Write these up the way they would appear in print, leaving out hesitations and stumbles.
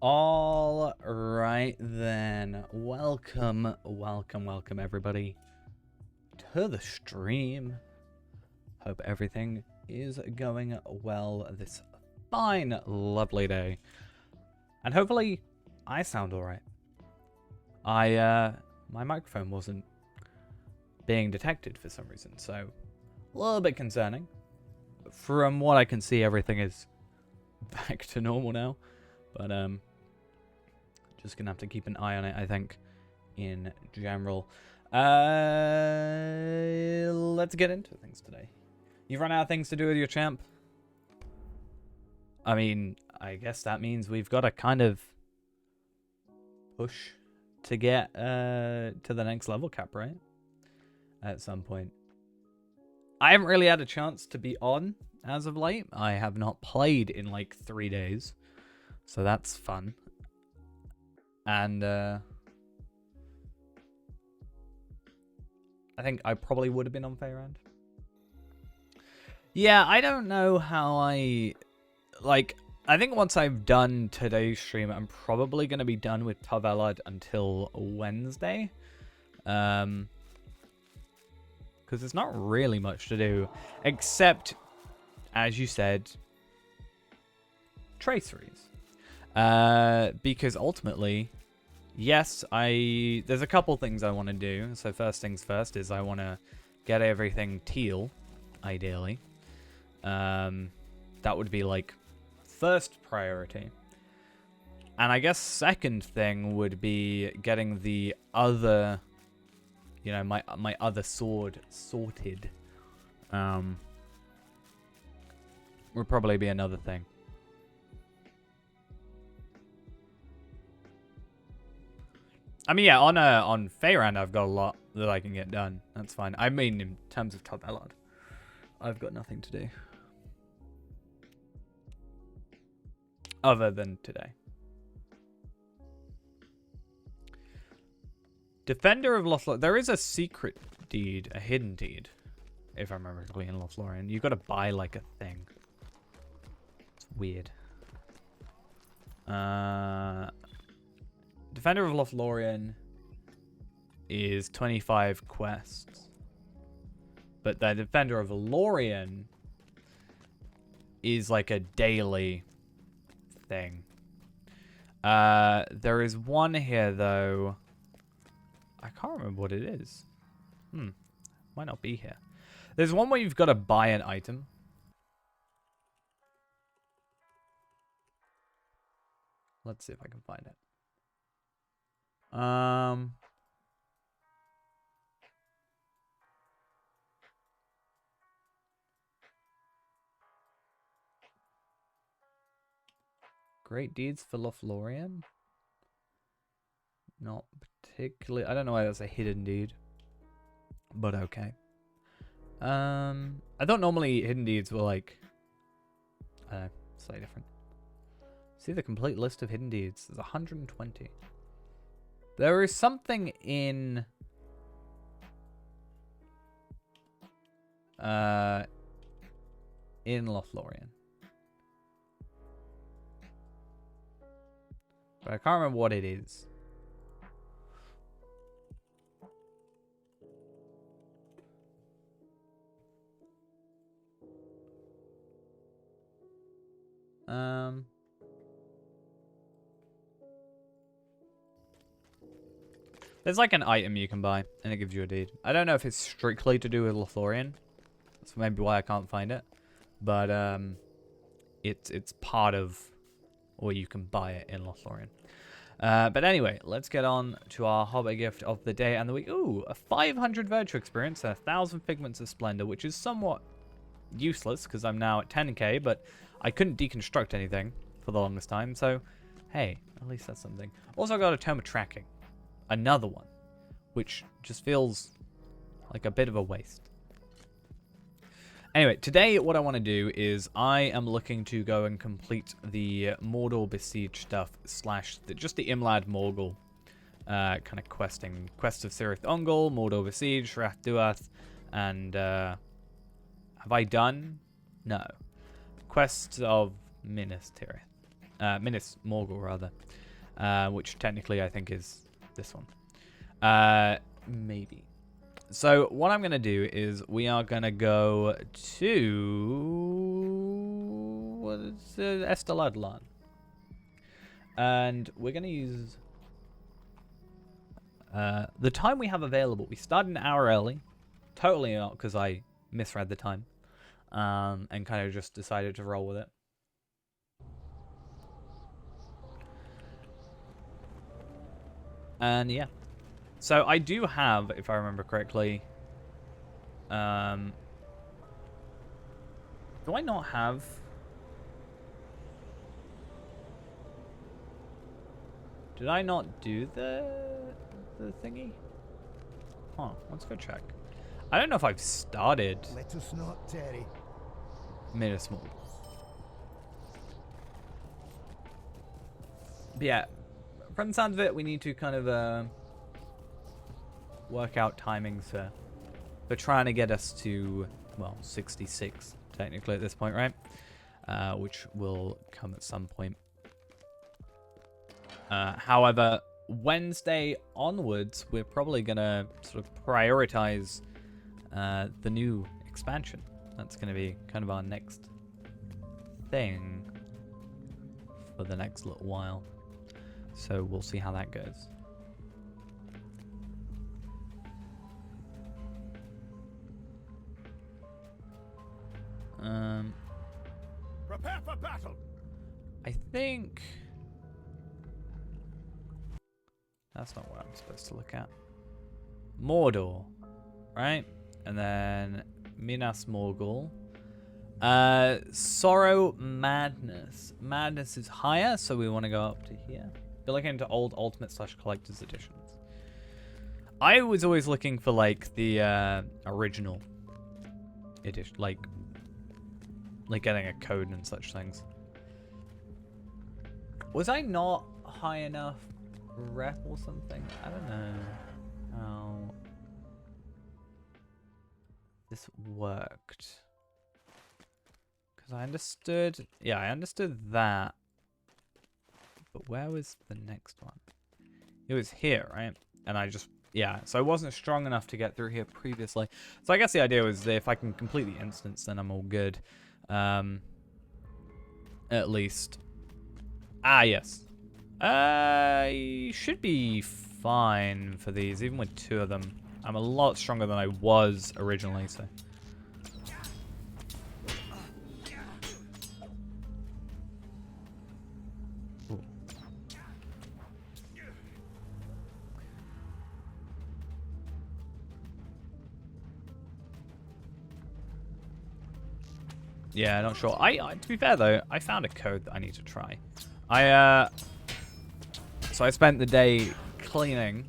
All right then, welcome everybody to the stream. Hope everything is going well this fine, lovely day. And hopefully I sound alright. My microphone wasn't being detected for some reason, so a little bit concerning. From what I can see, everything is back to normal now. But, just gonna have to keep an eye on it, I think, in general. Let's get into things today. You've run out of things to do with your champ? I mean, I guess that means we've got to kind of push to get to the next level cap, right? At some point. I haven't really had a chance to be on as of late. I have not played in like 3 days. So that's fun. And I think I probably would have been on Fairand. Yeah, I don't know how I think once I've done today's stream, I'm probably going to be done with Tavelad until Wednesday. Because there's not really much to do. Except, as you said, traceries. Because ultimately, yes, there's a couple things I want to do. So first things first is I want to get everything teal, ideally. That would be like first priority. And I guess second thing would be getting the other, you know, my other sword sorted. Would probably be another thing. I mean, yeah, on Fairand, I've got a lot that I can get done. That's fine. I mean, in terms of Top Ellard, I've got nothing to do. Other than today. Defender of Lothlorien. There is a secret deed, a hidden deed, if I remember correctly, in Lothlorien. You've got to buy, like, a thing. It's weird. Defender of Lothlorien is 25 quests. But the Defender of Lorien is like a daily thing. There is one here, though. I can't remember what it is. Might not be here. There's one where you've got to buy an item. Let's see if I can find it. Great deeds for Lothlorien. Not particularly. I don't know why that's a hidden deed, but okay. I thought normally hidden deeds were like, I don't know, slightly different. See the complete list of hidden deeds. There's 120. There is something in Lothlorien. But I can't remember what it is. There's like an item you can buy, and it gives you a deed. I don't know if it's strictly to do with Lothlorien. That's maybe why I can't find it. But it's part of, or you can buy it in Lothlorien. But anyway, let's get on to our Hobbit gift of the day and the week. Ooh, a 500 virtue experience and 1,000 figments of splendor, which is somewhat useless because I'm now at 10k, but I couldn't deconstruct anything for the longest time, so hey, at least that's something. Also got a tome of tracking. Another one, which just feels like a bit of a waste. Anyway, today what I want to do is I am looking to go and complete the Mordor Besiege stuff slash just the Imlad Morgul kind of questing. Quest of Cirith Ungol, Mordor Besiege, Rath Duath, and have I done? No. Quest of Minas Tirith. Minas Morgul, rather. Which technically I think is this one. Maybe. So what I'm going to do is we are going to go to... what is it? Esteladlan. And we're going to use... the time we have available. We started an hour early. Totally not because I misread the time. And kind of just decided to roll with it. And yeah. So I do have, if I remember correctly... do I not have... Did I not do the thingy? Huh, let's go check. I don't know if I've started. Let us not tarry. Minas Morgul. But yeah, from the sounds of it, we need to kind of work out timings for trying to get us to, well, 66 technically at this point, right? Which will come at some point. However, Wednesday onwards, we're probably going to sort of prioritize the new expansion. That's going to be kind of our next thing for the next little while. So we'll see how that goes. Prepare for battle. I think that's not what I'm supposed to look at. Mordor, right? And then Minas Morgul. Sorrow, Madness. Madness is higher, so we want to go up to here. We're looking into old Ultimate / Collector's Editions. I was always looking for like the original edition, like getting a code and such things. Was I not high enough rep or something? I don't know how this worked. Because I understood... yeah, I understood that. But where was the next one? It was here, right? And I just... yeah, so I wasn't strong enough to get through here previously. So I guess the idea was that if I can complete the instance, then I'm all good. At least. Ah, yes. I should be fine for these, even with 2 of them. I'm a lot stronger than I was originally, so... ooh. Yeah, not sure. I to be fair though, I found a code that I need to try. So I spent the day cleaning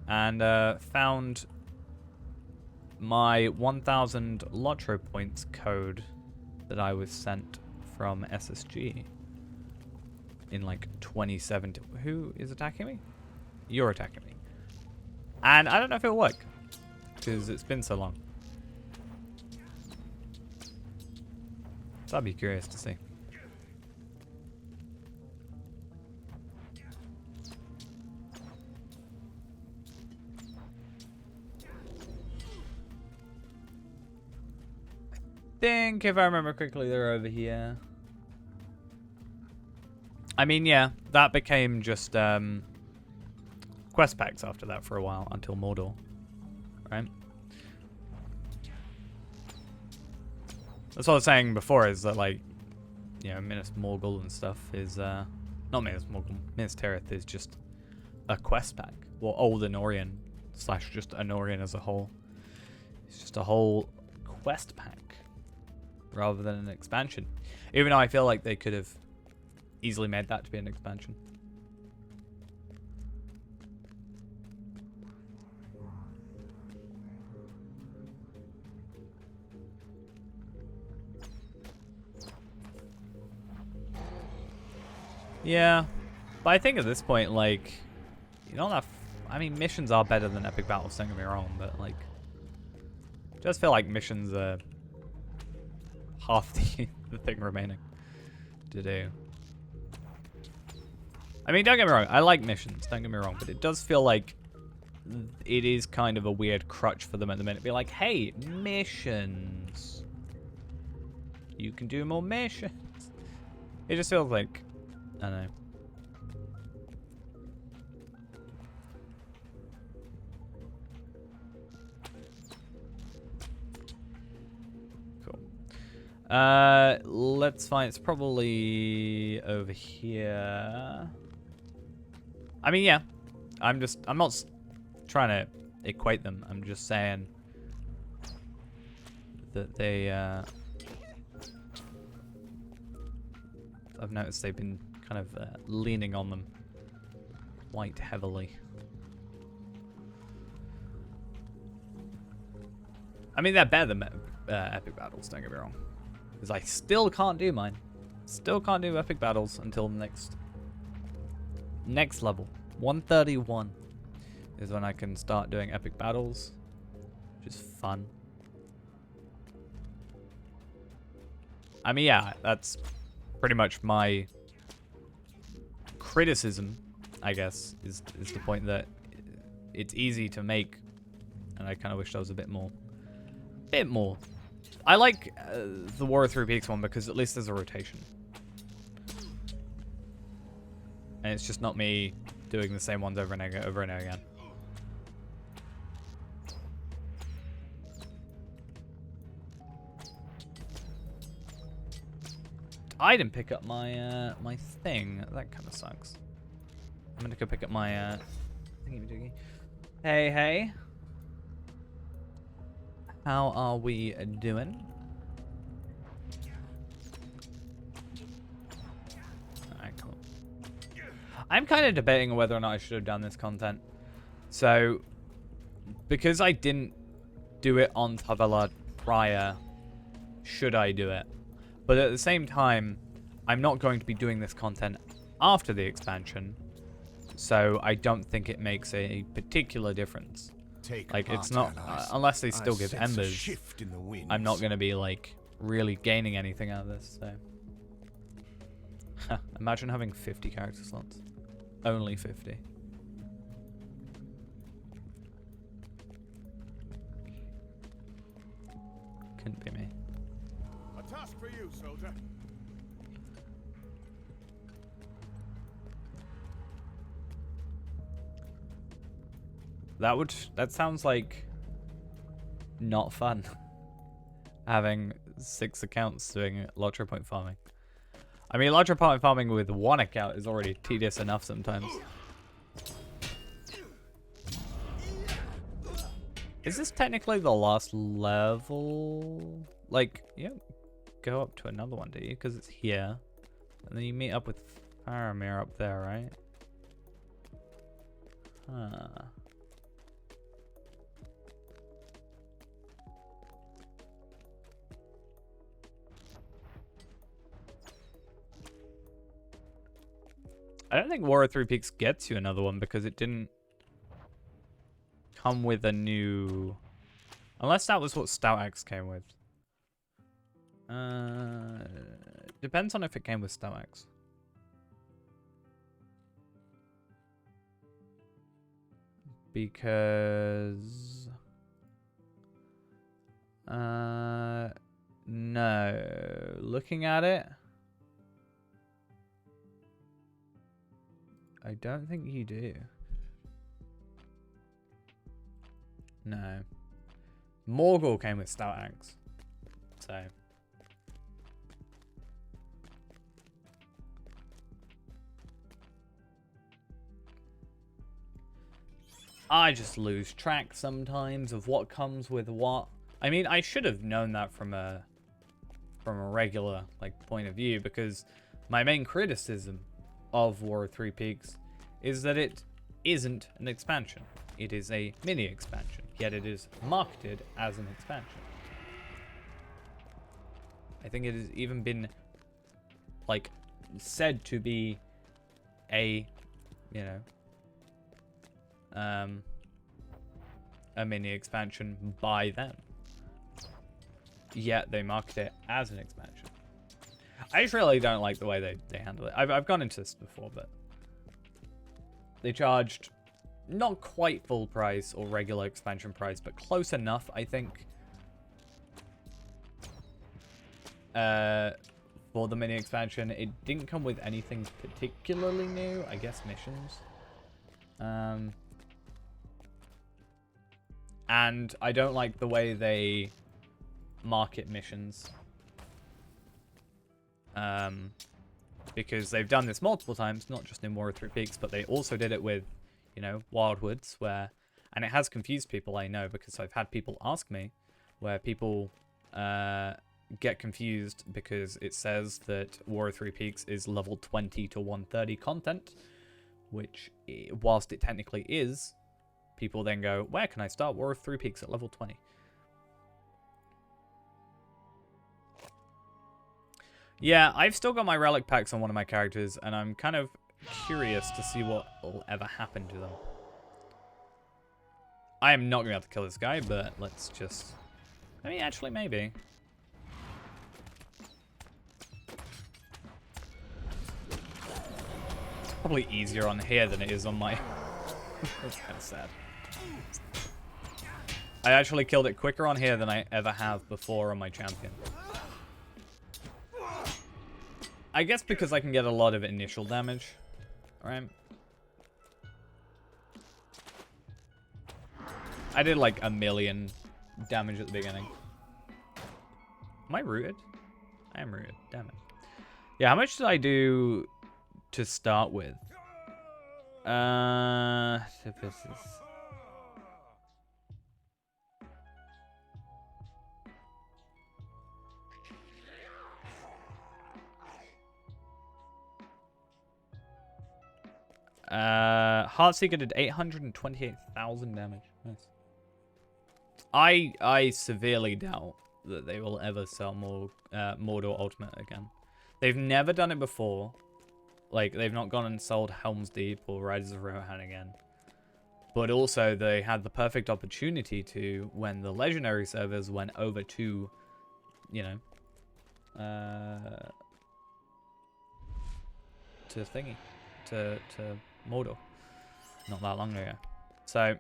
and found my 1000 Lotro points code that I was sent from SSG in like 2017. Who is attacking me? You're attacking me. And I don't know if it'll work because it's been so long. So I'd be curious to see. I think, if I remember correctly, they're over here. I mean, yeah, that became just quest packs after that for a while until Mordor, right? That's what I was saying before, is that, like, you know, Minas Morgul and stuff is, not Minas Morgul, Minas Tirith is just a quest pack. Well, Old Anorian / just Anorian as a whole. It's just a whole quest pack rather than an expansion. Even though I feel like they could have easily made that to be an expansion. Yeah, but I think at this point, like, you don't have... I mean, missions are better than epic battles, don't get me wrong, but, like, I just feel like missions are half the thing remaining to do. I mean, don't get me wrong. I like missions. Don't get me wrong. But it does feel like it is kind of a weird crutch for them at the minute. Be like, hey, missions. You can do more missions. It just feels like, I don't know. Let's find, it's probably over here. I mean, yeah, I'm not trying to equate them. I'm just saying that they, I've noticed they've been kind of leaning on them quite heavily. I mean, they're better than epic battles, don't get me wrong. Because I still can't do mine. Still can't do epic battles until the next level. 131 is when I can start doing epic battles, which is fun. I mean, yeah, that's pretty much my criticism, I guess, is the point that it's easy to make, and I kind of wish there was a bit more. I like the War of Three Peaks one because at least there's a rotation. And it's just not me doing the same ones over and again. I didn't pick up my my thing. That kind of sucks. I'm gonna go pick up my thingy-majiggy. Hey. How are we doing? Alright, cool. I'm kind of debating whether or not I should have done this content. So, because I didn't do it on Tavella prior, should I do it? But at the same time, I'm not going to be doing this content after the expansion, so I don't think it makes a particular difference. Like, it's not, unless they still give embers, I'm not going to be, like, really gaining anything out of this, so. Imagine having 50 character slots. Only 50. Couldn't be me. A task for you, soldier. That sounds like not fun. Having 6 accounts doing lottery point farming. I mean, lottery point farming with 1 account is already tedious enough sometimes. Is this technically the last level? Like, you don't go up to another one, do you? Because it's here. And then you meet up with Faramir up there, right? Huh. I don't think War of Three Peaks gets you another one because it didn't come with a new... Unless that was what Stout Axe came with. Depends on if it came with Stout Axe. Because... no. Looking at it... I don't think you do. No. Morgul came with Stout Axe. So. I just lose track sometimes of what comes with what. I mean, I should have known that from a regular point of view, because my main criticism of War of Three Peaks is that it isn't an expansion. It is a mini expansion, yet it is marketed as an expansion. I think it has even been said to be a, you know, a mini expansion by them. Yet they market it as an expansion. I just really don't like the way they handle it. I've gone into this before, but They charged not quite full price or regular expansion price, but close enough, I think. For the mini expansion, it didn't come with anything particularly new. I guess missions. And I don't like the way they market missions. Because they've done this multiple times, not just in War of Three Peaks, but they also did it with, you know, Wildwoods, where, and it has confused people, I know, because I've had people ask me, where people get confused because it says that War of Three Peaks is level 20 to 130 content, which, whilst it technically is, people then go, where can I start War of Three Peaks at level 20? Yeah, I've still got my relic packs on one of my characters, and I'm kind of curious to see what will ever happen to them. I am not going to be able to kill this guy, but let's just... I mean, actually, maybe. It's probably easier on here than it is on my... That's kind of sad. I actually killed it quicker on here than I ever have before on my champion. I guess because I can get a lot of initial damage, right? I did like 1 million damage at the beginning. Am I rooted? I am rooted, damn it. Yeah, how much did I do to start with? This is... Heartseeker did 828,000 damage. Nice. I severely doubt that they will ever sell more Mordor Ultimate again. They've never done it before. Like, they've not gone and sold Helm's Deep or Riders of Rohan again. But also, they had the perfect opportunity to when the Legendary servers went over to, you know, to thingy, to Mordor, not that long ago. So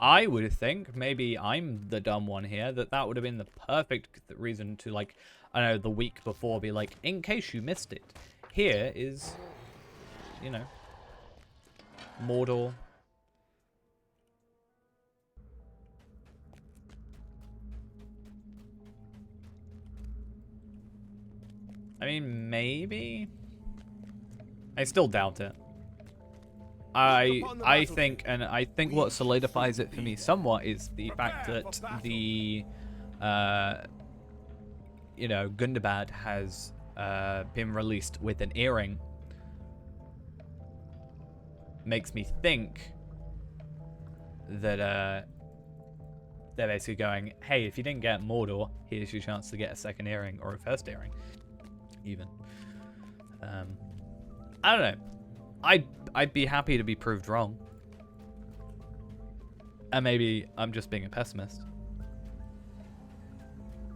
I would think, maybe I'm the dumb one here, that would have been the perfect reason to, like, I don't know, the week before be like, in case you missed it, here is, you know, Mordor. I mean, maybe? I still doubt it. I think, and I think what solidifies it for me somewhat is the fact that the, you know, Gundabad has been released with an earring. Makes me think that they're basically going, hey, if you didn't get Mordor, here's your chance to get a second earring or a first earring, even. I don't know. I'd be happy to be proved wrong. And maybe I'm just being a pessimist.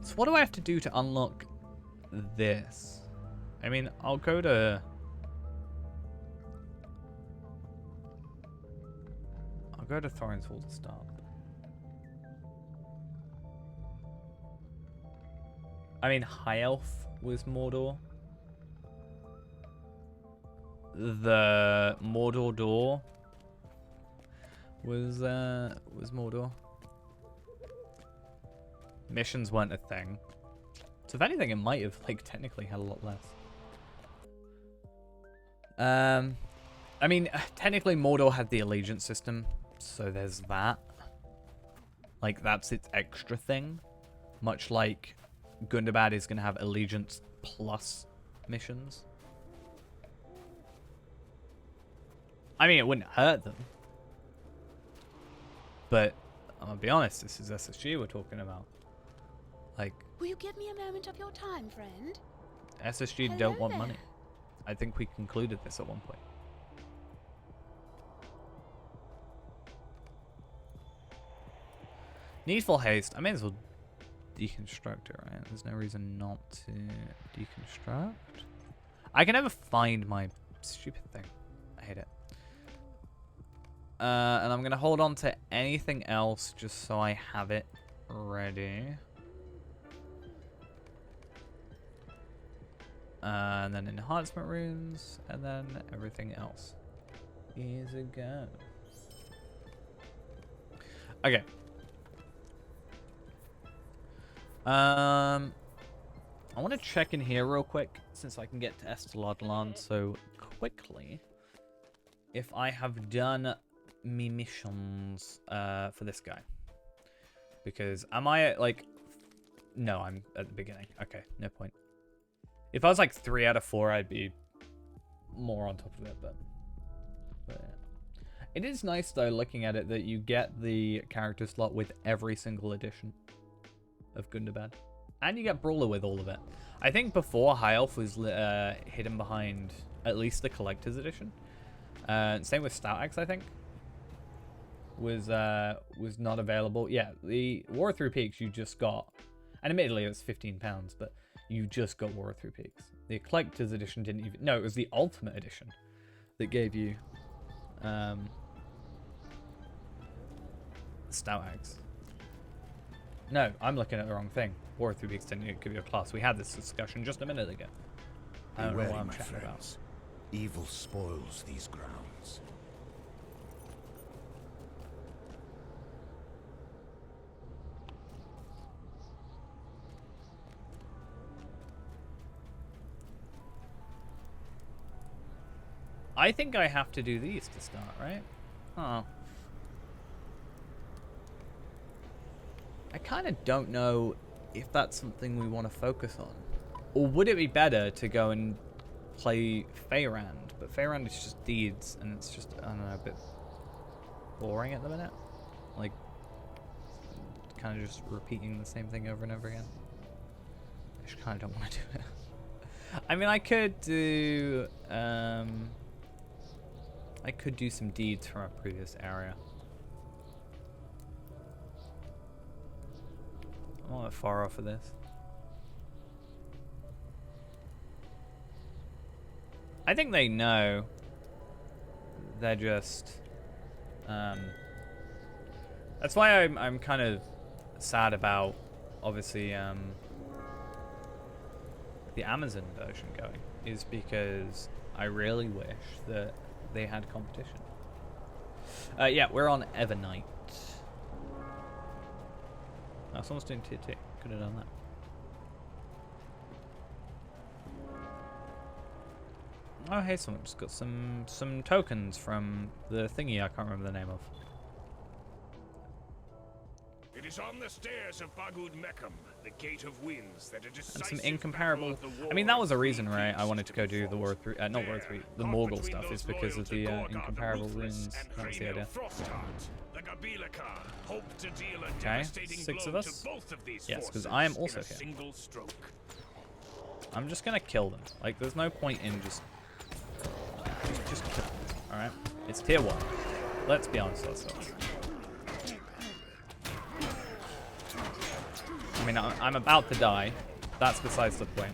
So what do I have to do to unlock this? I mean, I'll go to Thorin's Hall to start. I mean, High Elf was Mordor. The Mordor door was Mordor. Missions weren't a thing. So if anything, it might have, like, technically had a lot less. I mean, technically Mordor had the allegiance system, so there's that. Like, that's its extra thing. Much like Gundabad is going to have allegiance plus missions. I mean, it wouldn't hurt them. But, I'm gonna be honest, this is SSG we're talking about. Like... Will you give me a moment of your time, friend? SSG don't want money. I think we concluded this at one point. Needful haste. I may as well deconstruct it, right? There's no reason not to deconstruct. I can never find my stupid thing. I hate it. And I'm going to hold on to anything else just so I have it ready. And then enhancement runes, and then everything else is a go. Okay. I want to check in here real quick, since I can get to Estelodland so quickly. If I have done me missions for this guy. Because am I like... No, I'm at the beginning. Okay, no point. If I was like 3 out of 4, I'd be more on top of it, but yeah. It is nice though, looking at it, that you get the character slot with every single edition of Gundabad. And you get Brawler with all of it. I think before High Elf was hidden behind at least the Collector's Edition. Same with Stout Axe, I think. Was not available. Yeah, the War Through Peaks you just got. And admittedly it was £15, but you just got War Through Peaks. The Collector's Edition didn't even... No, it was the Ultimate Edition that gave you Stout Axe. No, I'm looking at the wrong thing. War Through Peaks didn't give you a class. We had this discussion just a minute ago. I don't know what I'm chatting about. Evil spoils these grounds. I think I have to do these to start, right? Oh. I kind of don't know if that's something we want to focus on. Or would it be better to go and play Feyrand? But Feyrand is just deeds, and it's just, I don't know, a bit boring at the minute. Like, kind of just repeating the same thing over and over again. I just kind of don't want to do it. I mean, I could do some deeds from a previous area. I'm not far off of this. I think they know. They're just... that's why I'm kind of sad about, obviously, the Amazon version going. Is because I really wish that they had competition. Yeah, we're on Evernight. Oh, someone's doing tier 2. Could have done that. Oh, hey, someone just got some tokens from the thingy I can't remember the name of. It is on the stairs of Bagud Meckham, the Gate of Winds, that a decisive And some incomparable... I mean, that was a reason, right? I wanted to go do the War 3... not War 3, the Morgul stuff, is because of the incomparable runes. That was the idea. Okay, 6 of us? Yes, because I am also here. I'm just gonna kill them. Like, there's no point in just kill them, alright? It's tier 1. Let's be honest with ourselves. I mean, I'm about to die. That's besides the point.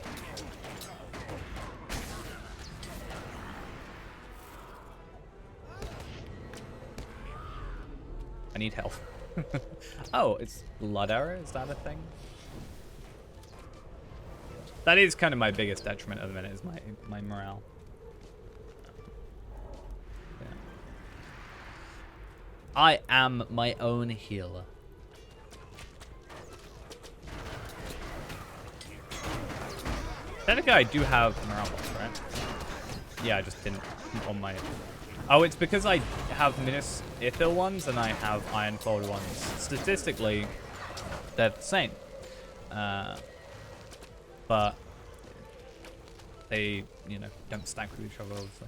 I need health. Oh, it's blood arrow? Is that a thing? That is kind of my biggest detriment at the minute, is my morale. Yeah. I am my own healer. Technically, I do have morale buffs, right? Yeah, I just didn't on my... Oh, it's because I have Minas Ithil ones and I have Ironfold ones. Statistically, they're the same. But they, you know, don't stack with each other, obviously.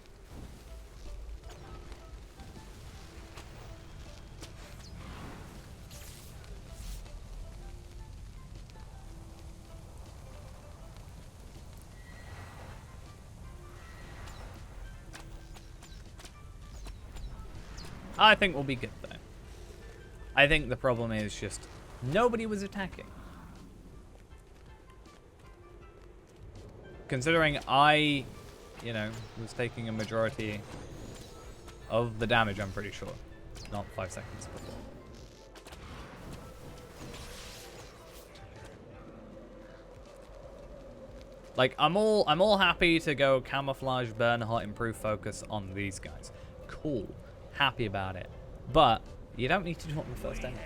I think we'll be good, though. I think the problem is just nobody was attacking. Considering I, you know, was taking a majority of the damage, I'm pretty sure. not 5 seconds before. Like, I'm all happy to go camouflage, burn hot, improve focus on these guys. Cool. Happy about it. But you don't need to do it on the first enemy.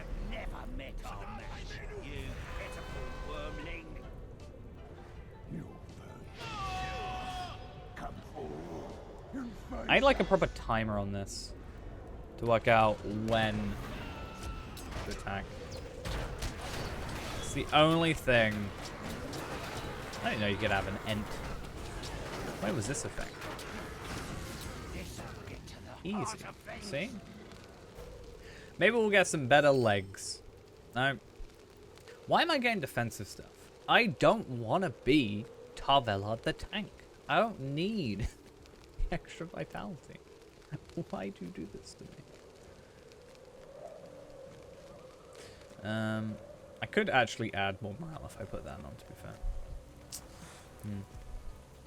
I need like a proper timer on this to work out when to attack. It's the only thing. I didn't know you could have an ent. Why was this effect? Easy. See? Maybe we'll get some better legs. No. Why am I getting defensive stuff? I don't want to be Tarvelard the tank. I don't need extra vitality. Why do you do this to me? I could actually add more morale if I put that on, to be fair.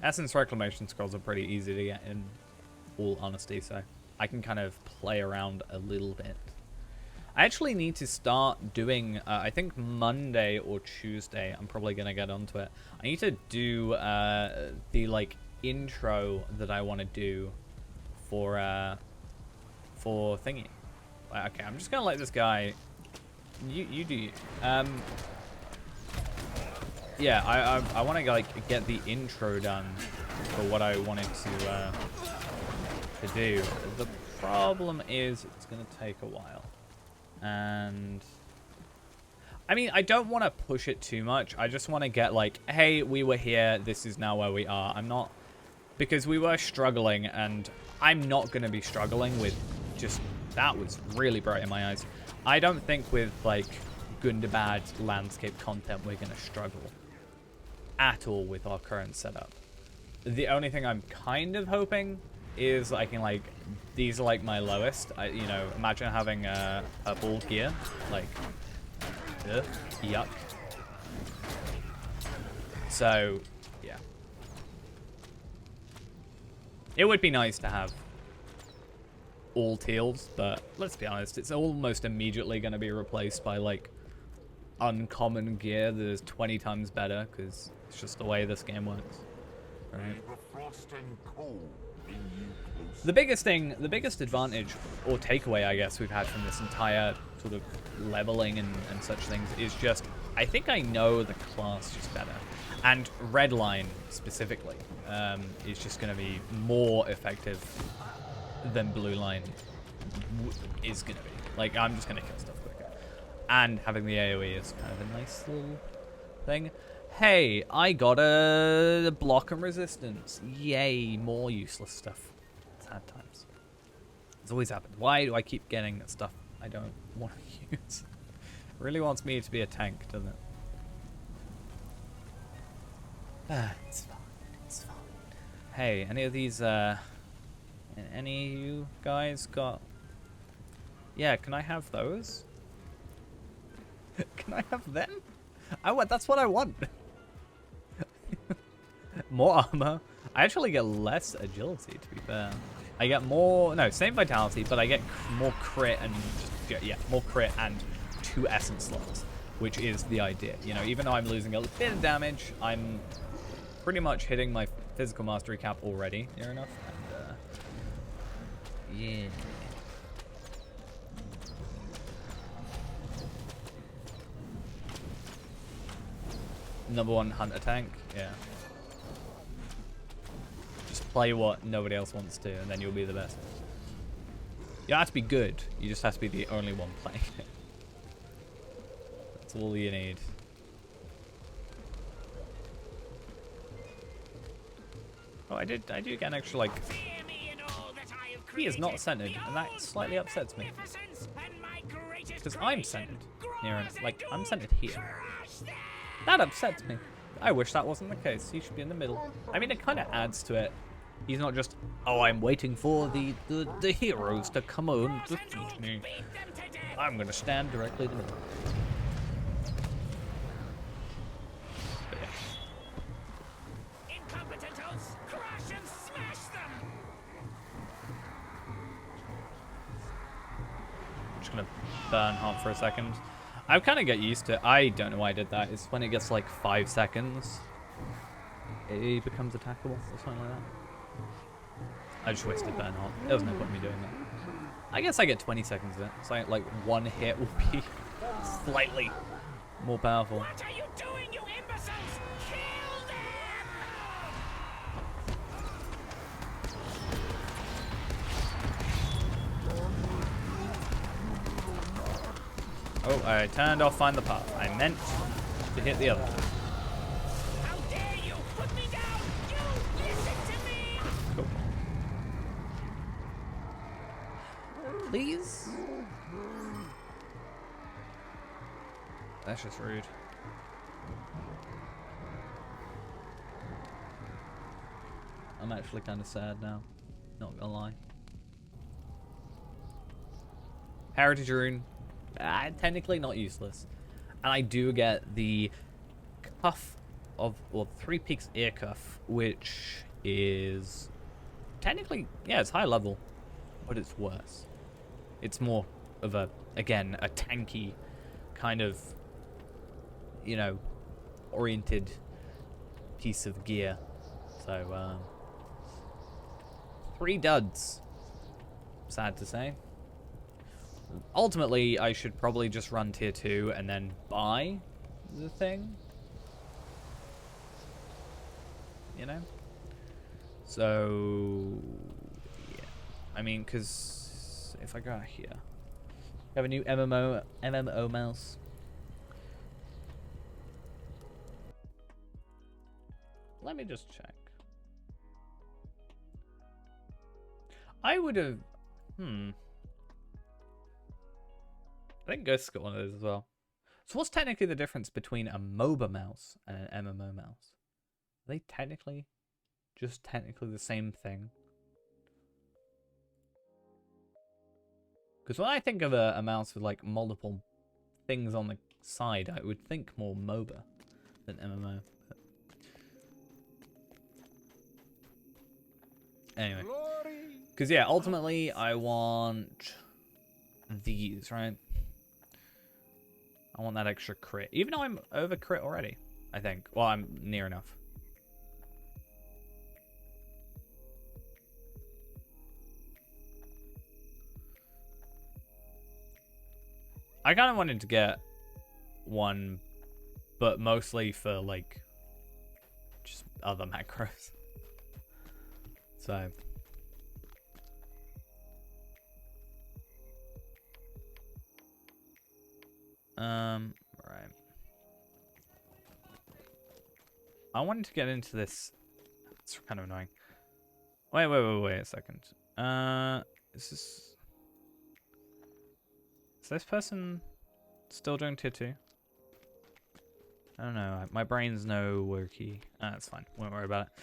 Essence reclamation scrolls are pretty easy to get in all honesty, so I can kind of play around a little bit. I actually need to start doing, I think Monday or Tuesday, I'm probably going to get onto it. I need to do the, like, intro that I want to do for thingy. Okay, I'm just going to let this guy, you do you. Yeah, I want to, like, get the intro done for what I wanted to do. The problem is it's going to take a while. And I mean, I don't want to push it too much. I just want to get like, hey, we were here. This is now where we are. I'm not, because we were struggling, and I'm not going to be struggling with just, that was really bright in my eyes. I don't think with like Gundabad landscape content we're going to struggle at all with our current setup. The only thing I'm kind of hoping is I can, like, these are like my lowest. You know, imagine having purple gear, like, yuck. So yeah, it would be nice to have all teals, but let's be honest, it's almost immediately going to be replaced by like uncommon gear that is 20 times better, because it's just the way this game works. Right. The biggest advantage or takeaway, I guess, we've had from this entire sort of leveling and such things is just, I think I know the class just better. And Redline, specifically, is just going to be more effective than Blue Line is going to be. Like, I'm just going to kill stuff quicker. And having the AoE is kind of a nice little thing. Hey, I got a block and resistance. Yay, more useless stuff. Sad times. It's always happened. Why do I keep getting stuff I don't want to use? It really wants me to be a tank, doesn't it? It's fine. It's fine. Hey, any of these, any of you guys got... Yeah, can I have those? Can I have them? That's what I want. More armor. I actually get less agility, to be fair. I get more, no, same vitality, but I get more crit and just, yeah, more crit and 2 essence slots, which is the idea. You know, even though I'm losing a bit of damage, I'm pretty much hitting my physical mastery cap already near enough. And, yeah. #1 hunter tank, yeah. Just play what nobody else wants to, and then you'll be the best. You don't have to be good, you just have to be the only one playing it. That's all you need. Oh, I do get an extra, like... He is not centered, and that slightly upsets me. Because I'm centered near enough. Like, I'm centered here. That upsets me. I wish that wasn't the case. He should be in the middle. I mean, it kind of adds to it. He's not just, oh, I'm waiting for the heroes to come on and defeat me. I'm going to stand directly in the middle. But yeah. Incompetentos, crush and smash them. just gonna burn hot for a second. I kind of get used to it. I don't know why I did that. It's when it gets like 5 seconds, it becomes attackable or something like that. I just wasted burn hot. There was no point in me doing that. I guess I get 20 seconds of it. So like one hit will be slightly more powerful. What are you doing, you imbeciles? Kill them! Oh, I turned off Find the Path. I meant to hit the other. How dare you put me down? You listen to me! Cool. Please? That's just rude. I'm actually kind of sad now. Not gonna lie. Heritage rune. Technically not useless. And I do get the cuff of, well, Three Peaks ear cuff, which is technically, yeah, it's high level, but it's worse. It's more of a, again, a tanky kind of, you know, oriented piece of gear. So, 3 duds. Sad to say. Ultimately, I should probably just run tier 2 and then buy the thing. You know? So, yeah. I mean, because if I go out here, I have a new MMO mouse. Let me just check. I would have... I think Ghost's got one of those as well. So what's technically the difference between a MOBA mouse and an MMO mouse? Are they technically the same thing? Because when I think of a mouse with like multiple things on the side, I would think more MOBA than MMO. But... Anyway. Because yeah, ultimately I want these, right? I want that extra crit. Even though I'm over crit already, I think. Well, I'm near enough. I kind of wanted to get one, but mostly for, like, just other macros. So... right. I wanted to get into this. It's kind of annoying. Wait a second. Is this person still doing tier 2? I don't know. My brain's no worky. That's fine. Won't worry about it.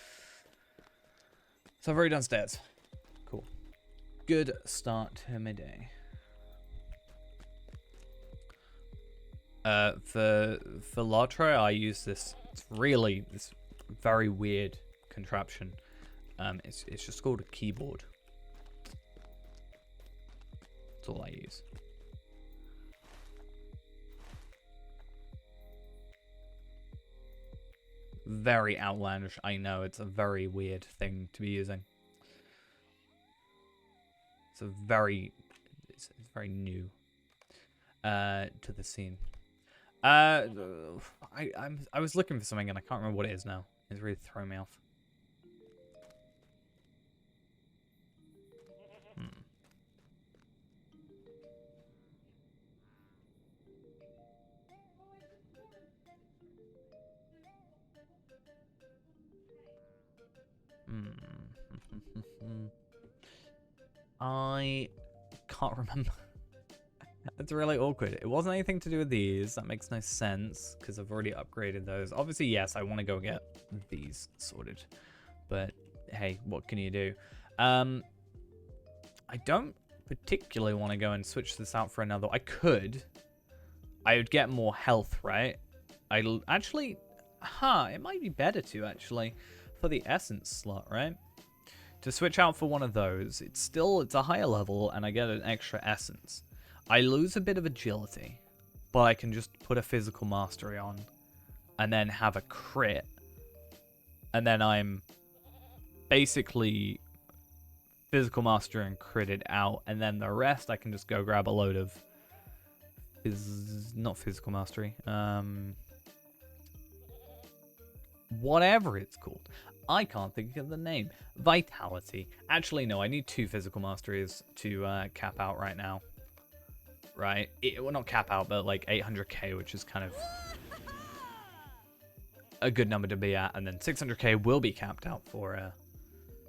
So I've already done stairs. Cool. Good start to my day. For Lotro, I use this. It's really this very weird contraption. It's just called a keyboard. That's all I use. Very outlandish. I know it's a very weird thing to be using. It's very new to the scene. I was looking for something and I can't remember what it is now. It's really throwing me off. I can't remember. It's really awkward. It wasn't anything to do with these. That makes no sense because I've already upgraded those. Obviously, yes, I want to go get these sorted. But hey, what can you do? I don't particularly want to go and switch this out for another. I could. I would get more health, right? I'll actually... it might be better to, actually, for the essence slot, right? To switch out for one of those. It's a higher level, and I get an extra essence. I lose a bit of agility, but I can just put a physical mastery on and then have a crit. And then I'm basically physical mastery and critted out. And then the rest I can just go grab a load of not physical mastery. Whatever it's called. I can't think of the name. Vitality. Actually, no, I need 2 physical masteries to cap out right now. Right? Well, not cap out, but like 800k, which is kind of a good number to be at. And then 600k will be capped out for a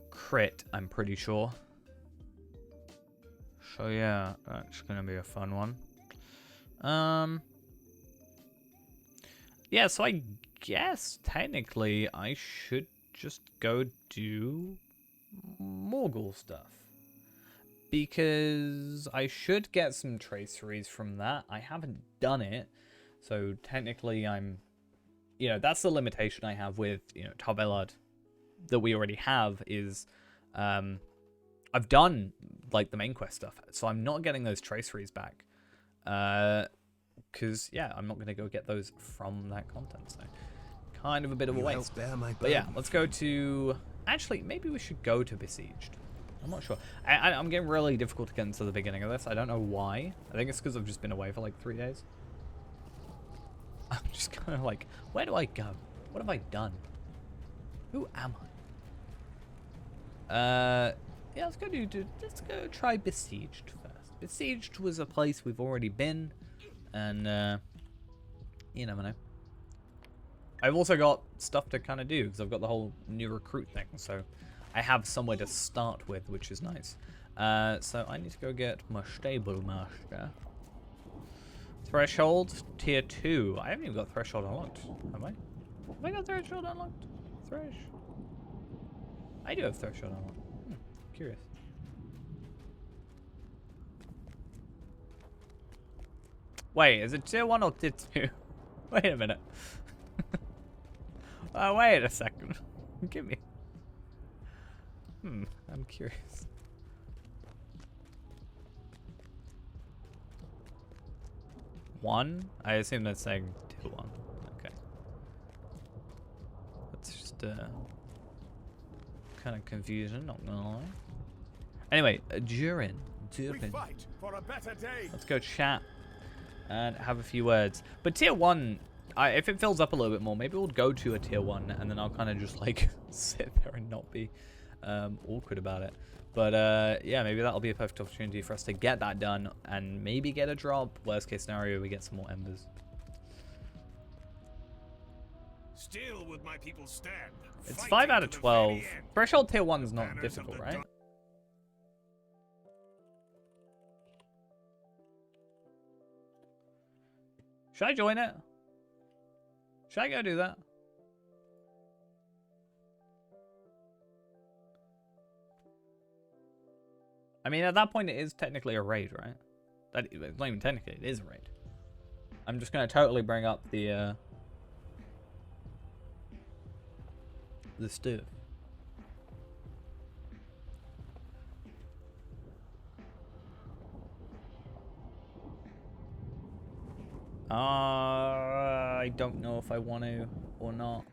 crit, I'm pretty sure. So yeah, that's going to be a fun one. Yeah, so I guess technically I should just go do Morgul stuff. Because I should get some traceries from that. I haven't done it. So technically I'm, you know, that's the limitation I have with, you know, Tarbellard that we already have is, I've done like the main quest stuff. So I'm not getting those traceries back. Because, yeah, I'm not going to go get those from that content. So kind of a bit of a waste. But yeah, let's go to, actually, maybe we should go to Besieged. I'm not sure. I'm getting really difficult to get into the beginning of this. I don't know why. I think it's because I've just been away for like 3 days. I'm just kind of like, where do I go? What have I done? Who am I? Yeah, let's go try Besieged first. Besieged was a place we've already been, and you never know. I've also got stuff to kind of do because I've got the whole new recruit thing, so I have somewhere to start with, which is nice. So I need to go get my stable master. Threshold tier 2. I haven't even got threshold unlocked, have I? Have I got threshold unlocked? I do have threshold unlocked. Curious. Wait, is it tier 1 or tier 2? Wait a minute. Oh, wait a second. Give me. I'm curious. One? I assume that's saying tier 1. Okay. That's just kind of confusion, not gonna lie. Anyway, Durin. Let's go chat and have a few words. But tier 1, if it fills up a little bit more, maybe we'll go to a tier 1 and then I'll kind of just like sit there and not be awkward about it. But yeah, maybe that'll be a perfect opportunity for us to get that done and maybe get a drop. Worst case scenario, we get some more embers. Still would my people stand. It's 5 out of 12. Threshold tier 1 is not difficult, right? Should I join it? Should I go do that? I mean, at that point, it is technically a raid, right? It's not even technically, it is a raid. I'm just going to totally bring up the stuff. I don't know if I want to or not.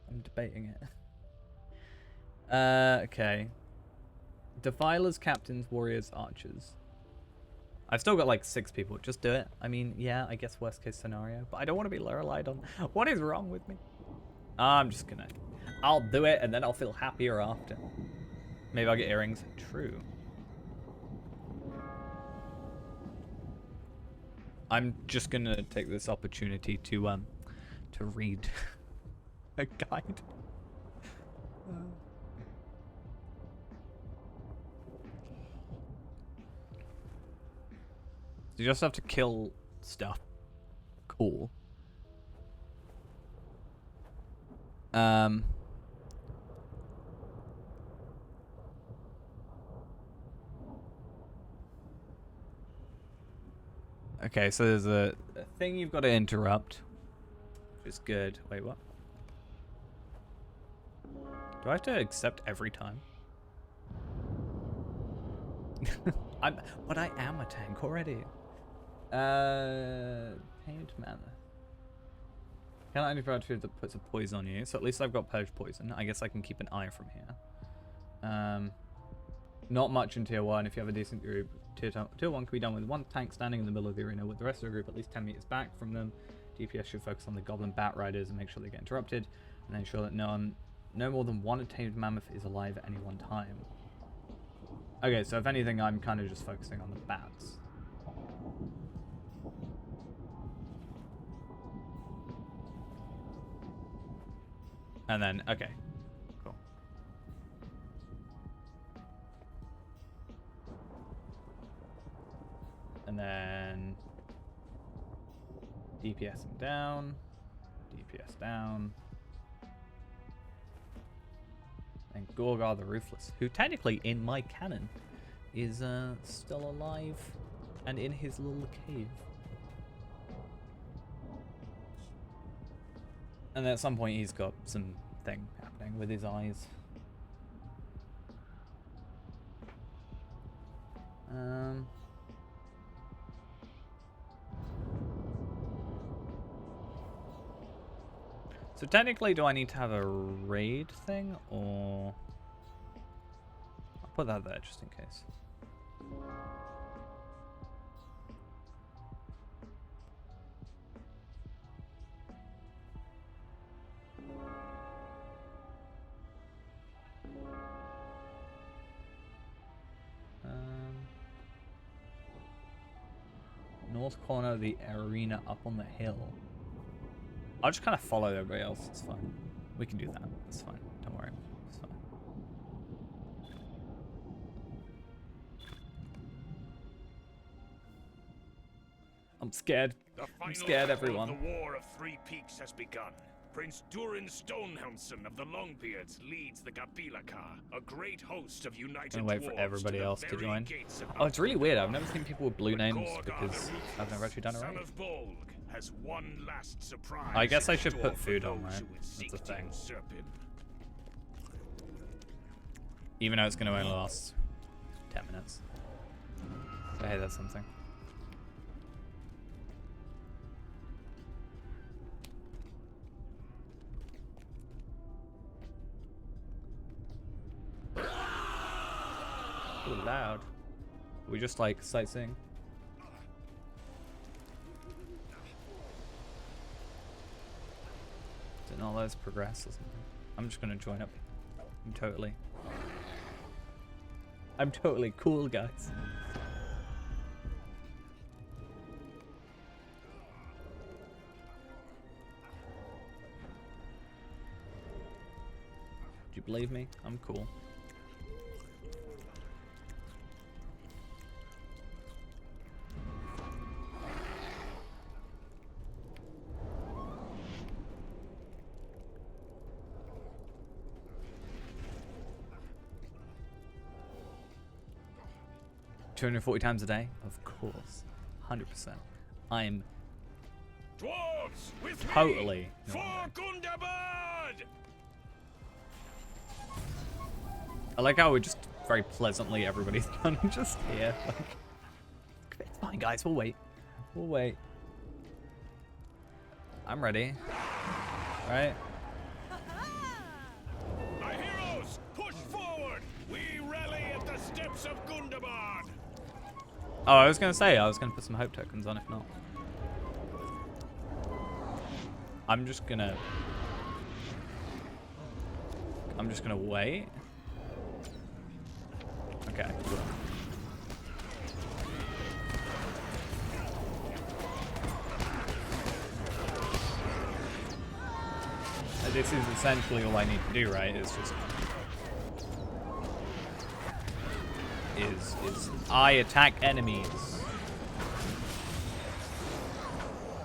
I'm debating it. Okay. Defilers, captains, warriors, archers. I've still got like 6 people. Just do it. I mean, yeah, I guess worst case scenario. But I don't want to be relied on. What is wrong with me? I'm just gonna... I'll do it and then I'll feel happier after. Maybe I'll get earrings. True. I'm just gonna take this opportunity to read a guide. You just have to kill stuff. Cool. Okay, so there's a thing you've got to interrupt, which is good. Wait, what? Do I have to accept every time? But I am a tank already. Tamed mana. Can I only provide food that puts a poison on you? So at least I've got purge poison. I guess I can keep an eye from here. Not much in tier 1. If you have a decent group, tier 1 can be done with one tank standing in the middle of the arena with the rest of the group at least 10 meters back from them. DPS should focus on the goblin bat riders and make sure they get interrupted, and ensure that no more than one tamed mammoth is alive at any one time. Okay, so if anything, I'm kind of just focusing on the bats. And then, okay. Cool. And then DPS him down. DPS down. And Gorgar the Ruthless, who technically in my canon is still alive and in his little cave. And at some point he's got some thing happening with his eyes. So technically, do I need to have a raid thing, or I'll put that there just in case. North corner of the arena up on the hill. I'll just kind of follow everybody else. It's fine. We can do that. It's fine. Don't worry. It's fine. I'm scared. I'm scared, everyone. The War of Three Peaks has begun. Prince Durin Stonehelmsson of the Longbeards leads the Gabilakar, a great host of united I'm gonna wait for dwarves everybody else to join. Oh, it's really weird. I've never seen people with blue names because I've never actually done it right. Son of Bolg has one last surprise. I guess I should put food on, right? That's a thing. Even though it's going to only last 10 minutes. So, hey, that's something. Ooh, loud. We just like sightseeing. Didn't all those progress or something? I'm just gonna join up. I'm totally cool, guys. Do you believe me? I'm cool. $240 times a day? Of course. 100%. I'm Dwarves, with totally me for Gundabad! I like how we're just very pleasantly everybody's kind of just here. Like, it's fine, guys. We'll wait. We'll wait. I'm ready. All right. My heroes, push forward! We rally at the steps of Gundabad! Oh, I was gonna say I was gonna put some hope tokens on. If not, I'm just gonna wait. Okay. Cool. This is essentially all I need to do, right? Is just is I attack enemies.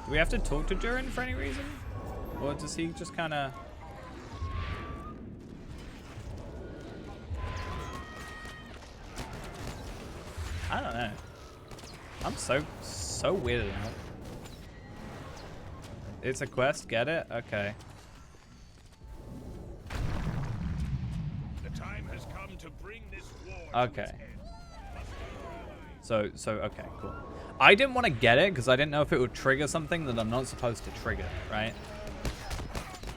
Do we have to talk to Durin for any reason? Or does he just kind of... I don't know. I'm so weirded out. It's a quest, get it? Okay. The time has come to bring this war Okay. to its end. So okay, cool. I didn't want to get it because I didn't know if it would trigger something that I'm not supposed to trigger, right?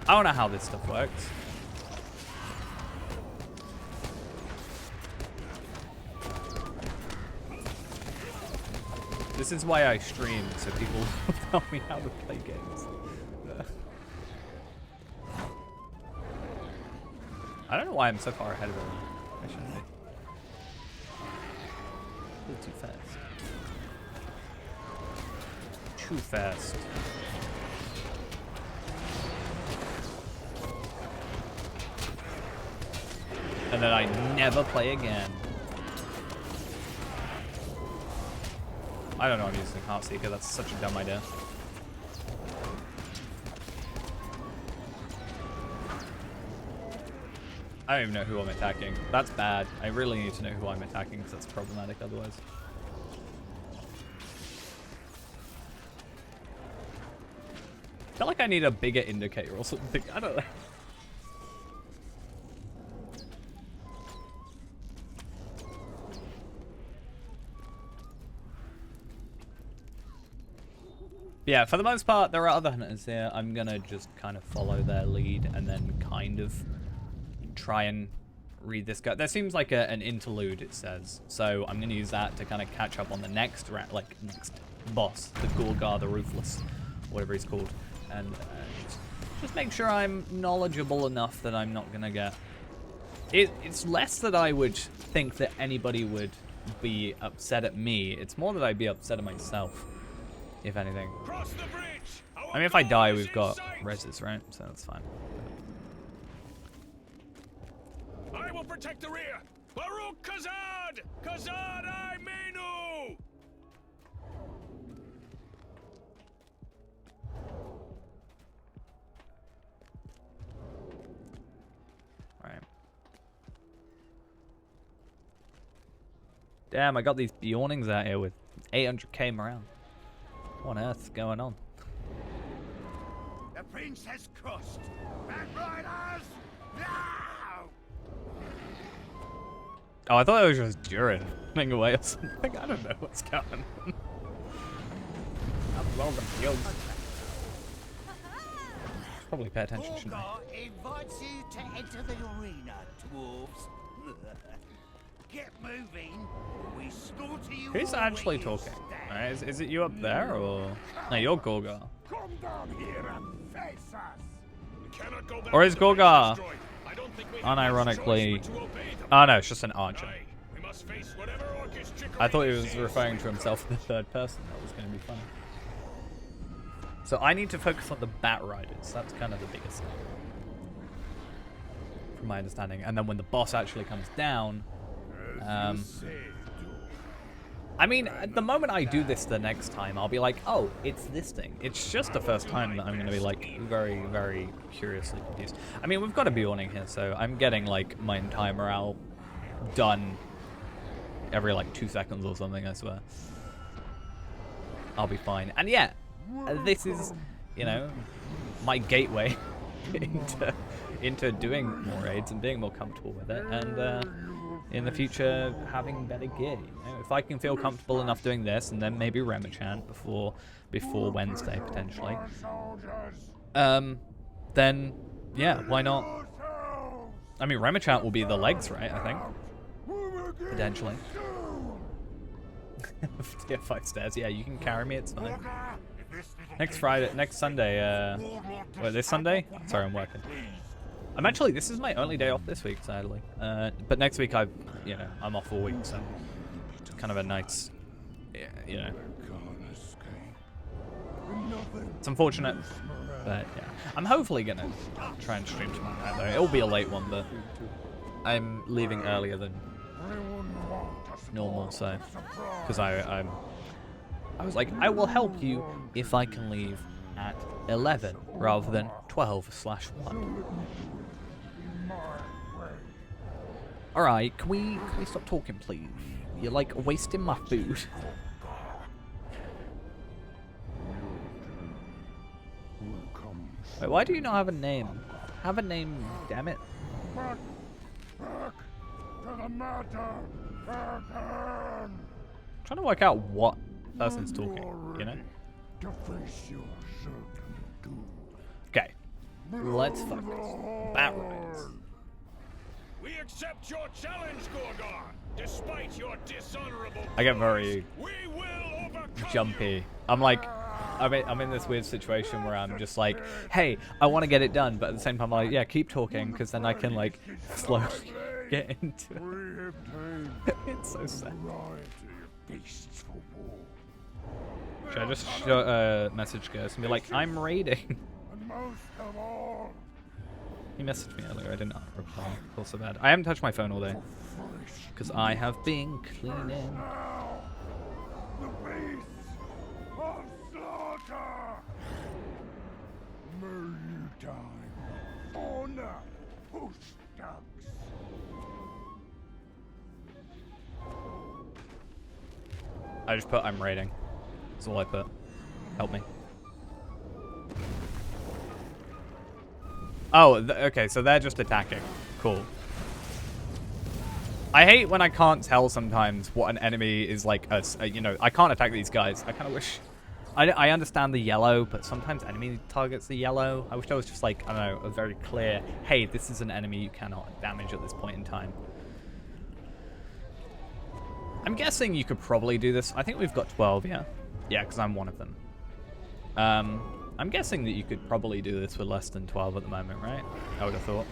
I don't know how this stuff works. This is why I stream, so people tell me how to play games. I don't know why I'm so far ahead of them. I shouldn't be. A little too fast. Too fast. And then I never play again. I don't know I'm using Heartseeker, that's such a dumb idea. I don't even know who I'm attacking. That's bad. I really need to know who I'm attacking because that's problematic otherwise. I feel like I need a bigger indicator or something. I don't know. Yeah, for the most part, there are other hunters here. I'm gonna just kind of follow their lead and then kind of try and read this guy. There seems like an interlude, it says. So I'm gonna use that to kind of catch up on the next next boss, the Gorgar the Ruthless, whatever he's called, and just make sure I'm knowledgeable enough that I'm not gonna get. It's less that I would think that anybody would be upset at me. It's more that I'd be upset at myself, if anything. I mean, if I die, we've got reses, right? So that's fine. I will protect the rear. Baruch Kazad! Kazad I Menu! Right. Damn, I got these Bjornings out here with 800k morale. What on earth is going on? The prince has crossed. Back riders! Now! Oh, I thought it was just Durin running away or something. I don't know what's going on. Well done, Bjorn. Probably pay attention, shouldn't I? Gorgar invites you to enter the arena, dwarves. Get moving. We slaughter you. Who's actually talking? Right, is it you up there or no? You're Gorgar. Come down here and face us. We cannot go back Or is to the base Gorgar destroyed. I don't think we have unironically? much choice but to obey them. Oh no, it's just an archer. Aye, we must face whatever orcish trickery I thought he they was see referring us to himself in the third person. That was going to be funny. So I need to focus on the Bat Riders. That's kind of the biggest thing, from my understanding. And then when the boss actually comes down, I mean, at the moment I do this the next time, I'll be like, oh, it's this thing. It's just the first time that I'm going to be like very, very curiously confused. I mean, we've got a Bjorning here, so I'm getting like my entire morale done every like 2 seconds or something, I swear. I'll be fine. And yeah, this is, you know, my gateway into doing more raids and being more comfortable with it, and in the future having better gear. You know, if I can feel comfortable enough doing this, and then maybe Remachant before Wednesday potentially, then yeah, why not? I mean, Remachant will be the legs, right? I think potentially. Yeah, 5 stairs. Yeah, you can carry me. It's fine. Next Friday, next Sunday. Wait, this Sunday? Sorry, I'm working. This is my only day off this week, sadly. But next week I'm off all week, so it's kind of a nice, you know. It's unfortunate, but yeah. I'm hopefully gonna try and stream tomorrow night though. It'll be a late one, but I'm leaving earlier than normal, so because I was like, I will help you if I can leave at 11 rather than 12/1. Alright, can we stop talking, please? You're like wasting my food. Wait, why do you not have a name? Have a name, damn it. trying to work out what person's talking, you know? To face your certain doom. Okay. Let's focus. Bat riders. We accept your challenge, Gorgar. Despite your dishonorable I get very we will overcome jumpy. you. I'm like, I'm in this weird situation where I'm just like, hey, I want to get it done, but at the same time, I'm like, yeah, keep talking, because then I can like slowly get into it. We have tamed It's so sad. variety of beasts for war. Should I just message Ghost and be like, I'm raiding? And most of all, He messaged me earlier. I did not reply. I feel so bad. I haven't touched my phone all day because I have been cleaning. now, the beasts of slaughter. May you die on the push ducks. I just put I'm raiding. That's all I put. Help me. Oh, okay, so they're just attacking. Cool. I hate when I can't tell sometimes what an enemy is like. You know, I can't attack these guys. I kind of wish... I understand the yellow, but sometimes enemy targets the yellow. I wish I was just like, I don't know, a very clear, hey, this is an enemy you cannot damage at this point in time. I'm guessing you could probably do this. I think we've got 12, yeah? Yeah, because I'm one of them. I'm guessing that you could probably do this with less than 12 at the moment, right? I would have thought.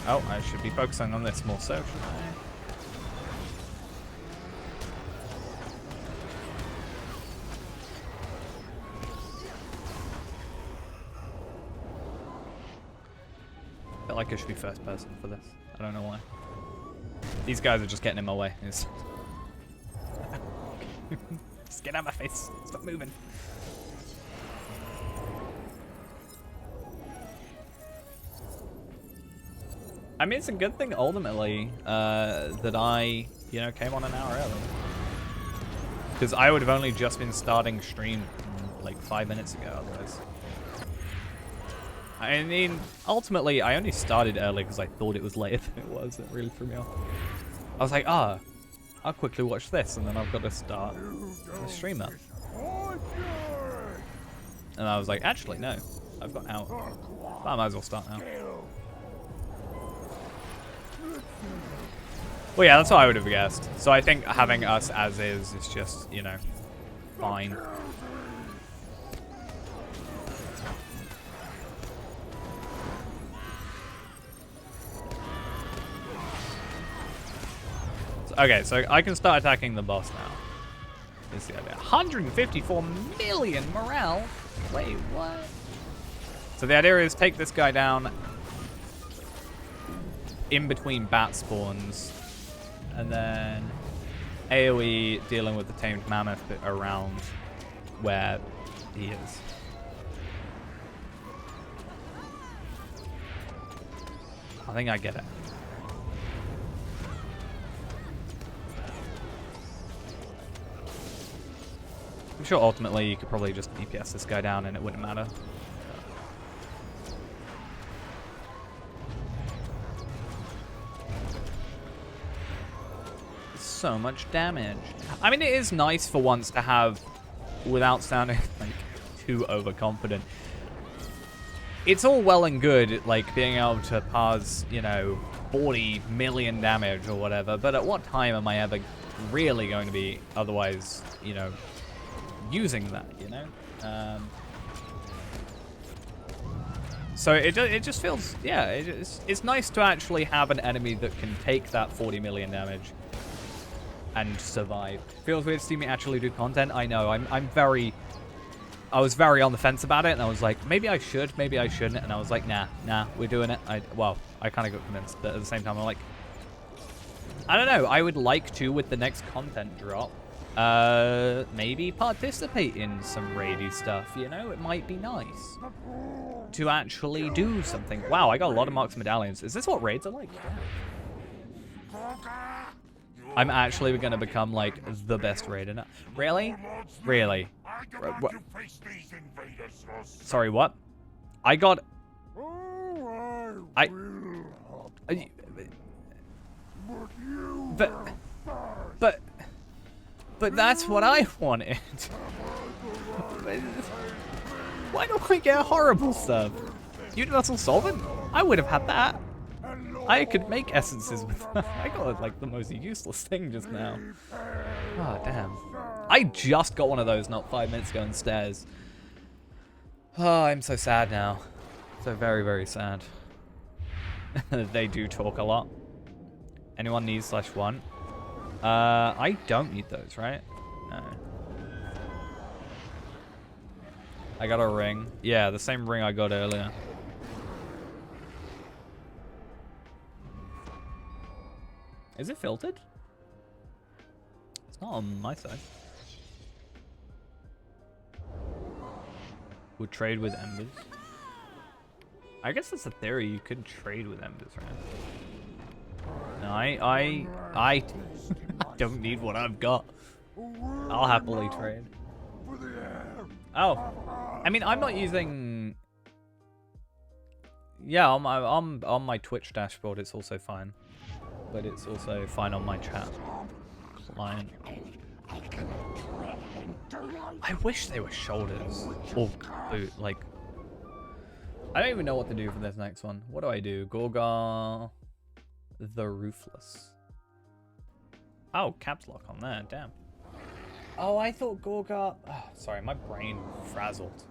Oh, I should be focusing on this more so, shouldn't I? I feel like I should be first person for this. I don't know why. These guys are just getting in my way. Just get out of my face. Stop moving. I mean, it's a good thing ultimately that I, you know, came on an hour early. Because I would have only just been starting stream like 5 minutes ago otherwise. I mean, ultimately, I only started early because I thought it was later than it was. It really threw me off. I was like, I'll quickly watch this, and then I've got to start the stream up. And I was like, actually, no. I've got an hour. Well, I might as well start now. Well, yeah, that's what I would have guessed. So I think having us as is just, you know, fine. Okay, so I can start attacking the boss now. That's the idea. 154 million morale? Wait, what? So the idea is take this guy down in between bat spawns, and then AoE dealing with the tamed mammoth around where he is. I think I get it. I'm sure ultimately you could probably just DPS this guy down and it wouldn't matter. So much damage. I mean, it is nice for once to have, without sounding like too overconfident, it's all well and good, like being able to pass, you know, 40 million damage or whatever, but at what time am I ever really going to be otherwise, you know, using that, you know? So it just feels, yeah, it's nice to actually have an enemy that can take that 40 million damage and survive. Feels weird to see me actually do content. I know, I was very on the fence about it, and I was like, maybe I should, maybe I shouldn't, and I was like, nah, we're doing it. Well, I kind of got convinced, but at the same time, I'm like, I don't know, I would like to, with the next content drop, maybe participate in some raidy stuff, you know? It might be nice to actually do something. Wow, I got a lot of marks medallions. Is this what raids are like? Yeah. I'm actually going to become, like, the best raider now. Really? Really? Sorry, what? I got... But... But that's what I wanted. Why don't I get horrible stuff? Universal solvent? I would have had that. I could make essences with that. I got like the most useless thing just now. Oh, damn. I just got one of those not 5 minutes ago on stairs. Oh, I'm so sad now. So very, very sad. They do talk a lot. Anyone needs /1? I don't need those, right? No. I got a ring. Yeah, the same ring I got earlier. Is it filtered? It's not on my side. Would trade with embers. I guess that's a theory. You could trade with embers, right? No, I don't need what I've got. I'll happily trade. Oh, I mean, I'm not using. Yeah, on my Twitch dashboard, it's also fine, but it's also fine on my chat client. I wish they were shoulders or boot. Like, I don't even know what to do for this next one. What do I do? Gorgar the Ruthless. Oh, caps lock on there. Damn. Oh, I thought Gorgar. Oh, sorry, my brain frazzled.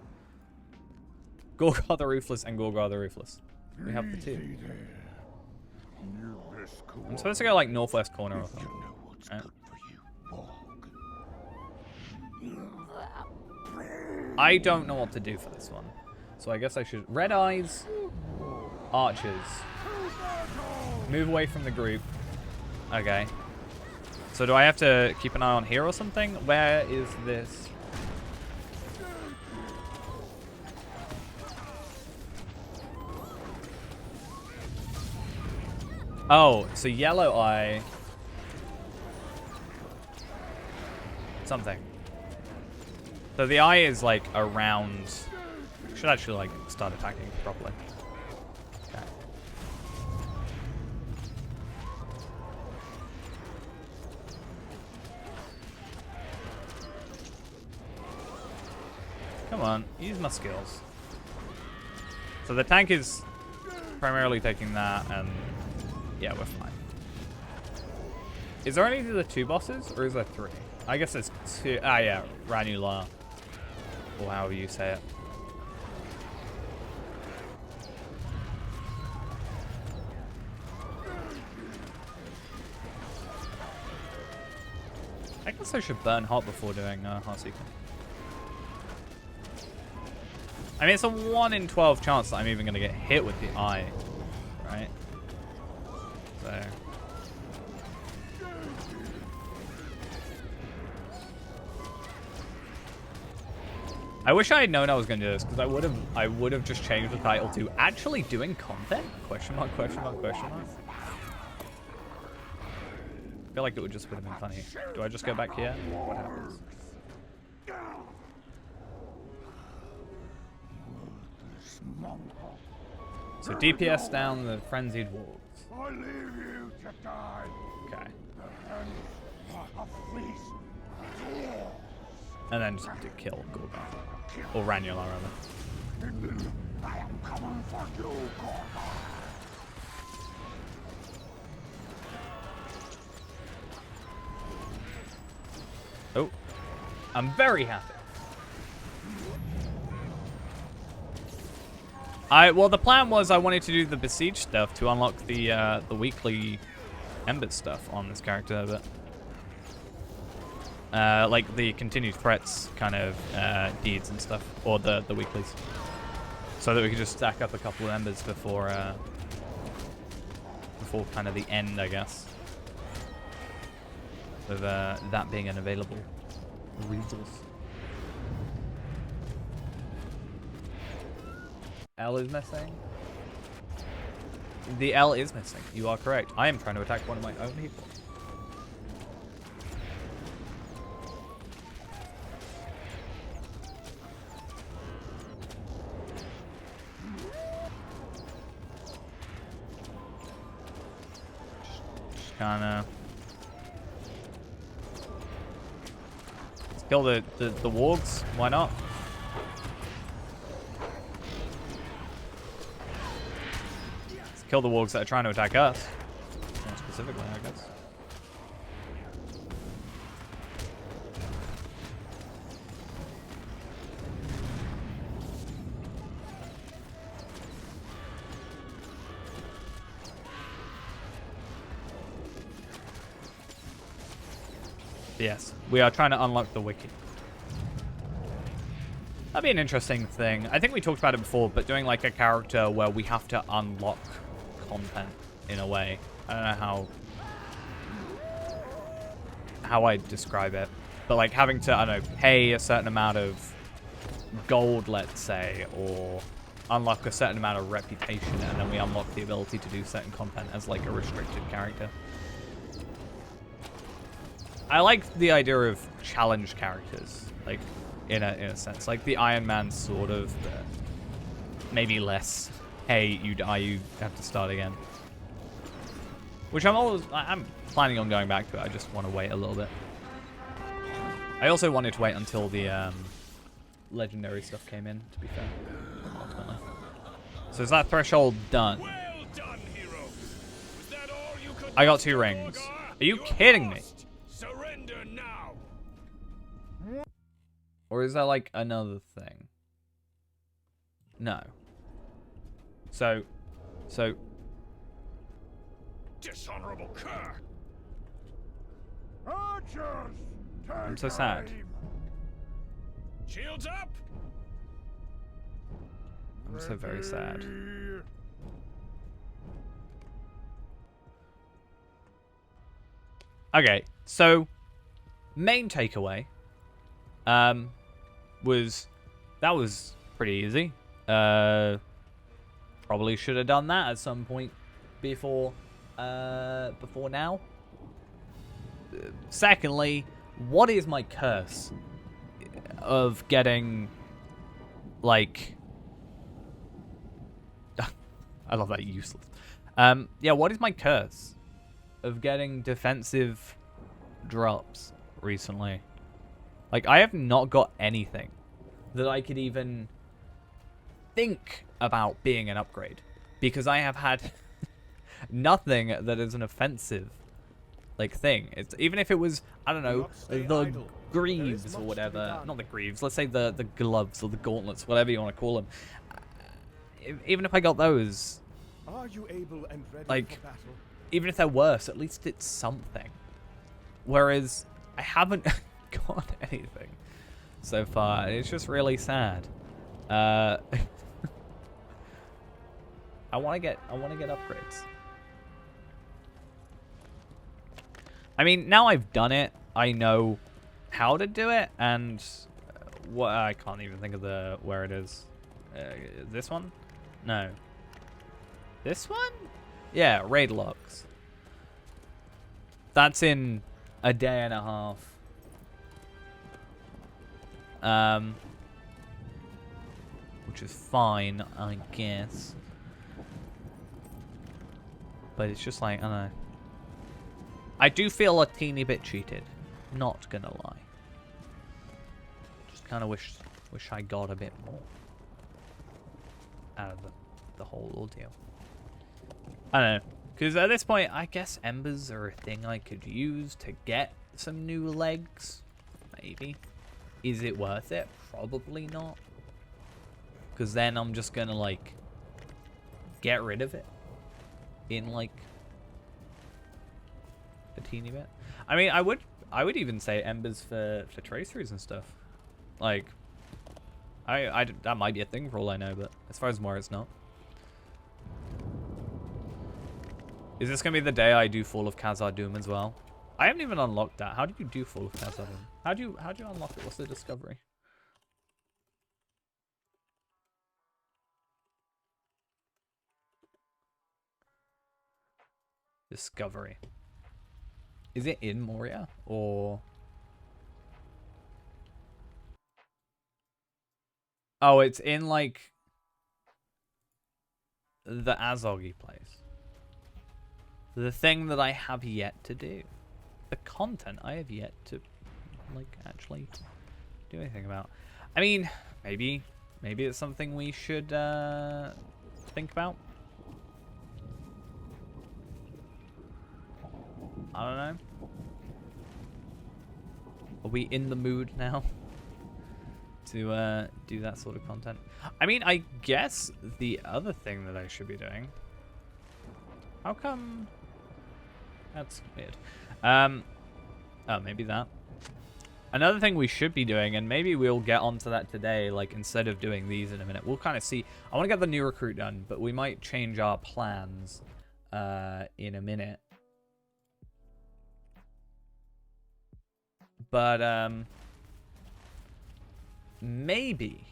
Gorgar the Ruthless and Gorgar the Ruthless. We have the two. I'm supposed to go like northwest corner or something. Right? I don't know what to do for this one. So I guess I should... Red eyes. Archers. Move away from the group. Okay. So do I have to keep an eye on here or something? Where is this? Oh, so yellow eye. Something. So the eye is like around. Should actually like start attacking properly. Okay. Come on, use my skills. So the tank is primarily taking that, and yeah, we're fine. Is there only the 2 bosses, or is there 3? I guess there's 2. Ah, yeah, Ranula, or however you say it. I guess I should burn hot before doing Heart Seeker. I mean, it's a 1 in 12 chance that I'm even going to get hit with the eye, right? So. I wish I had known I was going to do this, because I would have just changed the title to actually doing content? Question mark, question mark, question mark. I feel like it would just would have been funny. Do I just go back here? What happens? So DPS down the frenzied wolves. I leave you to die. Okay. The hands of these dwarves. And then just to kill Gorgar. Or Ranula, rather. I am coming for you, Gorgar. Oh. I'm very happy. Well, the plan was I wanted to do the Besiege stuff to unlock the weekly Embers stuff on this character, but like the continued threats kind of deeds and stuff, or the weeklies, so that we could just stack up a couple of Embers before kind of the end, I guess, with that being an available resource. L is missing. The L is missing. You are correct. I am trying to attack one of my own people. Just kinda. Kill the wargs. Why not? Let's kill the wargs that are trying to attack us. More specifically, I guess. Yes, we are trying to unlock the wiki. That'd be an interesting thing. I think we talked about it before, but doing like a character where we have to unlock content in a way. I don't know how I'd describe it, but like having to, I don't know, pay a certain amount of gold, let's say, or unlock a certain amount of reputation, and then we unlock the ability to do certain content as like a restricted character. I like the idea of challenge characters, like in a sense, like the Iron Man sort of, but maybe less. Hey, you die, you have to start again. Which I'm planning on going back to it. I just want to wait a little bit. I also wanted to wait until the legendary stuff came in, to be fair, ultimately. So is that threshold done? Well done, hero. Was that all you could I got do, 2 rings. Gorgar? Are you You're kidding me? lost. Surrender now. Or is that like another thing? No. So Dishonorable cur. Archers, I'm take so sad. aim. Shields up. I'm so very sad. Ready. Okay, so main takeaway was that was pretty easy. Probably should have done that at some point before now. Secondly, what is my curse of getting like I love that, useless. Yeah, what is my curse of getting defensive drops recently? Like, I have not got anything that I could even think about being an upgrade, because I have had nothing that is an offensive like thing. It's even if it was, I don't know, the greaves or whatever. Not the greaves. Let's say the gloves or the gauntlets, whatever you want to call them. Even if I got those, Are you able and ready like, for battle? even if they're worse, at least it's something. Whereas I haven't got anything so far. It's just really sad. I want to get upgrades. I mean, now I've done it, I know how to do it, and what I can't even think of where it is. This one? No. This one? Yeah, raid logs. That's in a day and a half. Which is fine, I guess. But it's just like, I don't know. I do feel a teeny bit cheated. Not gonna lie. Just kind of wish I got a bit more out of the whole ordeal. I don't know. Because at this point, I guess embers are a thing I could use to get some new legs. Maybe. Is it worth it? Probably not. Because then I'm just gonna, like, get rid of it in, like, a teeny bit. I mean, I would even say embers for traceries and stuff. Like, that might be a thing for all I know, but as far as more, it's not. Is this gonna be the day I do Fall of Khazar Doom as well? I haven't even unlocked that. How do you do Fall of Khazar Doom? How do you unlock it? What's the discovery? Discovery. Is it in Moria or? Oh, it's in like the Azogi place. The thing that I have yet to do. The content I have yet to, like, actually do anything about. I mean, maybe it's something we should think about. I don't know. Are we in the mood now to do that sort of content? I mean, I guess the other thing that I should be doing. How come? That's weird. Oh, maybe that. Another thing we should be doing, and maybe we'll get onto that today, like instead of doing these in a minute, we'll kind of see. I want to get the new recruit done, but we might change our plans in a minute. But maybe.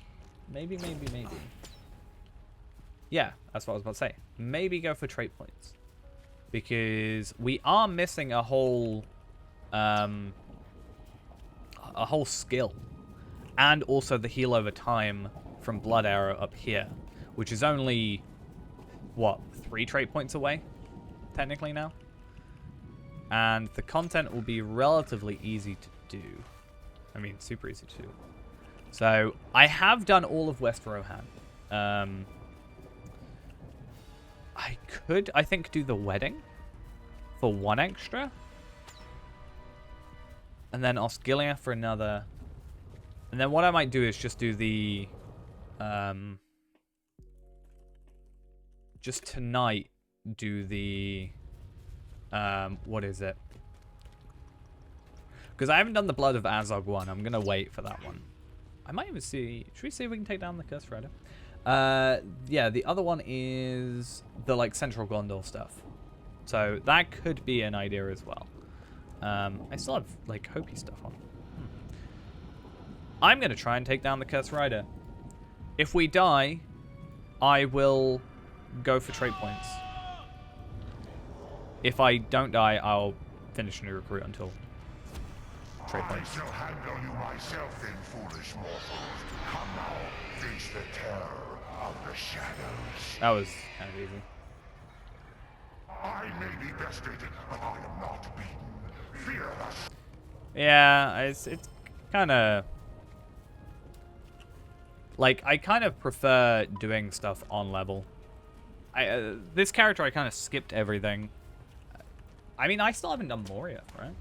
Yeah, that's what I was about to say. Maybe go for trait points. Because we are missing a whole skill. And also the heal over time from Blood Arrow up here. Which is only, what, 3 trait points away? Technically now. And the content will be relatively easy to do. I mean, super easy to do. So, I have done all of West Rohan. I could, I think, do the wedding for 1 extra. And then Osgiliath for another. And then what I might do is just do the... just tonight, do the... what is it? Because I haven't done the Blood of Azog one. I'm going to wait for that one. I might even see... Should we see if we can take down the Cursed Rider? Yeah, the other one is the, like, Central Gondor stuff. So that could be an idea as well. I still have, like, Hopi stuff on. I'm going to try and take down the Cursed Rider. If we die, I will go for trait points. If I don't die, I'll finish a new recruit until trait points. I shall handle you myself then, foolish mortals. Come now, face the terror of the shadows. That was kind of easy. I may be bested, but I am not beaten. Fearless. Yeah, it's kind of... Like, I kind of prefer doing stuff on level. This character, I kind of skipped everything. I mean, I still haven't done Moria, right?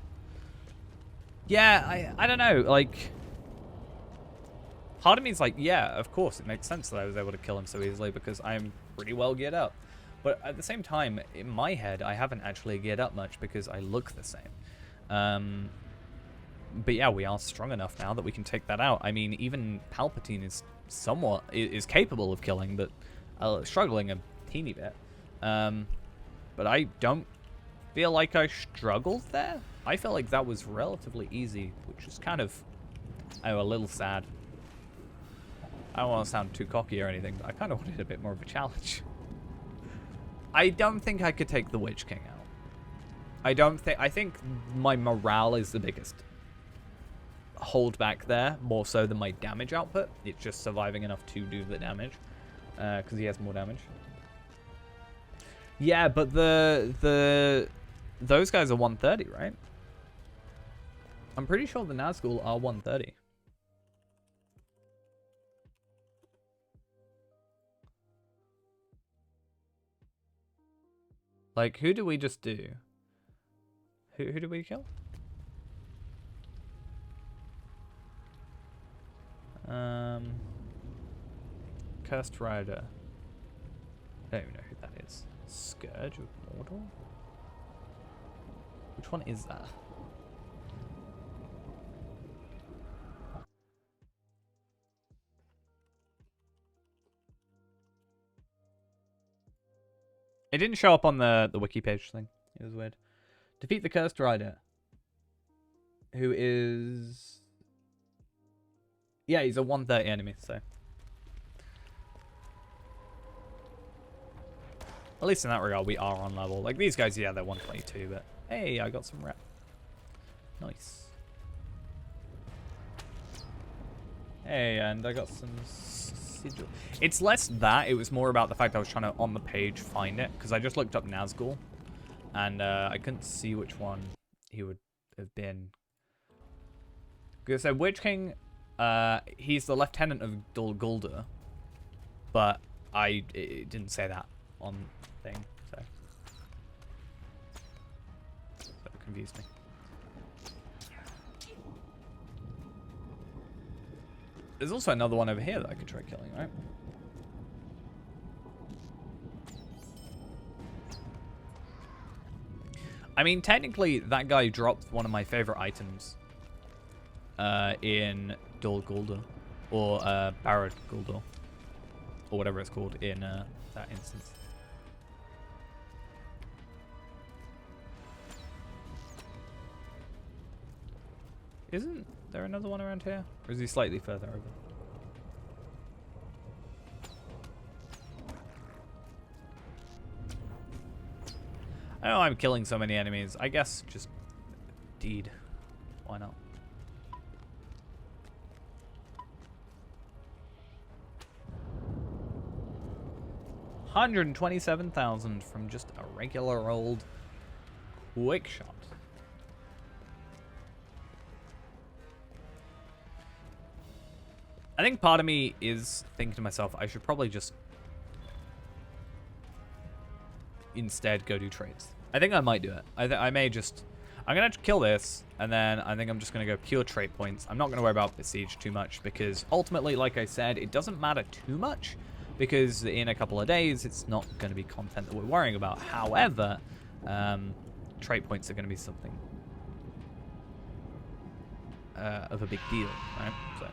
Yeah, I don't know, like... Part of me is like, yeah, of course, it makes sense that I was able to kill him so easily because I'm pretty well geared up. But at the same time, in my head, I haven't actually geared up much because I look the same. But yeah, we are strong enough now that we can take that out. I mean, even Palpatine is somewhat... is capable of killing, but struggling a teeny bit. But I don't feel like I struggled there. I felt like that was relatively easy, which is kind of, a little sad. I don't want to sound too cocky or anything, but I kind of wanted a bit more of a challenge. I don't think I could take the Witch King out. I think my morale is the biggest hold back there, more so than my damage output. It's just surviving enough to do the damage, because he has more damage. Yeah, but those guys are 130, right? I'm pretty sure the Nazgul are 130. Like, who do we just do? Who did we kill? Cursed Rider. I don't even know who that is. Scourge of Mordor? Which one is that? It didn't show up on the wiki page thing. It was weird. Defeat the Cursed Rider. Who is... Yeah, he's a 130 enemy, so... At least in that regard, we are on level. Like, these guys, yeah, they're 122, but... Hey, I got some rep. Nice. Hey, and I got some... sigil. It's less that, it was more about the fact I was trying to, on the page, find it. Because I just looked up Nazgul. And I couldn't see which one he would have been. Because I said Witch King He's the lieutenant of Dol Guldur, but it didn't say that on thing, so that confused me. There's also another one over here that I could try killing, right? I mean, technically, that guy dropped one of my favorite items in Dol Guldur, or Barad Guldur, or whatever it's called in that instance. Isn't there another one around here? Or is he slightly further over? I know I'm killing so many enemies. I guess just deed. Why not? $127,000 from just a regular old quick shot. I think part of me is thinking to myself, I should probably just instead go do trades. I think I might do it. I may just... I'm going to kill this, and then I think I'm just going to go pure trait points. I'm not going to worry about Besiege too much, because ultimately, like I said, it doesn't matter too much, because in a couple of days, it's not going to be content that we're worrying about. However, trait points are going to be something of a big deal, right? So...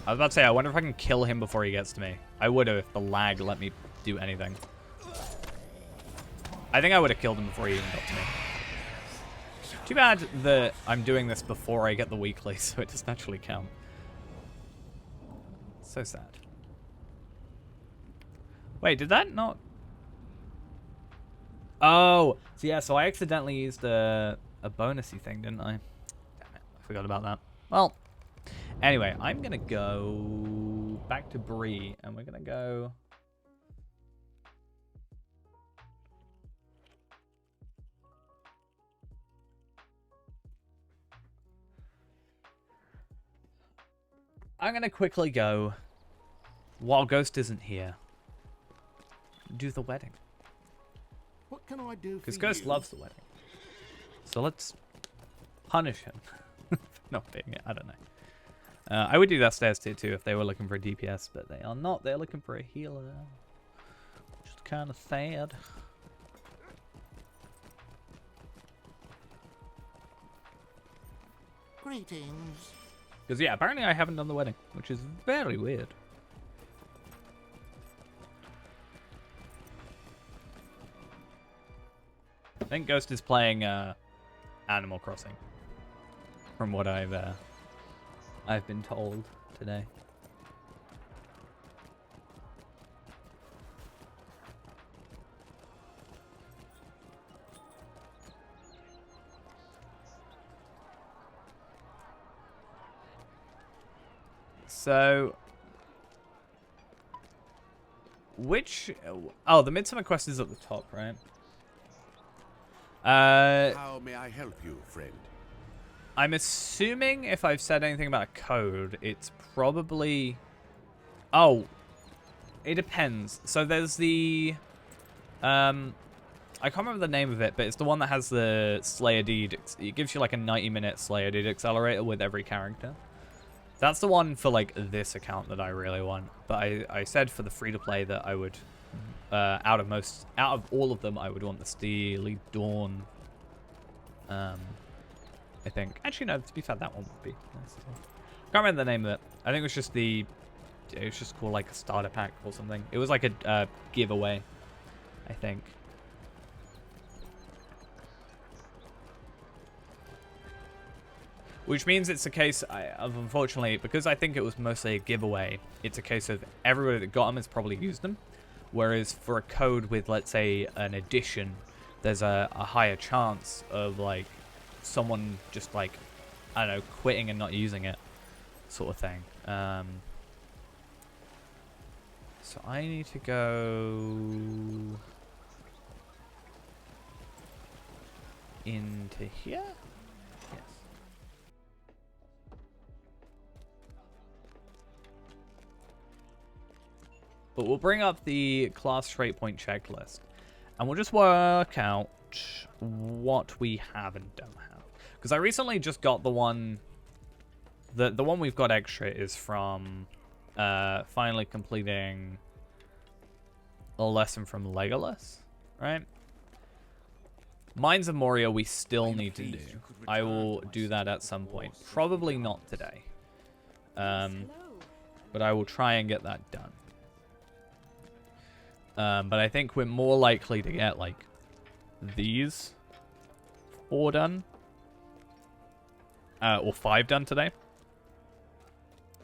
I was about to say, I wonder if I can kill him before he gets to me. I would have if the lag let me do anything. I think I would have killed him before he even got to me. Too bad that I'm doing this before I get the weekly, so it doesn't actually count. So sad. Wait, did that not... Oh, so yeah, so I accidentally used a bonusy thing, didn't I? Damn it, I forgot about that. Well... Anyway, I'm going to go back to Bree, and we're going to go... I'm going to quickly go, while Ghost isn't here, do the wedding. What can I do for Because Ghost you? loves the wedding. So let's punish him for not being it. I don't know. I would do that stairs tier too if they were looking for a DPS, but they are not. They're looking for a healer. Which is kind of sad. Greetings. Because yeah, apparently I haven't done the wedding, which is very weird. I think Ghost is playing Animal Crossing, from what I've been told today. So, oh, the Midsummer quest is at the top, right? How may I help you, friend? I'm assuming if I've said anything about a code, it's probably... Oh, it depends. So there's the... I can't remember the name of it, but it's the one that has the Slayer Deed. It gives you like a 90-minute Slayer Deed accelerator with every character. That's the one for like this account that I really want. But I said for the free-to-play that I would... out of all of them, I would want the Steely Dawn... I think. Actually, no, to be fair, that one would be nice as well. Can't remember the name of it. I think it was just it was just called like a starter pack or something. It was like a giveaway, I think. Which means it's a case of, unfortunately, because I think it was mostly a giveaway, it's a case of everybody that got them has probably used them. Whereas for a code with, let's say, an edition, there's a higher chance of, like, someone just, like, I don't know, quitting and not using it, sort of thing. So I need to go into here? Yes. But we'll bring up the class trait point checklist. And we'll just work out what we have and don't have. Because I recently just got the one... The one we've got extra is from finally completing a lesson from Legolas, right? Mines of Moria we still need to do. I will do that at some point. Probably not today. But I will try and get that done. But I think we're more likely to get, like, these 4 done. Or 5 done today.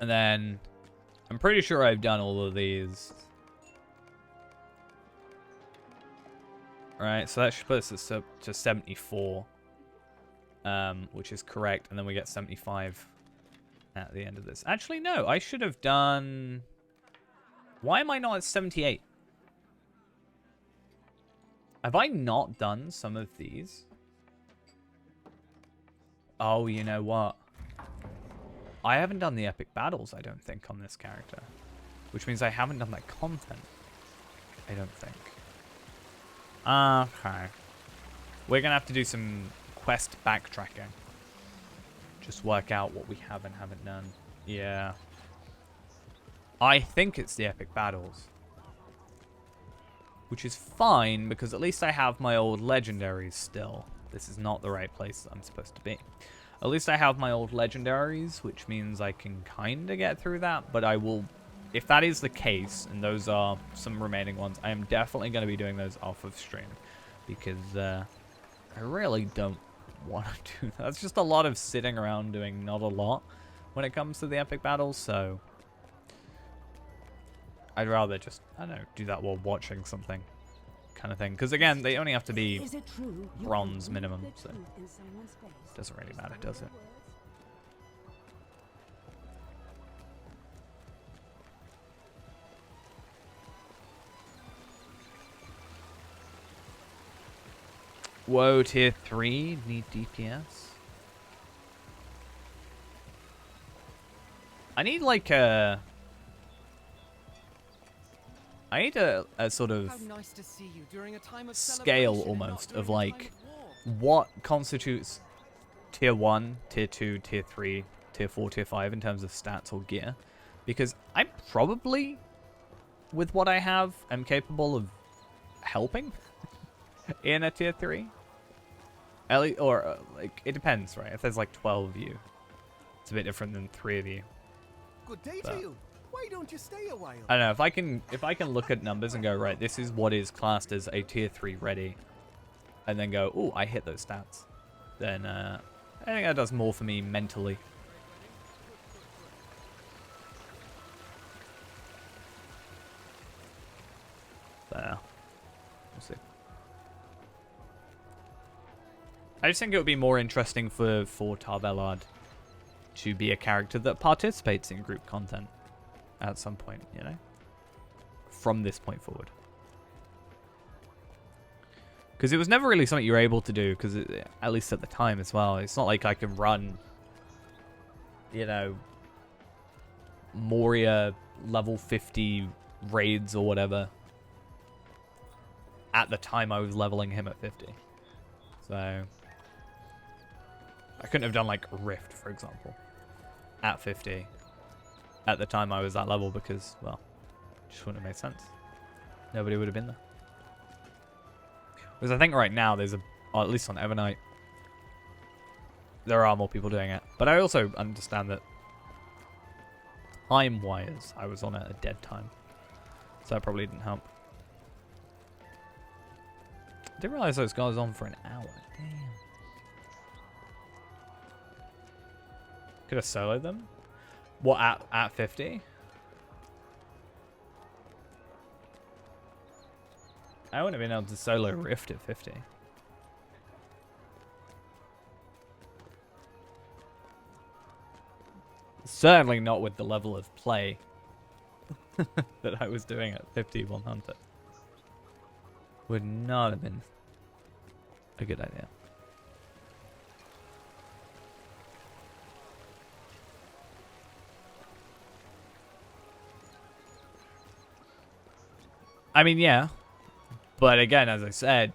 And then, I'm pretty sure I've done all of these. Right, so that should put us up to 74. Which is correct. And then we get 75 at the end of this. Actually, no, I should have done... Why am I not at 78? Have I not done some of these? Oh, you know what? I haven't done the epic battles, I don't think, on this character. Which means I haven't done that content. I don't think. Okay. We're going to have to do some quest backtracking. Just work out what we have and haven't done. Yeah. I think it's the epic battles. Which is fine, because at least I have my old legendaries still. This is not the right place I'm supposed to be. At least I have my old legendaries, which means I can kind of get through that. But I will, if that is the case, and those are some remaining ones, I am definitely going to be doing those off of stream. Because I really don't want to do that. That's just a lot of sitting around doing not a lot when it comes to the epic battles, so... I'd rather just, I don't know, do that while watching something kind of thing. Because again, they only have to be bronze minimum, so it doesn't really matter, does it? Whoa, tier 3, need DPS. I need like a... I need a sort of scale almost of like what constitutes tier 1, tier 2, tier 3, tier 4, tier 5 in terms of stats or gear. Because I'm probably, with what I have, am capable of helping in a tier 3. At least, or like, it depends, right? If there's like 12 of you, it's a bit different than 3 of you. Good day to you. Why don't you stay a while? I don't know, if I can look at numbers and go, right, this is what is classed as a tier 3 ready, and then go, oh, I hit those stats, then I think that does more for me mentally. There. We'll see. I just think it would be more interesting for Tarbellard to be a character that participates in group content. At some point, you know? From this point forward. Because it was never really something you were able to do, because at least at the time as well. It's not like I can run, you know, Moria level 50 raids or whatever. At the time I was leveling him at 50. So, I couldn't have done like Rift, for example, at 50. At the time I was that level because, well, it just wouldn't have made sense. Nobody would have been there. Because I think right now there's or at least on Evernight, there are more people doing it. But I also understand that time-wise, I was on at a dead time. So that probably didn't help. I didn't realize those guys on for an hour. Damn. Could have soloed them? What, at 50? I wouldn't have been able to solo Rift at 50. Certainly not with the level of play that I was doing at 51 Hunter. Would not have been a good idea. I mean, yeah. But again, as I said,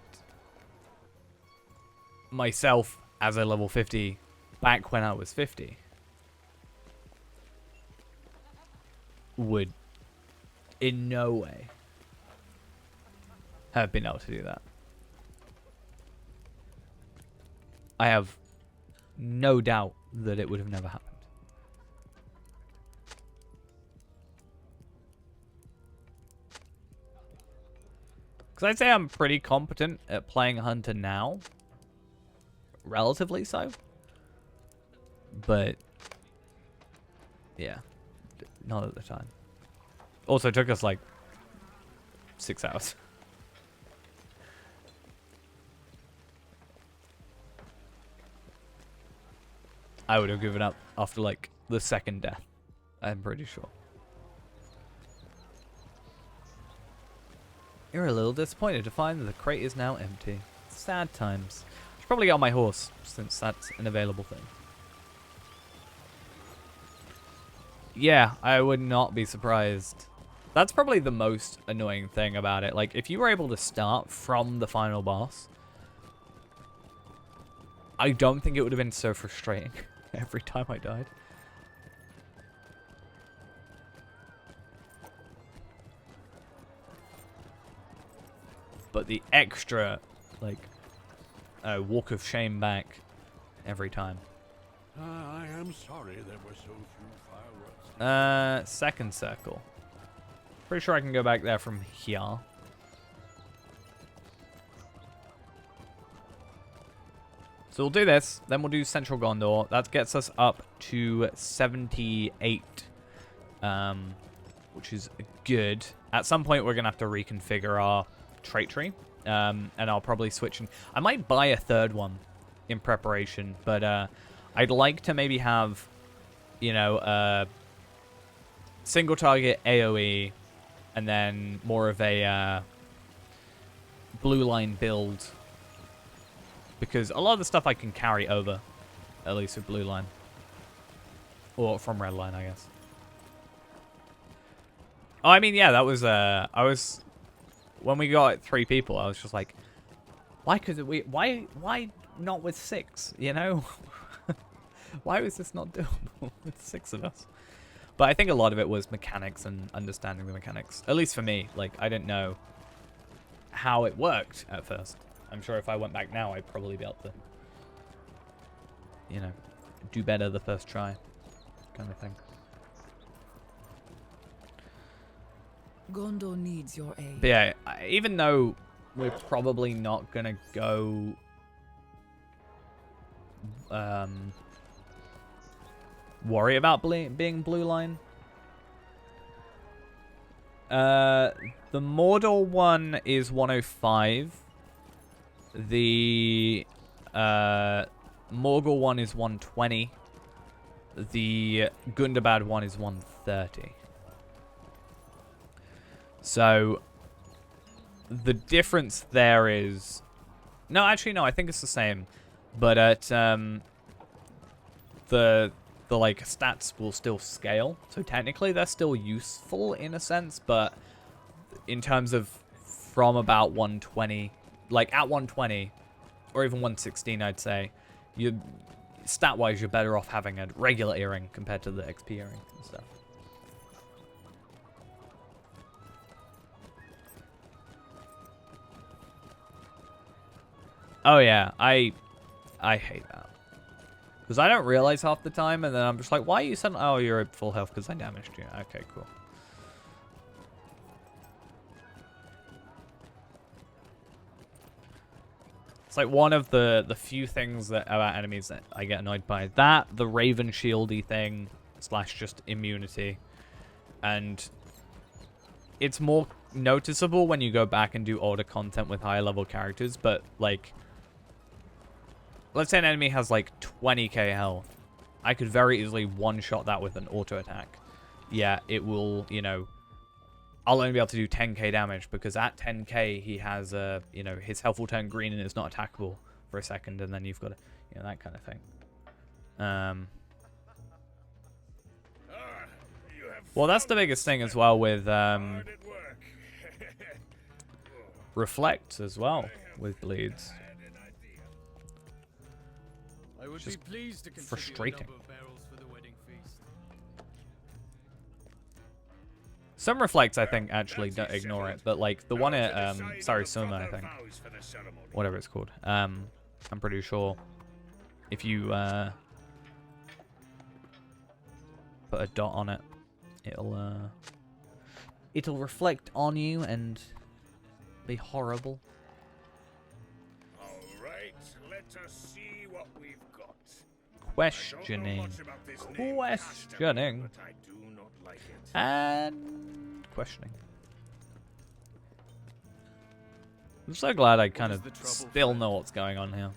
myself as a level 50 back when I was 50 would in no way have been able to do that. I have no doubt that it would have never happened. Because I'd say I'm pretty competent at playing Hunter now. Relatively so. But, yeah. Not at the time. Also, it took us like 6 hours. I would have given up after like the second death. I'm pretty sure. You're a little disappointed to find that the crate is now empty. Sad times. I should probably get on my horse, since that's an available thing. Yeah, I would not be surprised. That's probably the most annoying thing about it. Like, if you were able to start from the final boss, I don't think it would have been so frustrating every time I died. But the extra, like, walk of shame back every time. I am sorry there were so few fireworks. Second circle. Pretty sure I can go back there from here. So we'll do this, then we'll do Central Gondor. That gets us up to 78, which is good. At some point, we're going to have to reconfigure our trait tree, and I'll probably switch. I might buy a third one in preparation, but I'd like to maybe have, you know, single target AoE, and then more of a blue line build. Because a lot of the stuff I can carry over, at least with blue line. Or from red line, I guess. Oh, I mean, yeah, that was, when we got 3 people, I was just like, why not with 6, you know? Why was this not doable with 6 of us? But I think a lot of it was mechanics and understanding the mechanics. At least for me, like, I didn't know how it worked at first. I'm sure if I went back now, I'd probably be able to, you know, do better the first try, kind of thing. Gondor needs your aid. But yeah, even though we're probably not gonna go, worry about being blue line. The Mordor one is 105. The Morgul one is 120. The Gundabad one is 130. So the difference there is, no, actually no, I think it's the same, but at the like stats will still scale. So technically they're still useful in a sense, but in terms of from about 120. Like, at 120, or even 116, I'd say, stat-wise, you're better off having a regular earring compared to the XP earring and stuff. Oh, yeah, I hate that. Because I don't realize half the time, and then I'm just like, why are you suddenly... Oh, you're at full health because I damaged you. Okay, cool. It's like one of the few things that about enemies that I get annoyed by. That, the Raven Shieldy thing, / just immunity. And it's more noticeable when you go back and do older content with higher level characters, but like, let's say an enemy has like 20k health. I could very easily one-shot that with an auto attack. Yeah, it will, you know, I'll only be able to do 10k damage because at 10k he has you know, his health will turn green and it's not attackable for a second, and then you've got to, you know, that kind of thing. Well, that's the biggest thing as well with reflect as well with bleeds. I would Just be pleased to frustrating. contribute a number of barrels for the wedding feast. Some reflects, I think, actually don't ignore it, but like the one at Sarisuma, I think, whatever it's called. I'm pretty sure if you put a dot on it, it'll reflect on you and be horrible. All right, let us see what we've got. Questioning, questioning, and questioning. I'm so glad I kind of still know what's going on here.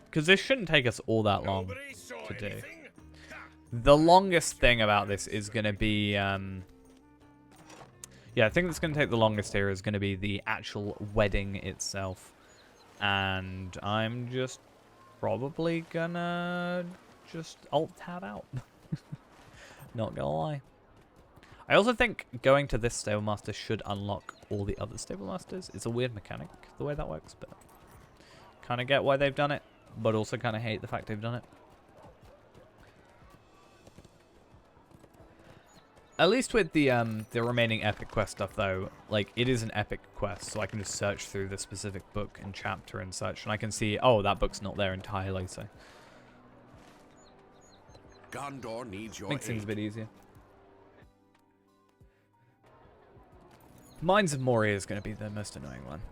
Because this shouldn't take us all that long to do. The longest thing about this is going to be... yeah, I think that's going to take the longest here is going to be the actual wedding itself. And I'm just probably going to just alt-tab out. Not going to lie. I also think going to this Stable Master should unlock all the other Stable Masters. It's a weird mechanic, the way that works, but kind of get why they've done it, but also kind of hate the fact they've done it. At least with the remaining epic quest stuff, though, like, it is an epic quest, so I can just search through the specific book and chapter and such, and I can see, oh, that book's not there entirely, so Gondor needs your makes things a aid. bit easier. Mines of Moria is going to be the most annoying one.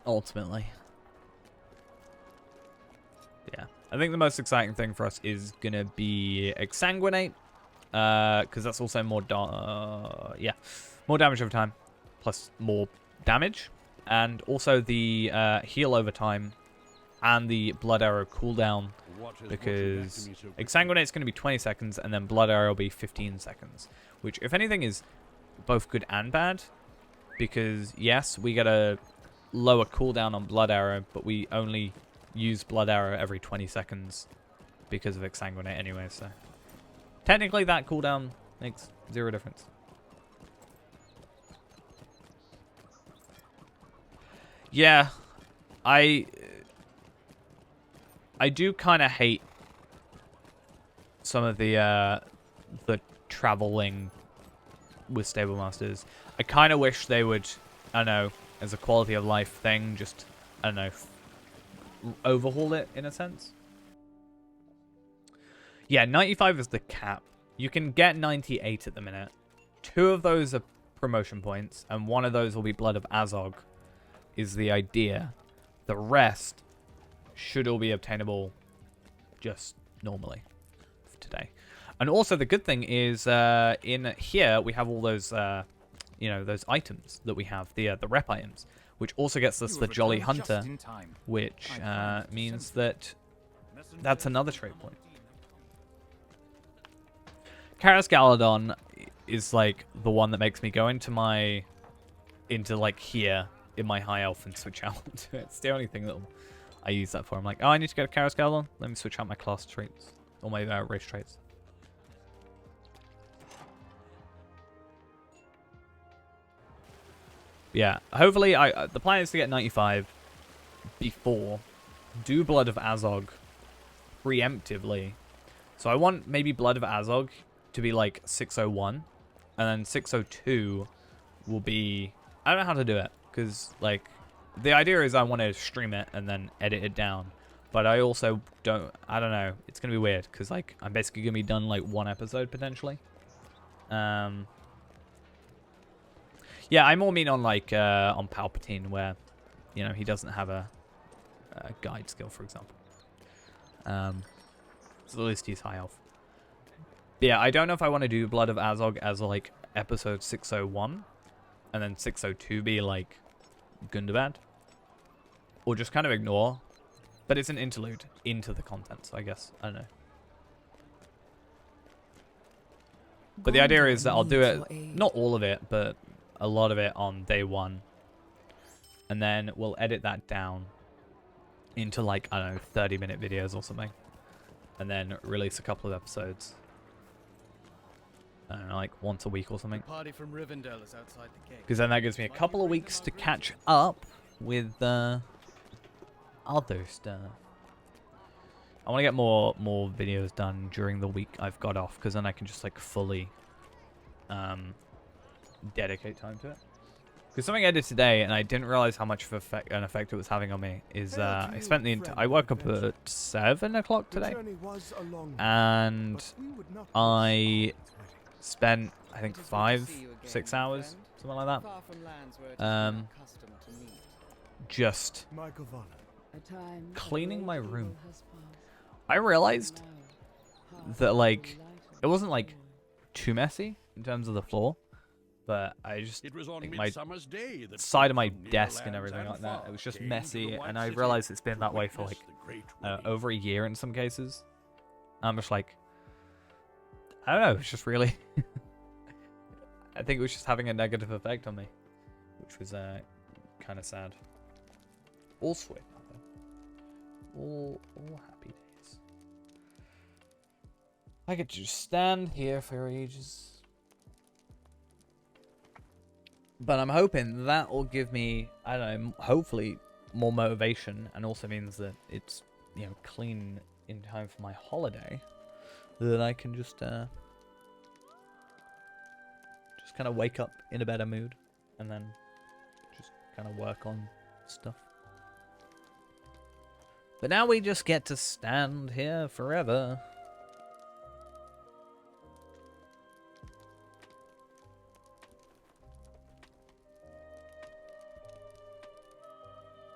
Ultimately. Yeah. I think the most exciting thing for us is going to be Exsanguinate. Because that's also more yeah, more damage over time. Plus more damage. And also the heal over time. And the Blood Arrow cooldown. Because Exsanguinate is going to be 20 seconds. And then Blood Arrow will be 15 seconds. Which, if anything, is both good and bad. Because, yes, we get a lower cooldown on Blood Arrow. But we only use Blood Arrow every 20 seconds. Because of Exsanguinate anyway, so... Technically, that cooldown makes zero difference. Yeah, I do kind of hate some of the traveling with Stable Masters. I kind of wish they would, I don't know, as a quality of life thing, just, I don't know, overhaul it in a sense. Yeah, 95 is the cap. You can get 98 at the minute. 2 of those are promotion points, and 1 of those will be Blood of Azog, is the idea. The rest should all be obtainable just normally today. And also, the good thing is, in here, we have all those, you know, those items that we have, the rep items, which also gets us the Jolly Hunter, which means that that's another trait point. Karas Galadon is like the one that makes me go into like here in my high elf and switch out to it. It's the only thing that I use that for. I'm like, oh, I need to get a Karas Galadon. Let me switch out my class traits or my race traits. Yeah, hopefully the plan is to get 95 before do Blood of Azog preemptively. So I want maybe Blood of Azog to be like 601, and then 602 will be, I don't know how to do it, because like the idea is I want to stream it and then edit it down, but I also don't, I don't know, it's gonna be weird because like I'm basically gonna be done like 1 episode potentially. Yeah, I more mean on like on Palpatine, where you know he doesn't have a guide skill, for example. So at least he's high elf. But yeah, I don't know if I want to do Blood of Azog as like episode 601, and then 602 be like Gundabad, or just kind of ignore. But it's an interlude into the content, so I guess I don't know. But the idea is that I'll do it, not all of it, but a lot of it on day one. And then we'll edit that down into like, I don't know, 30-minute videos or something. And then release a couple of episodes. I don't know, like once a week or something. Party from Rivendell is outside the gate. Because then that gives me a couple of weeks to catch up with other stuff. I want to get more videos done during the week I've got off, because then I can just like fully dedicate time to it. Because something I did today, and I didn't realize how much of an effect it was having on me, is I spent I woke up at 7 o'clock today, and I spent, I think, 5-6 hours, something like that, just cleaning my room. I realized that, like, it wasn't, like, too messy in terms of the floor, but I just think my side of my desk and everything like that, it was just messy, and I realized it's been that way for, like, over a year in some cases. I'm just like, I don't know, it's just really... I think it was just having a negative effect on me, which was kind of sad. All sweet, all happy days. I could just stand here for ages. But I'm hoping that will give me, I don't know, hopefully more motivation, and also means that it's, you know, clean in time for my holiday, that I can just kind of wake up in a better mood, and then just kind of work on stuff. But now we just get to stand here forever.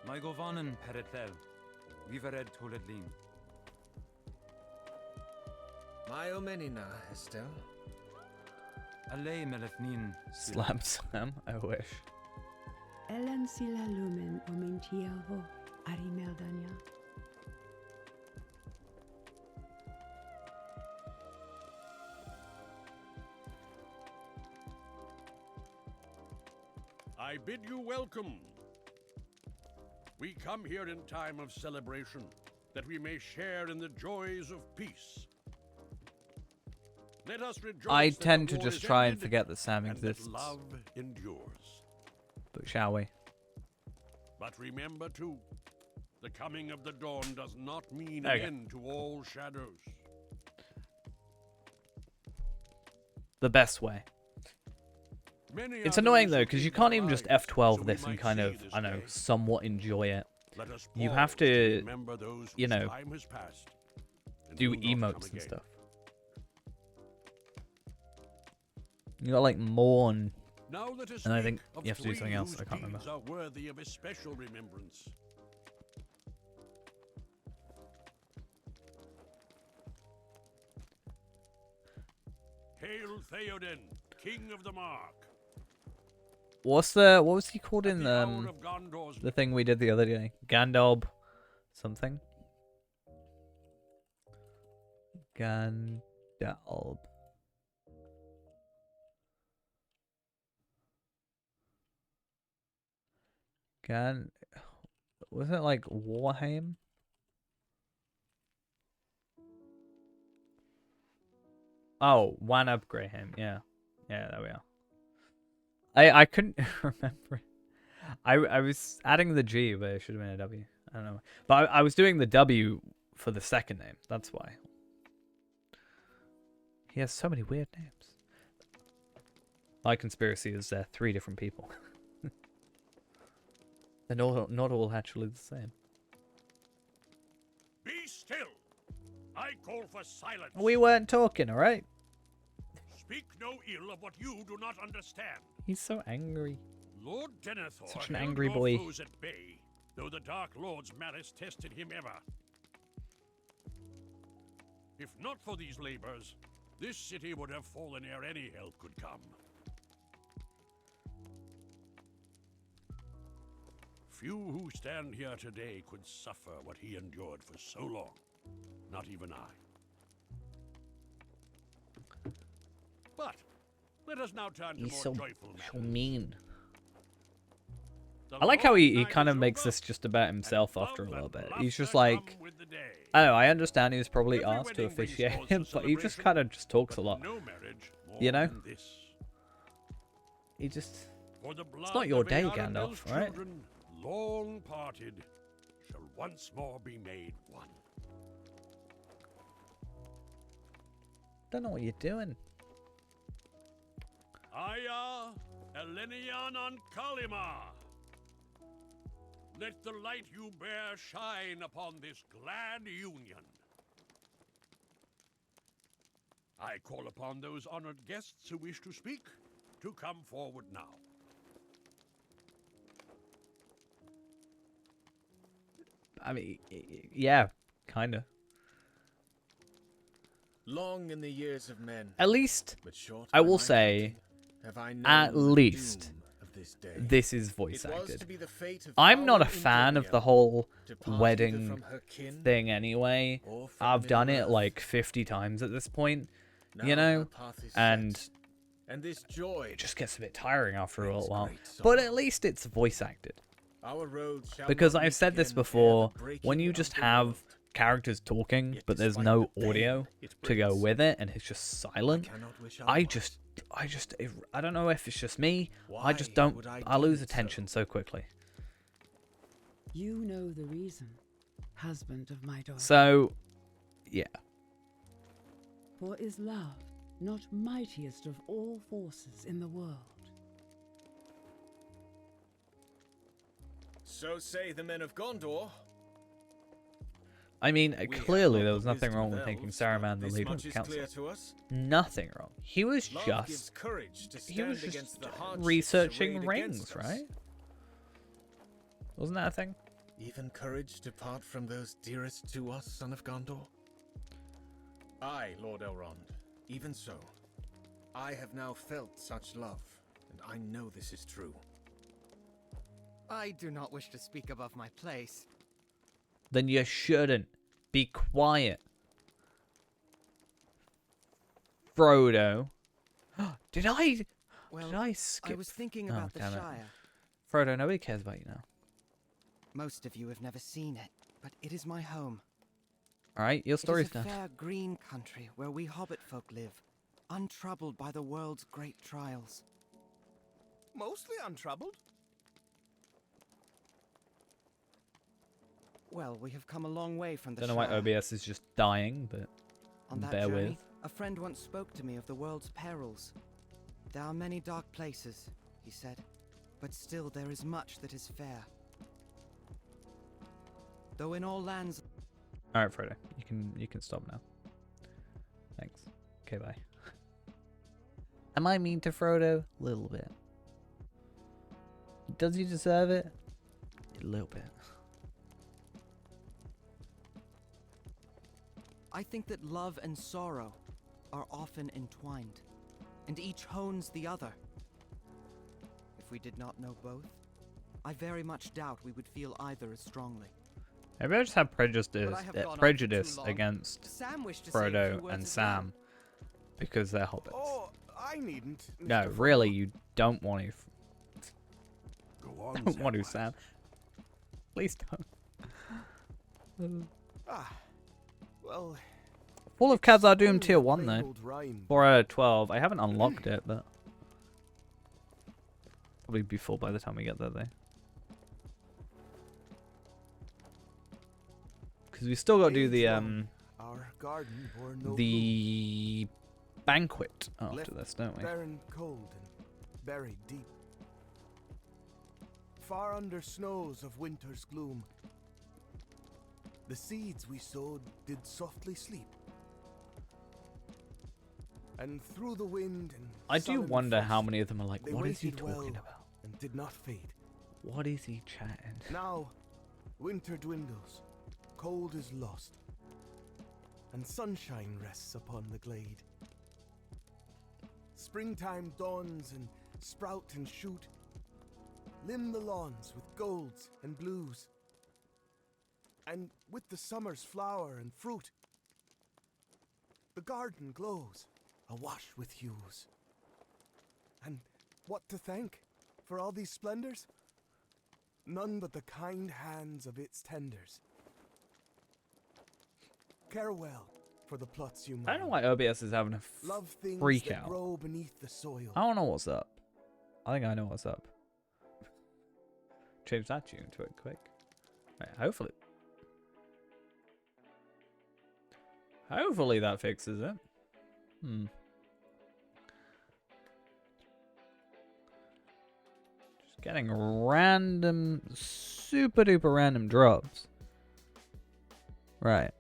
Mae gofon peretel. Vivered toledlin. Mae o menina, Estelle. Alei melefnin. Slam Sam, I wish. Ellen sila lumen o mentiavo arimeldania. I bid you welcome. We come here in time of celebration, that we may share in the joys of peace. Let us rejoice. I that tend the to war just is try and ended, forget that Sam and exists. that love endures. But shall we? But remember too, the coming of the dawn does not mean Okay. an end to all shadows. The best way. Many It's are annoying those though, who because you give can't their even just lives, F12 so we this and might kind see of, this I don't know, day. somewhat enjoy it. Let us You pause have to, remember those you whose know, time has passed and do will not come emotes and again. stuff. You gotta like mourn, Now let us and I speak think of you have to do three something else. whose I can't remember. deeds are worthy of especial remembrance. Hail Theoden, King of the Mark. What was he called At in the hour of Gondor's the thing we did the other day? Gandalf something? Gandalf. Was it like Warheim? Oh, Wanab Graham, yeah. Yeah, there we are. I couldn't remember. I was adding the G, but it should have been a W. I don't know. But I was doing the W for the second name. That's why. He has so many weird names. My conspiracy is 3 different people. They're not all actually the same. Be still. I call for silence. We weren't talking, alright? Speak no ill of what you do not understand. He's so angry. Lord Denethor Such an held angry your boy. foes at bay, though the Dark Lord's malice tested him ever. If not for these labors, this city would have fallen ere any help could come. Few who stand here today could suffer what he endured for so long. Not even I. But let us now turn to He's more so joyful so matters. mean. The I like how he long kind of night makes is this over, just about and himself after a love little and bit. He's just laughter like, come with the day. I don't know, I understand he was probably Every asked to wedding brings officiate cause him, for but he just celebration, kind of just talks but a lot. no marriage more You know? than this. He just... For the blood not your of day, Earendel's Gandalf, right? children, long parted, shall once more be made one. Don't know what you're doing. Aya, Elenion on Kalimar. Let the light you bear shine upon this glad union. I call upon those honored guests who wish to speak to come forward now. I mean, yeah, kind of. Long in the years of men, At least, but short I by will my say, counting, have I known at the least, doom of this day. this is voice It was acted. to be the fate of I'm not a our fan of Indenia, the whole to part either wedding from her kin thing anyway. or from I've done it Middle-earth. like 50 times at this point, Now you know? her path is And set, and this joy it just gets a bit tiring after a brings little while. great But sorrow. at least it's voice acted. Our roads shall Because not I've meet said this again ere before, the breaking when you of just the have world. characters talking, Yet but there's despite no the pain audio it to go brings, with it, and it's just silent, cannot wish I otherwise. I don't know if it's just me, I just Why don't, would I I deem lose it so? attention so quickly. You know the reason, husband of my daughter. So, yeah. For is love not mightiest of all forces in the world? So say the men of Gondor. I mean, We clearly have there not was the nothing wisdom wrong of with thinking elves, Saruman the this leader of much the is council. clear to us. Nothing wrong. He was Love gives just courage to he was stand just against the hardships researching arrayed rings, against us. right? Wasn't that a thing? Even courage to part from those dearest to us, son of Gondor? Aye, Lord Elrond. Even so. I have now felt such love, and I know this is true. I do not wish to speak above my place. Then you shouldn't. Be quiet. Frodo. Did I skip? I was thinking Oh, about the damn it. Shire. Frodo, nobody cares about you now. Most of you have never seen it, but it is my home. Alright, your story's It is a done. fair green country where we hobbit folk live, untroubled by the world's great trials. Mostly untroubled. Well, we have come a long way from the Don't know why Shire. OBS is just dying, but On that bear journey, with. a friend once spoke to me of the world's perils. There are many dark places, he said, but still there is much that is fair. Though in all lands... Alright, Frodo, you can stop now. Thanks. Okay, bye. Am I mean to Frodo? A little bit. Does he deserve it? A little bit. I think that love and sorrow are often entwined, and each hones the other. If we did not know both, I very much doubt we would feel either as strongly. Maybe I just have prejudice, But I have gone on for prejudice too long. against Sam wished to say a few Frodo words and as Sam because they're hobbits. Oh, I needn't. No, Mr. Frodo. really, you don't want to. Go on, Don't want to, Samwise. Sam. Please don't. Ah, well. Fall of it's Khazad-dûm only tier a 1 plain though. old rhyme. 4 out of 12. I haven't unlocked it, but probably be full by the time we get there though. Because we still got to do the Our garden bore no the banquet after Left this, don't we? barren, cold, and buried deep. Far under snows of winter's gloom, the seeds we sowed did softly sleep. And through the wind and I do sullen wonder how frost, many of them are like, they what is he waited talking well about? and did not fade. What is he chatting? Now, winter dwindles, cold is lost, and sunshine rests upon the glade. Springtime dawns and sprout and shoot, limn the lawns with golds and blues. And with the summer's flower and fruit, the garden glows awash with hues. And what to thank for all these splendors? None but the kind hands of its tenders. Care well for the plots you I don't know mind. why OBS is having a Love things freak that out. grow beneath the soil. I don't know what's up. I think I know what's up. Change that tune to it quick. Right, hopefully that fixes it. Just getting random, super duper random drops. Right.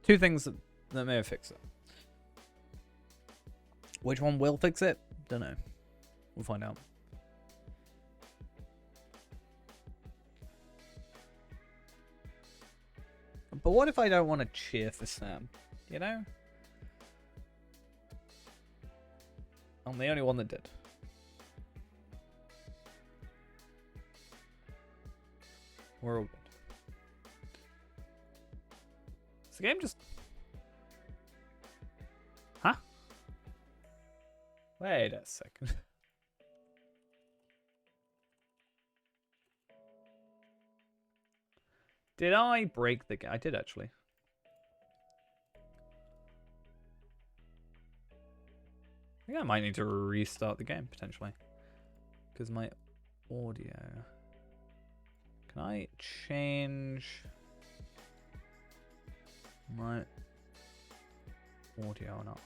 Two things that may have fixed it. Which one will fix it? Don't know. We'll find out. But what if I don't want to cheer for Sam? You know? I'm the only one that did. We're all good. Is the game just... Huh? Wait a second. Did I break the game? I did actually. I think I might need to restart the game potentially. Because my audio... Can I change my audio or not?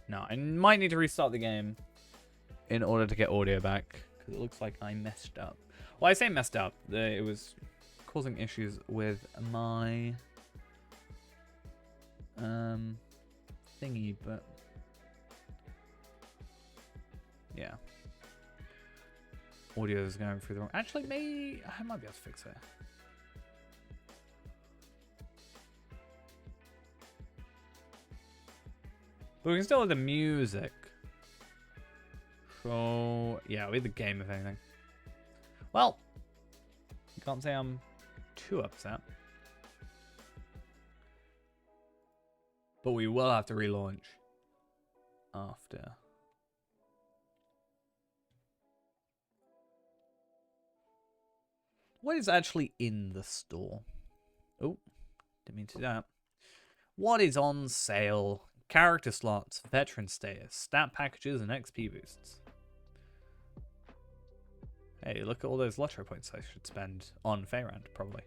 No, I might need to restart the game in order to get audio back. Because it looks like I messed up. Well, I say messed up. It was causing issues with my thingy, but yeah, audio is going through the wrong. Actually, I might be able to fix it. But we can still have the music. So yeah, we have the game if anything. Well, can't say I'm too upset. But we will have to relaunch after. What is actually in the store? Oh, didn't mean to do that. What is on sale? Character slots, veteran status, stat packages, and XP boosts. Hey, look at all those lottery points I should spend on Faerun, probably.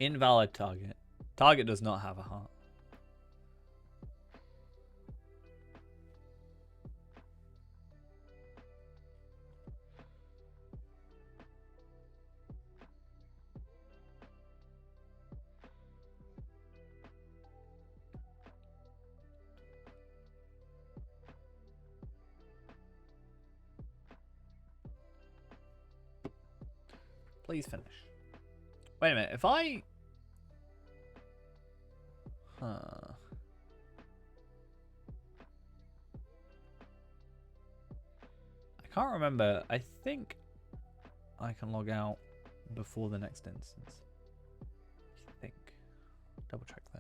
Invalid target. Target does not have a heart. Please finish. Wait a minute, if I... I can't remember. I think I can log out before the next instance. I think. Double check though.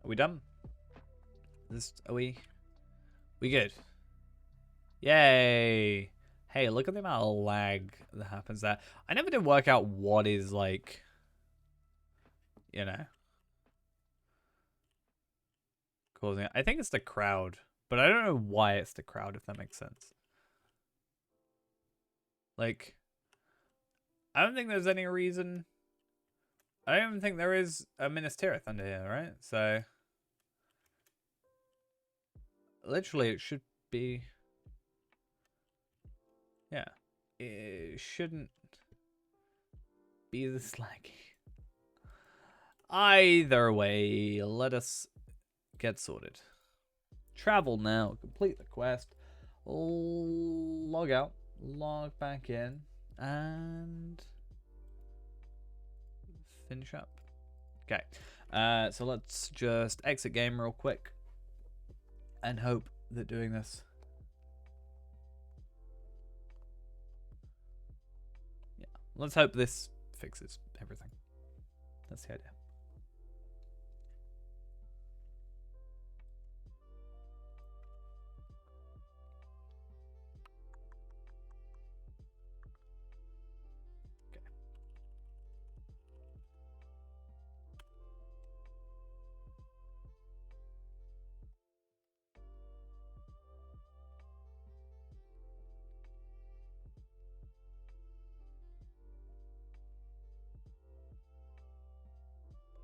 Are we done? Are we good? Yay! Hey, look at the amount of lag that happens there. I never did work out what is like, you know, causing it. I think it's the crowd But I don't know why it's the crowd, if that makes sense. Like, I don't think there's any reason. I don't even think there is a Minas Tirith under here, right? So, literally, it should be. Yeah. It shouldn't be this laggy. Either way, let us get sorted. Travel now. Complete the quest. Log out. Log back in. And finish up. Okay. So let's just exit game real quick. And hope that doing this... Yeah. Let's hope this fixes everything. That's the idea.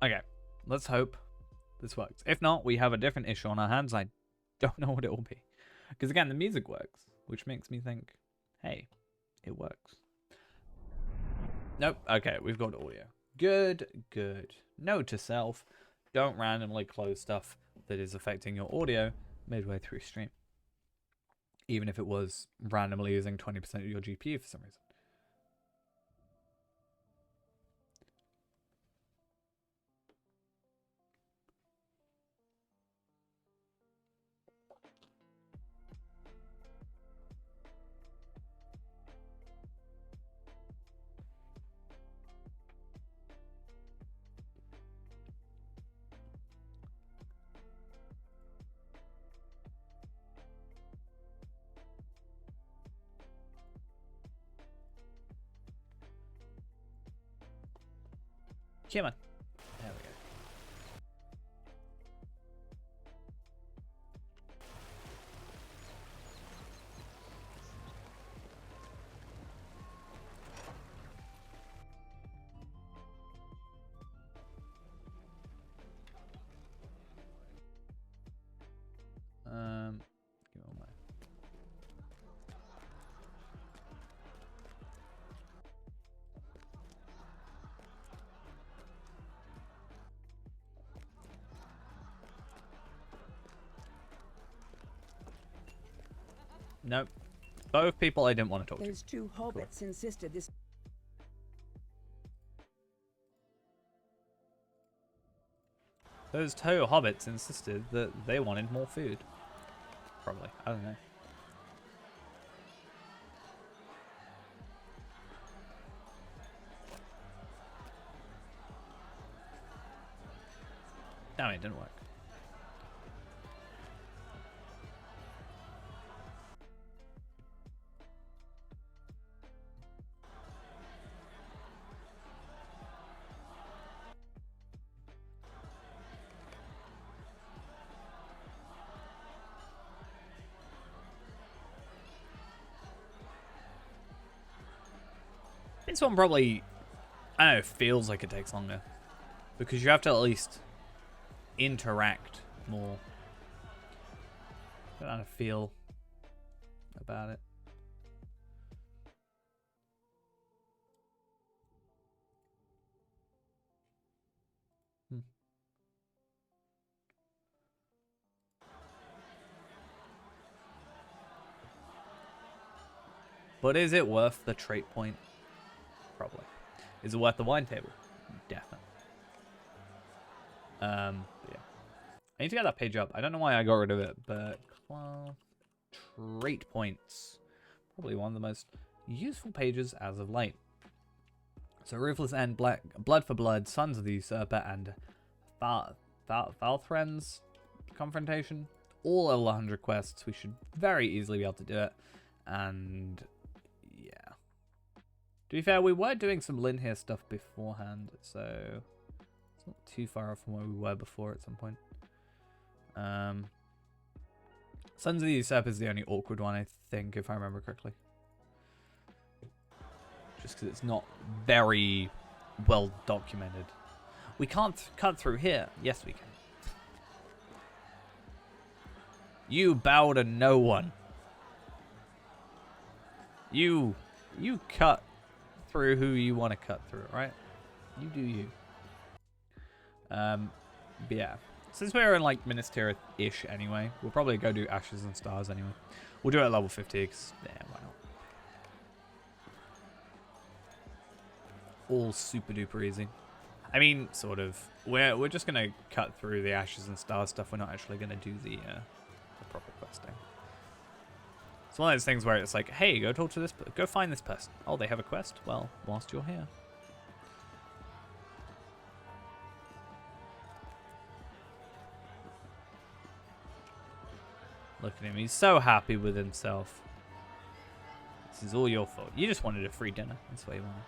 Okay, let's hope this works. If not, we have a different issue on our hands. I don't know what it will be. Because again, the music works, which makes me think, hey, it works. Nope, okay, we've got audio. Good, good. Note to self, don't randomly close stuff that is affecting your audio midway through stream. Even if it was randomly using 20% of your GPU for some reason. Come on. There we go. Give me all my... Nope. Both people I didn't want to talk Those to. two hobbits insisted this. Those two hobbits insisted that they wanted more food. Probably. I don't know. Damn it, didn't work. This one probably, I don't know, feels like it takes longer. Because you have to at least interact more. I don't know how to feel about it. But is it worth the trait point? Probably. Is it worth the wine table? Definitely. Yeah. I need to get that page up. I don't know why I got rid of it, but 12 trait points. Probably one of the most useful pages as of late. So Ruthless End, Blood for Blood, Sons of the Usurper, and Falthren's Confrontation. All level 100 quests. We should very easily be able to do it. And yeah. To be fair, we were doing some Lin here stuff beforehand, so it's not too far off from where we were before at some point. Sons of the Usurp is the only awkward one, I think, if I remember correctly. Just because it's not very well documented. We can't cut through here. Yes, we can. You bow to no one. You cut through who you want to cut through, right? You do you. But yeah. Since we're in like Minas Tirith-ish anyway, we'll probably go do Ashes and Stars anyway. We'll do it at level 50 because, yeah, why not? All super duper easy. I mean, sort of. We're just gonna cut through the Ashes and Stars stuff. We're not actually gonna do the proper questing. It's one of those things where it's like, hey, go talk to this, go find this person. Oh, they have a quest? Well, whilst you're here. Look at him, he's so happy with himself. This is all your fault. You just wanted a free dinner. That's what you wanted.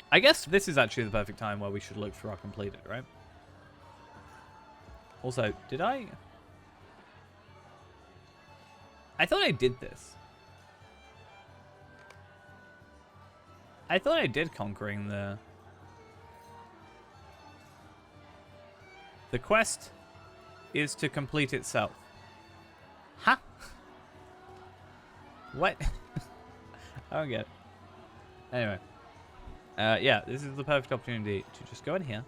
I guess this is actually the perfect time where we should look through our completed, right? Also, did I thought I did this. I thought I did conquering the quest is to complete itself. Huh? What? I don't get it. Anyway. Yeah, this is the perfect opportunity to just go in here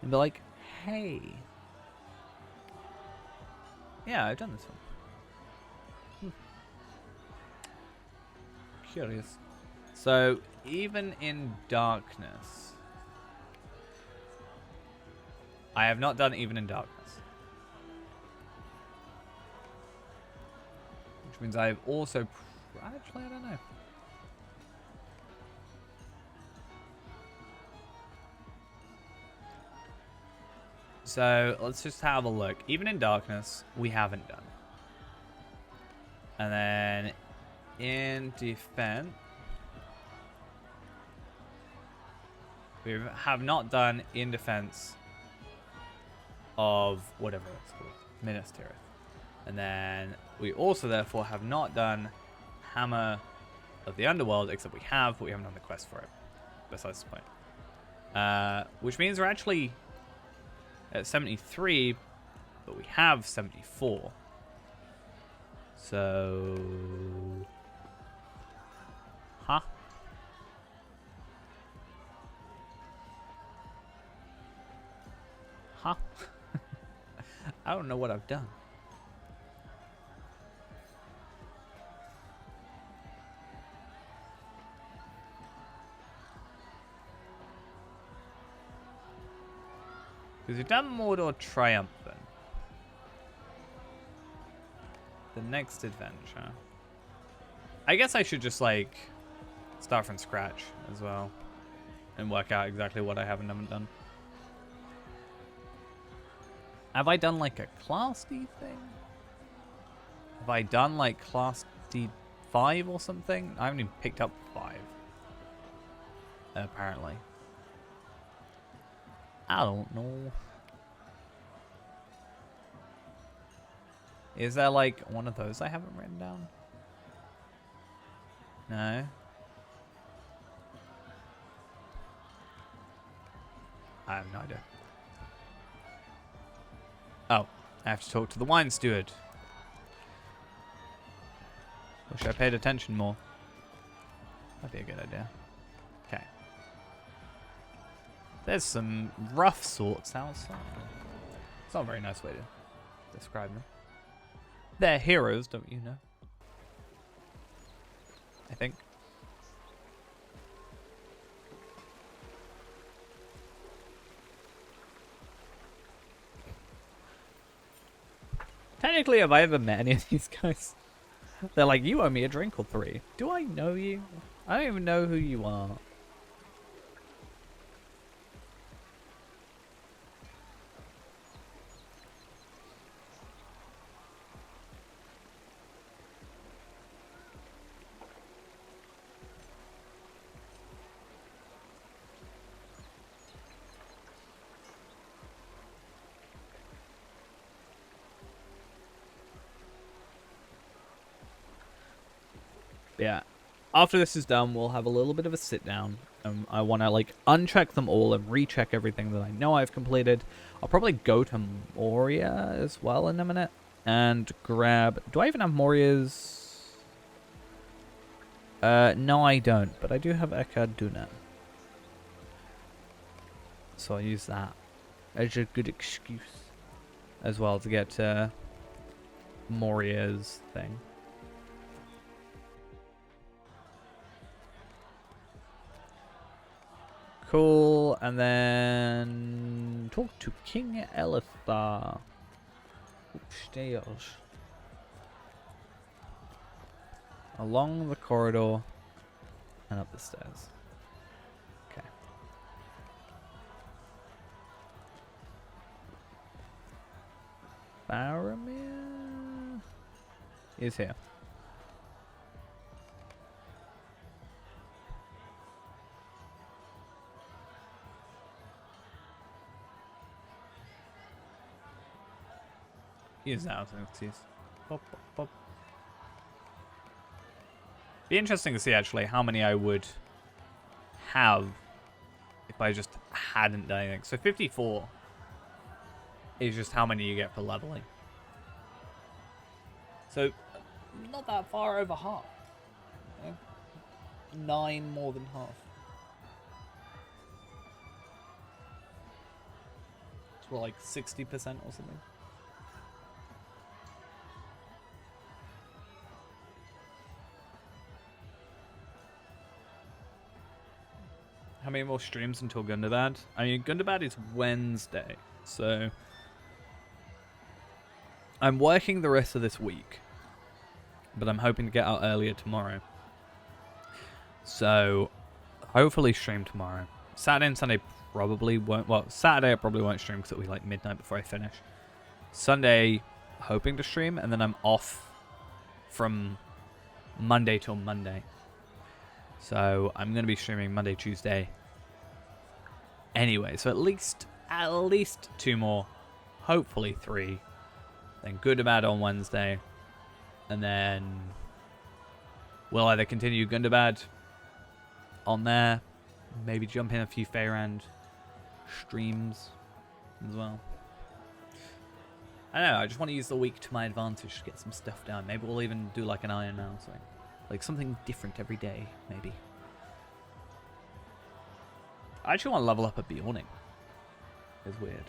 and be like, hey. Yeah, I've done this one. Curious. So, even in darkness. I have not done even in darkness. Which means I have also... Actually, I don't know. So let's just have a look. Even in darkness, we haven't done. And then in defense, we have not done in defense of whatever it's called, Minas Tirith. And then we also therefore have not done Hammer of the Underworld, except we have, but we haven't done the quest for it. Besides the point. Which means we're actually at 73, but we have 74. So... Huh? Huh? I don't know what I've done. Because you've done Mordor Triumphant. The next adventure. I guess I should just, like, start from scratch as well. And work out exactly what I have and haven't done. Have I done, like, a Class D thing? Have I done, like, Class D5 or something? I haven't even picked up 5. Apparently. I don't know. Is there like one of those I haven't written down? No. I have no idea. Oh, I have to talk to the wine steward. Wish I paid attention more. That'd be a good idea. Okay. There's some rough sorts outside. It's not a very nice way to describe them. They're heroes, don't you know? I think. Technically, have I ever met any of these guys? They're like, you owe me a drink or 3. Do I know you? I don't even know who you are. But yeah, after this is done, we'll have a little bit of a sit down. I want to like uncheck them all and recheck everything that I know I've completed. I'll probably go to Moria as well in a minute and grab... Do I even have Moria's? No, I don't, but I do have Ekaduna. So I'll use that as a good excuse as well to get Moria's thing. Cool, and then talk to King Elithar upstairs. Along the corridor and up the stairs. Okay. Faramir is here. He is now, pop, pop, pop. Be interesting to see actually how many I would have if I just hadn't done anything. So 54 is just how many you get for leveling. So not that far over half. You know? 9 more than half. It's what, like 60% or something. How many more streams until Gundabad? I mean, Gundabad is Wednesday, so I'm working the rest of this week, but I'm hoping to get out earlier tomorrow. So hopefully stream tomorrow. Saturday and Sunday probably won't. Well, Saturday I probably won't stream because it'll be like midnight before I finish. Sunday, hoping to stream, and then I'm off from Monday till Monday. So I'm going to be streaming Monday, Tuesday. Anyway, so at least 2 more, hopefully 3. Then Gundabad on Wednesday, and then we'll either continue Gundabad on there, maybe jump in a few Faerand streams as well. I don't know, I just want to use the week to my advantage to get some stuff done. Maybe we'll even do like an Iron Man or something. Like something different every day, maybe. I actually want to level up a Bjorning. It's weird.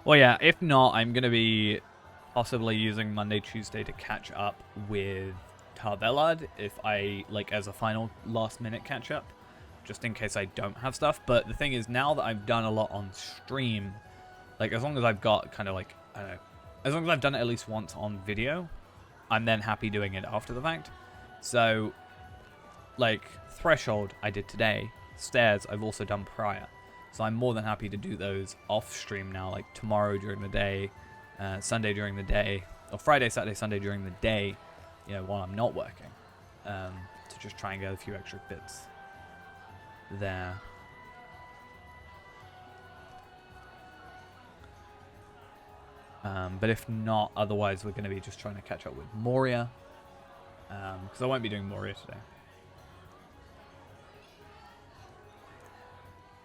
Well, yeah, if not, I'm going to be possibly using Monday, Tuesday to catch up with Tarvelad if I, like, as a final last-minute catch-up, just in case I don't have stuff. But the thing is, now that I've done a lot on stream, like, as long as I've got kind of, like, I don't know, as long as I've done it at least once on video, I'm then happy doing it after the fact. So, like, Threshold I did today. Stairs I've also done prior. So I'm more than happy to do those off stream now, like tomorrow during the day, Sunday during the day, or Friday, Saturday, Sunday during the day, you know, while I'm not working, to just try and get a few extra bits there. But if not, otherwise we're going to be just trying to catch up with Moria, because I won't be doing Moria today.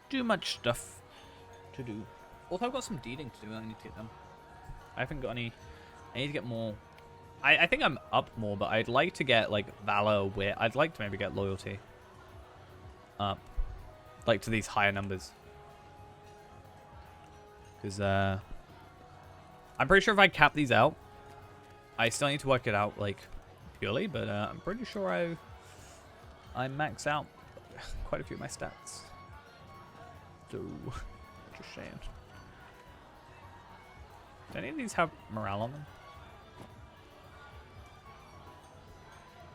Too much stuff to do. Although I've got some deeding to do, I need to get them. I haven't got any. I need to get more. I think I'm up more, but I'd like to get like Valor, Wit. I'd like to maybe get Loyalty up, like to these higher numbers. Because I'm pretty sure if I cap these out, I still need to work it out like purely, but I'm pretty sure I max out quite a few of my stats. So, just saying. Do any of these have morale on them?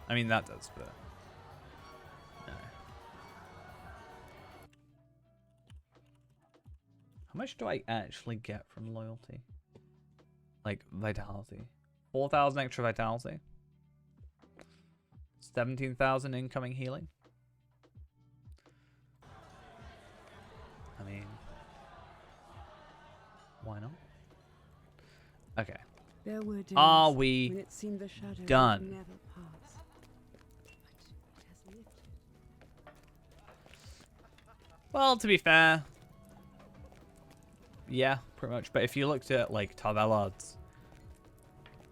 I mean, that does, but no. How much do I actually get from loyalty? Like, vitality. 4,000 extra vitality. 17,000 incoming healing. I mean, why not? Okay, There were days Are we when it seemed the shadow would done? never pass. But it has lifted. Well, to be fair, yeah, pretty much. But if you looked at like Tarvelard's,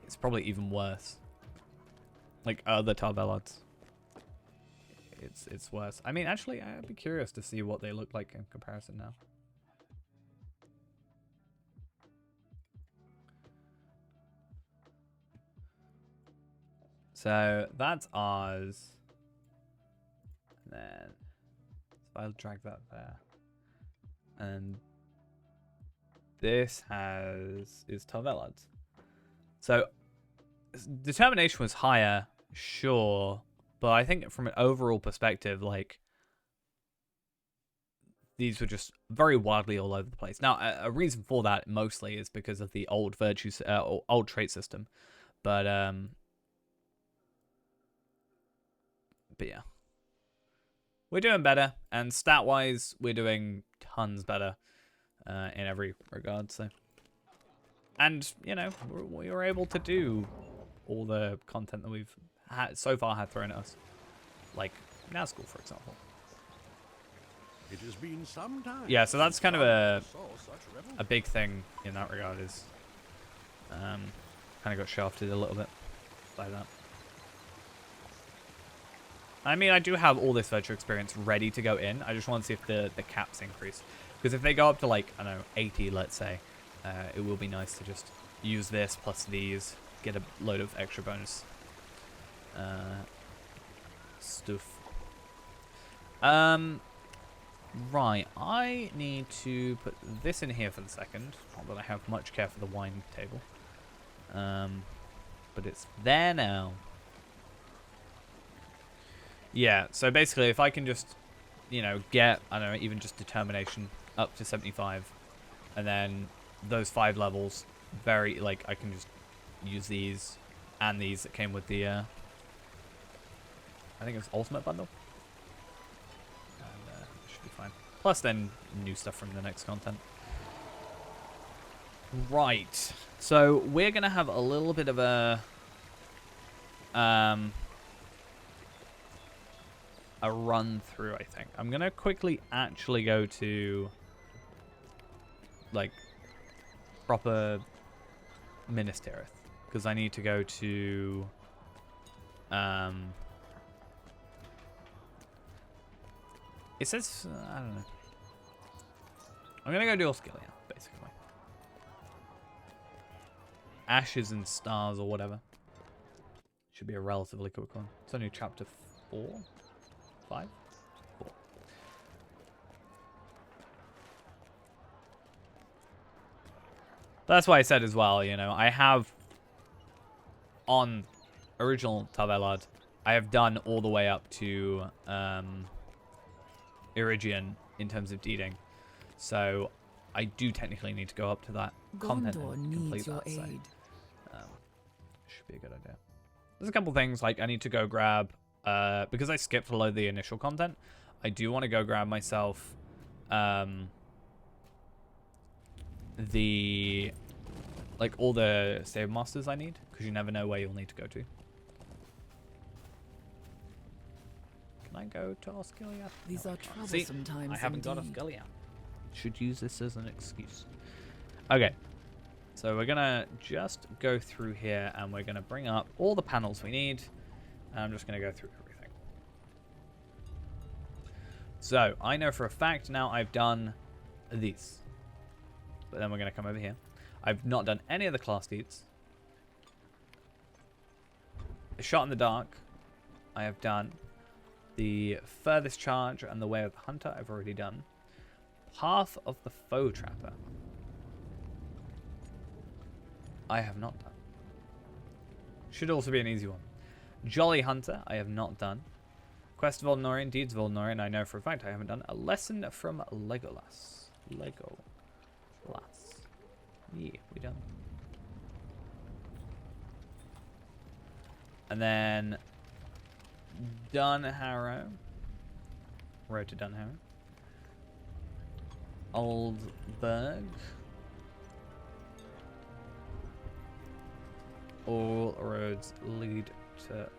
it's probably even worse. Like other Tarvelard's, it's worse. I mean, actually, I'd be curious to see what they look like in comparison now. So that's ours. And then if I'll drag that there. And this is Tarvelard's. So determination was higher, sure, but I think from an overall perspective, like these were just very wildly all over the place. Now, a reason for that mostly is because of the old virtues, old trait system, but yeah, we're doing better, and stat-wise, we're doing tons better in every regard. So, and you know, we were able to do all the content that we've so far had thrown at us, like Nazgul, for example. It has been some time. Yeah, so that's kind of a a big thing in that regard. Is kind of got shafted a little bit by that. I mean, I do have all this virtual experience ready to go in. I just want to see if the caps increase. Because if they go up to, like, I don't know, 80, let's say, it will be nice to just use this plus these, get a load of extra bonus stuff. Right, I need to put this in here for the second. Not that I have much care for the wine table. But it's there now. Yeah, so basically if I can just, you know, get, I don't know, even just determination up to 75, and then those 5 levels, very, like, I can just use these and these that came with the, I think it was Ultimate Bundle. And should be fine. Plus then new stuff from the next content. Right, so we're going to have a little bit of a run through, I think. I'm going to quickly actually go to, like, proper Minas Tirith, because I need to go to, it says, I don't know. I'm going to go do Osgiliath, basically. Ashes and Stars or whatever. Should be a relatively quick one. It's only chapter 4? 5? 4. That's why I said as well, you know, I have on original Tarvelard, I have done all the way up to Irigian in terms of deeding. So I do technically need to go up to that content and complete that. So, should be a good idea. There's a couple things, like I need to go grab, because I skipped a load of the initial content, I do want to go grab myself the, like, all the save masters I need, because you never know where you'll need to go to. Can I go to Osgiliath? These No, are I can't. troublesome See, times I haven't got indeed. Osgiliath. Should use this as an excuse. Okay. So we're going to just go through here and we're going to bring up all the panels we need. And I'm just going to go through everything. So I know for a fact now I've done these. But then we're going to come over here. I've not done any of the class deeds. The Shot in the Dark, I have done. The Furthest Charge and the Way of the Hunter, I've already done. Path of the Foe Trapper, I have not done. Should also be an easy one. Jolly Hunter, I have not done. Quest of Voldnorian, Deeds of Voldnorian, I know for a fact I haven't done. A Lesson from Legolas. Legolas. Yeah, we done. And then Dunharrow. Road to Dunharrow. Oldburg. All roads lead to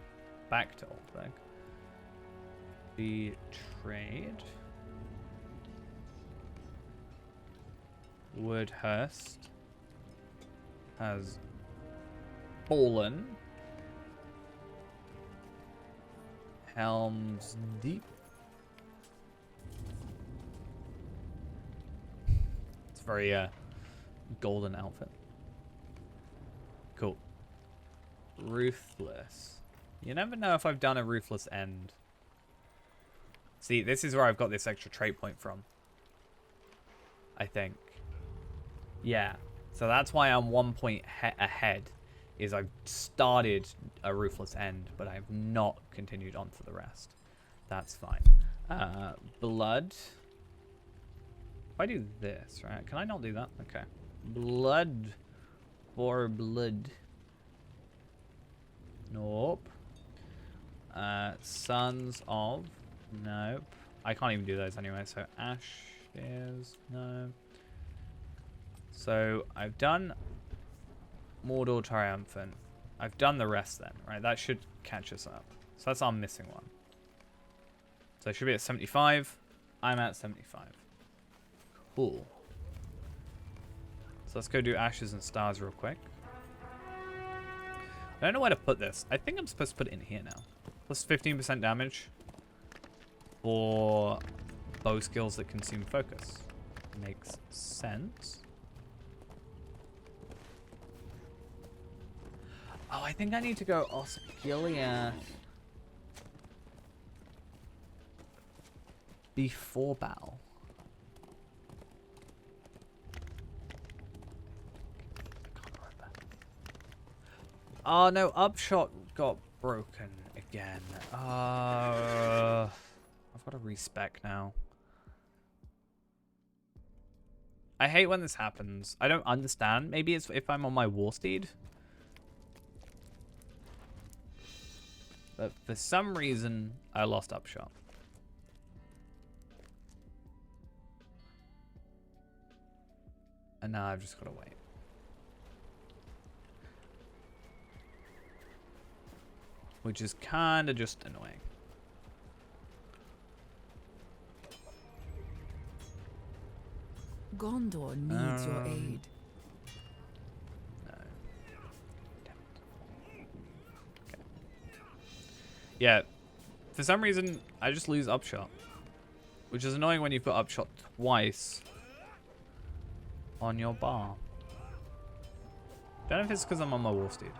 back to Oldberg. The trade. Woodhurst has fallen. Helm's Deep. It's very golden outfit. Cool. Ruthless. You never know if I've done a ruthless end. See, this is where I've got this extra trait point from. I think. Yeah. So that's why I'm 1 point ahead. Is I've started a ruthless end, but I've not continued on to the rest. That's fine. Blood. If I do this, right? Can I not do that? Okay. Blood for blood. Nope. Sons of. Nope. I can't even do those anyway. So Ashes. No. So I've done Mordor Triumphant. I've done the rest then, right? That should catch us up. So that's our missing one. So I should be at 75. I'm at 75. Cool. So let's go do Ashes and Stars real quick. I don't know where to put this. I think I'm supposed to put it in here now. Plus 15% damage for bow skills that consume focus. Makes sense. Oh, I think I need to go Osgiliath before battle. I can't remember. Oh no, Upshot got broken again. I've got to respec now. I hate when this happens. I don't understand. Maybe it's if I'm on my war steed. But for some reason, I lost Upshot. And now I've just got to wait. Which is kind of just annoying. Gondor needs your aid. No. Okay. Yeah. For some reason, I just lose Upshot. Which is annoying when you put Upshot twice on your bar. Don't know if it's because I'm on my war steed.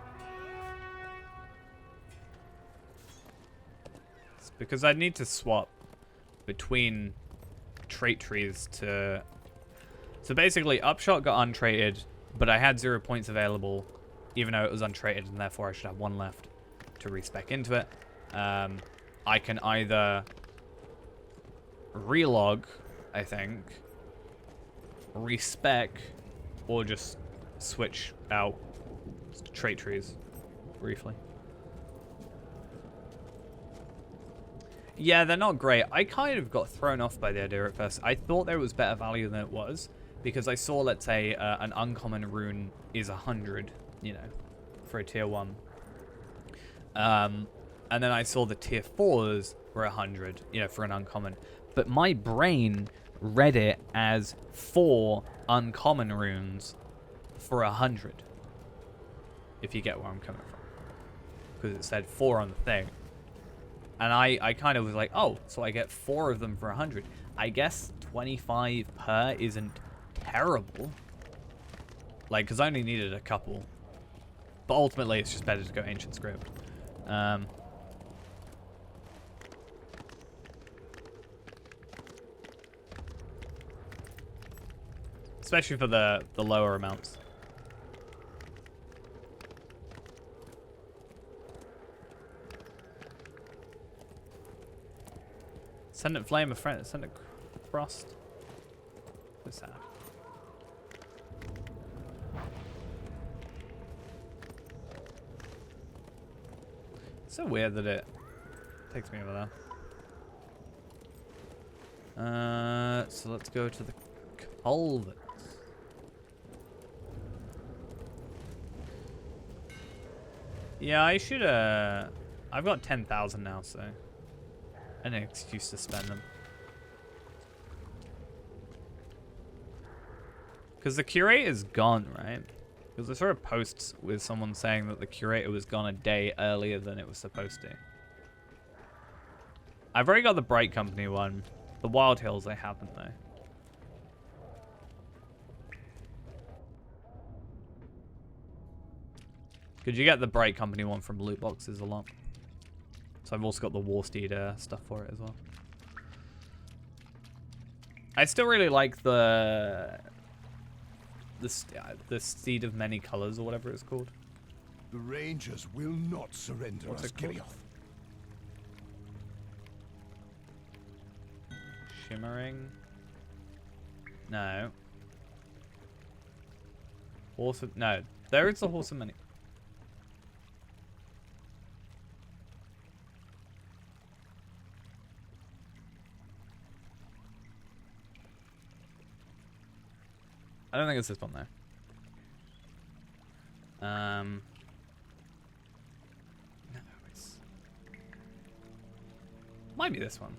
It's because I need to swap between trait trees to... So basically, Upshot got untraded, but I had 0 points available, even though it was untraded, and therefore I should have 1 left to respec into it. I can either relog, I think, respec, or just switch out trait trees briefly. Yeah, they're not great. I kind of got thrown off by the idea at first. I thought there was better value than it was, because I saw, let's say, an uncommon rune is 100, you know, for a tier 1. And then I saw the tier 4s were 100, you know, for an uncommon. But my brain read it as 4 uncommon runes for 100. If you get where I'm coming from. Because it said 4 on the thing. And I kind of was like, oh, so I get 4 of them for 100. I guess 25 per isn't terrible. Like, because I only needed a couple. But ultimately, it's just better to go Ancient Script. Especially for the lower amounts. Ascendant Flame, a friend. Ascendant Frost. What's that? It's so weird that it takes me over there. So let's go to the culverts. Yeah, I should, I've got 10,000 now, so an excuse to spend them. Because the curator's gone, right? Because I saw a post with someone saying that the curator was gone a day earlier than it was supposed to. I've already got the Bright Company one. The Wild Hills I haven't, though. Could you get the Bright Company one from loot boxes a lot? So I've also got the Warsteed stuff for it as well. I still really like the Steed of Many Colors or whatever it's called. The Rangers will not surrender What's us, it called? Gilioth. Shimmering. No. Horse of... No. There is the Horse of Many... I don't think it's this one though. No, it's... Might be this one.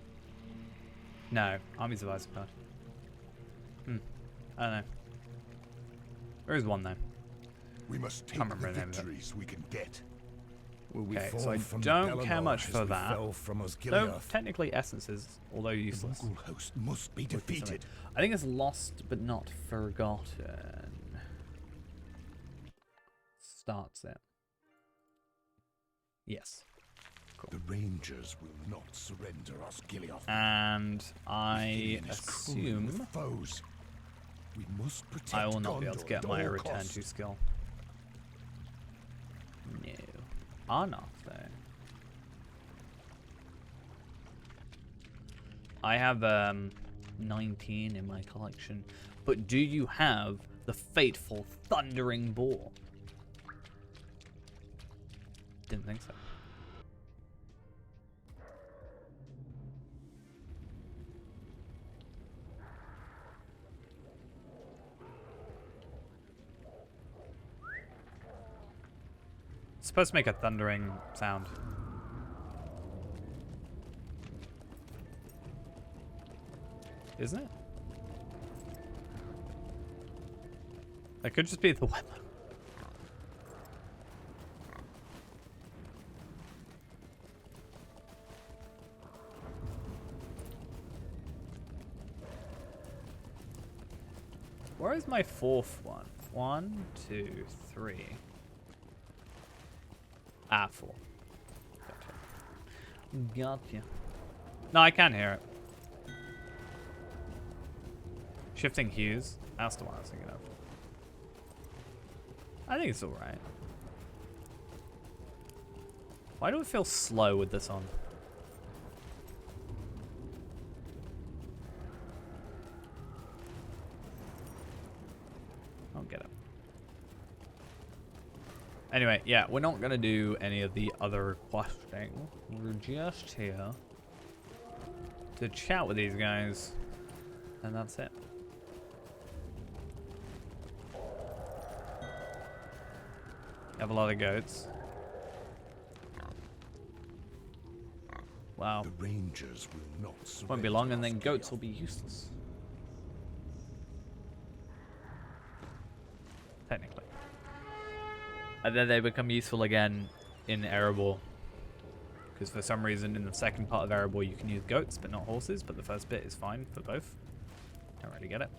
No, Armies of Isengard. I don't know. There is one though. We must take Can't remember the the name of it. victories we can get. Will we Okay, fall so I from the don't care Bellinor much as for we that. fell from Though Osgiliath? technically essences, although The useless. Mongol host must be defeated. I think it's lost but not forgotten. Starts it. Yes. Cool. The Rangers will not surrender Osgiliath. And I Gillian is cruel assume with foes. We must protect I will not be able to Gondor get at my all return costs. to skill. No. Arnoth, though. I have 19 in my collection. But do you have the fateful Thundering Boar? Didn't think so. It's supposed to make a thundering sound. Isn't it? That could just be the weather. Where is my fourth one? 1, 2, 3. Ah, 4. Gotcha. No, I can hear it. Shifting hues. That's the one I was thinking of. I think it's alright. Why do I feel slow with this on? I don't get it. Anyway, yeah, we're not going to do any of the other questing. We're just here to chat with these guys. And that's it. Have a lot of goats. Wow. The Rangers will not surrender. Won't be long and then goats will be useless. Technically. And then they become useful again in Erebor. Because for some reason in the second part of Erebor you can use goats but not horses, but the first bit is fine for both. Don't really get it.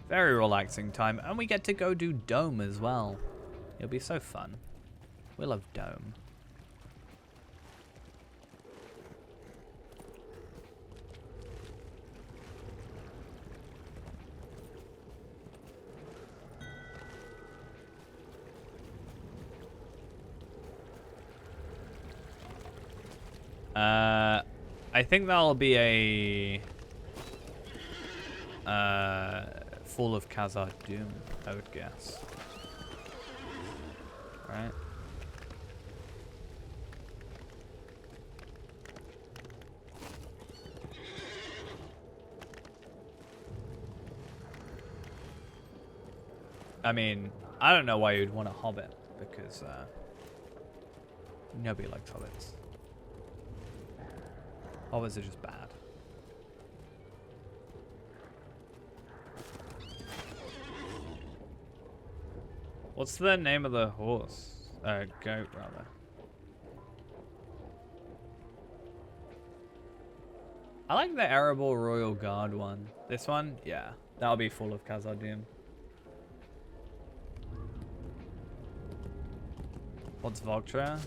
Very relaxing time, and we get to go do Dome as well. It'll be so fun. We love Dome. I think that'll be a Fall of Khazar Doom, I would guess. Right? I mean, I don't know why you'd want a hobbit, because nobody likes hobbits. Hobbits are just bad. What's the name of the horse? Goat, rather. I like the Arable Royal Guard one. This one? Yeah. That'll be full of Khazad-dûm. What's Vogtra?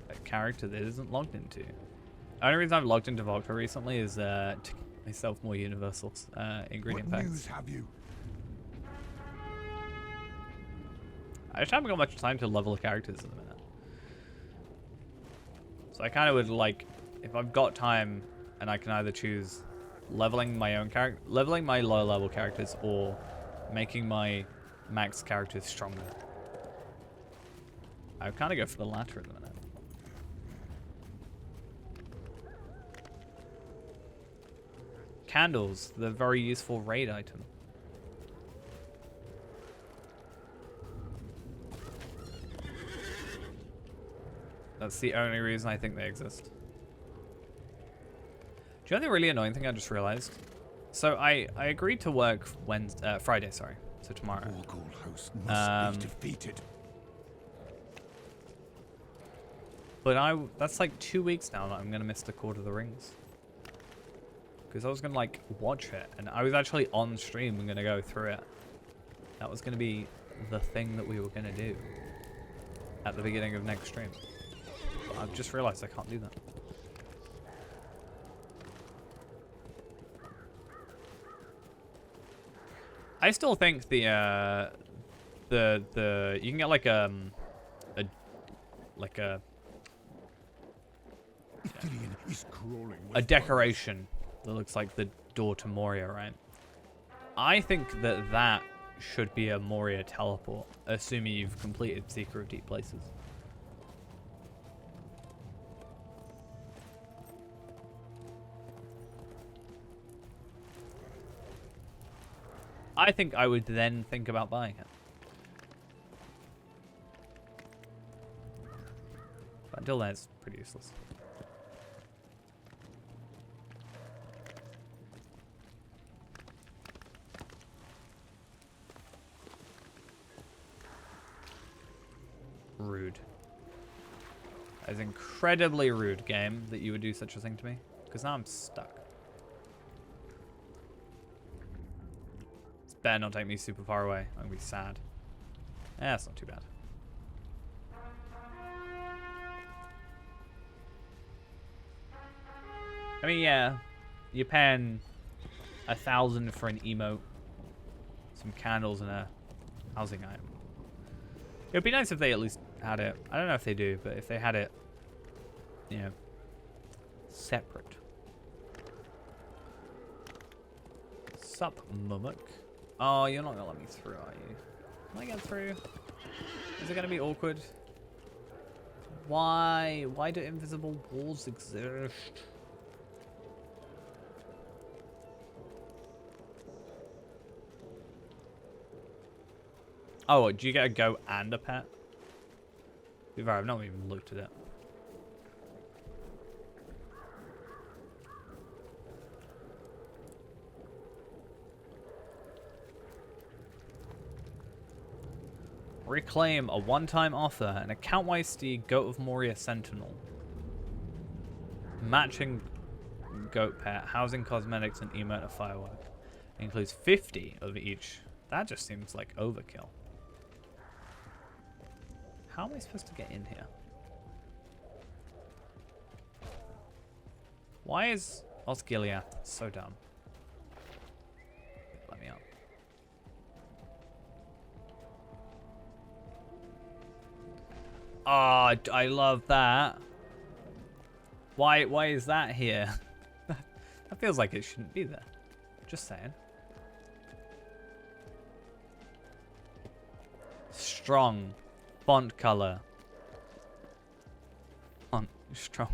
A character that isn't logged into. The only reason I've logged into Vogtra recently is to give myself more universal ingredient What packs. news have you? I just haven't got much time to level the characters in a minute. So I kind of would like, if I've got time and I can either choose leveling my own character, leveling my low level characters, or making my max characters stronger. I would kind of go for the latter at the minute. Candles, the very useful raid item. That's the only reason I think they exist. Do you know the really annoying thing I just realized? So I agreed to work Friday, sorry. So tomorrow. Morgul host must be defeated. But that's like 2 weeks now that I'm gonna miss the Court of the Rings. Because I was gonna like watch it, and I was actually on stream and gonna go through it. That was gonna be the thing that we were gonna do at the beginning of next stream. But I've just realized I can't do that. I still think the you can get like a is crawling a decoration that looks like the door to Moria, right? I think that should be a Moria teleport, assuming you've completed Seeker of Deep Places. I think I would then think about buying it. But until then, it's pretty useless. Rude. That is incredibly rude, game, that you would do such a thing to me. Because now I'm stuck. It's better not take me super far away. I'm gonna be sad. Yeah, it's not too bad. I mean, yeah, you're paying 1,000 for an emote, some candles, and a housing item. It would be nice if they at least had it. I don't know if they do, but if they had it, you know, separate. Sup, Mumuk? Oh, you're not gonna let me through, are you? Can I get through? Is it gonna be awkward? Why? Why do invisible walls exist? Oh, do you get a goat and a pet? I've not even looked at it. Reclaim a one-time offer, an account-wise steed, Goat of Moria Sentinel. Matching goat pet, housing cosmetics, and emote of firework. Includes 50 of each. That just seems like overkill. How am I supposed to get in here? Why is Osgiliath so dumb? Let me out. Ah, oh, I love that. Why is that here? That feels like it shouldn't be there. Just saying. Strong. Font color. Font strong.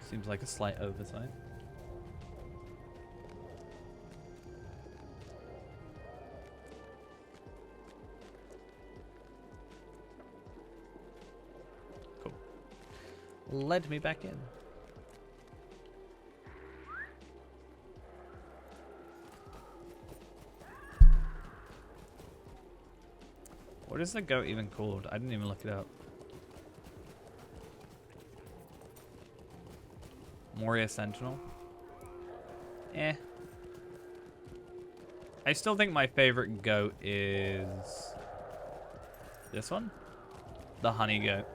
Seems like a slight oversight. led me back in. What is the goat even called? I didn't even look it up. Moria Sentinel. Eh. I still think my favorite goat is this one, the honey goat.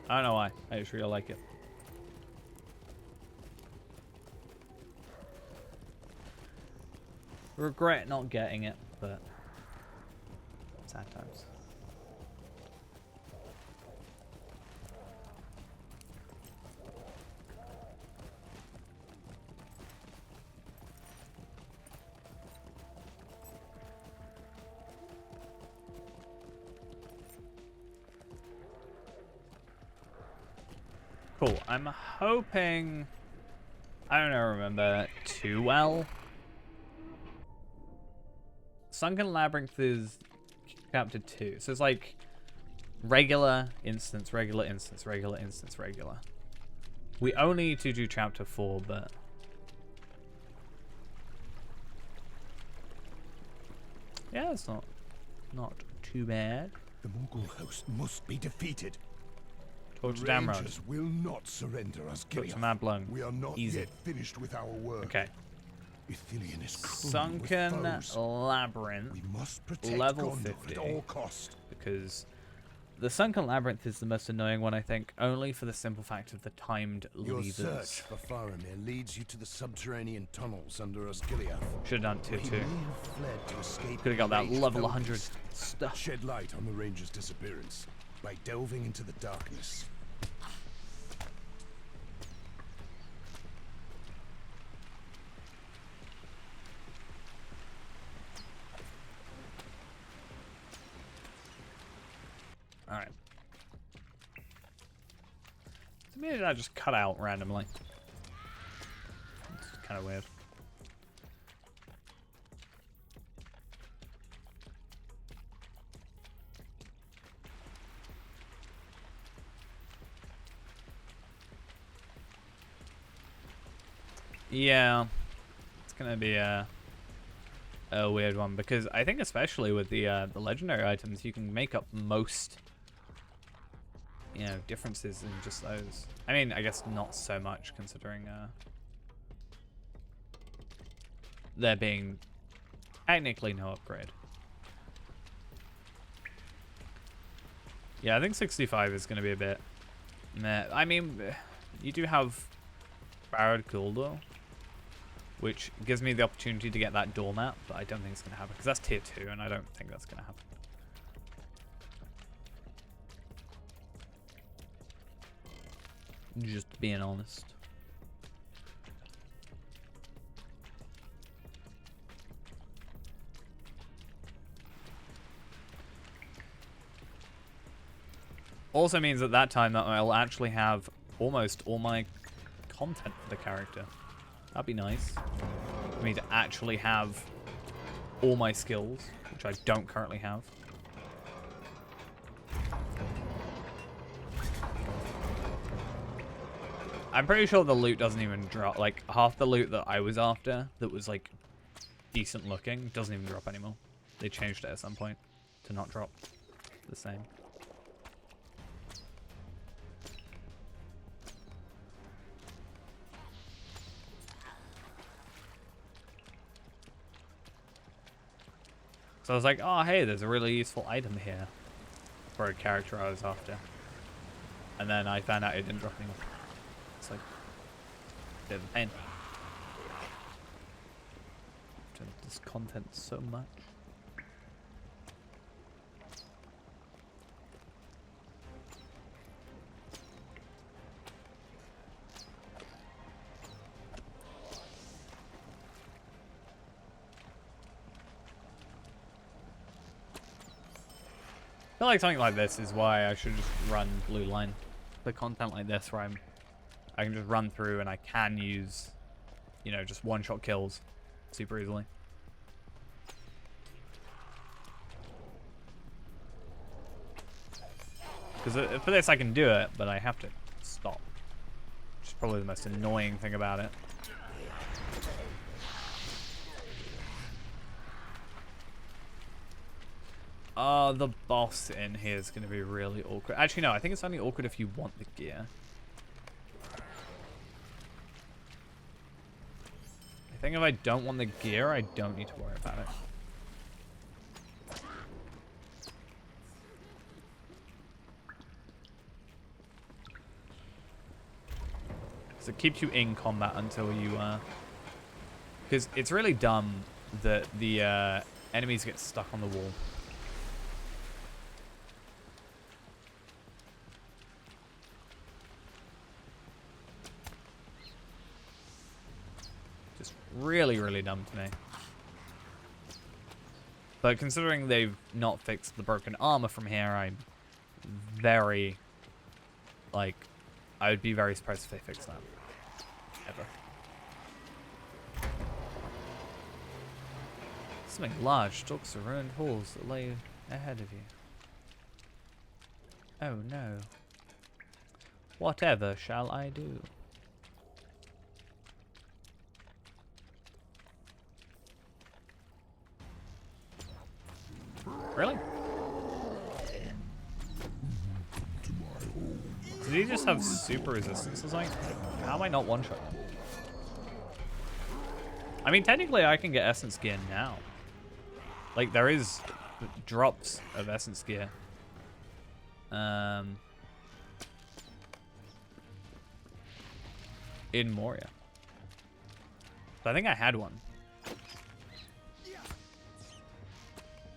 I don't know why. I just really like it. Regret not getting it, but sad times. Cool. I'm hoping I don't remember too well. Sunken Labyrinth is chapter 2. So it's like regular instance, regular instance, regular instance, regular. We only need to do chapter 4, but yeah, it's not too bad. The Mongol host must be defeated. Torch The Damrod. Rangers will not surrender us, Torch Mablung. We are not Easy. yet finished with our work. Okay. Ithilien is cruel Sunken with foes. Labyrinth. We must protect Level Gondor 50. at all cost. Because the Sunken Labyrinth is the most annoying one, I think, only for the simple fact of the timed Your levers. search for Faramir leads you to the subterranean tunnels under Osgiliath. Should have done He tier 2. may have fled to escape. Could have got that enraged level Fell 100 Beast. stuff. Shed light on the Ranger's disappearance by delving into the darkness. Alright. To me, that just cut out randomly. It's kind of weird. Yeah, it's gonna be a weird one because I think especially with the legendary items, you can make up most, you know, differences in just those. I mean, I guess not so much considering there being technically no upgrade. Yeah, I think 65 is gonna be a bit meh. I mean, you do have Barad Guldur, which gives me the opportunity to get that doormat, but I don't think it's going to happen, because that's tier 2, and I don't think that's going to happen. Just being honest. Also means at that time that I'll actually have almost all my content for the character. That'd be nice for me to actually have all my skills, which I don't currently have. I'm pretty sure the loot doesn't even drop. Like, half the loot that I was after that was like decent looking doesn't even drop anymore. They changed it at some point to not drop the same. So I was like, oh, hey, there's a really useful item here for a character I was after. And then I found out it didn't drop anymore. It's like a bit of a pain. This content so much. I feel like something like this is why I should just run Blue Line. The content like this where I can just run through and I can use, you know, just one-shot kills super easily. Because for this I can do it, but I have to stop. probably the most annoying thing about it. Oh, the boss in here is going to be really awkward. Actually, no, I think it's only awkward if you want the gear. I think if I don't want the gear, I don't need to worry about it. Because it keeps you in combat until you, because it's really dumb that the enemies get stuck on the wall. Just really, really dumb to me. But considering they've not fixed the broken armor from here, I'm very, like, I would be very surprised if they fix that. Ever. Something large stalks the ruined halls that lay ahead of you. Oh no. Whatever shall I do? Really? Did he just have super resistance or something? How am I not one-shot? I mean, technically I can get essence gear now. Like, there is drops of essence gear. In Moria. So I think I had one.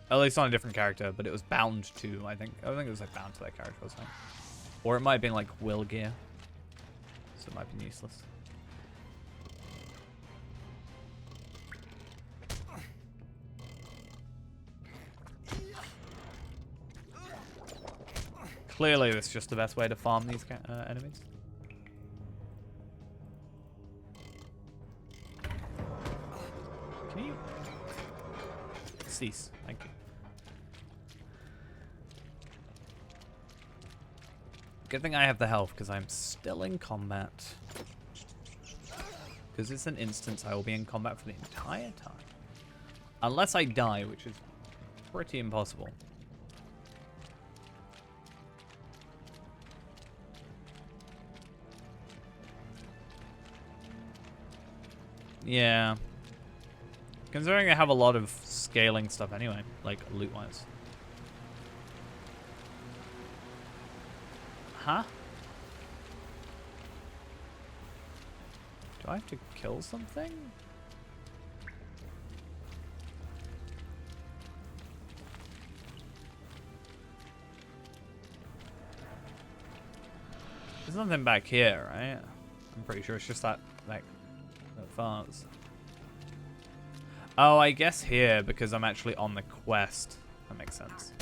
At least on a different character, but it was bound to, I think it was like bound to that character or something. Or it might have been like will gear. So it might have been useless. Clearly, that's just the best way to farm these enemies. Can you cease? Thank you. Good thing I have the health because I'm still in combat. Because it's an instance I will be in combat for the entire time. Unless I die, which is pretty impossible. Yeah. Considering I have a lot of scaling stuff anyway, like loot-wise. Huh? Do I have to kill something? There's nothing back here, right? I'm pretty sure it's just that vase. Oh, I guess here, because I'm actually on the quest. That makes sense.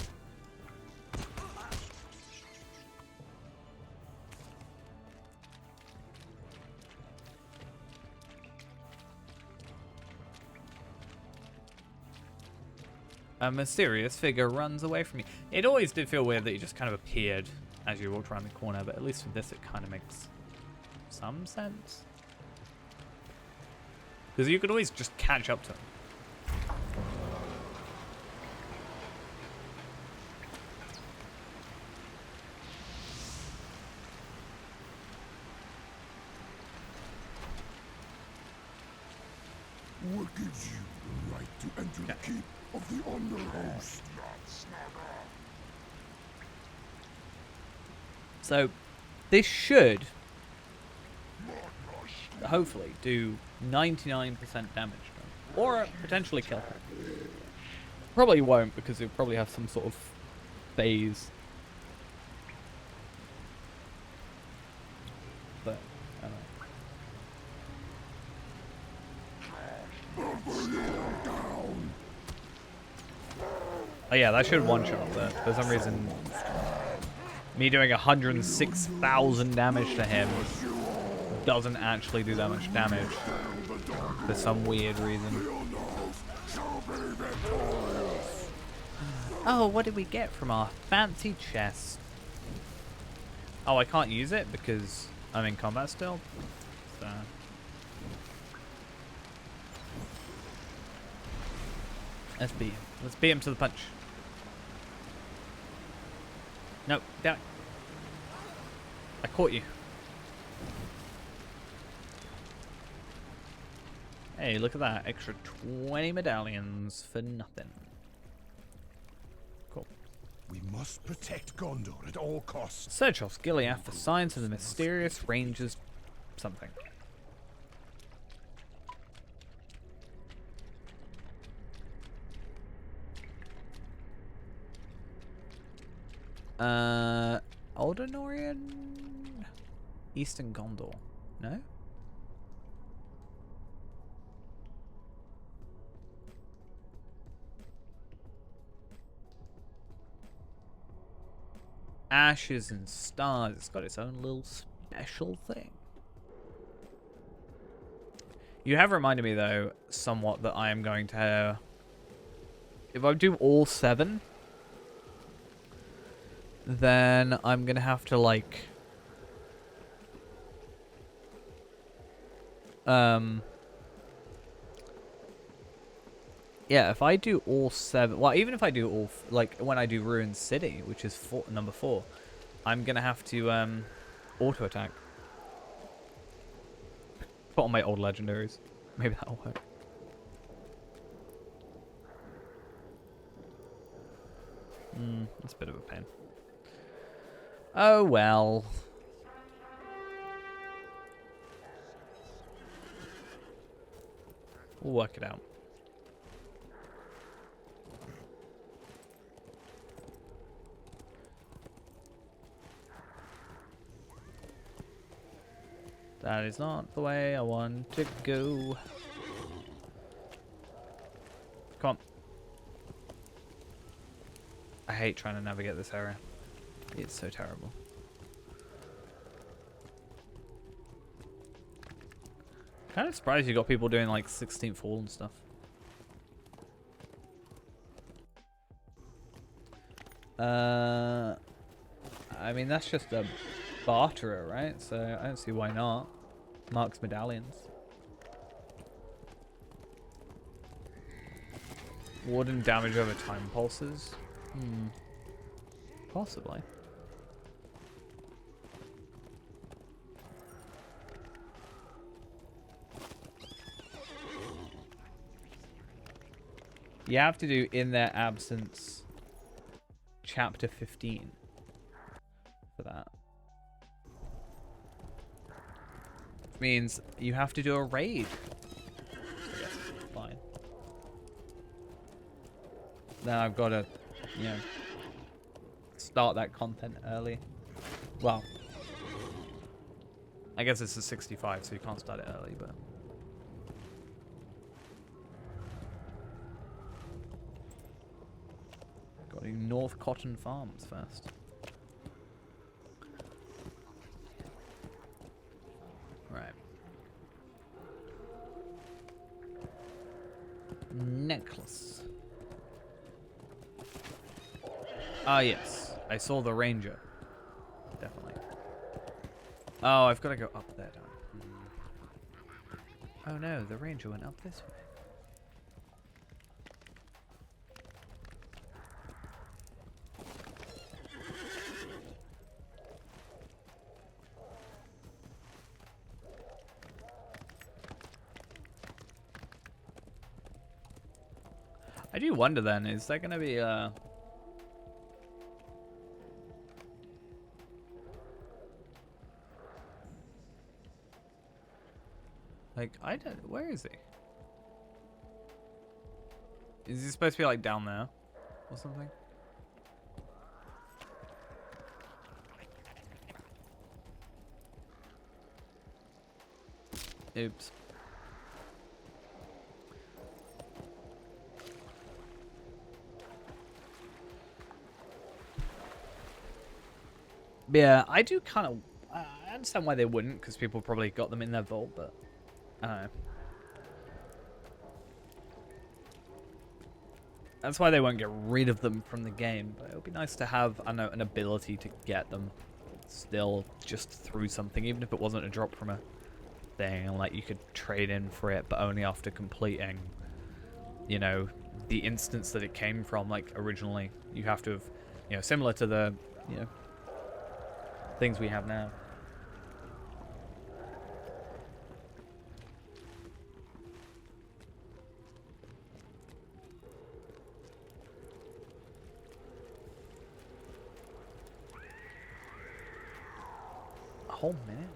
A mysterious figure runs away from me. It always did feel weird that he just kind of appeared as you walked around the corner, but at least with this it kind of makes some sense. Because you could always just catch up to him. What gives you the right to enter the keep of the Underhost? So, this should hopefully do 99% damage, or potentially kill her. Probably won't, because it'll probably have some sort of phase. But I don't know. Oh yeah, that should one-shot, but for some reason, me doing 106,000 damage to him doesn't actually do that much damage for some weird reason. Oh, what did we get from our fancy chest? Oh, I can't use it because I'm in combat still. So. Let's beat him. Let's beat him to the punch. No, damn it. I caught you. Hey, look at that. Extra 20 medallions for nothing. Cool. We must protect Gondor at all costs. Search Osgiliath for signs of the mysterious ranger's something. Aldonorian? Eastern Gondor. No? Ashes and stars. It's got its own little special thing. You have reminded me, though, somewhat that I am going to... If I do all 7... then I'm gonna have to like yeah, if I do all 7, well, even if I do all like when I do Ruined City, which is number 4, I'm gonna have to auto attack. Put on my old legendaries. Maybe that'll work. That's a bit of a pain. Oh well. We'll work it out. That is not the way I want to go. Come on. I hate trying to navigate this area. It's so terrible. Kind of surprised you got people doing like 16th Fall and stuff. I mean, that's just a barterer, right? So I don't see why not. Mark's medallions. Warden damage over time pulses. Possibly. You have to do in their absence chapter 15 for that. Which means you have to do a raid. I guess fine. Then I've got to, you know, start that content early. Well, I guess it's a 65, so you can't start it early, but... Got to do North Cotton Farms first. Right. Necklace. Ah, yes. I saw the ranger. Definitely. Oh, I've got to go up there, don't I? Oh no, the ranger went up this way. I do wonder then, is there going to be like, I don't... Where is he? Is he supposed to be, like, down there? Or something? Oops. Yeah, I do kind of... I understand why they wouldn't, because people probably got them in their vault, but... I don't know. That's why they won't get rid of them from the game, but it would be nice to have, I don't know, an ability to get them still just threw something, even if it wasn't a drop from a thing, and like you could trade in for it, but only after completing, you know, the instance that it came from. Like originally, you have to have, you know, similar to the, you know, things we have now. A whole minute?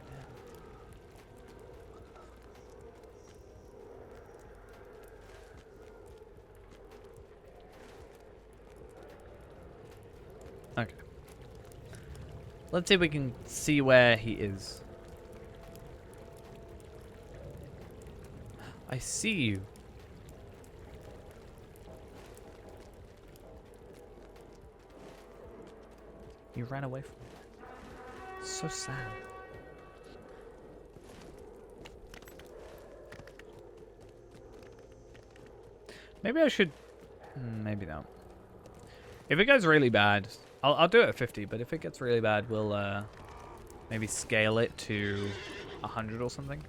Okay. Let's see if we can see where he is. I see you. You ran away from me. So sad. Maybe I should... maybe not. If it goes really bad, I'll do it at 50, but if it gets really bad, we'll maybe scale it to 100 or something.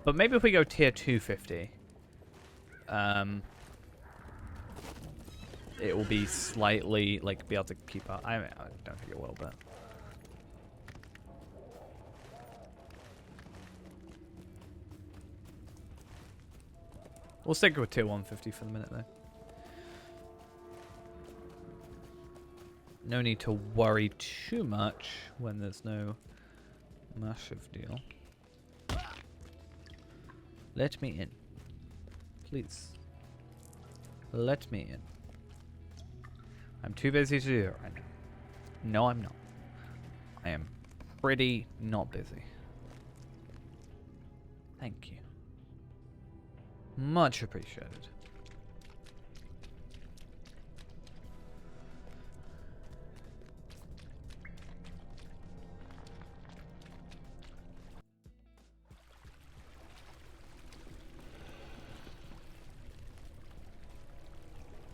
But maybe if we go tier 250, it will be slightly, like, be able to keep up. I don't think it will, but... we'll stick with tier 150 for the minute, though. No need to worry too much when there's no massive deal. Let me in. Please. Let me in. I'm too busy to do it right now. No, I'm not. I am pretty not busy. Thank you. Much appreciated.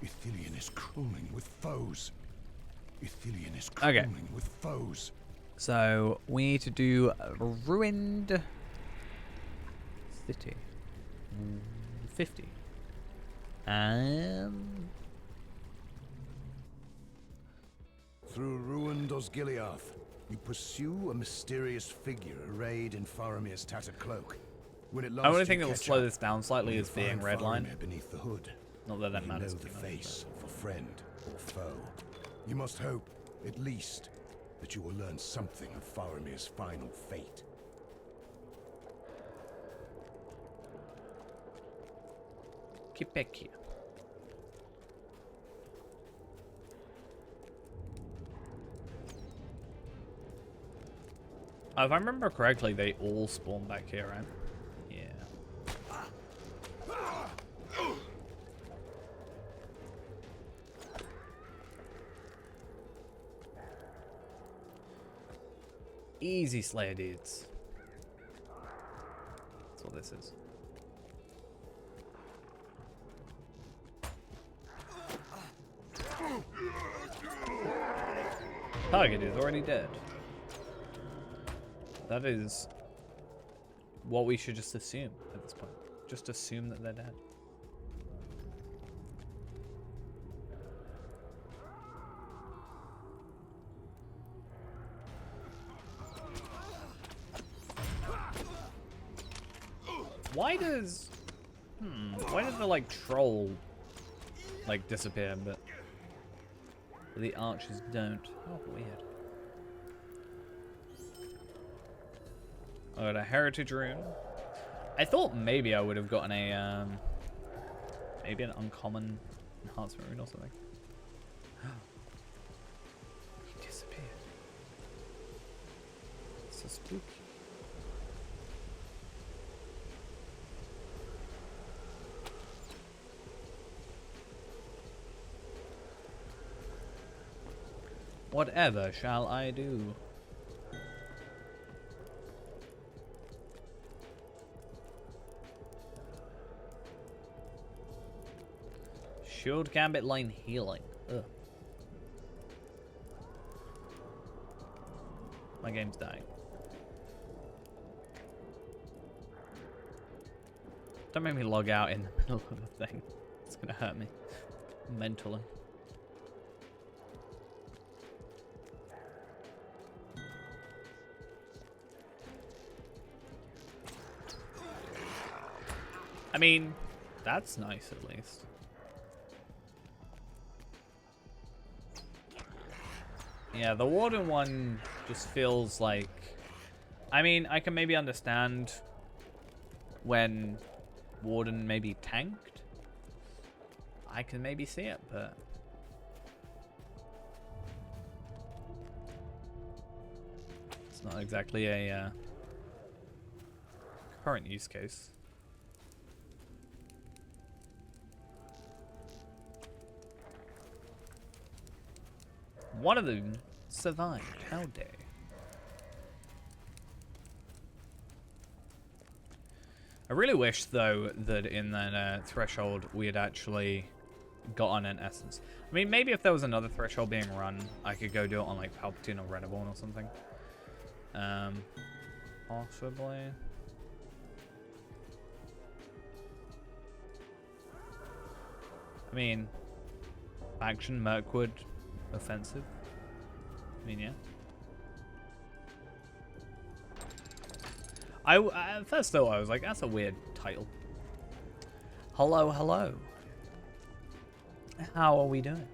Ithilien is crawling with foes. Ithilien is crawling with foes. So we need to do a ruined city. 50. Through ruined Osgiliath, you pursue a mysterious figure arrayed in Faramir's tattered cloak. When it I only think that will slow this down slightly is being redline. Beneath the hood. Not that that matters. Know the face of a friend or foe. You must hope, at least, that you will learn something of Faramir's final fate. Keep back here. If I remember correctly, they all spawn back here, right? Yeah. Easy Slayer dudes. That's what this is. Target is already dead. That is what we should just assume at this point. Just assume that they're dead. Why does the like troll like disappear, but the archers don't? Oh, weird. I got a heritage rune. I thought maybe I would have gotten a maybe an uncommon enhancement rune or something. He disappeared. So spooky. Whatever shall I do? Shield Gambit line healing. Ugh. My game's dying. Don't make me log out in the middle of a thing. It's gonna hurt me mentally. I mean, that's nice at least. Yeah, the Warden one just feels like... I mean, I can maybe understand when Warden maybe tanked. I can maybe see it, but... it's not exactly a current use case. One of them survived. How dare. I really wish, though, that in that threshold we had actually gotten an essence. I mean, maybe if there was another threshold being run, I could go do it on, like, Palpatine or Renaborn or something. Possibly. I mean, Action, Mirkwood, Offensive. I mean, yeah. At first, though, I was like, that's a weird title. Hello, hello. How are we doing?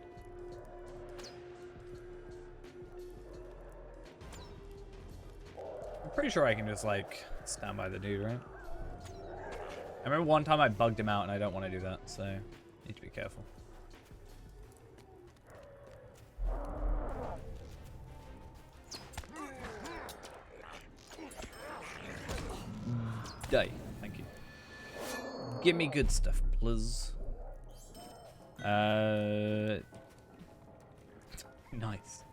I'm pretty sure I can just, like, stand by the dude, right? I remember one time I bugged him out, and I don't want to do that, so need to be careful. Die. Thank you. Give me good stuff, please. Nice.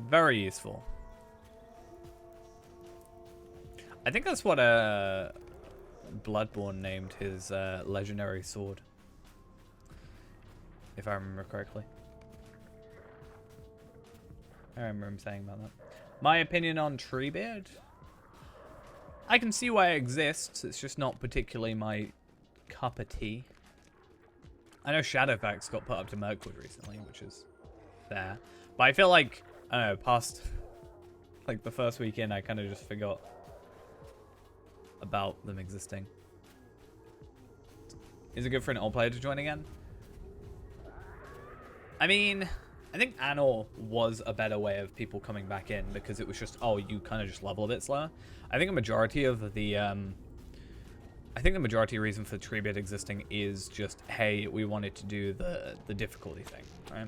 Very useful. I think that's what Bloodborne named his legendary sword. If I remember correctly. I remember him saying about that. My opinion on Treebeard? I can see why it exists, it's just not particularly my cup of tea. I know Shadowfax got put up to Mirkwood recently, which is fair. But I feel like, I don't know, past like the first weekend, I kind of just forgot about them existing. Is it good for an old player to join again? I mean, I think Anor was a better way of people coming back in because it was just, oh, you kind of just level a bit slower. I think a majority of the, I think the majority reason for Treebeard existing is just, hey, we wanted to do the difficulty thing, right?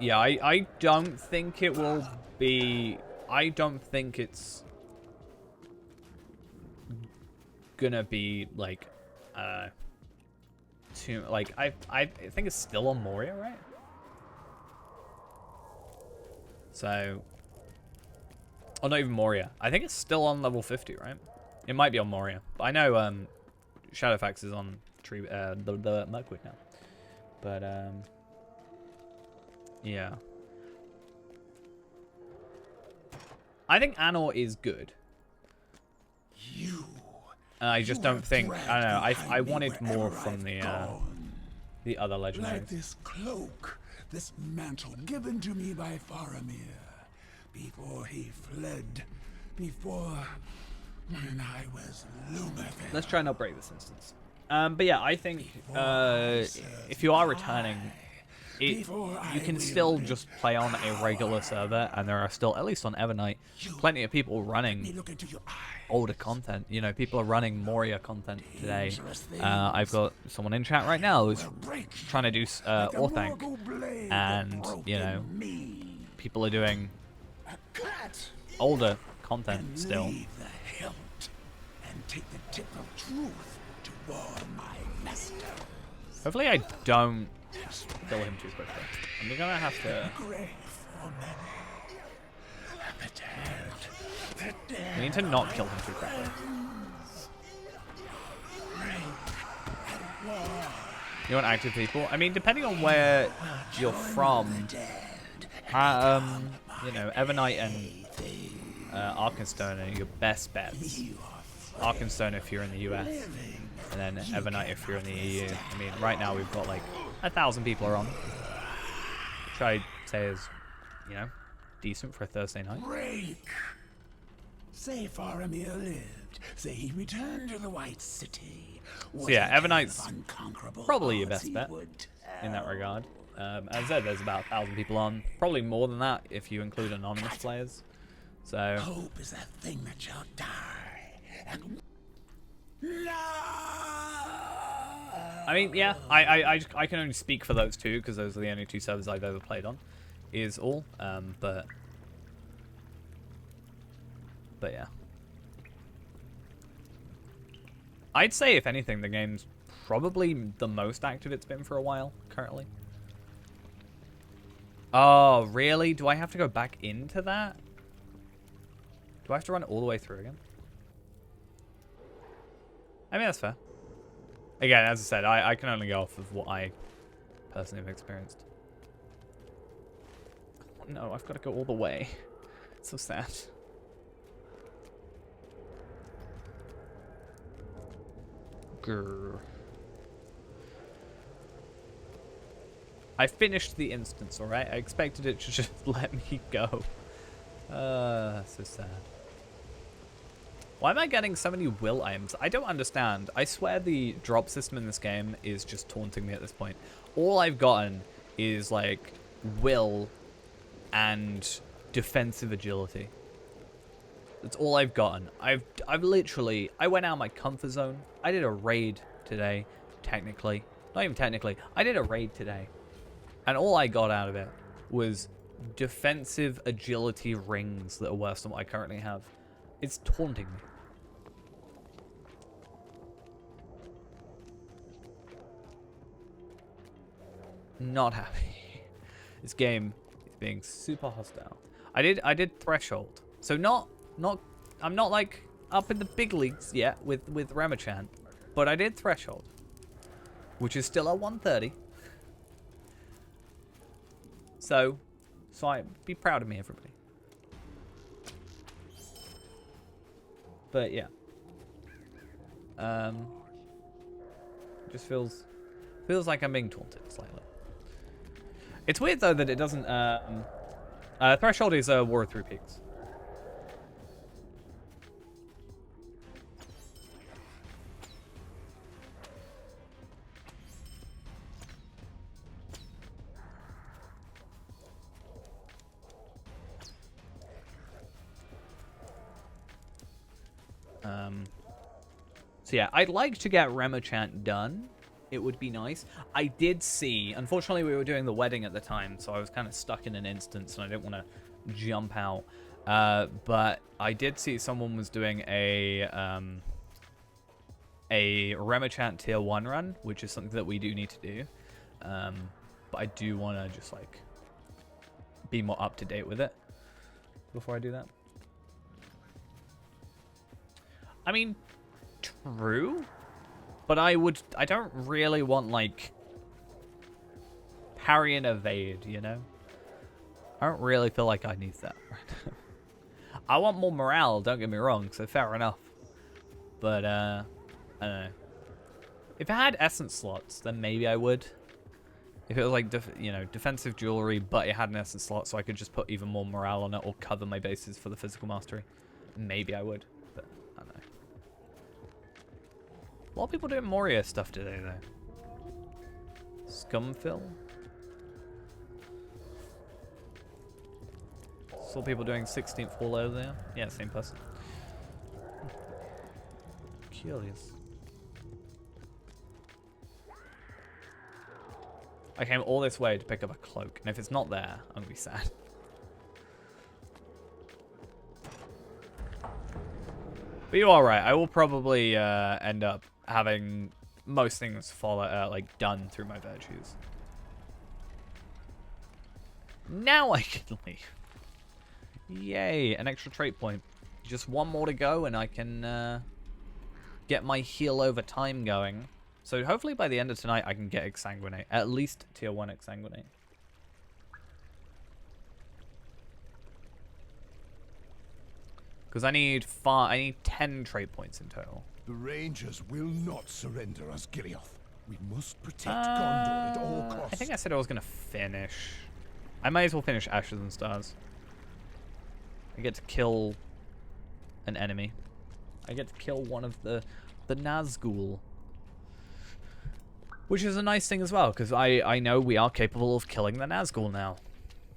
Yeah, I don't think it will be, I don't think it's gonna be like too like I think it's still on Moria, right? So, oh, not even Moria. I think it's still on level 50, right? It might be on Moria, but I know Shadowfax is on the Mirkwood now. But yeah, I think Anor is good. I just don't think, I don't know, I wanted more from the other legendaries. Like this cloak, this mantle given to me by Faramir before he fled, before when I was Lumerville. Let's try and not break this instance. But yeah, I think if you are returning, you can still just play on a regular server, and there are still, at least on Evernight, plenty of people running older content. You know, people are running Moria content today. I've got someone in chat right now who's trying to do Orthanc, and, you know, people are doing older content still. And take the tip of truth to warn my master. Hopefully I don't kill him too quickly. I'm gonna have to... We need to not kill him too quickly. You want active people? I mean, depending on where you're from, you know, Evernight and Arkenstone are your best bets. Arkenstone if you're in the US, and then Evernight if you're in the EU. I mean, right now we've got like 1,000 people are on, which I'd say is, you know, decent for a Thursday night. Break! Say Faramir lived. Say he returned to the White City. So yeah, Evernight's Unconquerable probably your odds best he bet would in that regard. As I said, there's about 1,000 people on. Probably more than that if you include anonymous players. So Hope is that thing that shall die. And I mean, yeah, I can only speak for those two because those are the only two servers I've ever played on. Is all, but yeah. I'd say, if anything, the game's probably the most active it's been for a while, currently. Oh, really? Do I have to go back into that? Do I have to run it all the way through again? I mean, that's fair. Again, as I said, I can only go off of what I personally have experienced. Oh, no, I've got to go all the way. It's so sad. Grr. I finished the instance, alright? I expected it to just let me go. So sad. Why am I getting so many will items? I don't understand. I swear the drop system in this game is just taunting me at this point. All I've gotten is, like, will and defensive agility. That's all I've gotten. I've literally, I went out of my comfort zone. I did a raid today, technically. Not even technically. I did a raid today. And all I got out of it was defensive agility rings that are worse than what I currently have. It's taunting me. Not happy. This game is being super hostile. I did threshold. So I'm not like up in the big leagues yet with Ramachan, but I did threshold, which is still at 130. So be proud of me, everybody. But yeah, just feels like I'm being taunted slightly. It's weird though that it doesn't. Threshold is War of Three Peaks. So yeah, I'd like to get Remachant done. It would be nice. I did see, unfortunately we were doing the wedding at the time, so I was kind of stuck in an instance and I didn't want to jump out. But I did see someone was doing a Remachant tier 1 run, which is something that we do need to do. But I do want to just like be more up to date with it before I do that. I mean, true, but I don't really want like parry and evade, you know? I don't really feel like I need that right now. I want more morale, don't get me wrong, so fair enough. But I don't know. If it had essence slots, then maybe I would. If it was like defensive jewelry, but it had an essence slot, so I could just put even more morale on it or cover my bases for the physical mastery, maybe I would. But I don't know. A lot of people doing Moria stuff today, though. Scumfill. Saw people doing 16th wall over there. Yeah, same person. Curious. I came all this way to pick up a cloak, and if it's not there, I'm gonna be sad. But you're alright. I will probably end up having most things follow, like done through my virtues. Now I can leave. Yay, an extra trait point. Just one more to go and I can get my heal over time going. So hopefully by the end of tonight I can get Exsanguinate. At least tier 1 Exsanguinate. Because I need 10 trait points in total. The Rangers will not surrender us, Gilioth. We must protect Gondor at all costs. I think I said I was going to finish. I might as well finish Ashes and Stars. I get to kill an enemy. I get to kill one of the Nazgul. Which is a nice thing as well, because I know we are capable of killing the Nazgul now.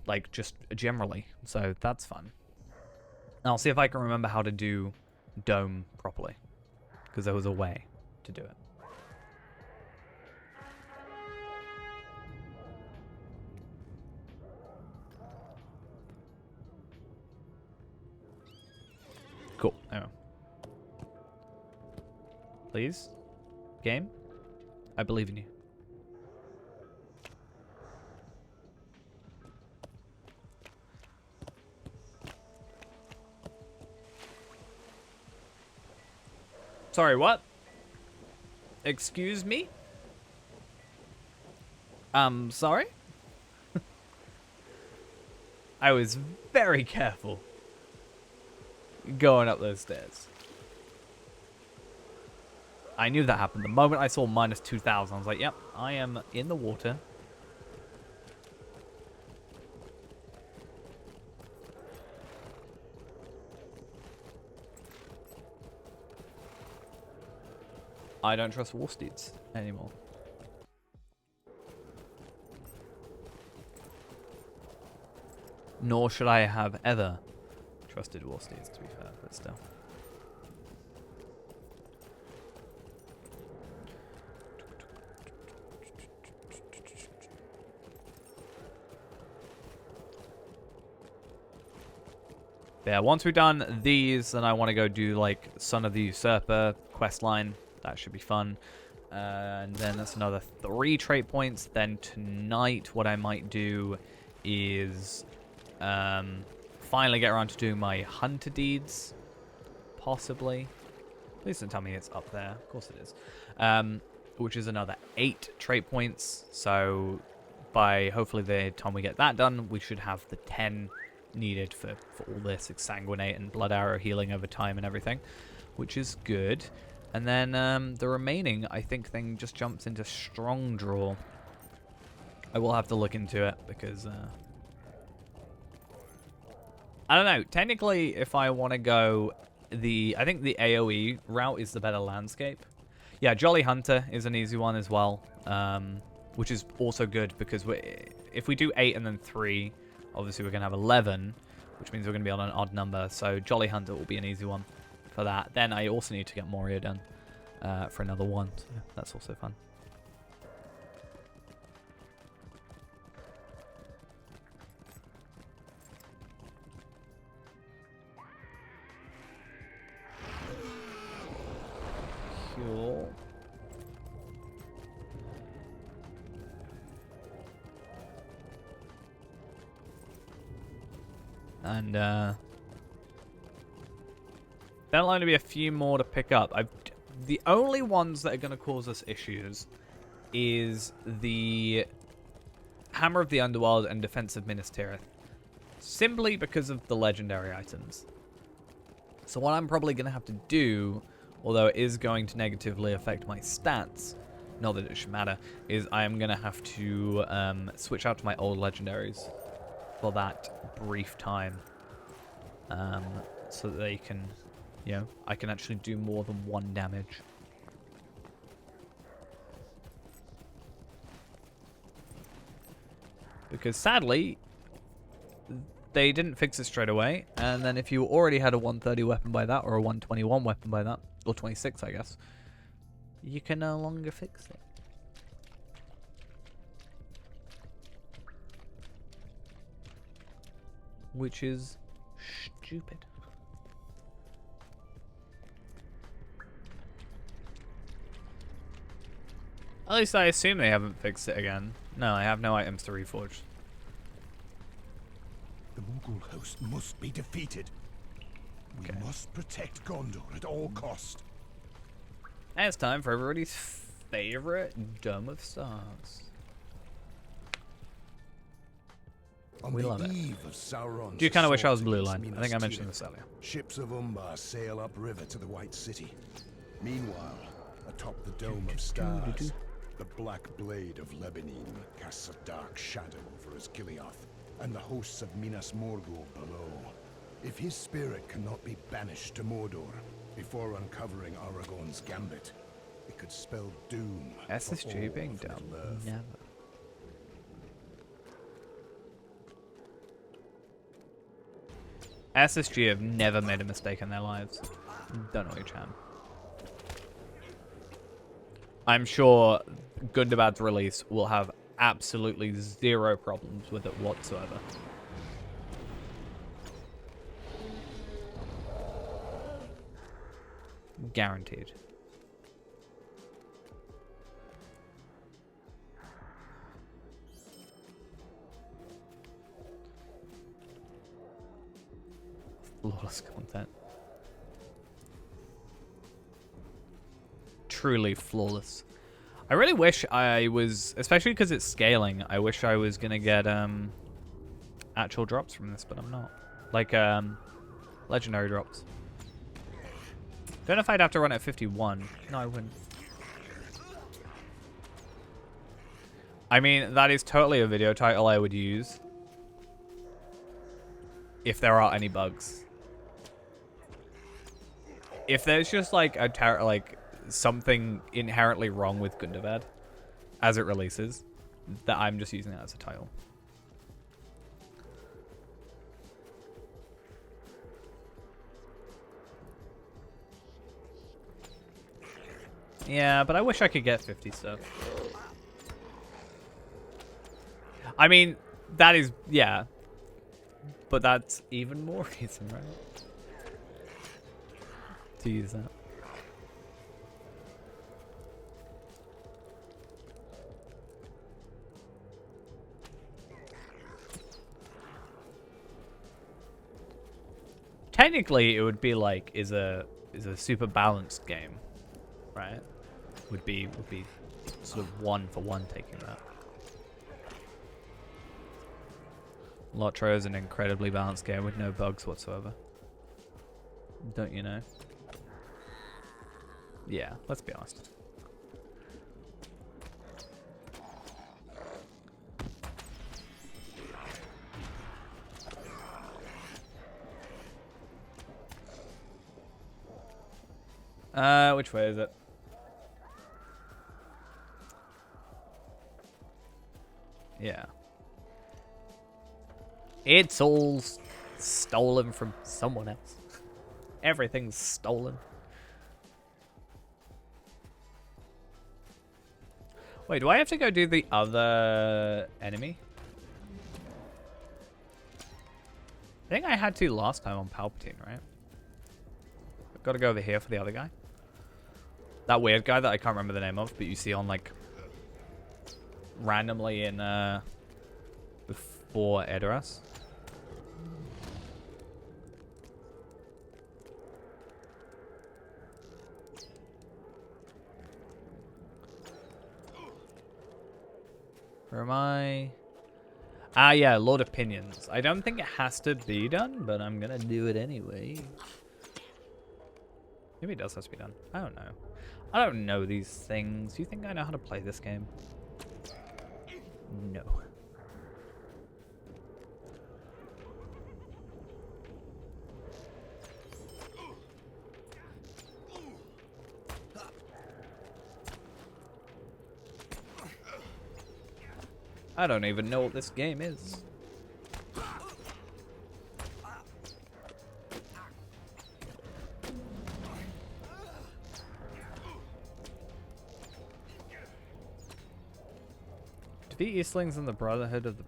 Like, just generally. So that's fun. I'll see if I can remember how to do Dome properly. Because there was a way to do it. Cool. Anyway. Please? Game? I believe in you. Sorry, what? Excuse me? Sorry? I was very careful going up those stairs. I knew that happened. The moment I saw minus 2,000, I was like, yep, I am in the water. I don't trust war steeds anymore. Nor should I have ever trusted war steeds, to be fair, but still. Yeah, once we've done these, then I want to go do, like, Son of the Usurper questline. That should be fun. And then that's another 3 trait points. Then tonight, what I might do is finally get around to doing my Hunter Deeds. Possibly. Please don't tell me it's up there. Of course it is. Which is another 8 trait points. So by hopefully the time we get that done, we should have the 10 needed for all this Exsanguinate and Blood Arrow healing over time and everything, which is good. And then the remaining, I think, then just jumps into Strong Draw. I will have to look into it because I don't know. Technically, if I want to go I think the AoE route is the better landscape. Yeah, Jolly Hunter is an easy one as well, which is also good because if we do 8 and then 3, obviously we're going to have 11, which means we're going to be on an odd number. So Jolly Hunter will be an easy one for that. Then I also need to get Moria done for another one. So yeah, that's also fun. Cool. And there'll only be a few more to pick up. The only ones that are going to cause us issues is the Hammer of the Underworld and Defense of Minas Tirith, simply because of the legendary items. So what I'm probably going to have to do, although it is going to negatively affect my stats, not that it should matter, is I am going to have to switch out to my old legendaries for that brief time, so that they can, you know, I can actually do more than 1 damage. Because sadly, they didn't fix it straight away, and then if you already had a 130 weapon by that, or a 121 weapon by that, or 26 I guess, you can no longer fix it. Which is stupid. At least I assume they haven't fixed it again. No, I have no items to reforge. The Mughal host must be defeated. We must protect Gondor at all cost. And it's time for everybody's favorite Dome of Stars. On We the love it. eve of Sauron's Do you kind of wish I was assault Blue against Line? I Minas think I mentioned Tirith, this earlier. ships of Umbar sail upriver to the White City. Meanwhile, atop the Dome of Stars, the Black Blade of Lebanon casts a dark shadow over Osgiliath and the hosts of Minas Morgul below. If his spirit cannot be banished to Mordor before uncovering Aragorn's gambit, it could spell doom for SSG all being of dumb. Middle-earth. Never. SSG have never made a mistake in their lives. Don't know which hand. I'm sure Gundabad's release will have absolutely zero problems with it whatsoever. Guaranteed. Flawless content. Truly flawless. I really wish I was, especially because it's scaling, I wish I was gonna get actual drops from this, but I'm not. Like legendary drops. Don't know if I'd have to run at 51. No, I wouldn't. I mean, that is totally a video title I would use if there are any bugs. If there's just like something inherently wrong with Gundabad as it releases, that I'm just using it as a title. Yeah, but I wish I could get 50 stuff. I mean, that is, yeah. But that's even more reason, right? To use that. Technically, it would be like is a super balanced game, right? Would be sort of 1-for-1 taking that. Lotro is an incredibly balanced game with no bugs whatsoever. Don't you know? Yeah, let's be honest. Which way is it? Yeah. It's all stolen from someone else. Everything's stolen. Wait, do I have to go do the other enemy? I think I had to last time on Palpatine, right? I've got to go over here for the other guy. That weird guy that I can't remember the name of, but you see on like randomly in before Edoras. Where am I? Ah, yeah, Lord Opinions. I don't think it has to be done, but I'm gonna do it anyway. Maybe it does have to be done. I don't know. I don't know these things. You think I know how to play this game? No. I don't even know what this game is. Defeat Eastlings and the Brotherhood of the...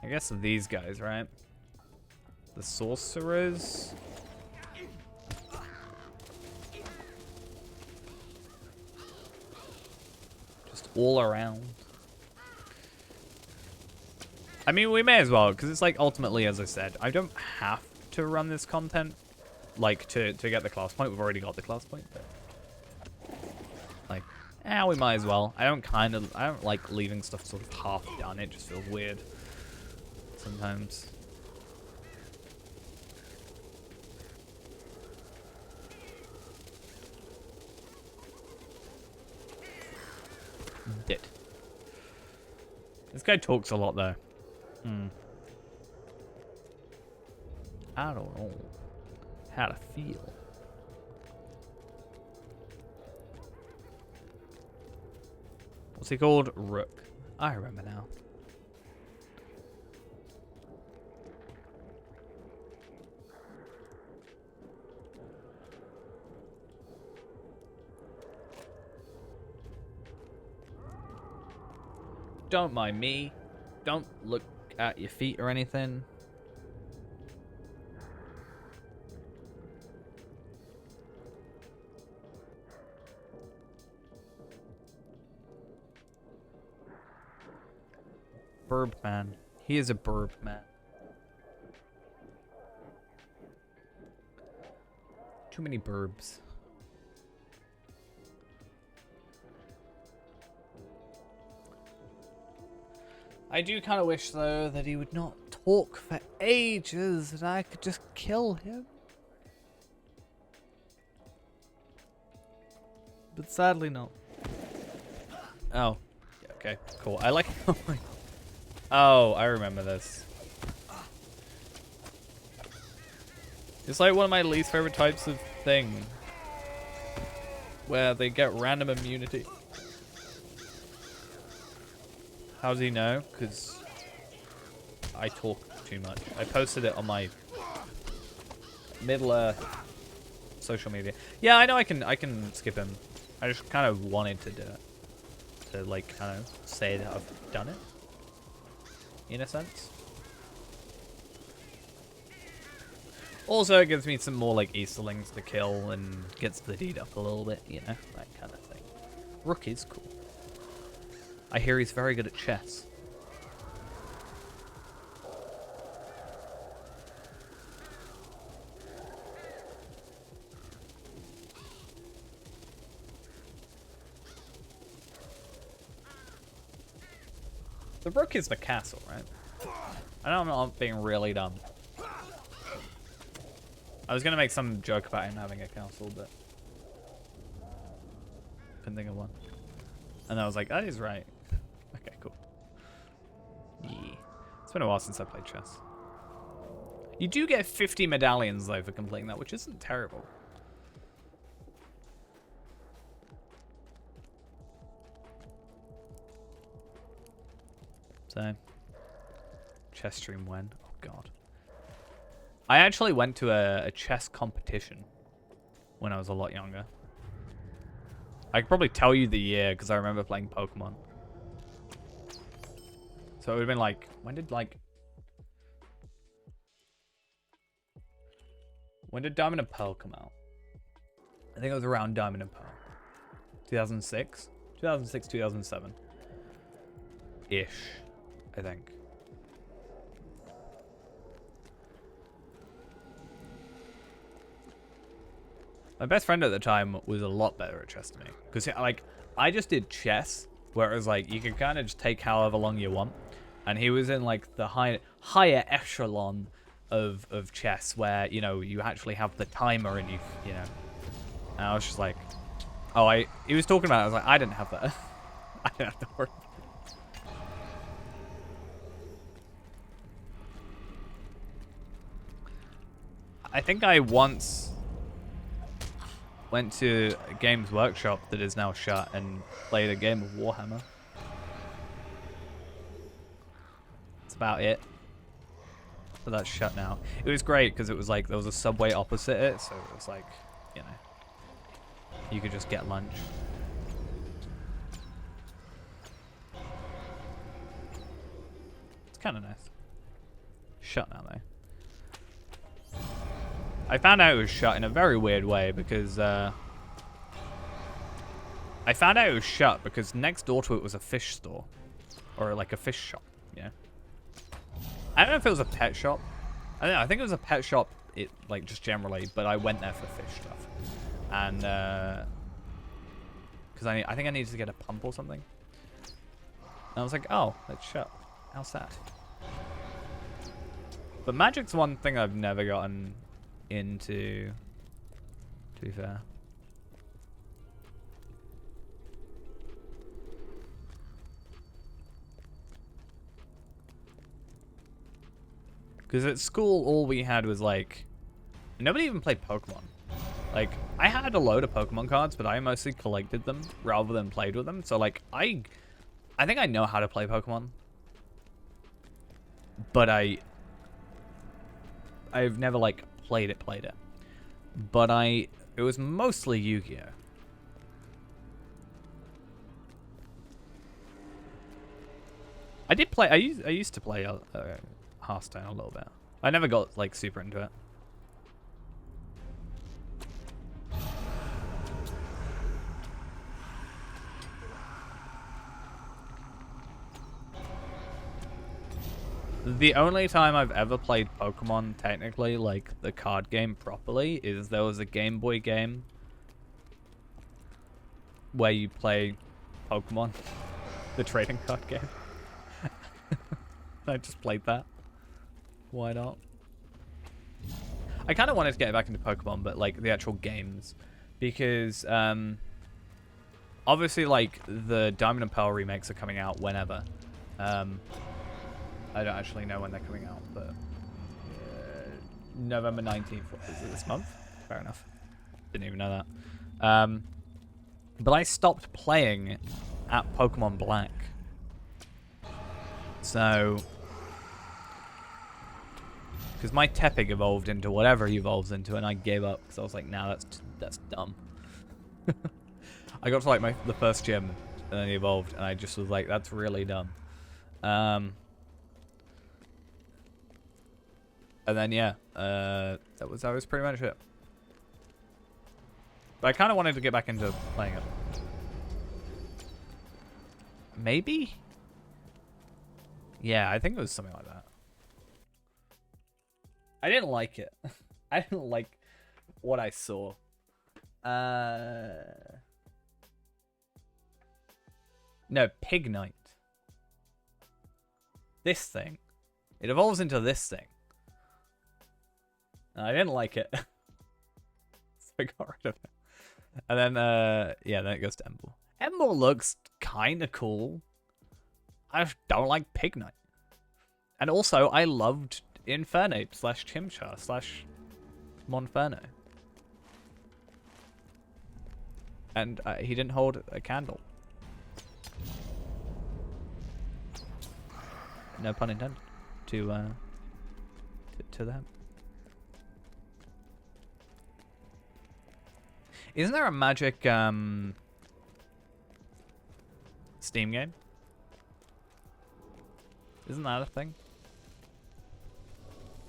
I guess these guys, right? The Sorcerers... all around. I mean, we may as well, because it's like ultimately, as I said, I don't have to run this content like to get the class point. We've already got the class point, but We might as well. I don't like leaving stuff sort of half done. It just feels weird sometimes. Dead. This guy talks a lot though. I don't know how to feel. What's he called? Rook. I remember now. Don't mind me. Don't look at your feet or anything. Burb man. He is a burb man. Too many burbs. I do kind of wish, though, that he would not talk for ages and I could just kill him. But sadly not. Oh. Okay, cool. I like... Oh, I remember this. It's like one of my least favorite types of thing. Where they get random immunity. How does he know? Because I talk too much. I posted it on my Middle-earth social media. Yeah, I know I can skip him. I just kind of wanted to do it. To like kind of say that I've done it. In a sense. Also, it gives me some more like Easterlings to kill and gets the deed up a little bit, you know, that kind of thing. Rook is cool. I hear he's very good at chess. The rook is the castle, right? I know I'm not being really dumb. I was gonna make some joke about him having a castle, but couldn't think of one. And I was like, that is right. Okay, cool. Yeah. It's been a while since I played chess. You do get 50 medallions, though, for completing that, which isn't terrible. So, chess stream when? Oh, God. I actually went to a chess competition when I was a lot younger. I could probably tell you the year because I remember playing Pokemon. So it would have been like, when did Diamond and Pearl come out? I think it was around Diamond and Pearl. 2006? 2006, 2007. Ish, I think. My best friend at the time was a lot better at chess than me. Because, like, I just did chess, where it was like, you could kind of just take however long you want. And he was in, like, the higher echelon of chess, where, you know, you actually have the timer and you know. And I was just like, oh, he was talking about it. I was like, I didn't have that. I didn't have to worry. I think I once went to a Games Workshop that is now shut and played a game of Warhammer. That's about it. But that's shut now. It was great because it was like there was a subway opposite it, so it was like, you know, you could just get lunch. It's kind of nice. Shut now though. I found out it was shut in a very weird way because I found out it was shut because next door to it was a fish store or like a fish shop. Yeah. I don't know if it was a pet shop. I don't know. I think it was a pet shop. It like just generally, but I went there for fish stuff, and because I think I needed to get a pump or something. And I was like, oh, it's shut. How sad. But magic's one thing I've never gotten into, to be fair. Because at school, all we had was like, nobody even played Pokemon. Like, I had a load of Pokemon cards, but I mostly collected them rather than played with them. So like, I think I know how to play Pokemon, but I've never like played it. But it was mostly Yu-Gi-Oh. I did play. I used to play Hearthstone a little bit. I never got like super into it. The only time I've ever played Pokemon, technically, like the card game properly, is there was a Game Boy game where you play Pokemon, the trading card game. I just played that. Why not? I kind of wanted to get back into Pokemon, but like the actual games, because obviously like the Diamond and Pearl remakes are coming out whenever. I don't actually know when they're coming out, but November 19th. Is it this month? Fair enough. Didn't even know that. But I stopped playing at Pokemon Black. So, because my Tepig evolved into whatever he evolves into, and I gave up because I was like, nah, that's dumb. I got to like the first gym, and then he evolved, and I just was like, that's really dumb. And then yeah, that was pretty much it. But I kind of wanted to get back into playing it. Maybe? Yeah, I think it was something like that. I didn't like it. I didn't like what I saw. No, Pignite. This thing. It evolves into this thing. I didn't like it. So I got rid of it. And then, yeah, then it goes to Emboar. Emboar looks kind of cool. I just don't like Pignite. And also, I loved Infernape / Chimchar / Monferno. And he didn't hold a candle. No pun intended. To them. Isn't there a Magic Steam game? Isn't that a thing?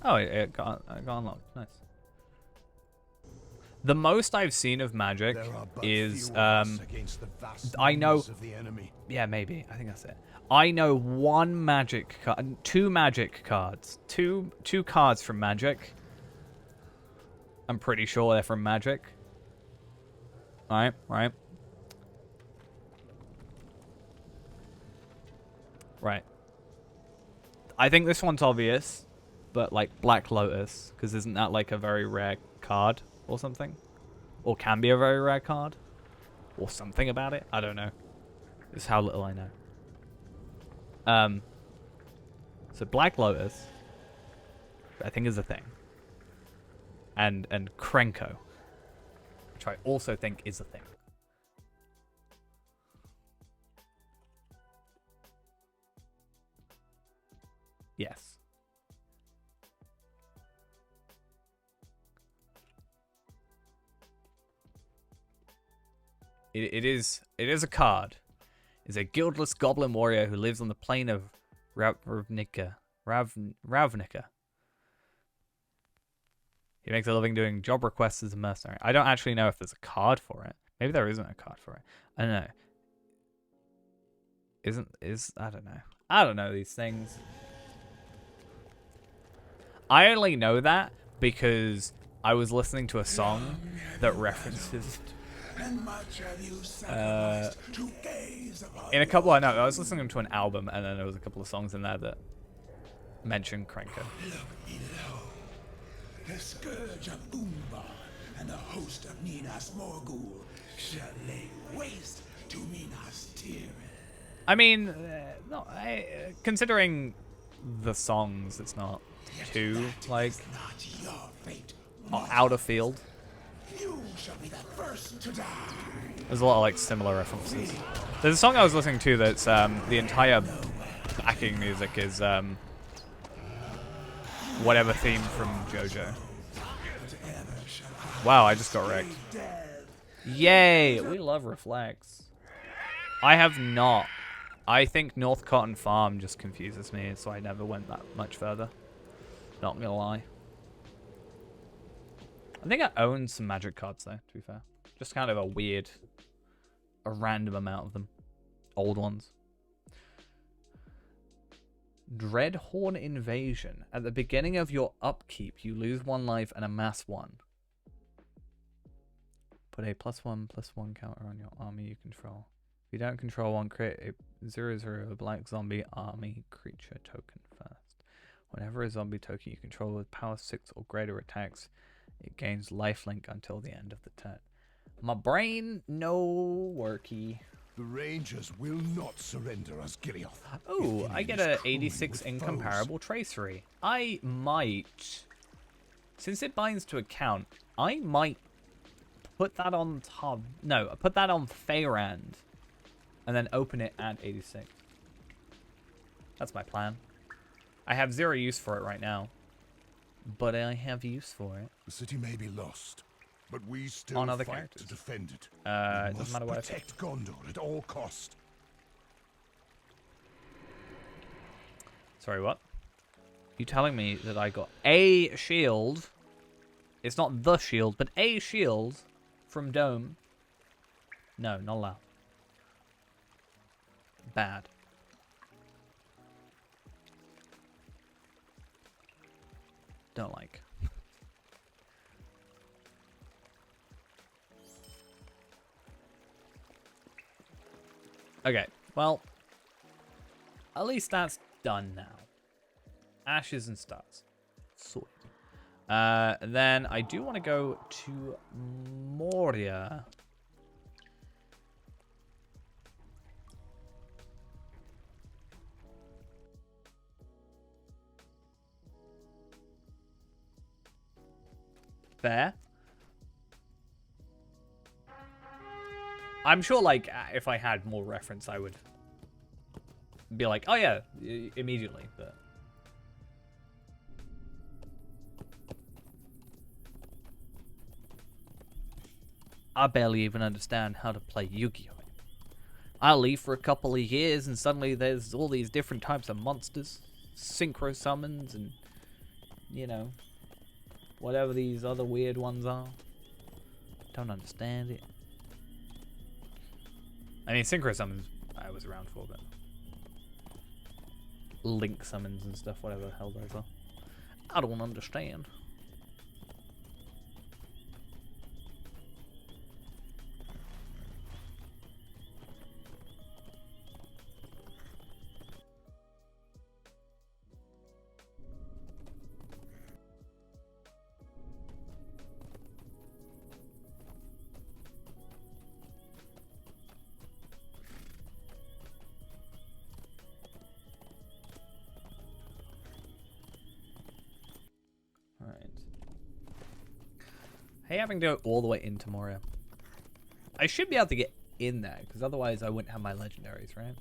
Oh, it got unlocked. Nice. The most I've seen of Magic is I know. Yeah, maybe. I think that's it. I know one Magic card, two Magic cards, two cards from Magic. I'm pretty sure they're from Magic. Right. I think this one's obvious, but like Black Lotus, because isn't that like a very rare card or something? Or can be a very rare card? Or something about it? I don't know. It's how little I know. So Black Lotus, I think is a thing. And Krenko, which I also think is a thing. Yes. It is a card. It's a guildless goblin warrior who lives on the plane of Ravnica. He makes a living doing job requests as a mercenary. I don't actually know if there's a card for it. Maybe there isn't a card for it. I don't know. I don't know. I don't know these things. I only know that because I was listening to a song that references and much have you sacrificed to gaze upon. In a couple, I know, I was listening to an album, and then there was a couple of songs in there that mentioned Krenko. Look below. The scourge of Umbar and the host of Minas Morgul shall lay waste to Minas Tirith. I mean, no, considering the songs, it's not too, like, Not your fate. out of field. You shall be the first to die. There's a lot of, like, similar references. There's a song I was listening to that's, the entire backing music is, whatever theme from JoJo. Wow, I just got wrecked. Yay! We love Reflex. I have not. I think North Cotton Farm just confuses me, so I never went that much further. Not gonna lie. I think I own some magic cards though, to be fair. Just kind of a random amount of them. Old ones. Dreadhorn Invasion. At the beginning of your upkeep, you lose 1 life and amass 1. Put a +1/+1 counter on your army you control. If you don't control one, create a 0/0 black zombie army creature token first. Whenever a zombie token you control with power 6 or greater attacks, it gains lifelink until the end of the turn. My brain, no worky. The Rangers will not surrender us, Gilioth. Oh, I get a 86 incomparable tracery. I might, since it binds to account, I might put that on top. No, put that on Feyrand, and then open it at 86. That's my plan. I have 0 use for it right now, but I have use for it. The city may be lost, but we still On other fight characters. to defend it. It doesn't matter what I pick. Protect Gondor at all cost. Sorry, what? You telling me that I got a shield? It's not the shield, but a shield from Dome. No, not allowed. Bad. Don't like. Okay, well, at least that's done now. Ashes and stars. Sorted. Then I do want to go to Moria. Fair. I'm sure, like, if I had more reference, I would be like, oh yeah, immediately, but... I barely even understand how to play Yu-Gi-Oh! I leave for a couple of years and suddenly there's all these different types of monsters. Synchro summons and, you know, whatever these other weird ones are. Don't understand it. I mean, synchro summons I was around for, but link summons and stuff, whatever the hell those are. I don't understand. Hey, having to go all the way into Moria. I should be able to get in there, because otherwise I wouldn't have my legendaries, right?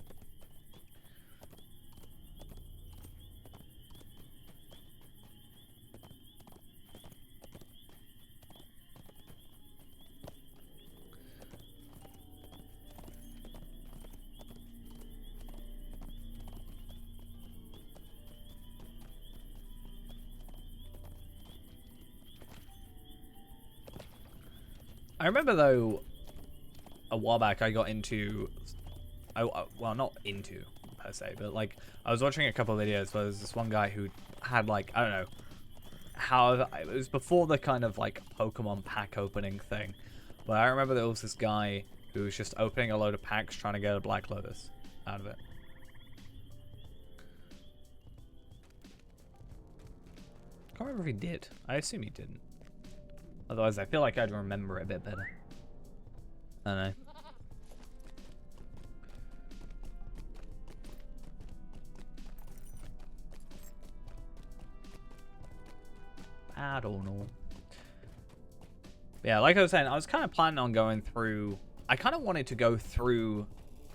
I remember, though, a while back I got into... well, not into, per se, but, like, I was watching a couple of videos where there's this one guy who had, like, I don't know, how... It was before the kind of, like, Pokemon pack opening thing, But I remember there was this guy who was just opening a load of packs trying to get a Black Lotus out of it. I can't remember if he did. I assume he didn't. Otherwise, I feel like I'd remember it a bit better. I don't know. I don't know. Yeah, like I was saying, I was kind of planning on going through... I kind of wanted to go through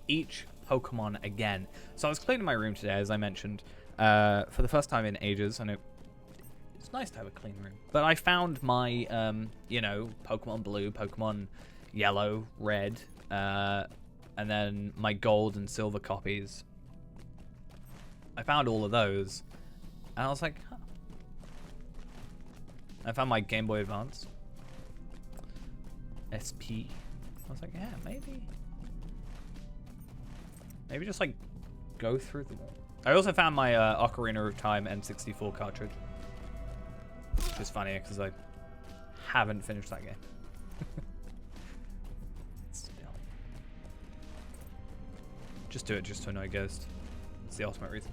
each Pokemon again. So I was cleaning my room today, as I mentioned, for the first time in ages, and it's nice to have a clean room. But I found my, you know, Pokemon Blue, Pokemon Yellow, Red, and then my Gold and Silver copies. I found all of those, and I was like, huh. I found my Game Boy Advance. SP. I was like, yeah, maybe just like go through them all. I also found my Ocarina of Time N64 cartridge. Which is funny because I haven't finished that game. Still. Just do it just to annoy Ghost. It's the ultimate reason.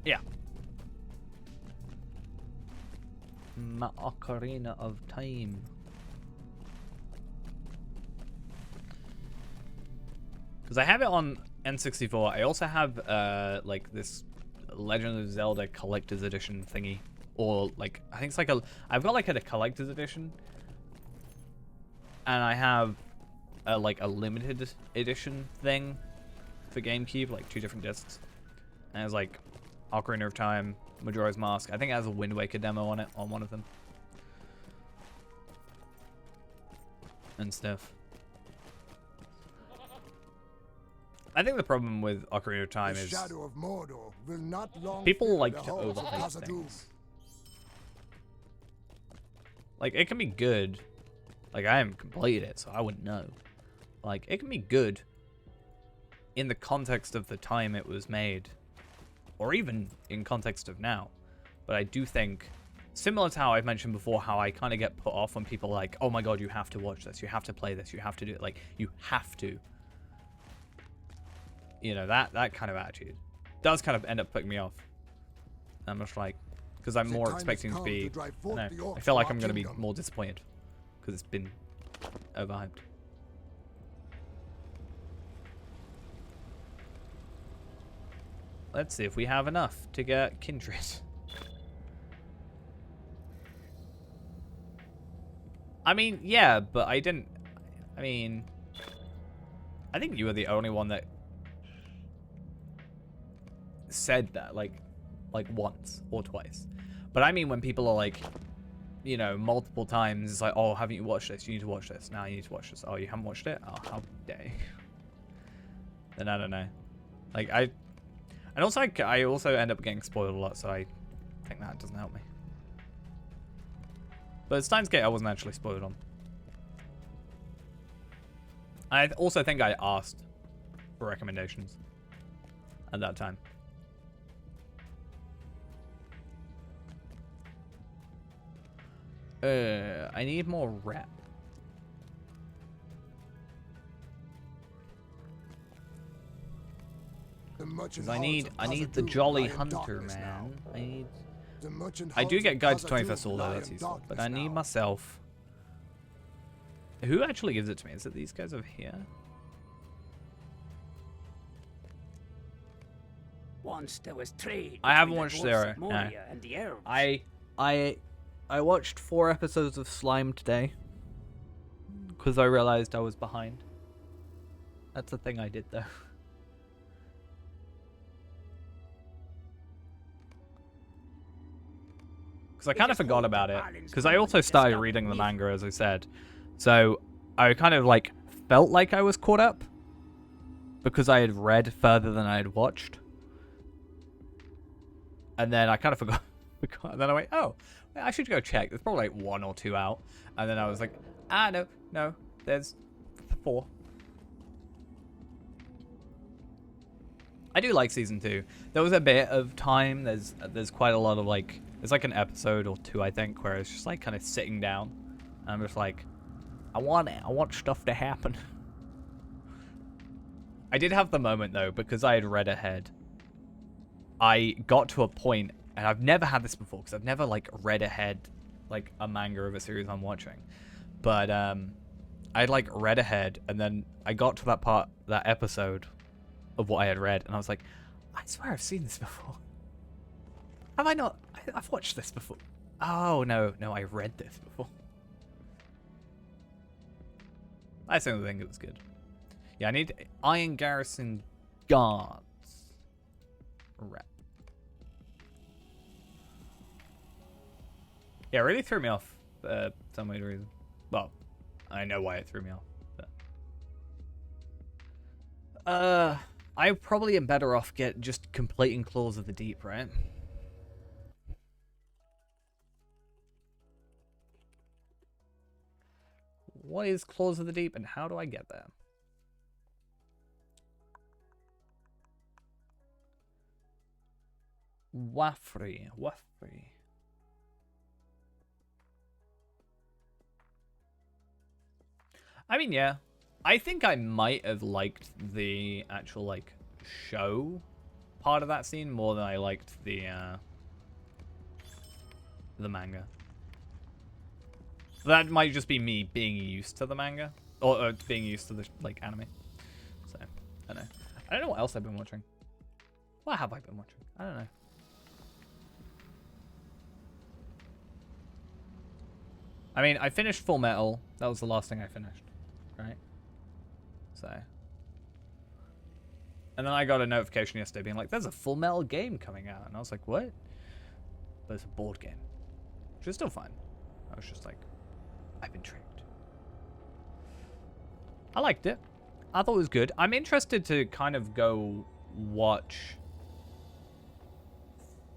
Yeah. My Ocarina of Time. Because I have it on N64. I also have like this Legend of Zelda collector's edition thingy, or like I think it's like I've got like a collector's edition, and I have like a limited edition thing for GameCube, like 2 different discs, and it's like Ocarina of Time, Majora's Mask. I think it has a Wind Waker demo on it, on one of them. And stuff. I think the problem with Ocarina of Time is Shadow of Mordor will not long people like the to halls of overhype Khazad-dûm. things. Like, it can be good. Like, I haven't completed it, so I wouldn't know. Like, it can be good in the context of the time it was made. Or even in context of now. But I do think, similar to how I've mentioned before, how I kind of get put off when people are like, oh my god, you have to watch this, you have to play this, you have to do it. Like, you have to. You know, that kind of attitude does kind of end up putting me off. I'm just like, because I'm more expecting to be, I feel like I'm going to be more disappointed. Because it's been overhyped. Let's see if we have enough to get Kindred. I mean, yeah, but I didn't... I mean... I think you were the only one that said that, like once or twice. But I mean when people are like, you know, multiple times, it's like, oh, haven't you watched this? You need to watch this. Now you need to watch this. Oh, you haven't watched it? Oh, how dare you. Then I don't know. Like, and also, I also end up getting spoiled a lot, so I think that doesn't help me. But Steins Gate I wasn't actually spoiled on. I also think I asked for recommendations at that time. I need more rep. Because I need the Jolly Hunter, man. I do get Guide to 21st Soul, though, that's useful. But I need myself... Who actually gives it to me? Is it these guys over here? Once there was trade. I haven't watched Zero. No. And the Arabs. I watched 4 episodes of Slime today. Because I realized I was behind. That's the thing I did, though. Because I kind of forgot about it. Because I also started reading the manga, as I said. So I kind of like felt like I was caught up. Because I had read further than I had watched. And then I kind of forgot. And then I went, oh, I should go check. There's probably like 1 or 2 out. And then I was like, no. There's 4. I do like season 2. There was a bit of time. There's quite a lot of like. There's like an episode or 2, I think, where it's just like kind of sitting down, and I'm just like, I want stuff to happen. I did have the moment though, because I had read ahead. I got to a point, and I've never had this before because I've never like read ahead like a manga of a series I'm watching, but I'd like read ahead, and then I got to that episode of what I had read, and I was like, I swear I've seen this before. Have I not? I've watched this before. Oh no, I read this before. I still think it was good. Yeah, I need Iron Garrison Guards. Rep. Yeah, it really threw me off for some weird reason. Well, I know why it threw me off. But... I probably am better off just completing Claws of the Deep, right? What is Claws of the Deep, and how do I get there? Wafri. I mean, yeah. I think I might have liked the actual, like, show part of that scene more than I liked the manga. That might just be me being used to the manga. Or being used to the, like, anime. So, I don't know. I don't know what else I've been watching. What have I been watching? I don't know. I mean, I finished Full Metal. That was the last thing I finished. Right? So. And then I got a notification yesterday being like, there's a Full Metal game coming out. And I was like, what? But it's a board game. Which is still fine. I was just like, I've been tricked. I liked it. I thought it was good. I'm interested to kind of go watch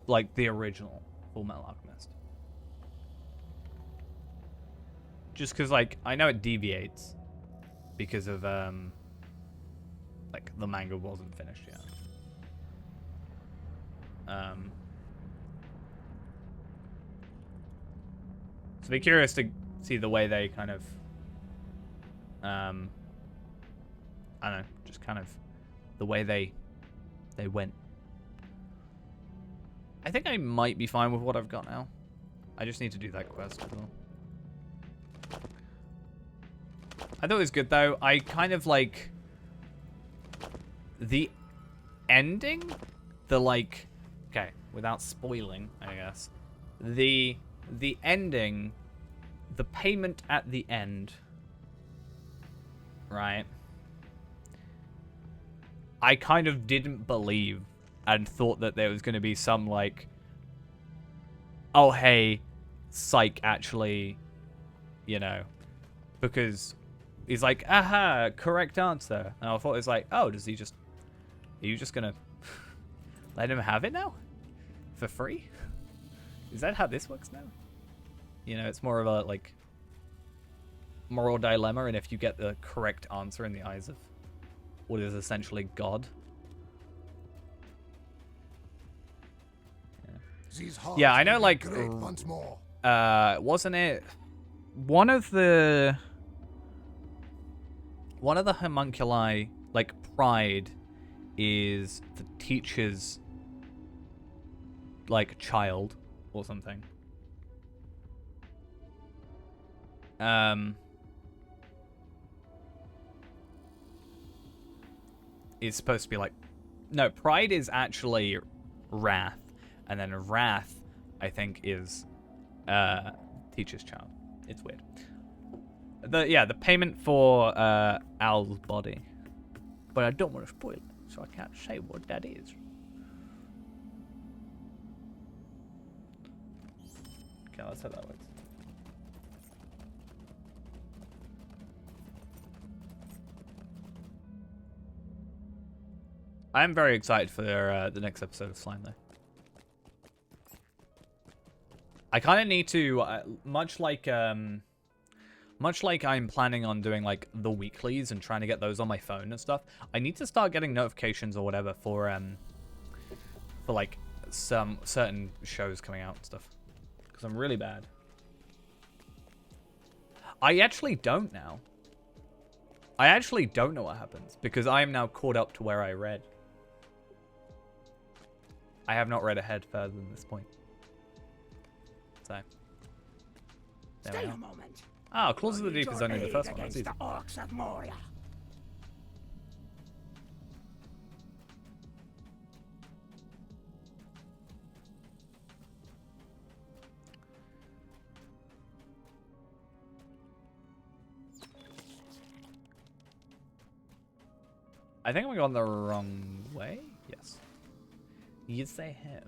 like the original Full Metal Alchemist. Just because like I know it deviates because of like the manga wasn't finished yet. So be curious to see the way they kind of I don't know, just kind of the way they went. I think I might be fine with what I've got now. I just need to do that quest as well. I thought it was good though. I kind of like the ending, the like, okay, without spoiling, I guess. The ending, the payment at the end, right? I kind of didn't believe and thought that there was going to be some like, oh hey, psych, actually, you know, because he's like, aha, correct answer. And I thought it was like, oh, does he just, are you just going to let him have it now? For free? Is that how this works now? You know, it's more of a like moral dilemma, and if you get the correct answer in the eyes of what is essentially God. Yeah, I know, like, wasn't it one of the homunculi, like, pride is the teacher's, like, child or something. Is supposed to be like, no, pride is actually wrath, and then wrath, I think, is teacher's child. It's weird. The payment for Al's body, but I don't want to spoil it, so I can't say what that is. Okay, let's how that works. I am very excited for the next episode of Slime, though. I kind of need to, much like much like I'm planning on doing like the weeklies and trying to get those on my phone and stuff, I need to start getting notifications or whatever for like some certain shows coming out and stuff. Because I'm really bad. I actually don't now. I actually don't know what happens because I am now caught up to where I read. I have not read ahead further than this point. So. Stay a moment. Oh, Claws of the Deep is only the first one. That's easy. The orcs of Moria. I think I'm going the wrong way. Yes. Yes, I have.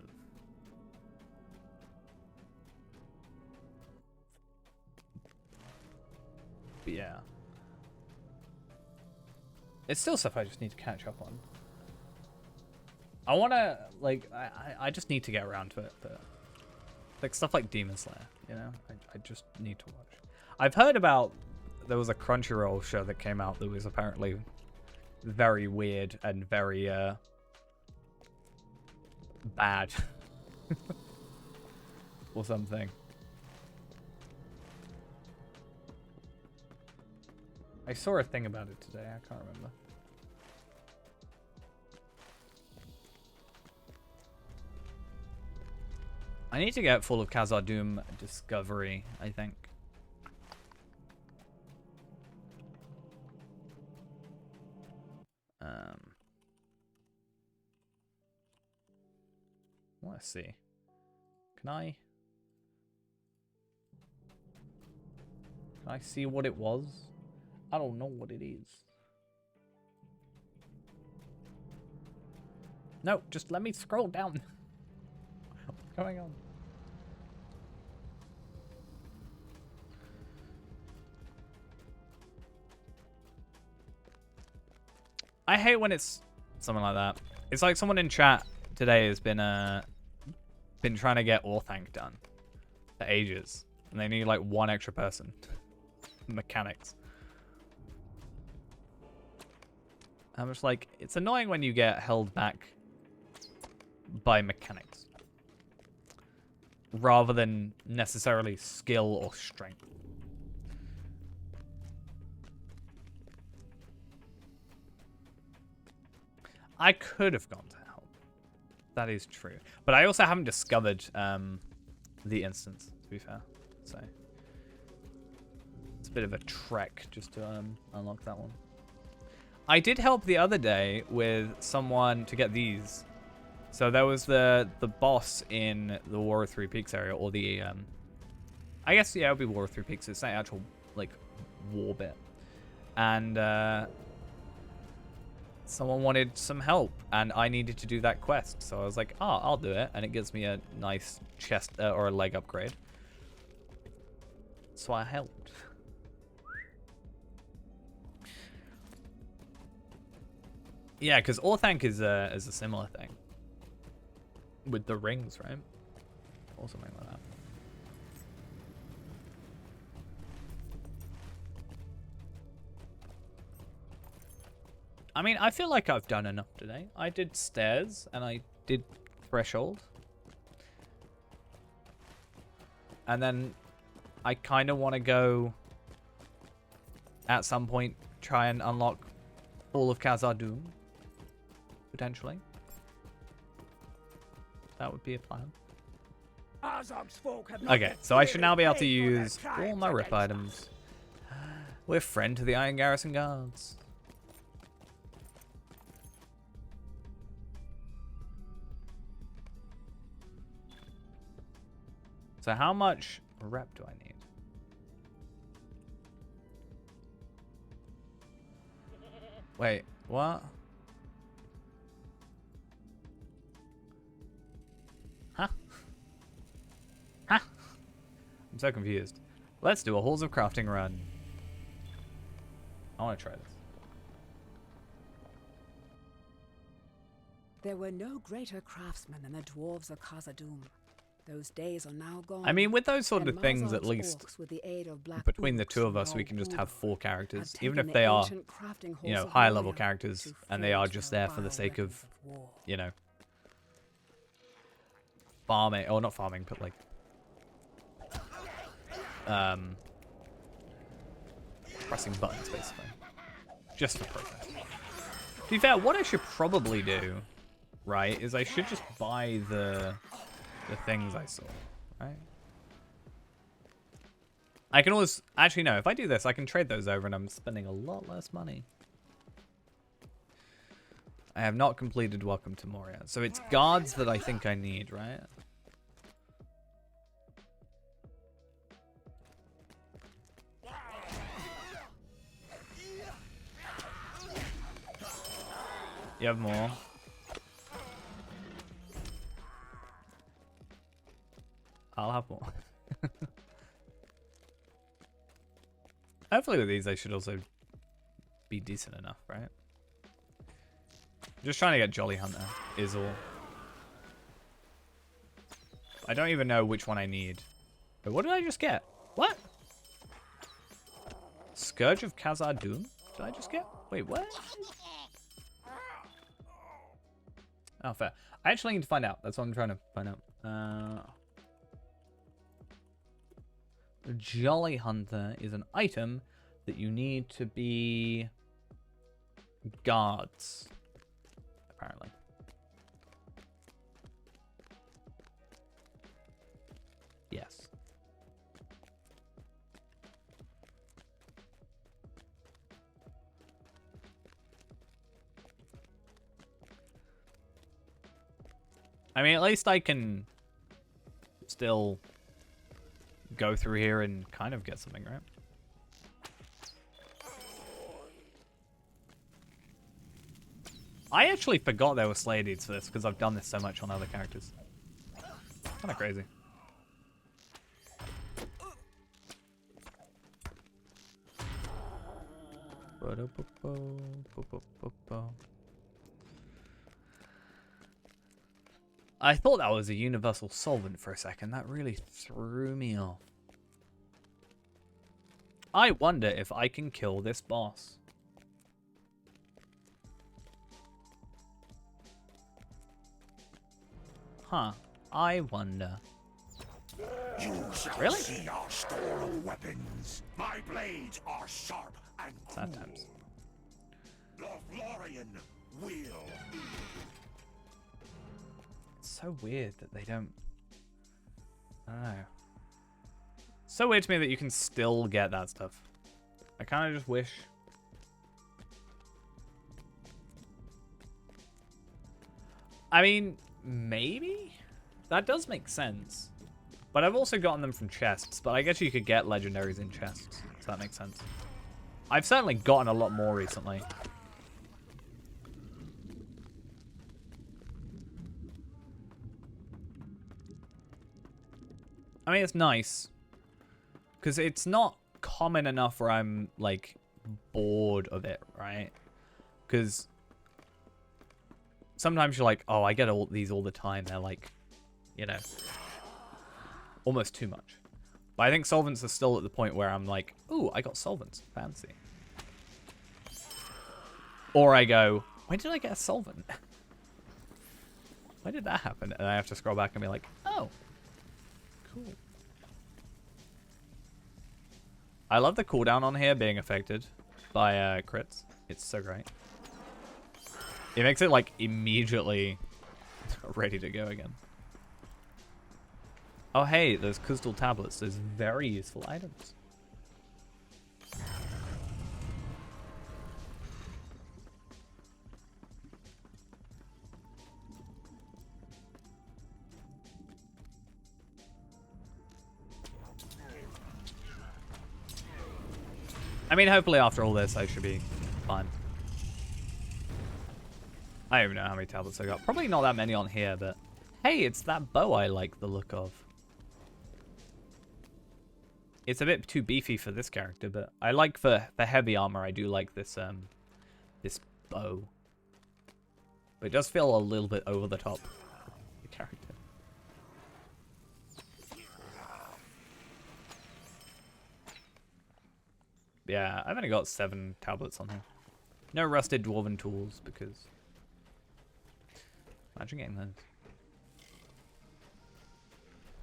But yeah. It's still stuff I just need to catch up on. I want to, like, I just need to get around to it. But like stuff like Demon Slayer, you know? I just need to watch. I've heard about, there was a Crunchyroll show that came out that was apparently very weird and very bad or something. I saw a thing about it today. I can't remember. I need to get full of Khazad-dûm Discovery, I think. Let's see. Can I see what it was? I don't know what it is. No, just let me scroll down. What's going on? I hate when it's something like that. It's like someone in chat today has been trying to get Orthanc done for ages, and they need like one extra person. Mechanics. I'm just like, it's annoying when you get held back by mechanics rather than necessarily skill or strength. I could have gone to help. That is true. But I also haven't discovered the instance, to be fair. So it's a bit of a trek just to unlock that one. I did help the other day with someone to get these. So there was the boss in the War of Three Peaks area, or the I guess yeah, it would be War of Three Peaks. It's not actual like war bit, and someone wanted some help, and I needed to do that quest. So I was like, oh, I'll do it, and it gives me a nice chest or a leg upgrade. So I helped. Yeah, because Orthanc is a similar thing. With the rings, right? Or something like that. I mean, I feel like I've done enough today. I did stairs, and I did threshold. And then I kind of want to go, at some point, try and unlock all of Khazad-dûm. Potentially. That would be a plan. Okay, so I should now be able to use all my rip items. We're friend to the Iron Garrison Guards. So how much rep do I need? Wait, what? Huh? Huh? I'm so confused. Let's do a Halls of Crafting run. I want to try this. There were no greater craftsmen than the dwarves of Khazad-dûm. Those days are now gone. I mean, with those sort and of things, at Mazar's least orcs, with the aid of black between the books two of and us, we can just have 4 characters, had even taken if the they are, ancient crafting you know, halls of higher level Moria characters, to and they are forge just their there for the vile sake of, weapons war. you know, farming, or not farming, but like, pressing buttons, basically. Just for progress. To be fair, what I should probably do, right, is I should just buy the things I saw, right? I can always, actually no, if I do this, I can trade those over and I'm spending a lot less money. I have not completed Welcome to Moria. So it's guards that I think I need, right? You have more. I'll have more. Hopefully with these, they should also be decent enough, right? Just trying to get Jolly Hunter is all. I don't even know which one I need. Wait, what did I just get? What? Scourge of Khazad-dûm? Did I just get? Wait, what? Oh, fair. I actually need to find out. That's what I'm trying to find out. Jolly Hunter is an item that you need to be guards, apparently. Yes. I mean, at least I can still go through here and kind of get something, right? I actually forgot there were Slayer deeds for this because I've done this so much on other characters. Kind of crazy. I thought that was a universal solvent for a second. That really threw me off. I wonder if I can kill this boss. Huh. I wonder. You shall Really? see our store of weapons. My blades are sharp and cool. Sad times. Lothlorien will. It's so weird that they don't... I don't know. So weird to me that you can still get that stuff. I kind of just wish... I mean, maybe? That does make sense. But I've also gotten them from chests, but I guess you could get legendaries in chests, so that makes sense. I've certainly gotten a lot more recently. I mean, it's nice. Because it's not common enough where I'm, like, bored of it, right? Because sometimes you're like, oh, I get all these all the time. They're like, you know, almost too much. But I think solvents are still at the point where I'm like, ooh, I got solvents. Fancy. Or I go, why did I get a solvent? Why did that happen? And I have to scroll back and be like, oh, cool. I love the cooldown on here being affected by crits. It's so great. It makes it like immediately ready to go again. Oh hey, those crystal tablets, those very useful items. I mean, hopefully after all this, I should be fine. I don't even know how many tablets I got. Probably not that many on here, but hey, it's that bow I like the look of. It's a bit too beefy for this character, but I like for heavy armor, I do like this this bow. But it does feel a little bit over the top, the character. Yeah, I've only got 7 tablets on here. No rusted dwarven tools because... Imagine getting those.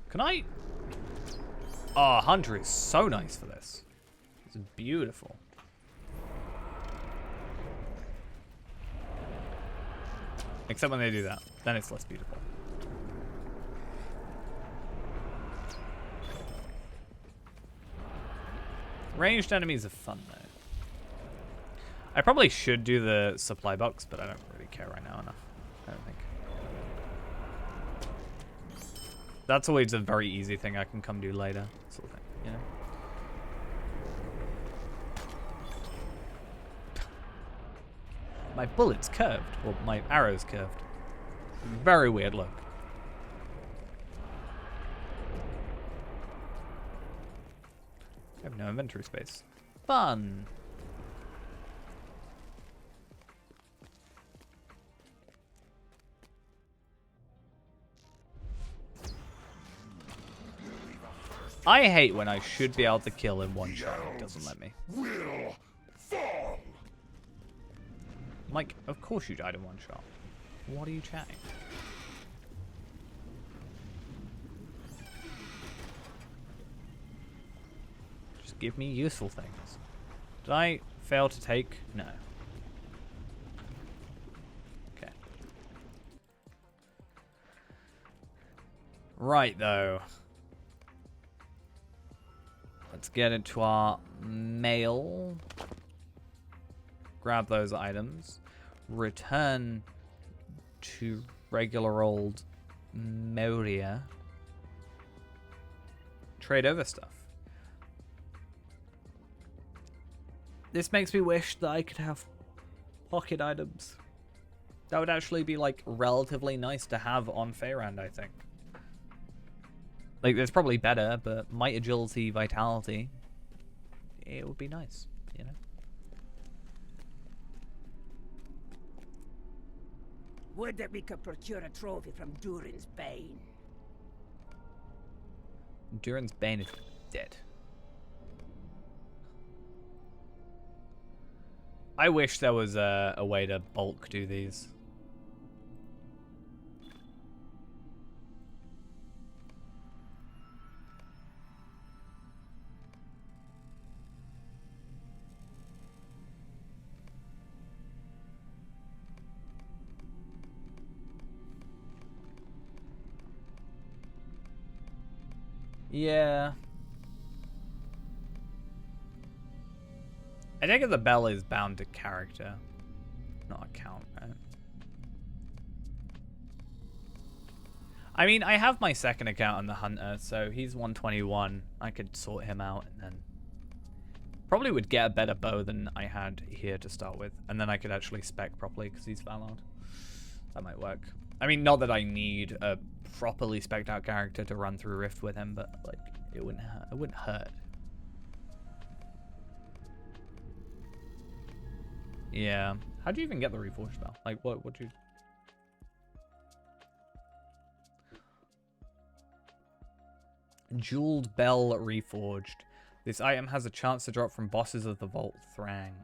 Can I... Oh, Hunter is so nice for this. It's beautiful. Except when they do that. Then it's less beautiful. Ranged enemies are fun, though. I probably should do the supply box, but I don't really care right now enough. I don't think. That's always a very easy thing I can come do later, sort of thing, you know? My bullet's curved, or my arrow's curved. Very weird look. I have no inventory space. Fun! I hate when I should be able to kill in one shot and it doesn't let me. Will fall. Mike, of course you died in one shot. What are you chatting? Just give me useful things. Did I fail to take? No. Okay. Right, though. Let's get into our mail. Grab those items. Return to regular old Moria. Trade over stuff. This makes me wish that I could have pocket items. That would actually be, like, relatively nice to have on Feyrand, I think. Like, it's probably better, but might, agility, vitality, it would be nice, you know? Would that we could procure a trophy from Durin's Bane. Durin's Bane is dead. I wish there was a way to bulk do these. Yeah. I think the bell is bound to character, not account, right? I mean, I have my second account on the Hunter, so he's 121. I could sort him out and then probably would get a better bow than I had here to start with. And then I could actually spec properly because he's Valard. That might work. I mean, not that I need a properly spec'd out character to run through Rift with him, but like it wouldn't hurt. Yeah. How do you even get the Reforged spell? Like what do you... Jeweled Bell Reforged. This item has a chance to drop from bosses of the Vault Thrang.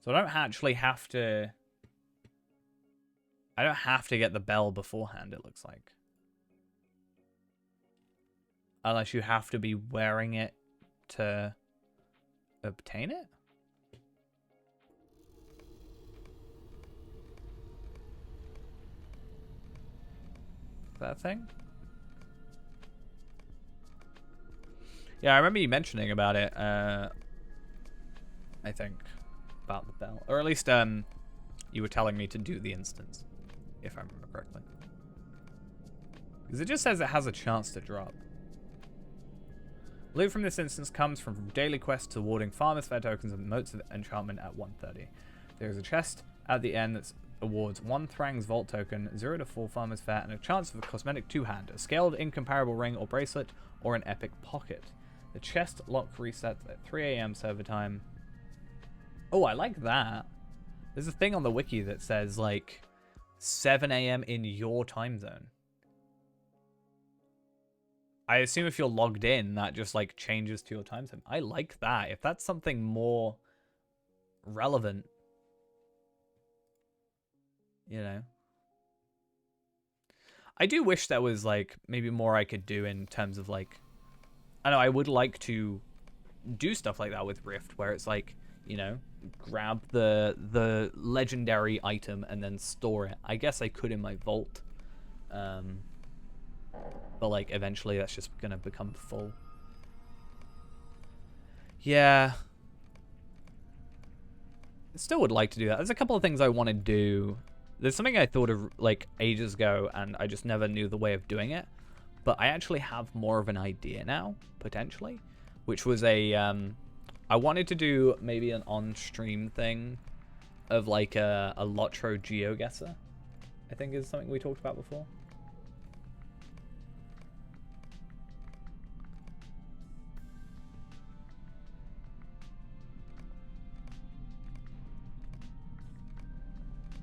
So I don't actually have to... I don't have to get the bell beforehand, it looks like. Unless you have to be wearing it to obtain it? That thing? Yeah, I remember you mentioning about it, I think, about the bell. Or at least, you were telling me to do the instance, if I remember correctly. Because it just says it has a chance to drop. Loot from this instance comes from daily quests awarding farmers fair tokens and motes of enchantment at 130. There is a chest at the end that awards 1 Thrang's Vault token, 0 to 4 farmers fair, and a chance of a cosmetic 2-hand, a scaled incomparable ring or bracelet, or an epic pocket. The chest lock resets at 3 AM server time. Oh, I like that. There's a thing on the wiki that says, like, 7 AM in your time zone. I assume if you're logged in, that just like changes to your time zone. I like that. If that's something more relevant, you know. I do wish there was like maybe more I could do in terms of like, I know I would like to do stuff like that with Rift, where it's like, you know, grab the legendary item and then store it. I guess I could in my vault. But like eventually that's just gonna become full. Yeah. Still would like to do that. There's a couple of things I want to do. There's something I thought of like ages ago and I just never knew the way of doing it. But I actually have more of an idea now, potentially. Which was a I wanted to do maybe an on-stream thing of like a Lotro GeoGuessr. I think is something we talked about before.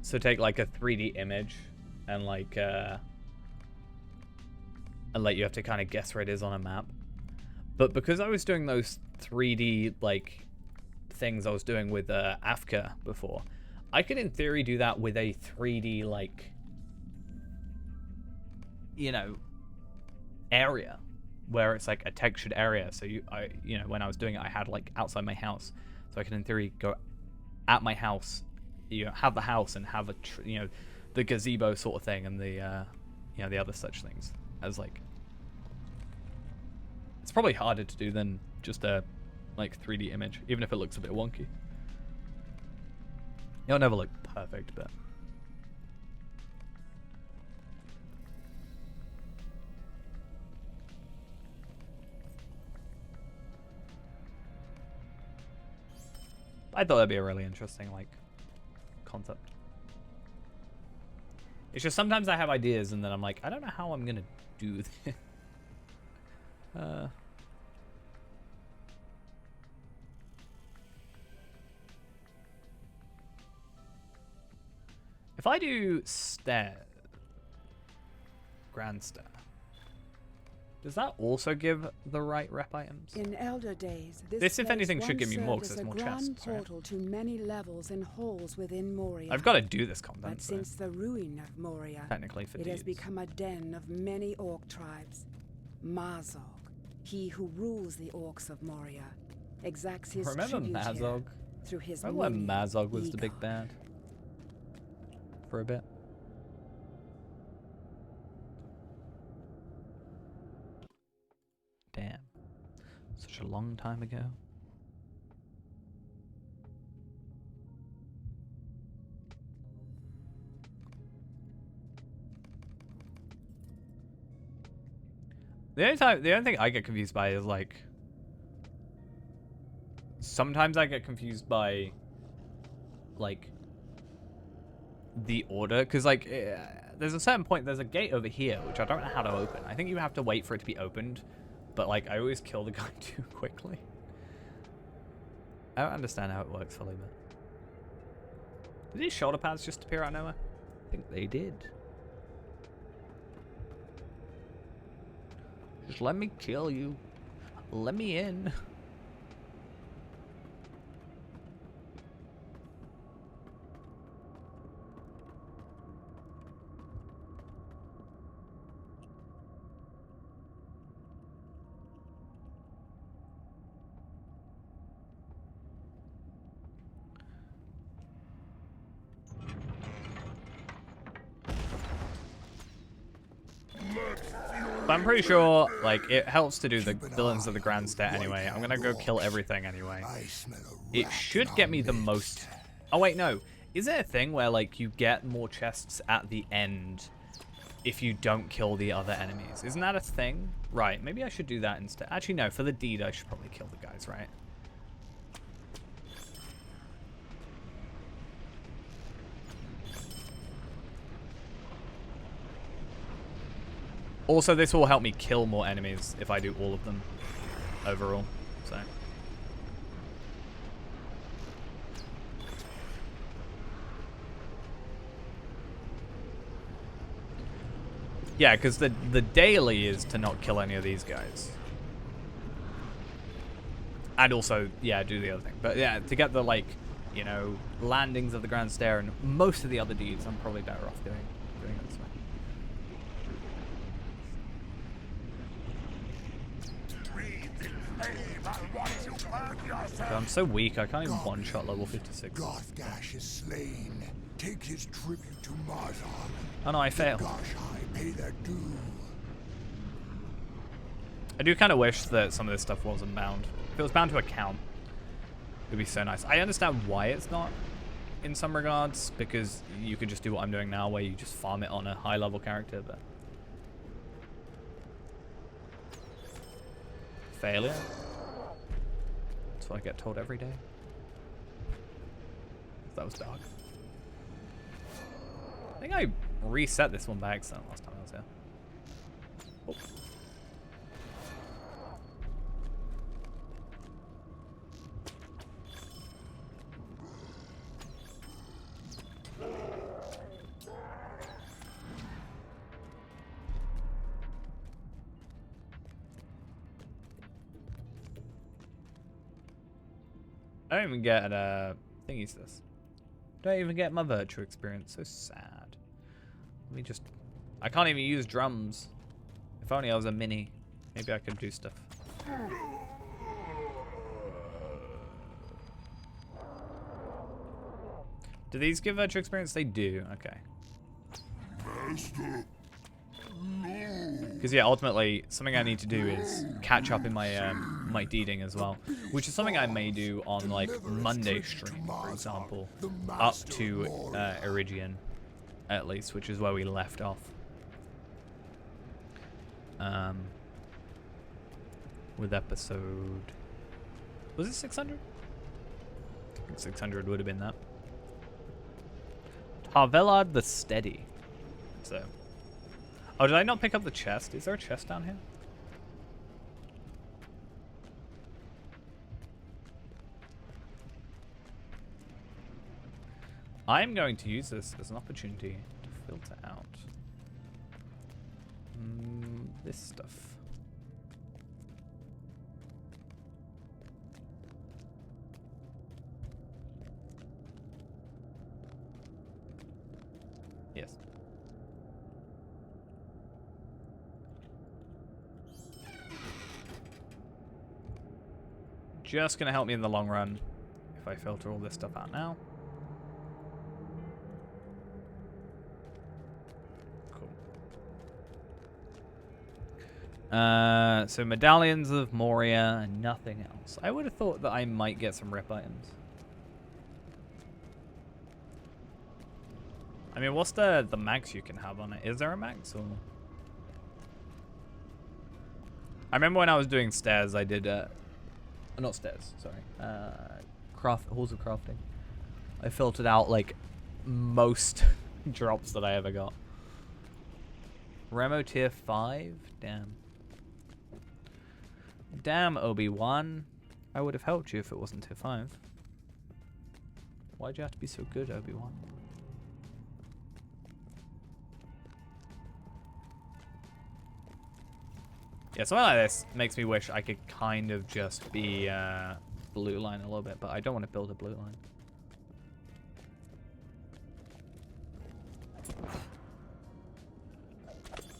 So take like a 3D image and like you have to kind of guess where it is on a map. But because I was doing those 3D like things I was doing with Afka before, I could in theory do that with a 3D like, you know, area where it's like a textured area. So you know, when I was doing it, I had like outside my house, so I could in theory go at my house, you know, have the house and have a you know, the gazebo sort of thing and the you know, the other such things as like. It's probably harder to do than just a like 3D image, even if it looks a bit wonky. It'll never look perfect, but I thought that'd be a really interesting like concept. It's just sometimes I have ideas and then I'm like, I don't know how I'm gonna do this. If I do stairs, grand stair, does that also give the right rep items? In elder days, this if place anything, should once give me more because served there's as more a grand chests, right? portal to many levels and halls within Moria. I've got to do this content. But since the ruin of Moria, technically for it has deeds. become a den of many orc tribes. Mazog, he who rules the orcs of Moria, exacts his Remember tribute here Mazog? through his Remember when many Mazog was the ego. big bad? For a bit. Damn. Such a long time ago. The only thing I get confused by is like sometimes I get confused by like the order, because like there's a certain point, there's a gate over here which I don't know how to open. I think you have to wait for it to be opened, but like I always kill the guy too quickly. I don't understand how it works fully, but did these shoulder pads just appear out of nowhere? I think they did. Just let me kill you. Let me in. But I'm pretty sure, like, it helps to do the villains of the Grand Stair anyway. I'm gonna go kill everything anyway. It should get me the most... Oh, wait, no. Is there a thing where, like, you get more chests at the end if you don't kill the other enemies? Isn't that a thing? Right, maybe I should do that instead. Actually, no. For the deed, I should probably kill the guys, right? Also, this will help me kill more enemies if I do all of them overall. So. Yeah, because the daily is to not kill any of these guys. And also, yeah, do the other thing. But yeah, to get the, like, you know, landings of the Grand Stair and most of the other deeds, I'm probably better off doing it this way. So I'm so weak, I can't even one-shot level 56. Gothgash is slain. Take his tribute to Marzal. Oh no, I failed. Goshai pay their due. I do kind of wish that some of this stuff wasn't bound. If it was bound to account, it'd be so nice. I understand why it's not in some regards, because you could just do what I'm doing now, where you just farm it on a high-level character, but... Failure? That's what I get told every day. That was dark. I think I reset this one by accident last time I was here. Oh. I don't even get a thingy's this. Don't even get my virtue experience. So sad. Let me just... I can't even use drums. If only I was a mini. Maybe I could do stuff. Do these give virtue experience? They do. Okay. Because yeah, ultimately, something I need to do is catch up in my my deeding as well, which is something I may do on like Monday stream, for example, up to Iridian, at least, which is where we left off. With episode, was it 600? I think 600 would have been that. Tarvelard the Steady. So. Oh, did I not pick up the chest? Is there a chest down here? I'm going to use this as an opportunity to filter out this stuff. Yes. Just gonna help me in the long run if I filter all this stuff out now. Cool. So medallions of Moria and nothing else. I would have thought that I might get some rep items. I mean, what's the max you can have on it? Is there a max or? I remember when I was doing stairs, I did not stairs, sorry. Halls of crafting. I filtered out like most drops that I ever got. Remo tier 5? Damn. Damn, Obi-Wan. I would have helped you if it wasn't tier 5. Why'd you have to be so good, Obi-Wan? Yeah, something like this makes me wish I could kind of just be blue line a little bit, but I don't want to build a blue line.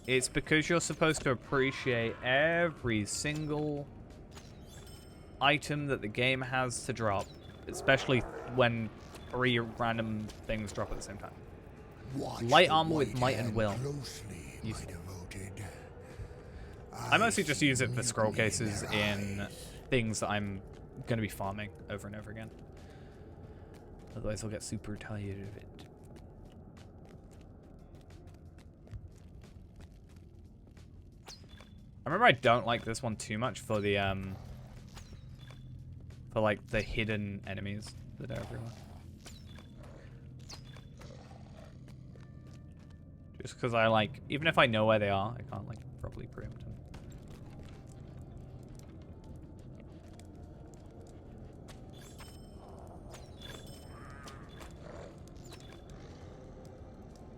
It's because you're supposed to appreciate every single item that the game has to drop, especially when 3 random things drop at the same time. Light armor with might and will. I mostly just use it for scroll cases in things that I'm going to be farming over and over again. Otherwise I'll get super tired of it. I remember I don't like this one too much for the for like the hidden enemies that are everywhere. Just because I like, even if I know where they are, I can't like properly preempt them.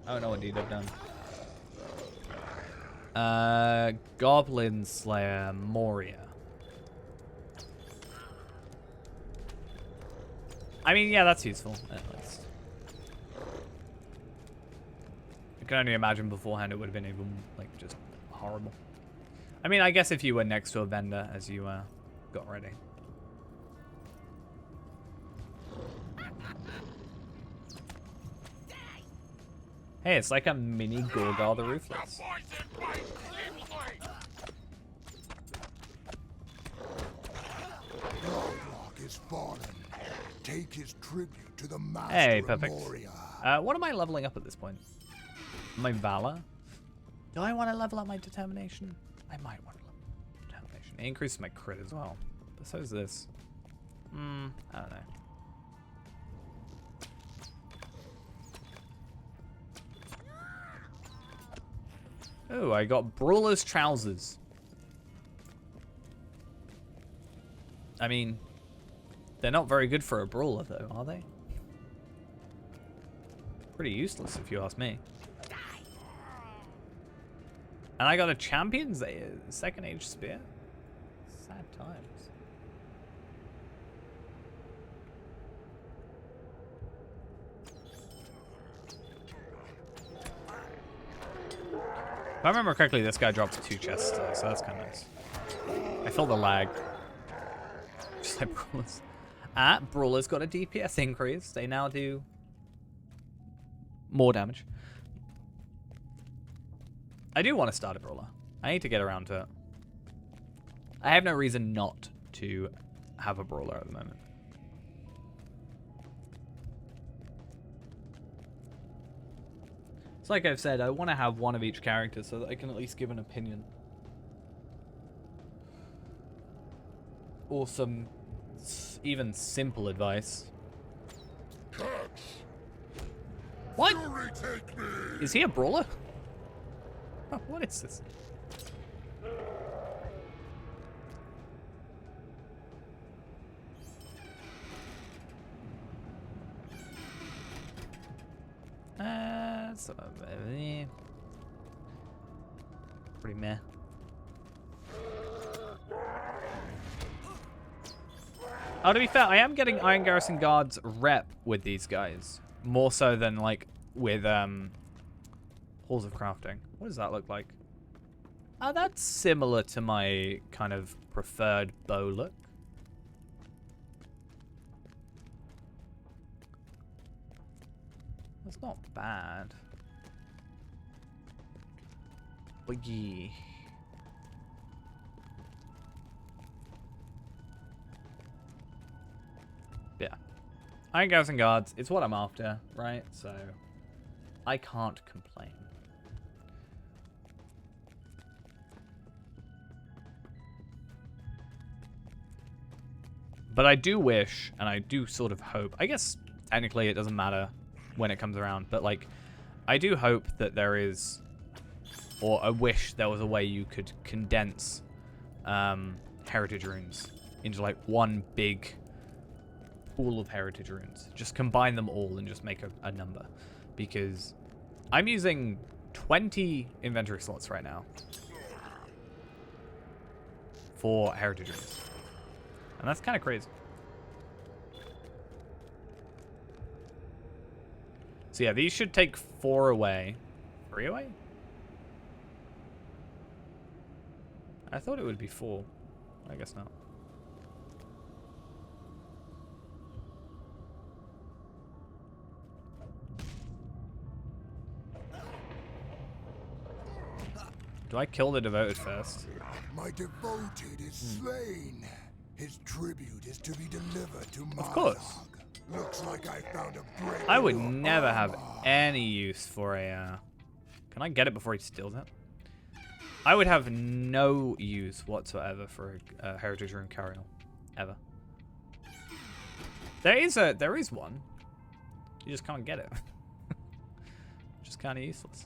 I don't know what deed I've done. Goblin Slayer Moria. I mean, yeah, that's useful, at least. I can only imagine beforehand it would have been even, like, just horrible. I mean, I guess if you were next to a vendor as you got ready. Hey, it's like a mini Gorgar the Ruthless. Is fallen. Take his tribute to the master Hey, of perfect. Moria. What am I leveling up at this point? My Valor? Do I want to level up my Determination? I might want to level up Determination. It increases my crit as well. But so is this. I don't know. Oh, I got Brawler's Trousers. I mean, they're not very good for a Brawler, though, are they? Pretty useless, if you ask me. And I got a Champion's Second Age Spear. Sad times. If I remember correctly, this guy drops 2 chests today, so that's kind of nice. I feel the lag. Just like Brawlers. Brawlers got a DPS increase. They now do more damage. I do want to start a Brawler. I need to get around to it. I have no reason not to have a Brawler at the moment. It's like I've said, I want to have one of each character so that I can at least give an opinion. Or some even simple advice. What? Is he a Brawler? Oh, what is this? Pretty meh. Oh, to be fair, I am getting Iron Garrison Guard's rep with these guys. More so than, like, with, Halls of Crafting. What does that look like? Oh, that's similar to my kind of preferred bow look. That's not bad. But yeah. Yeah. Iron Garrison Guards, it's what I'm after, right? So, I can't complain. But I do wish, and I do sort of hope, I guess technically it doesn't matter when it comes around, but like, I do hope that there is, or I wish there was a way you could condense heritage runes into like one big pool of heritage runes. Just combine them all and just make a number. Because I'm using 20 inventory slots right now for heritage runes. And that's kind of crazy. So yeah, these should take 4 away. 3 away? I thought it would be 4. I guess not. Do I kill the devoted first? My devoted is slain. His tribute is to be delivered to Mazog. Of course. Looks like I found a break. I would never have any use for a... Can I get it before he steals it? I would have no use whatsoever for a heritage rune carrier. Ever. There is one. You just can't get it. Just kind of useless.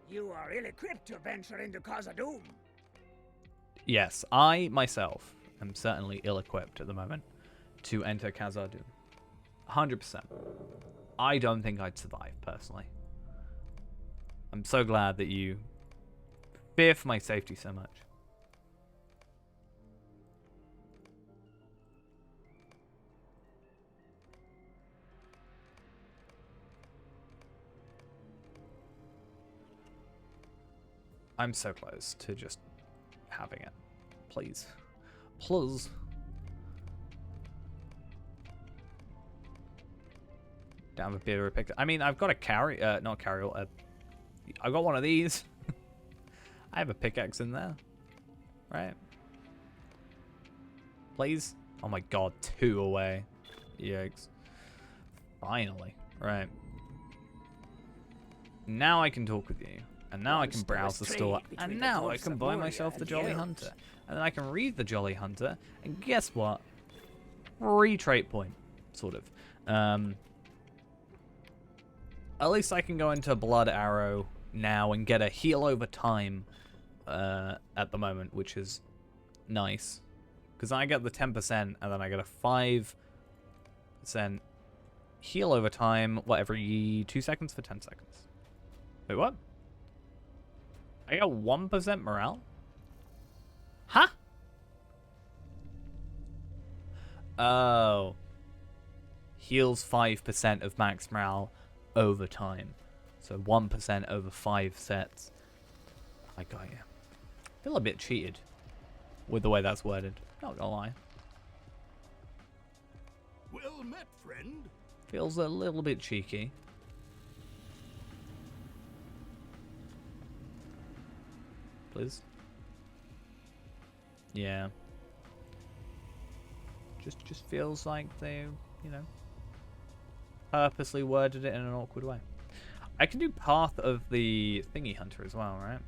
You are ill-equipped to venture into Khazad-dûm. Yes, I myself am certainly ill-equipped at the moment to enter Khazad-dûm. 100%. I don't think I'd survive, personally. I'm so glad that you fear for my safety so much. I'm so close to just having it. Please. Please. Don't have a bit of a pickaxe. I mean, I've got a not carry, I've got one of these. I have a pickaxe in there. Right? Please? Oh my god, 2 away. Yikes. Finally. Right. Now I can talk with you. And now I can browse the store. And now I can buy myself the Jolly Hunter. And then I can read the Jolly Hunter. And guess what? Free trait point. Sort of. At least I can go into Blood Arrow now and get a heal over time at the moment, which is nice. Because I get the 10% and then I get a 5% heal over time, every 2 seconds for 10 seconds. Wait, what? I got 1% morale? Huh? Oh. Heals 5% of max morale over time. So 1% over 5 sets. I got you. Feel a bit cheated with the way that's worded. Not gonna lie. Well met, friend. Feels a little bit cheeky. Please. Yeah. Just feels like they, you know, purposely worded it in an awkward way. I can do Path of the Thingy Hunter as well, right?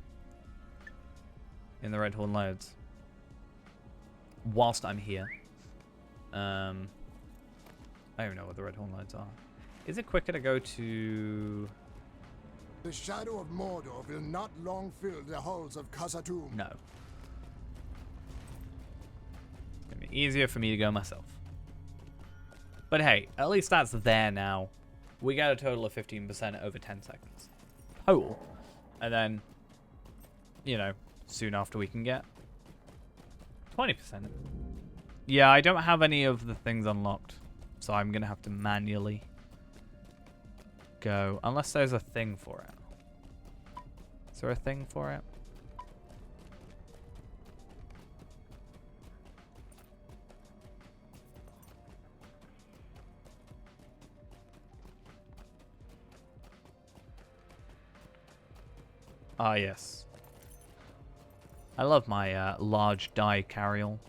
In the Red Horn Loads. Whilst I'm here. I don't even know what the Red Horn Loads are. Is it quicker to go to... The shadow of Mordor will not long fill the halls of Khazad-dûm. No. It's going to be easier for me to go myself. But hey, at least that's there now. We got a total of 15% over 10 seconds. Total. And then, you know, soon after we can get 20%. Yeah, I don't have any of the things unlocked. So I'm going to have to manually go. Unless there's a thing for it. Is there a thing for it? Ah, yes. I love my large die carryall.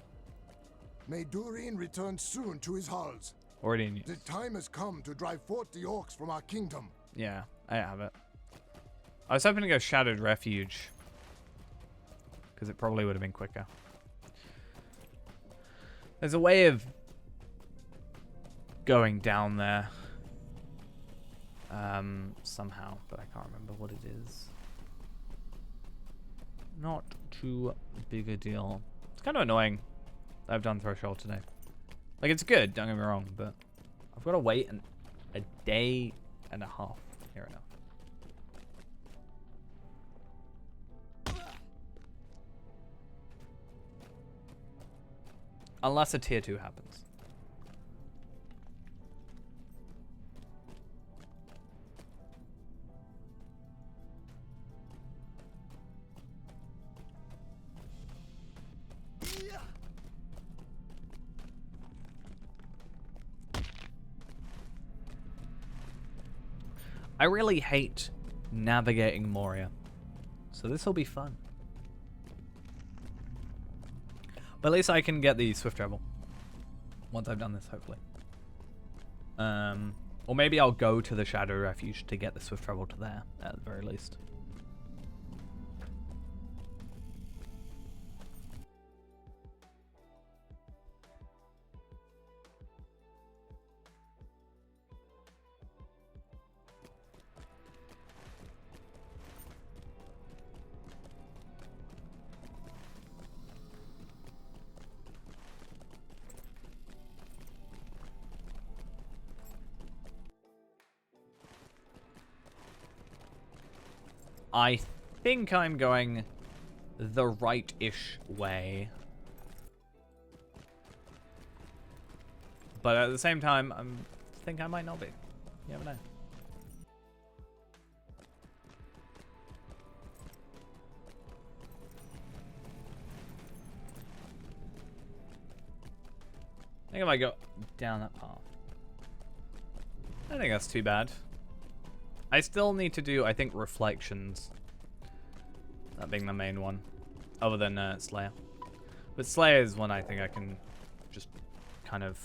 May Durin return soon to his halls. Already in use. The time has come to drive forth the orcs from our kingdom. Yeah, I have it. I was hoping to go Shadowed Refuge. Because it probably would have been quicker. There's a way of going down there. Somehow, but I can't remember what it is. Not too big a deal. It's kind of annoying that I've done Threshold today. Like, it's good, don't get me wrong, but I've got to wait a day and a half here enough. Unless a tier 2 happens. I really hate navigating Moria, so this will be fun. But at least I can get the swift travel once I've done this, hopefully. Or maybe I'll go to the Shadow Refuge to get the swift travel to there, at the very least. I think I'm going the right-ish way. But at the same time, I think I might not be. You never know. I think I might go down that path. I don't think that's too bad. I still need to do, I think, reflections. That being the main one. Other than Slayer. But Slayer is one I think I can just kind of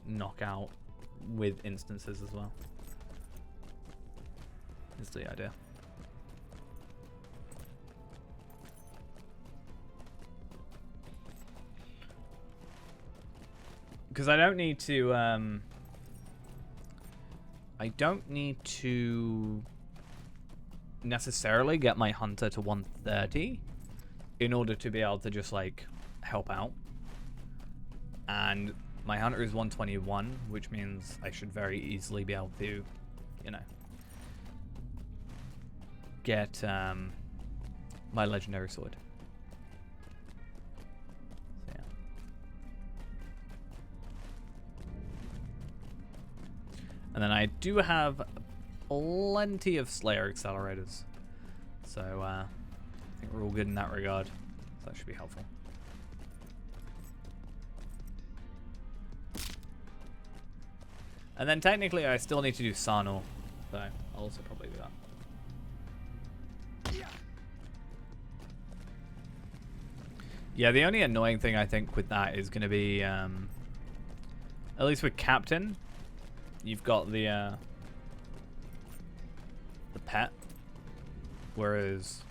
knock out with instances as well. Is the idea. Because I don't need to, necessarily get my hunter to 130 in order to be able to just, like, help out. And my hunter is 121, which means I should very easily be able to, you know, get, my legendary sword. And then I do have plenty of Slayer accelerators. So, I think we're all good in that regard. So that should be helpful. And then technically I still need to do Sarnor. So I'll also probably do that. Yeah, the only annoying thing I think with that is going to be, at least with Captain, you've got the pet, whereas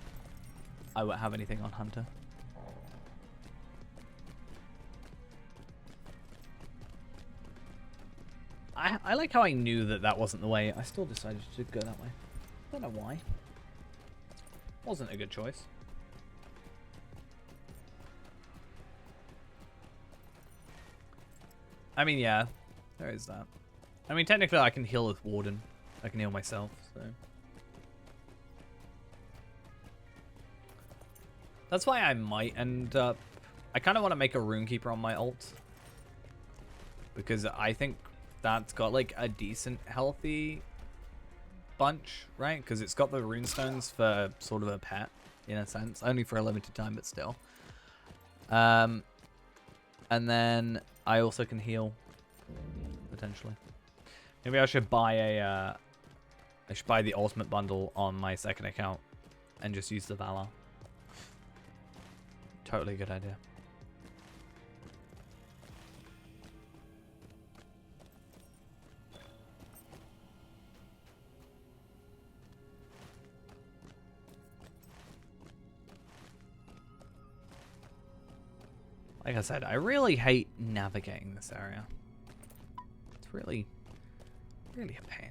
I won't have anything on Hunter. I like how I knew that that wasn't the way. I still decided to go that way. Don't know why. Wasn't a good choice. I mean, yeah, there is that. I mean, technically I can heal with Warden. I can heal myself, so. That's why I might end up... I kind of want to make a Runekeeper on my ult. Because I think that's got, like, a decent, healthy bunch, right? Because it's got the runestones for sort of a pet, in a sense. Only for a limited time, but still. And then I also can heal, potentially. Maybe I should buy a... I should buy the ultimate bundle on my second account and just use the Valor. Totally a good idea. Like I said, I really hate navigating this area. It's really, really a pain.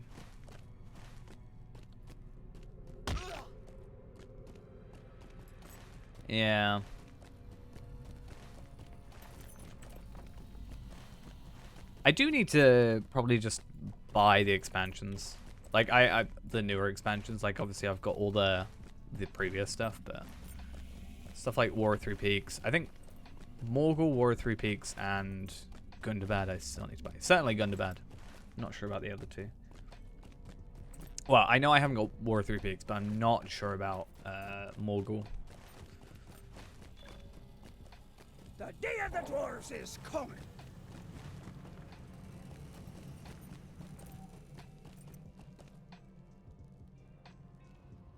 Yeah. I do need to probably just buy the expansions. Like, the newer expansions. Like, obviously I've got all the previous stuff, but stuff like War of Three Peaks. I think Morgul, War of Three Peaks, and Gundabad I still need to buy. Certainly Gundabad. I'm not sure about the other two. Well, I know I haven't got War of Three Peaks, but I'm not sure about Morgul. The day of the dwarves is coming.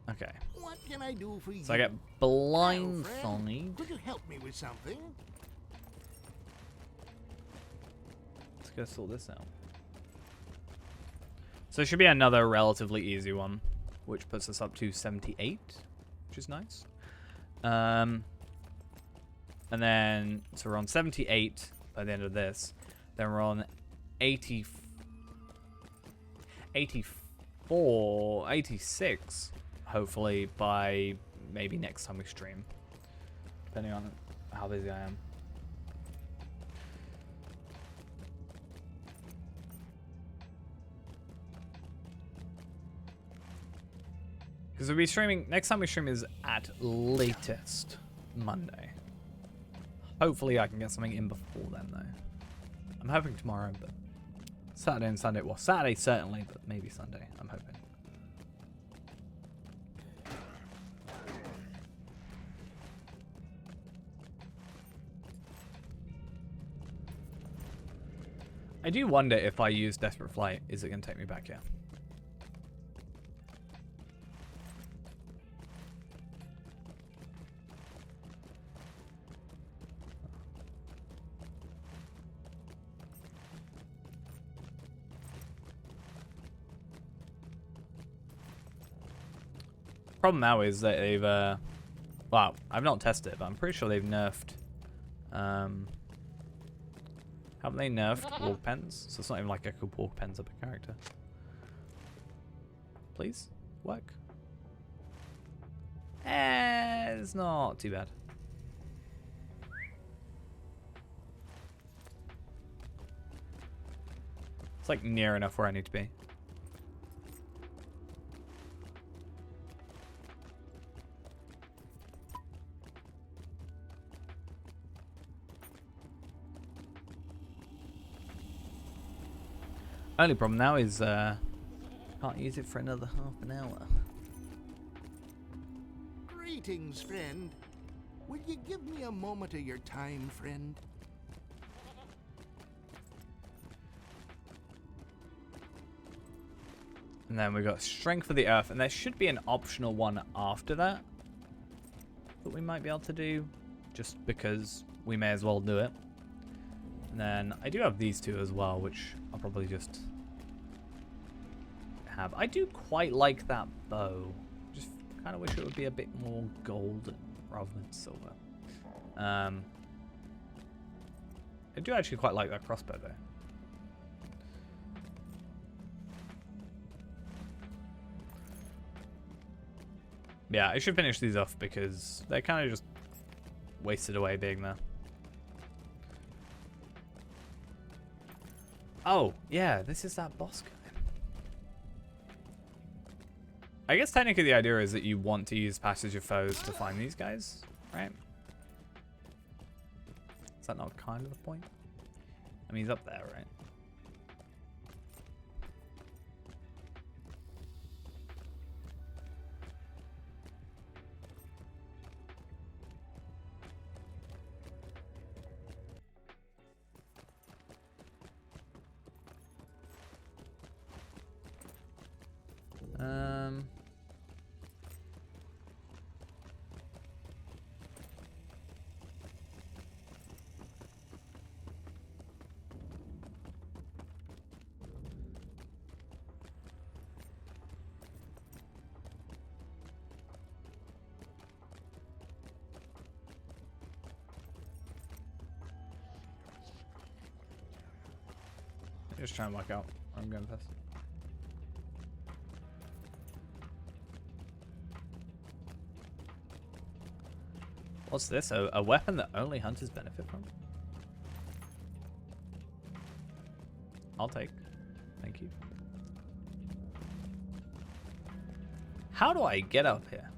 Okay. What can I do for you? So I get blindfolded. Could you help me with something? Let's go sort this out. So it should be another relatively easy one, which puts us up to 78, which is nice. And then, so we're on 78 by the end of this. Then we're on 84, 86, hopefully, by maybe next time we stream. Depending on how busy I am. Because we'll be streaming, next time we stream is at latest Monday. Hopefully I can get something in before then though. I'm hoping tomorrow, but Saturday and Sunday, well Saturday certainly, but maybe Sunday, I'm hoping. I do wonder if I use Desperate Flight, is it going to take me back here? Problem now is that they've, well, I've not tested it, but I'm pretty sure they've nerfed, haven't they nerfed walk pens? So it's not even like I could walk pens up a character. Please? Work? It's not too bad. It's like near enough where I need to be. Only problem now is can't use it for another half an hour. Greetings, friend. Will you give me a moment of your time, friend? And then we've got Strength of the Earth, and there should be an optional one after that that we might be able to do, just because we may as well do it. And then I do have these two as well, which I'll probably just have. I do quite like that bow. Just kind of wish it would be a bit more golden rather than silver. I do actually quite like that crossbow though. Yeah, I should finish these off because they're kind of just wasted away being there. Oh, yeah, this is that boss guy. I guess technically the idea is that you want to use Passage of Foes to find these guys, right? Is that not kind of the point? I mean, he's up there, right? Just trying to work out where I'm going with this. What's this? A weapon that only hunters benefit from? I'll take. Thank you. How do I get up here?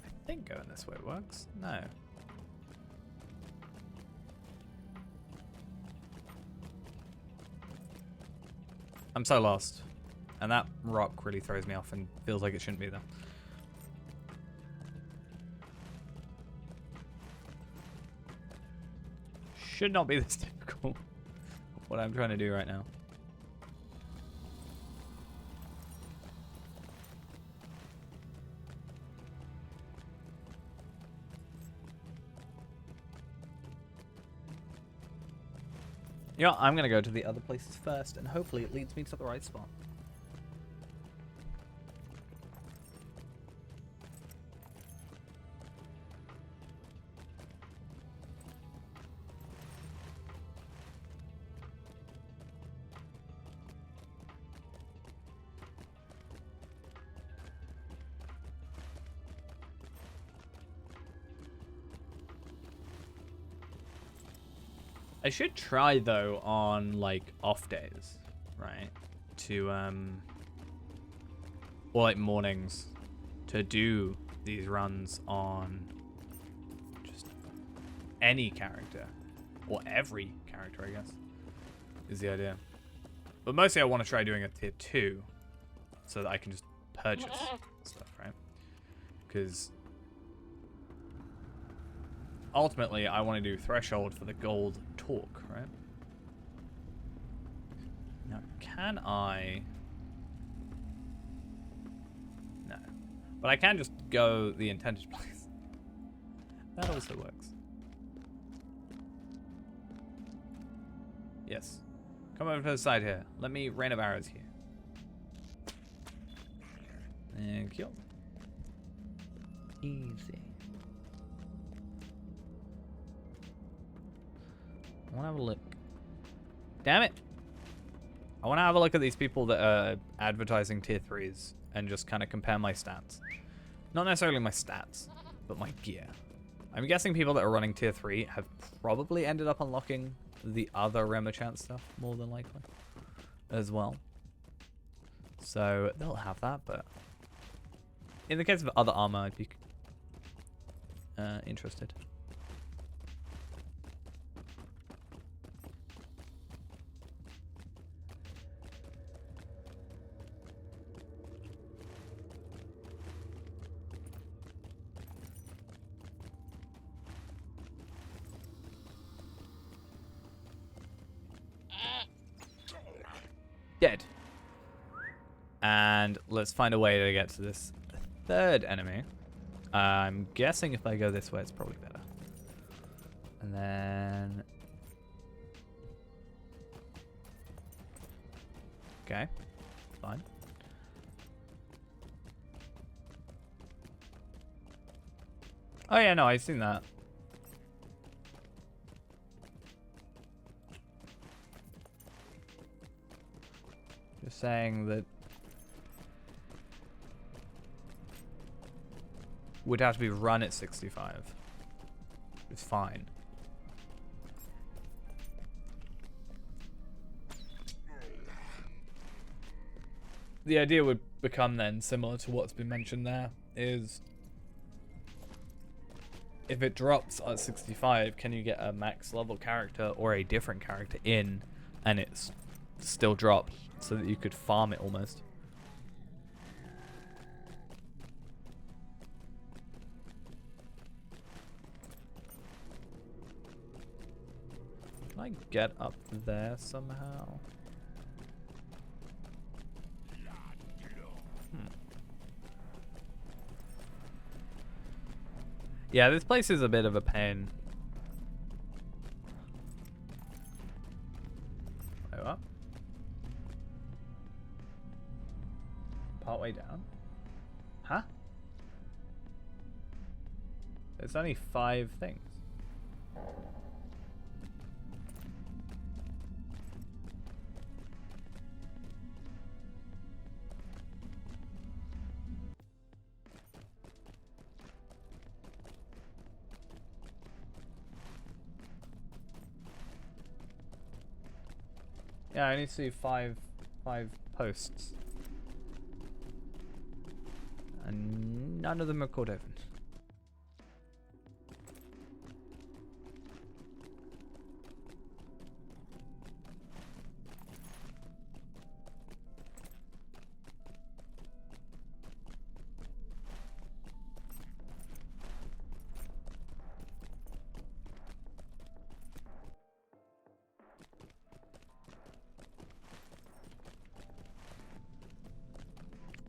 I think going this way works. No. I'm so lost. And that rock really throws me off and feels like it shouldn't be there. Should not be this difficult. What I'm trying to do right now. You know, I'm going to go to the other places first, and hopefully it leads me to the right spot. I should try though on like off days, right? To or like mornings, to do these runs on just any character, or every character, I guess, is the idea. But mostly I want to try doing a tier 2 so that I can just purchase stuff, right? Because ultimately I want to do threshold for the gold torque, right? Now, can I... No. But I can just go the intended place. That also works. Yes. Come over to the side here. Let me rain of arrows here. Thank you. Easy. I want to have a look. Damn it! I want to have a look at these people that are advertising tier 3s and just kind of compare my stats. Not necessarily my stats, but my gear. I'm guessing people that are running tier 3 have probably ended up unlocking the other Remachant stuff, more than likely, as well. So they'll have that, but in the case of other armor, I'd be interested. Dead. And let's find a way to get to this third enemy. I'm guessing if I go this way, it's probably better. And then... Okay. Fine. Oh yeah, no, I've seen that. Just saying that would have to be run at 65. It's fine. The idea would become then similar to what's been mentioned there, is if it drops at 65, can you get a max level character or a different character in and it's still drop so that you could farm it almost? Can I get up there somehow? Yeah, this place is a bit of a pain. Wait, what? Partway down? Huh? There's only 5 things. Yeah, I only see five posts. And none of them are called open.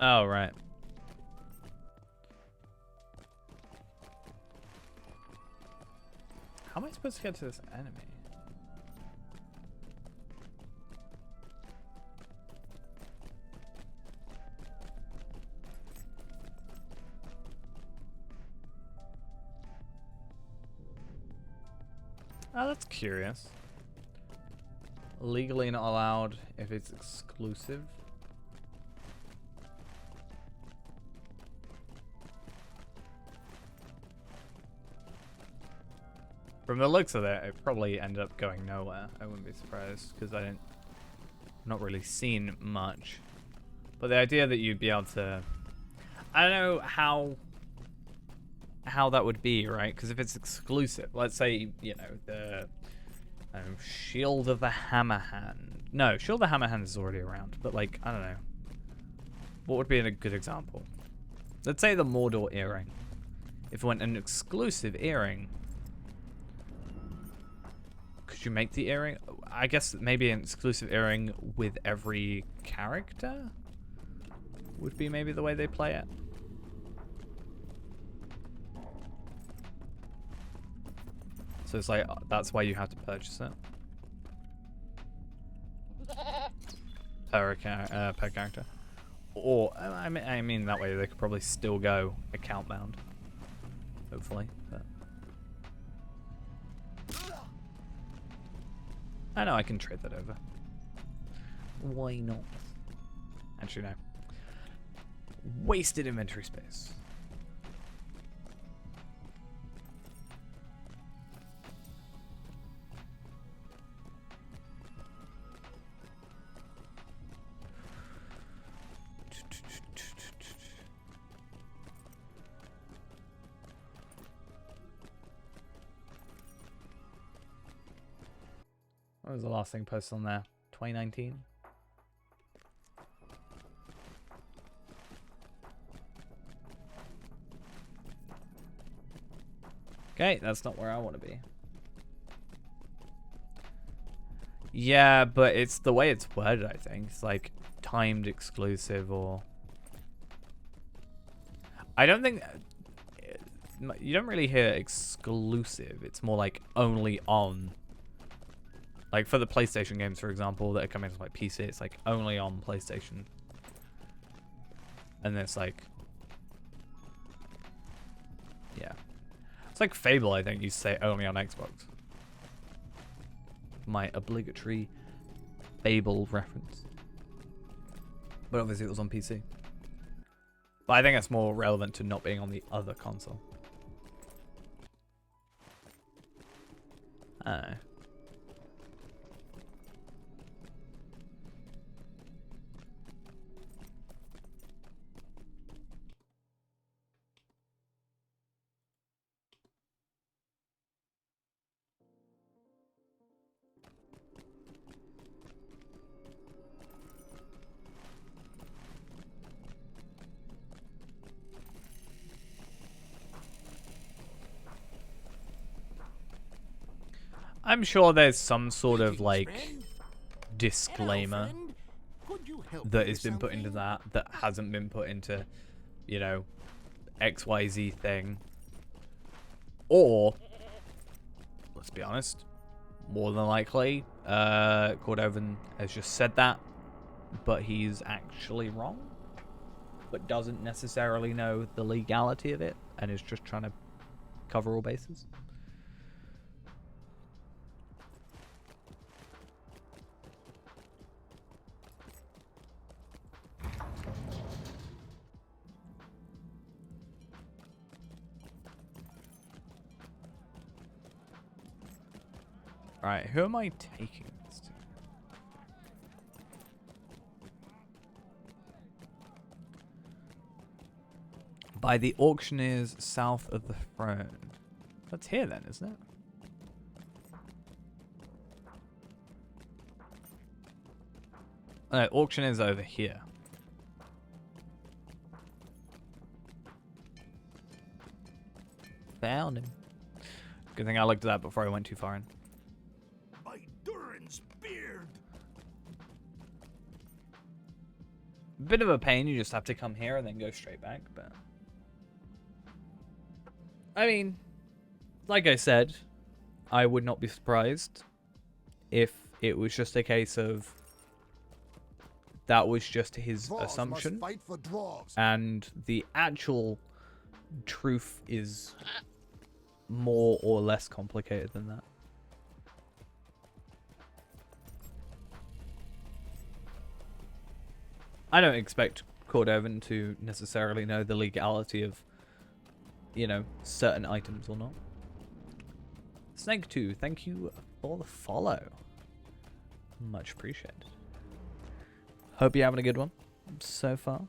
Oh, right. How am I supposed to get to this enemy? Oh, that's curious. Legally not allowed if it's exclusive. From the looks of it probably ended up going nowhere. I wouldn't be surprised because not really seen much. But the idea that you'd be able to, I don't know how that would be, right? Because if it's exclusive, let's say, you know, the Shield of the Hammerhand. No, Shield of the Hammerhand is already around, but like, I don't know. What would be a good example? Let's say the Mordor earring. If it went an exclusive earring, could you make the earring? I guess maybe an exclusive earring with every character would be maybe the way they play it. So it's like, that's why you have to purchase it. Per character. Or, I mean that way they could probably still go account bound. Hopefully. But I know I can trade that over. Why not? Actually, no. Wasted inventory space. What was the last thing posted on there? 2019? Okay, that's not where I want to be. Yeah, but it's the way it's worded, I think. It's like timed exclusive or... I don't think... You don't really hear exclusive. It's more like only on... Like for the PlayStation games, for example, that are coming to like PC, it's like only on PlayStation. And then it's like... Yeah. It's like Fable, I think, used to say only on Xbox. My obligatory Fable reference. But obviously it was on PC. But I think that's more relevant to not being on the other console. I don't know. I'm sure there's some sort of like disclaimer that has been put into that hasn't been put into, you know, XYZ thing. Or, let's be honest, more than likely, Cordovan has just said that, but he's actually wrong, but doesn't necessarily know the legality of it and is just trying to cover all bases. Alright, who am I taking this to? By the auctioneers south of the throne. That's here then, isn't it? Auctioneers over here. Found him. Good thing I looked at that before I went too far in. Bit of a pain, you just have to come here and then go straight back, but... I mean, like I said, I would not be surprised if it was just a case of that was just his assumption, and the actual truth is more or less complicated than that. I don't expect Cordovan to necessarily know the legality of, you know, certain items or not. Snake2, thank you for the follow. Much appreciated. Hope you're having a good one so far.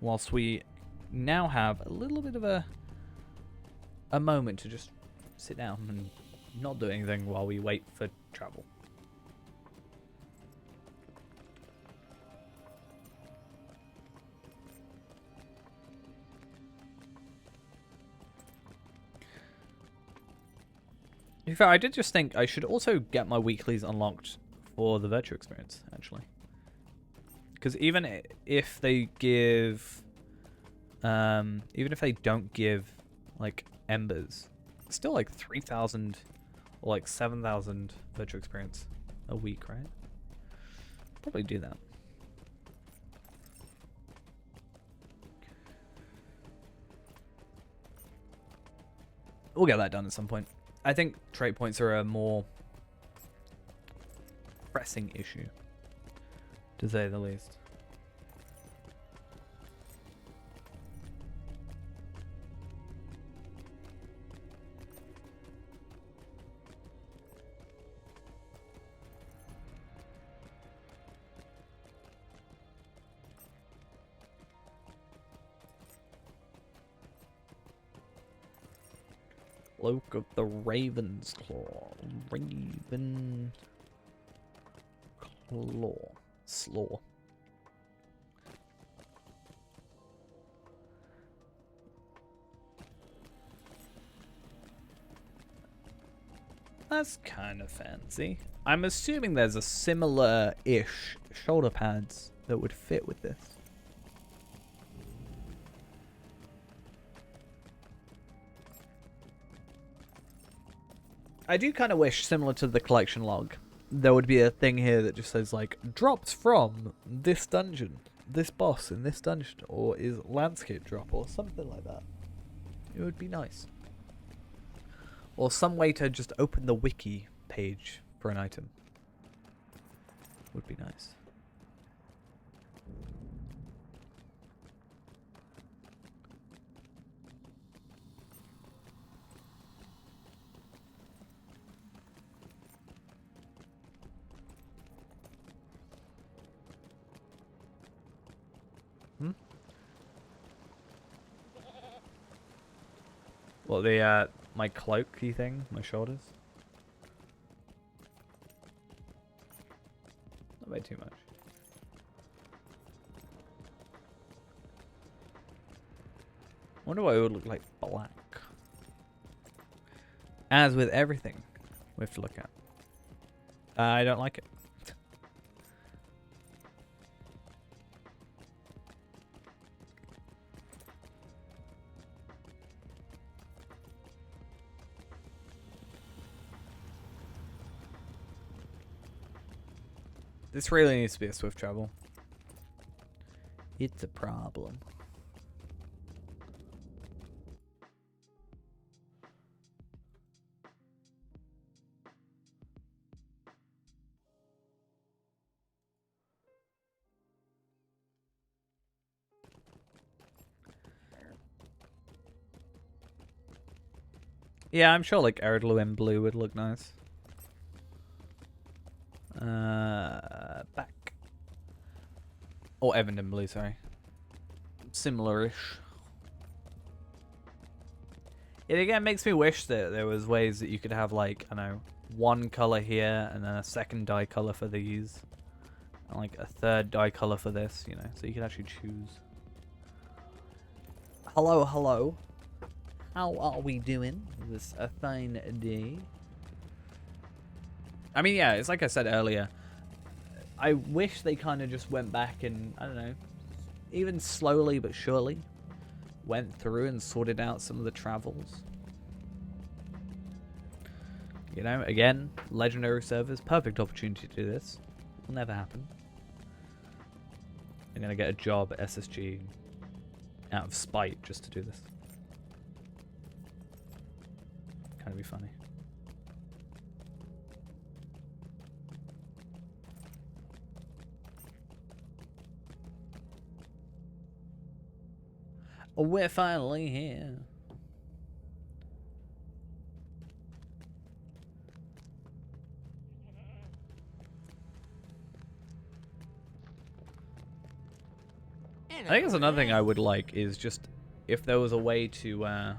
whilst we now have a little bit of a moment to just sit down and not do anything while we wait for travel. In fact, I did just think I should also get my weeklies unlocked for the virtual experience, actually. Because even if they give... even if they don't give, like, embers, it's still like 3,000 or like 7,000 virtual experience a week, right? Probably do that. We'll get that done at some point. I think trait points are a more pressing issue, to say the least. Cloak of the Raven's Claw. Raven Claw. Slaw. That's kind of fancy. I'm assuming there's a similar-ish shoulder pads that would fit with this. I do kind of wish, similar to the collection log, there would be a thing here that just says, like, dropped from this dungeon, this boss in this dungeon, or is landscape drop, or something like that. It would be nice. Or some way to just open the wiki page for an item. Would be nice. What, the, my cloaky thing? My shoulders? Not way too much. Wonder what it would look like black. As with everything we have to look at. I don't like it. This really needs to be a swift travel. It's a problem. Yeah, I'm sure like Eridluin blue would look nice. Back. Or Evenden blue, sorry. Similar-ish. It again makes me wish that there was ways that you could have like, I don't know, one color here and then a second dye color for these. And like a third dye color for this, you know, so you could actually choose. Hello, hello. How are we doing? Is this a fine day? I mean, yeah, it's like I said earlier. I wish they kind of just went back and, I don't know, even slowly but surely, went through and sorted out some of the travels. You know, again, legendary servers, perfect opportunity to do this. Will never happen. I'm going to get a job at SSG out of spite just to do this. Kind of be funny. We're finally here. I think that's another thing I would like is just if there was a way to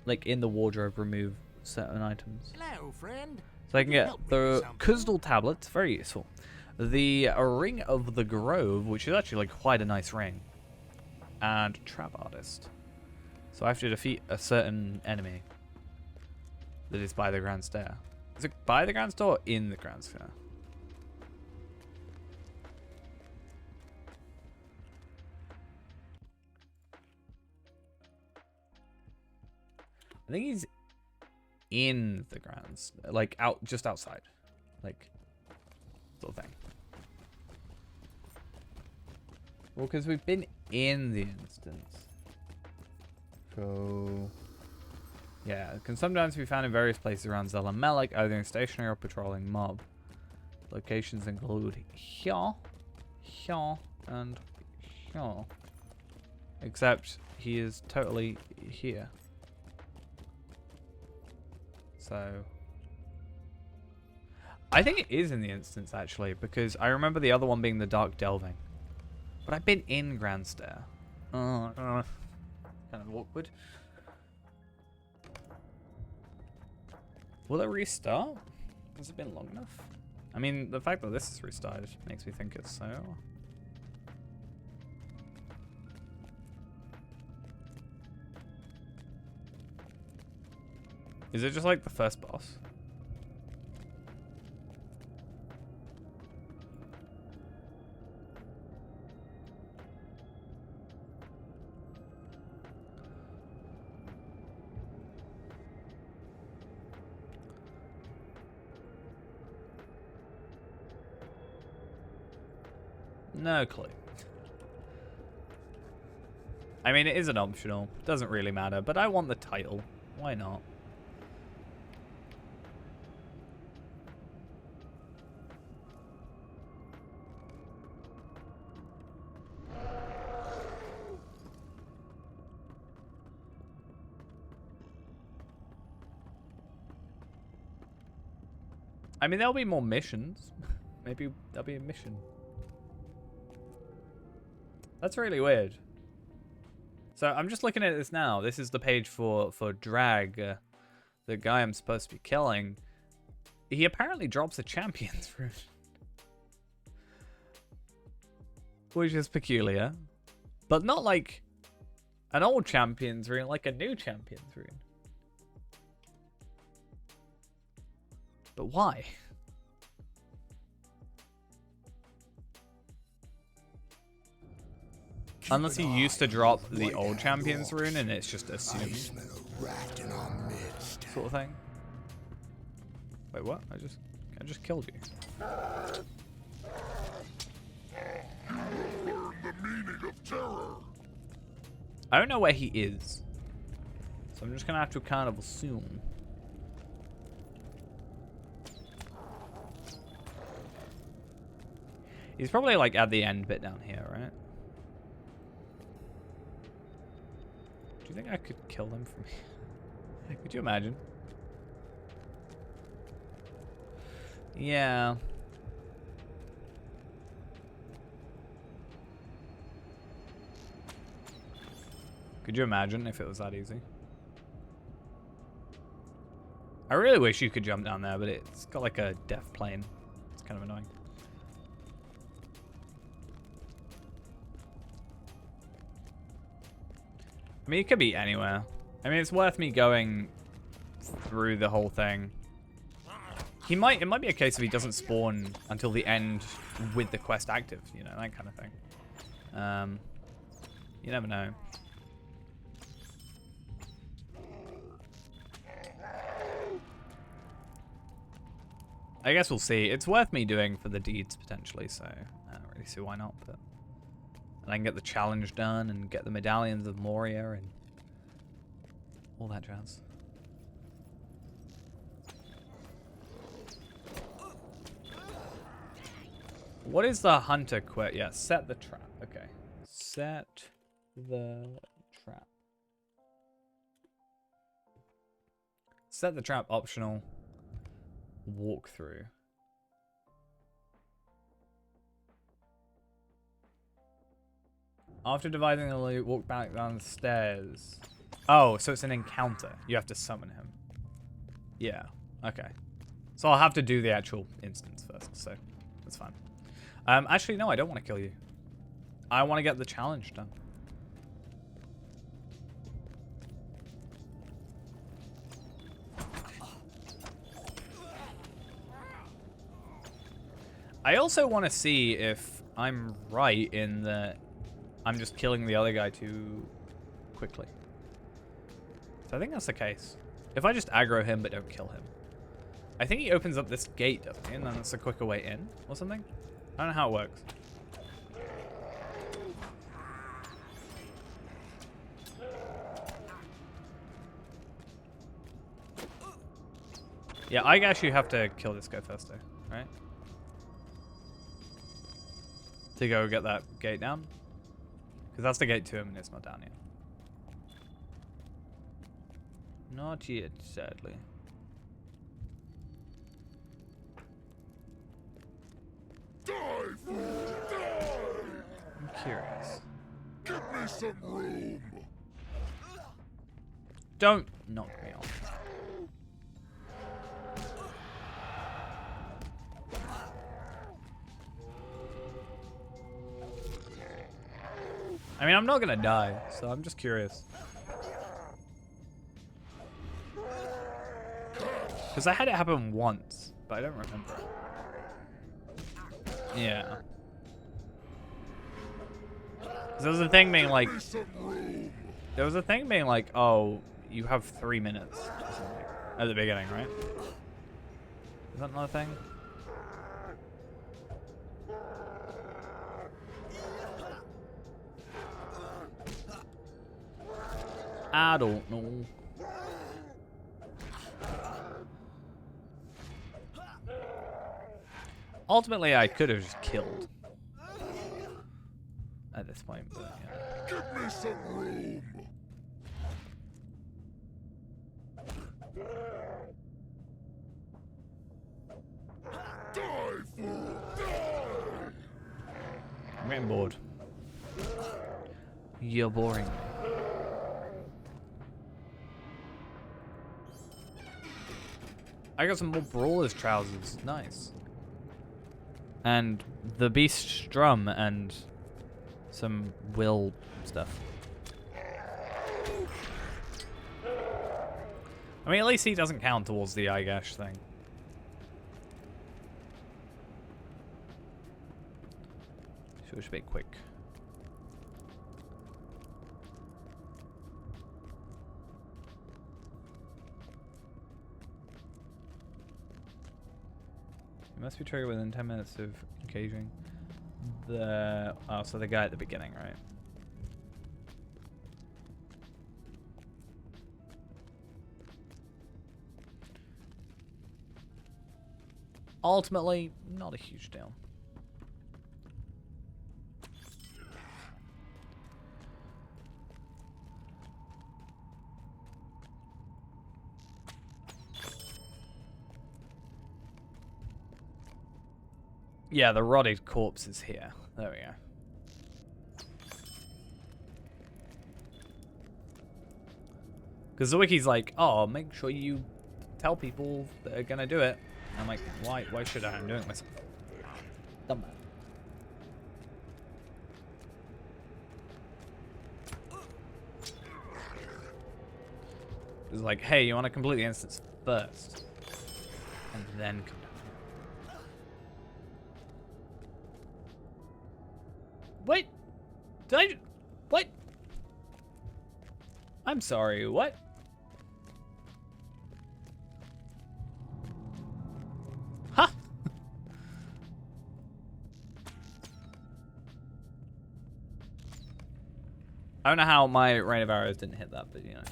like in the wardrobe remove certain items. Hello, friend. So I can get the Kuzdal tablets, very useful. The Ring of the Grove, which is actually like quite a nice ring. And Trap Artist. So I have to defeat a certain enemy that is by the Grand Stair. Is it by the Grand Stair or in the Grand Stair? I think he's in the Grand Stair, like out, just outside, like sort of thing. Well, because we've been in the instance. So, yeah, it can sometimes be found in various places around Zelamelek, either in stationary or patrolling mob. Locations include here, here, and here. Except he is totally here. So, I think it is in the instance, actually, because I remember the other one being the Dark Delving. But I've been in Grand Stair. Kind of awkward. Will it restart? Has it been long enough? I mean, the fact that this is restarted makes me think it's so. Is it just like the first boss? No clue. I mean, it is an optional. Doesn't really matter, but I want the title. Why not? I mean, there'll be more missions. Maybe there'll be a mission. That's really weird. So I'm just looking at this now. This is the page for Drag, the guy I'm supposed to be killing. He apparently drops a champion's rune, which is peculiar, but not like an old champion's rune, like a new champion's rune. But why? Unless he used to drop the old champion's rune and it's just assumed sort of thing. Wait, what? I just killed you. The meaning of terror. I don't know where he is, so I'm just gonna have to kind of assume. He's probably like at the end bit down here, right? Do you think I could kill them from here? Could you imagine? Yeah. Could you imagine if it was that easy? I really wish you could jump down there, but it's got like a death plane. It's kind of annoying. I mean, it could be anywhere. I mean, it's worth me going through the whole thing. It might be a case if he doesn't spawn until the end with the quest active, you know, that kind of thing. You never know. I guess we'll see. It's worth me doing for the deeds potentially, so I don't really see why not, but and I can get the challenge done and get the medallions of Moria and all that jazz. What is the hunter quest? Yeah, set the trap. Okay. Set the trap. Set the trap optional. Walkthrough. After dividing the loot, walk back down the stairs. Oh, so it's an encounter. You have to summon him. Yeah. Okay. So I'll have to do the actual instance first, so that's fine. Actually, no, I don't want to kill you. I want to get the challenge done. I also want to see if I'm right in that I'm just killing the other guy too quickly. So I think that's the case. If I just aggro him but don't kill him. I think he opens up this gate, doesn't he? And then it's a quicker way in or something. I don't know how it works. Yeah, I guess you have to kill this guy first though, right? To go get that gate down. Because that's the gate to him and it's not down yet. Not yet, sadly. I'm curious. Give me some room. Don't knock me off. I mean, I'm not gonna die, so I'm just curious. Because I had it happen once, but I don't remember it. Yeah. There was a thing being like... There was a thing being like, oh, you have 3 minutes or something at the beginning, right? Is that another thing? I don't know. Ultimately, I could have just killed at this point, but yeah. Give me some room. Die, fool, die. I'm getting bored. You're boring me. I got some more Brawler's trousers. Nice. And the Beast Drum and some Will stuff. I mean, at least he doesn't count towards the eye gash thing. So it should be quick. It must be triggered within 10 minutes of engaging the... Oh, so the guy at the beginning, right? Ultimately, not a huge deal. Yeah, the rotted corpse is here. There we go. Because the wiki's like, oh, make sure you tell people that are gonna do it. And I'm like, why should I? I'm doing it myself. Dumb man. It's like, hey, you want to complete the instance first, and then come down. Wait, did I? What? I'm sorry. What? Huh? I don't know how my rain of arrows didn't hit that, but you know.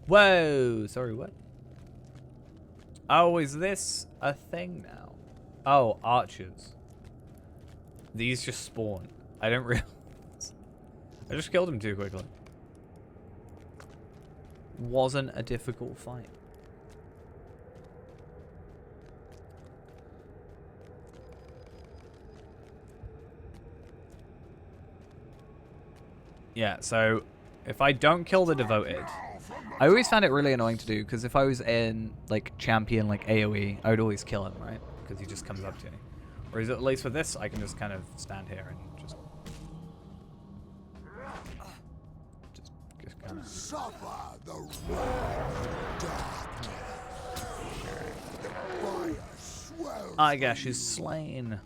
Whoa! Sorry, what? Oh, is this a thing now? Oh, archers. These just spawn. I didn't realize. I just killed him too quickly. Wasn't a difficult fight. Yeah, so if I don't kill the devoted, I always found it really annoying to do, because if I was in like champion like AoE, I would always kill him, right? Because he just comes up to me. Whereas at least with this, I can just kind of stand here and just kind of suffer the wrath of darkness. The fire swells. Igash is slain.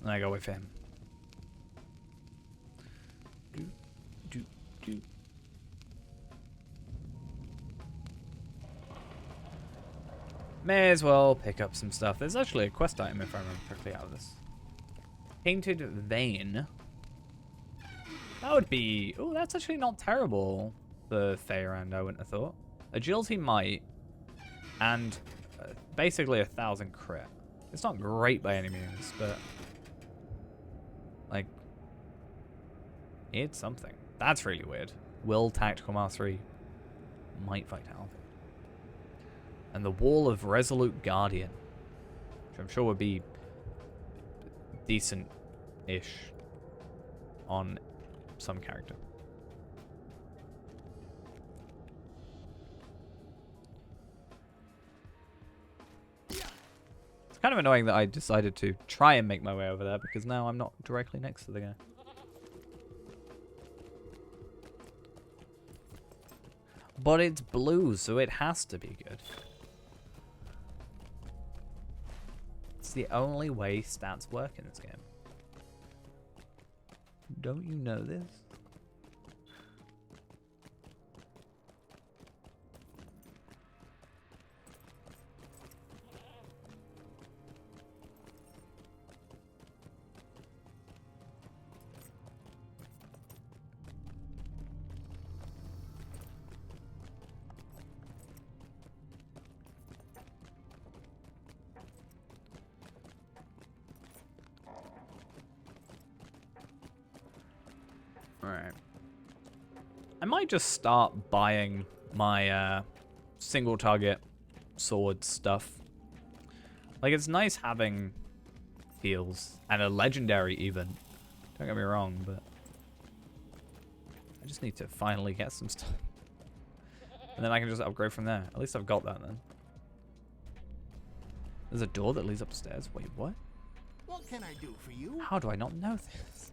And I go with him. May as well pick up some stuff. There's actually a quest item, if I remember correctly, out of this. Painted Vein. That would be... Oh, that's actually not terrible. The Feyerand, I wouldn't have thought. Agility might. And basically 1,000 crit. It's not great by any means, but... like... it's something. That's really weird. Will Tactical Mastery might fight Alvin. And the Wall of Resolute Guardian, which I'm sure would be decent-ish on some character. It's kind of annoying that I decided to try and make my way over there, because now I'm not directly next to the guy. But it's blue, so it has to be good. It's the only way stats work in this game. Don't you know this? Alright. I might just start buying my single target sword stuff. Like, it's nice having heals and a legendary even. Don't get me wrong, but I just need to finally get some stuff. And then I can just upgrade from there. At least I've got that then. There's a door that leads upstairs. Wait, what? What can I do for you? How do I not know this?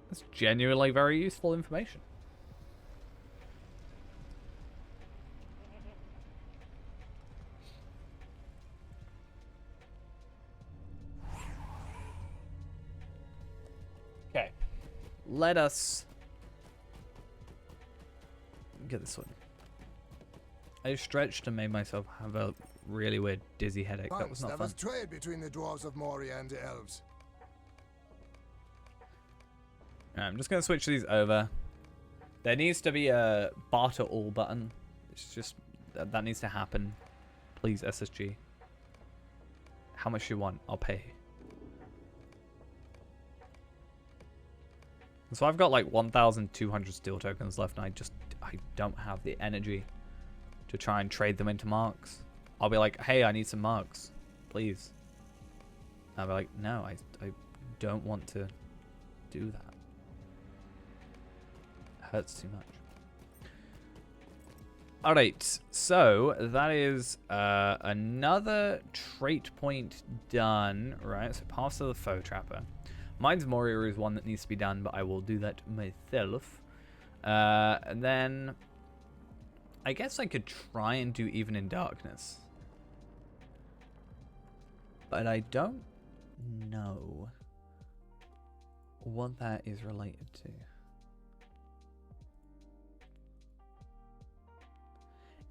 That's genuinely very useful information. Okay. Let us get this one. I stretched and made myself have a really weird dizzy headache. That was not there fun. was trade between the dwarves of Moria and the elves. I'm just going to switch these over. There needs to be a barter all button. It's just, that needs to happen. Please, SSG. How much you want? I'll pay. So I've got like 1,200 steel tokens left, and I don't have the energy to try and trade them into marks. I'll be like, hey, I need some marks, please. And I'll be like, no, I don't want to do that. Hurts too much. Alright, so that is another trait point done, right? So pass to the foe trapper. Mine's Moria is one that needs to be done, but I will do that myself. And then I guess I could try and do Even in Darkness. But I don't know what that is related to.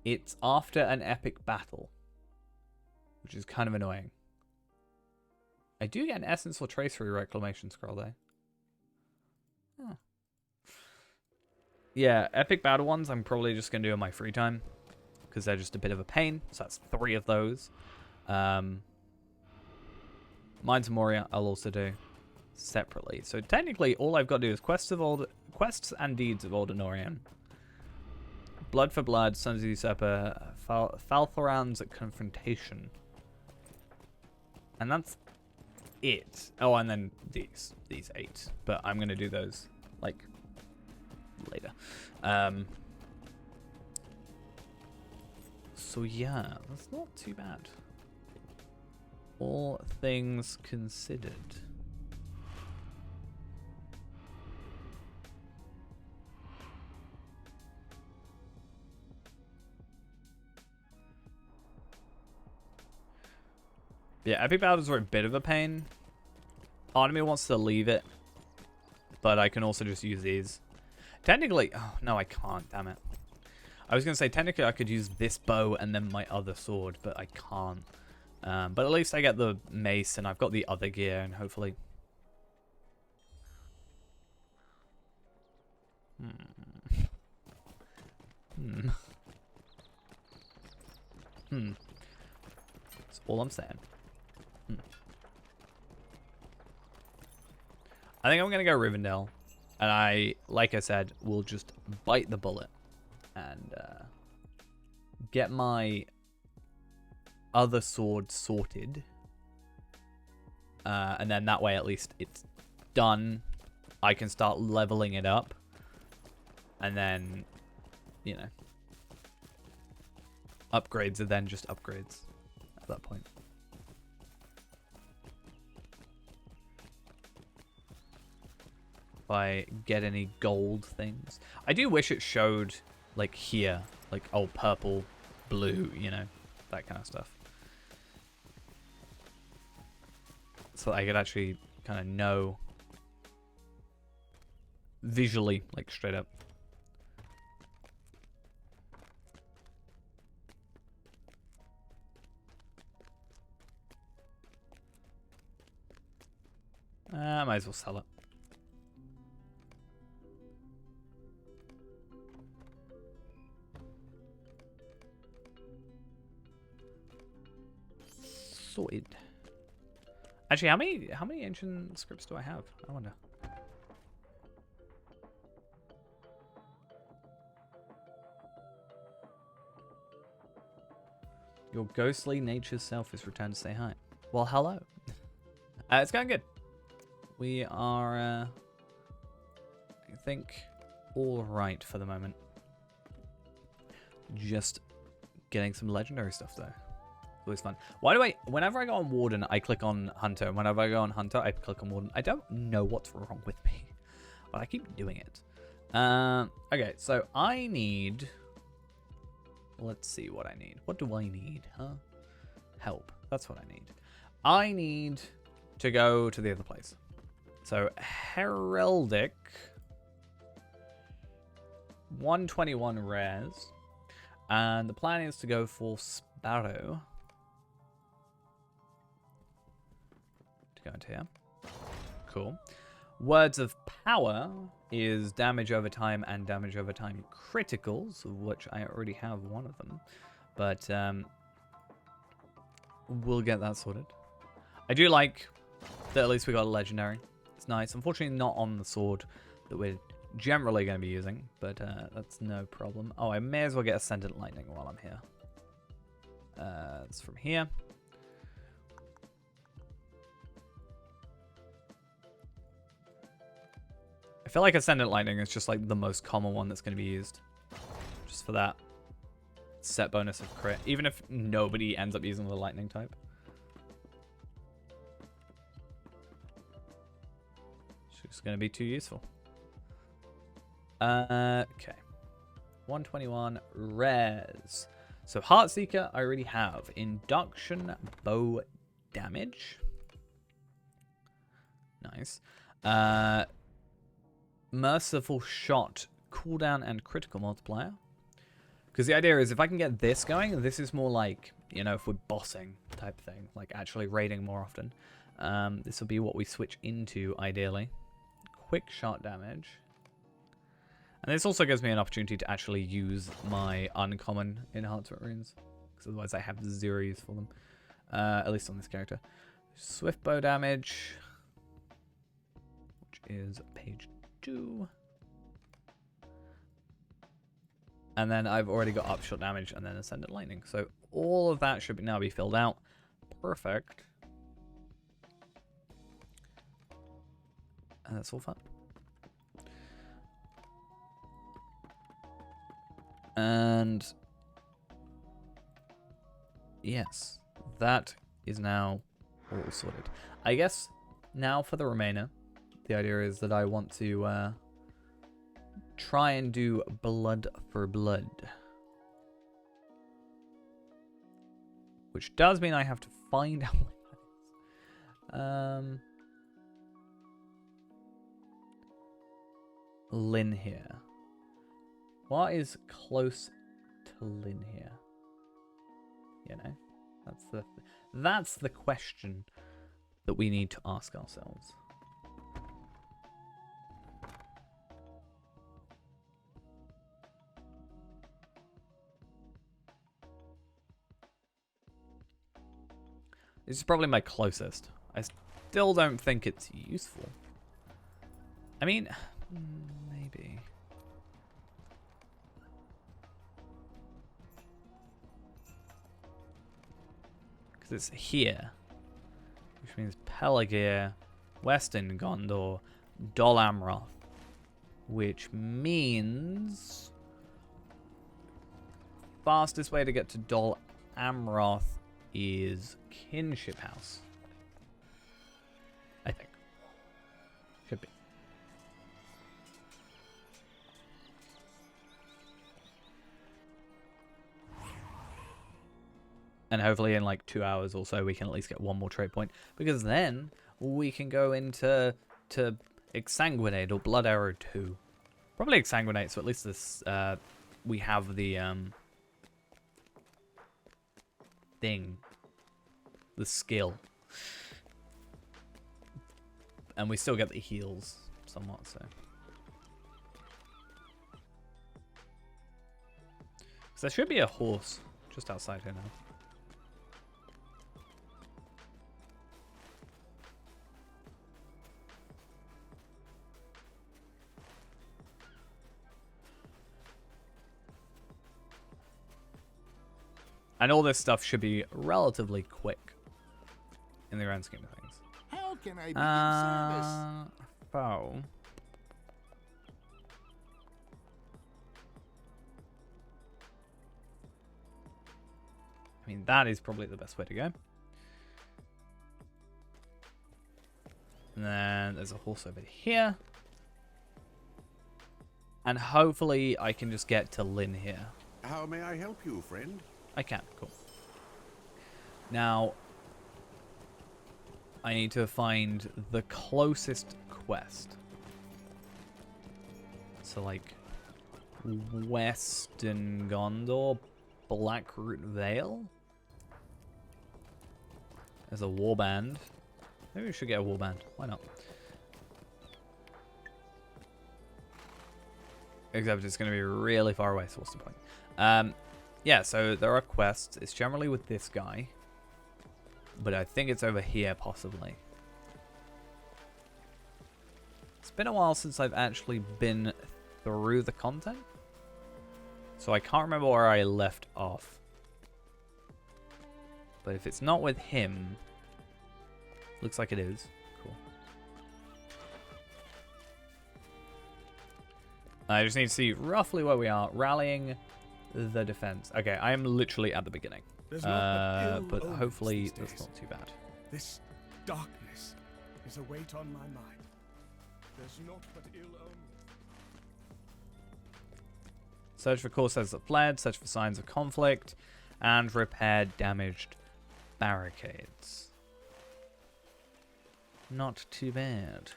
It's after an epic battle, which is kind of annoying. I do get an Essence or Tracery Reclamation Scroll, though. Huh. Yeah, epic battle ones I'm probably just going to do in my free time, because they're just a bit of a pain. So that's 3 of those. Mine's Moria I'll also do separately. So technically, all I've got to do is quests and deeds of Old Anorian. Blood for Blood, Sons of the Usurper, Falthoran's Confrontation. And that's it. Oh, and then these 8. But I'm going to do those, like, later. So, yeah, that's not too bad. All things considered. Yeah, epic battles are a bit of a pain. Part of me wants to leave it, but I can also just use these. Technically, oh no, I can't. Damn it. I was gonna say technically I could use this bow and then my other sword, but I can't. But at least I get the mace and I've got the other gear, and hopefully. That's all I'm saying. I think I'm going to go Rivendell. And like I said, will just bite the bullet. And get my other sword sorted. And then that way at least it's done. I can start leveling it up. And then, you know. Upgrades are then just upgrades at that point. If I get any gold things. I do wish it showed, like, here. Like, oh, purple, blue, you know. That kind of stuff. So I could actually kind of know visually, like, straight up. I might as well sell it. Sorted. Actually, how many ancient scripts do I have? I wonder. Your ghostly nature's self has returned to say hi. Well, hello. It's going good. We are, I think, all right for the moment. Just getting some legendary stuff, though. Always fun. Why do whenever I go on Warden, I click on Hunter. And whenever I go on Hunter, I click on Warden. I don't know what's wrong with me, but I keep doing it. Okay, so I need... Let's see what I need. What do I need, huh? Help. That's what I need. I need to go to the other place. So, Heraldic. 121 rares. And the plan is to go for Sparrow. To go into here. Cool. Words of Power is damage over time and damage over time criticals, of which I already have one of them. But we'll get that sorted. I do like that at least we got a legendary. It's nice. Unfortunately, not on the sword that we're generally going to be using, but that's no problem. Oh, I may as well get Ascendant Lightning while I'm here. It's from here. I feel like Ascendant Lightning is just like the most common one that's going to be used. Just for that set bonus of crit. Even if nobody ends up using the Lightning type. It's going to be too useful. Okay. 121 rares. So Heartseeker I already have. Induction bow damage. Nice. Merciful shot cooldown and critical multiplier. Because the idea is if I can get this going, this is more like, you know, if we're bossing type thing. Like actually raiding more often. This will be what we switch into ideally. Quick shot damage. And this also gives me an opportunity to actually use my uncommon enhancement runes. Because otherwise I have 0 use for them. At least on this character. Swift bow damage. Which is page 2. And then I've already got upshot damage and then Ascendant Lightning. So all of that should now be filled out. Perfect. And that's all fun. And yes, that is now all sorted. I guess now for the remainder, the idea is that I want to try and do blood for blood. Which does mean I have to find out what that is. Lynn here. What is close to Lynn here? You know, that's the question that we need to ask ourselves. This is probably my closest. I still don't think it's useful. I mean, maybe. Because it's here. Which means Pelargir, Western Gondor, Dol Amroth. Which means fastest way to get to Dol Amroth is Kinship House. I think. Should be. And hopefully in like 2 hours or so we can at least get one more trade point. Because then we can go into Exsanguinate or Blood Arrow 2. Probably Exsanguinate, so at least this we have the thing. The skill. And we still get the heals somewhat, so. So there should be a horse just outside here now. And all this stuff should be relatively quick in the grand scheme of things. How can I be of service? Foe. I mean, that is probably the best way to go. And then there's a horse over here. And hopefully I can just get to Lynn here. How may I help you, friend? I can, cool. Now, I need to find the closest quest. So, like, Western Gondor, Blackroot Vale. There's a warband. Maybe we should get a warband. Why not? Except it's going to be really far away, so what's the point? Yeah, so there are quests. It's generally with this guy. But I think it's over here, possibly. It's been a while since I've actually been through the content. So I can't remember where I left off. But if it's not with him... Looks like it is. Cool. I just need to see roughly where we are. Rallying the defense. Okay, I am literally at the beginning. But hopefully that's not too bad. This darkness is a weight on my mind. There's naught but ill omens. Search for corsairs that fled, search for signs of conflict, and repair damaged barricades. Not too bad.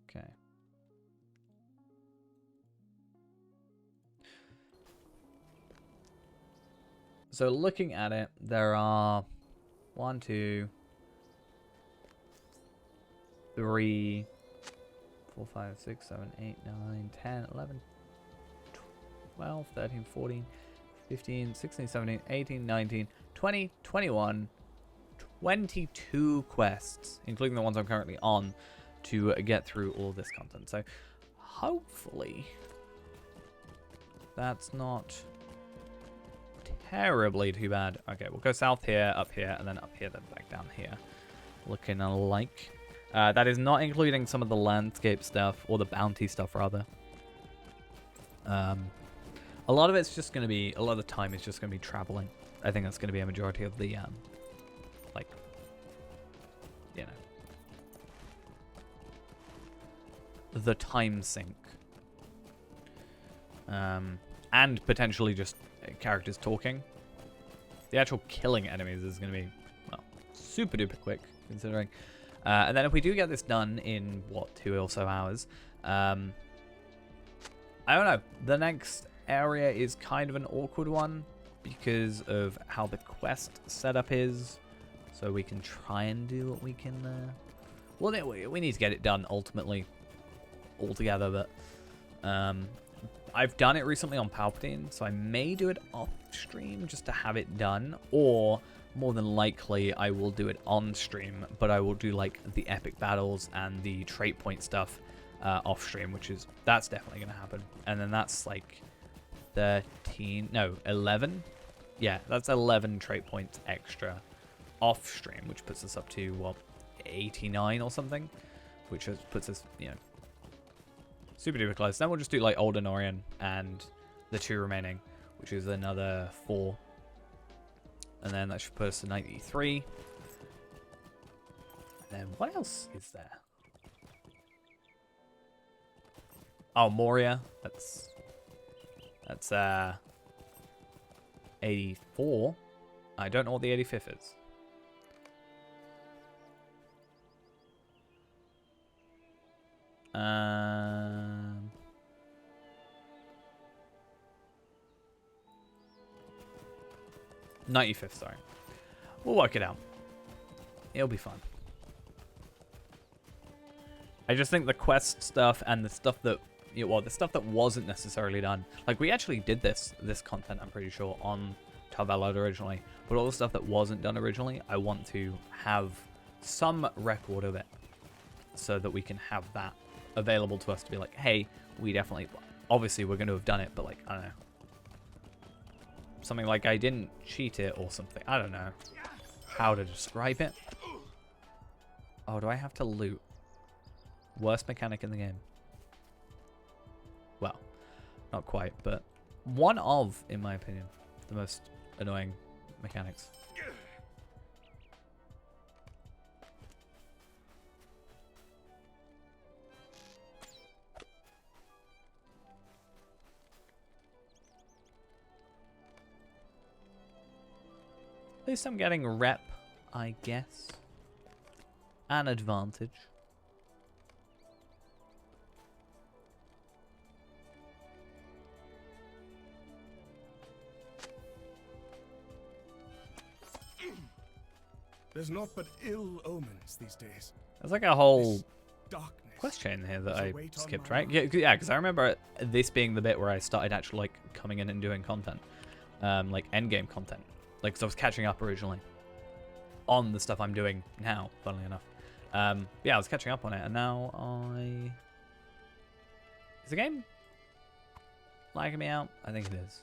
Okay. So looking at it, there are 1, 2, 3, 4, 5, 6, 7, 8, 9, 10, 11, 12, 13, 14, 15, 16, 17, 18, 19, 20, 21, 22 quests, including the ones I'm currently on, to get through all this content. So hopefully that's not terribly too bad. Okay, we'll go south here, and then up here, then back down here. Looking alike. That is not including some of the landscape stuff, or the bounty stuff, rather. A lot of it's just going to be, a lot of the time is just going to be traveling. I think that's going to be a majority of the, like, you know, the time sink. And potentially just characters talking. The actual killing enemies is going to be, well, super duper quick, considering. And then if we do get this done in, what, 2 or so hours, I don't know. The next area is kind of an awkward one because of how the quest setup is. So we can try and do what we can. Well, we need to get it done ultimately, altogether. But I've done it recently on Palpatine, so I may do it off stream just to have it done, or more than likely I will do it on stream, but I will do like the epic battles and the trait point stuff off stream, that's definitely going to happen. And then that's like 11. Yeah, that's 11 trait points extra off stream, which puts us up to, what, 89 or something, which puts us, you know, super duper close. Then we'll just do like Old Anorian and the 2 remaining, which is another 4. And then that should put us to 93. And then what else is there? Oh, Moria. That's 84. I don't know what the 85th is. Um, 95th, sorry. We'll work it out. It'll be fun. I just think the quest stuff and the stuff that, well, the stuff that wasn't necessarily done. Like, we actually did this content, I'm pretty sure, on Tarvalad originally. But all the stuff that wasn't done originally, I want to have some record of it so that we can have that available to us to be like, hey, we definitely, obviously we're going to have done it, but like, I don't know. Something like I didn't cheat it or something. I don't know how to describe it. Oh, do I have to loot? Worst mechanic in the game. Well, not quite, but one of, in my opinion, the most annoying mechanics. At least I'm getting rep, I guess. An advantage. There's naught but ill omens these days. There's like a whole darkness quest chain here that I weight on skipped, my right? Yeah, because I remember this being the bit where I started actually like coming in and doing content, like endgame content. Like, because I was catching up originally on the stuff I'm doing now, funnily enough. Yeah, I was catching up on it, and now is the game lagging me out? I think it is.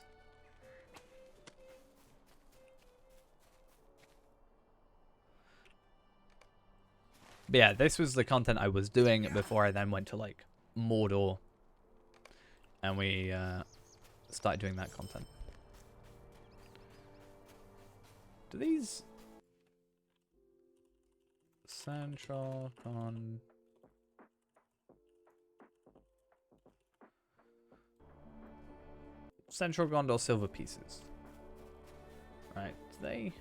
But yeah, this was the content I was doing before I then went to, like, Mordor. And we started doing that content. Do these... Central Con... Central Gondor silver pieces. Right, do they...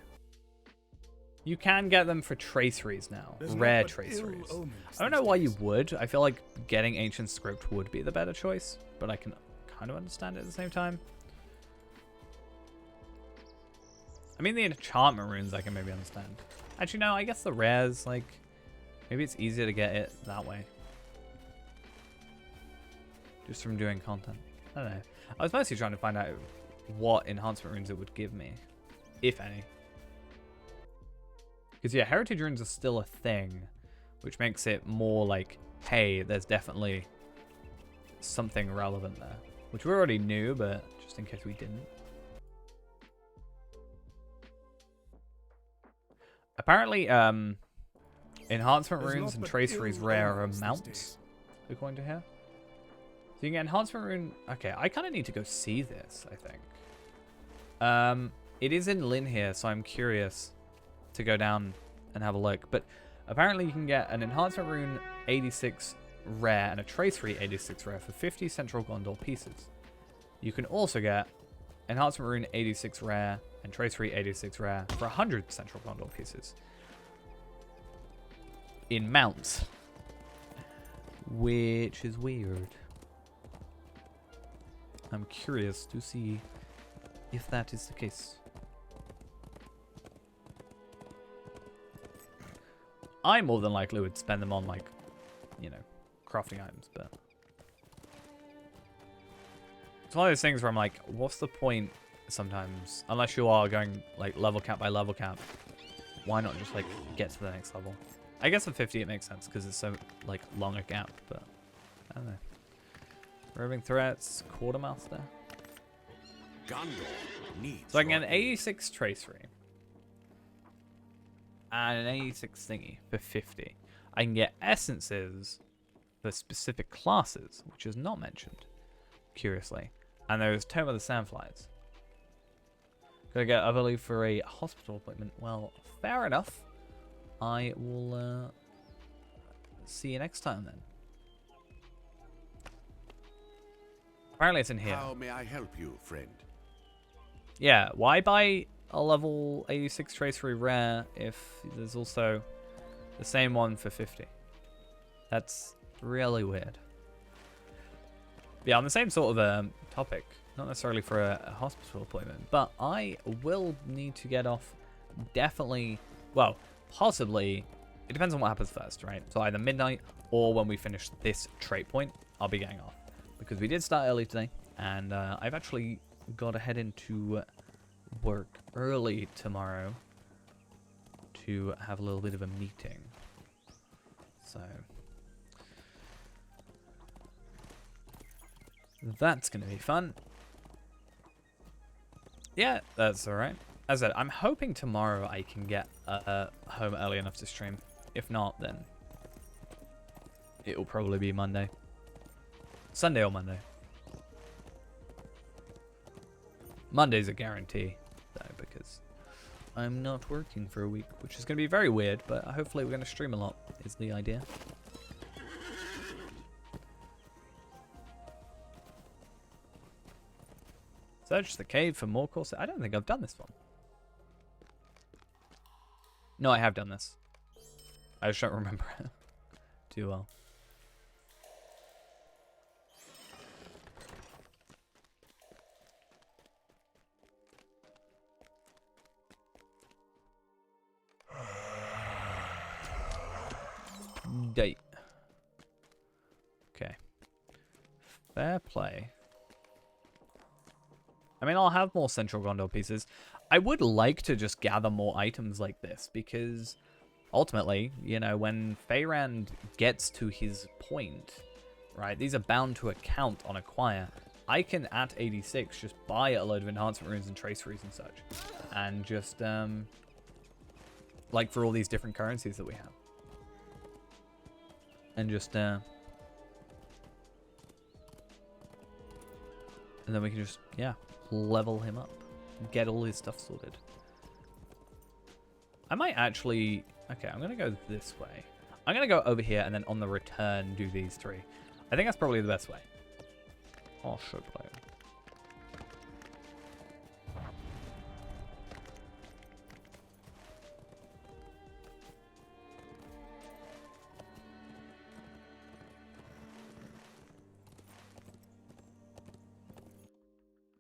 You can get them for traceries now. Rare traceries. I don't know why you would. I feel like getting Ancient Script would be the better choice, but I can kind of understand it at the same time. I mean, the enchantment runes I can maybe understand. Actually, no, I guess the rares, like, maybe it's easier to get it that way. Just from doing content. I don't know. I was mostly trying to find out what enhancement runes it would give me, if any. Because, yeah, heritage runes are still a thing, which makes it more like, hey, there's definitely something relevant there. Which we already knew, but just in case we didn't. Apparently, enhancement There's runes not and but traceries ill rare omens these amounts, days. according to here. So you can get enhancement rune. Okay, I kind of need to go see this, I think. It is in Lynn here, so I'm curious to go down and have a look. But apparently you can get an enhancement rune 86 rare and a tracery 86 rare for 50 central Gondor pieces. You can also get enhancement rune 86 rare and tracery 86 rare for 100 central Gondor pieces. In mounts. Which is weird. I'm curious to see if that is the case. I more than likely would spend them on, like, you know, crafting items, but it's one of those things where I'm like, what's the point sometimes? Unless you are going, like, level cap by level cap, why not just, like, get to the next level? I guess at 50 it makes sense because it's so, like, long a gap, but I don't know. Roving threats, quartermaster. Gondor needs So I can get your an 86 tracery and an 86 thingy for 50. I can get essences for specific classes, which is not mentioned, curiously. And there's Tome of the Sandflies. Gonna get, I believe, for a hospital appointment. Well, fair enough. I will see you next time then. Apparently it's in here. How may I help you, friend? Yeah, why buy a level 86 tracery rare if there's also the same one for 50? That's really weird. Yeah, on the same sort of topic, not necessarily for a hospital appointment, but I will need to get off definitely, well, possibly, it depends on what happens first, right? So either midnight or when we finish this trait point, I'll be getting off. Because we did start early today, and I've actually got to head into work early tomorrow to have a little bit of a meeting. So that's going to be fun. Yeah, that's alright. As I said, I'm hoping tomorrow I can get home early enough to stream. If not, then it will probably be Monday. Sunday or Monday. Monday's a guarantee, though, because I'm not working for a week, which is going to be very weird, but hopefully we're going to stream a lot, is the idea. Search the cave for more courses. I don't think I've done this one. No, I have done this. I just don't remember it too well. Date. Okay. Fair play. I mean, I'll have more Central Gondor pieces. I would like to just gather more items like this, because ultimately, you know, when Feyrand gets to his point, right, these are bound to account on acquire. I can, at 86, just buy a load of enhancement runes and traceries and such. And just, like, for all these different currencies that we have. And just, and then we can just, yeah, level him up. Get all his stuff sorted. I might actually, okay, I'm going to go this way. I'm going to go over here and then on the return do these three. I think that's probably the best way. Oh, should play.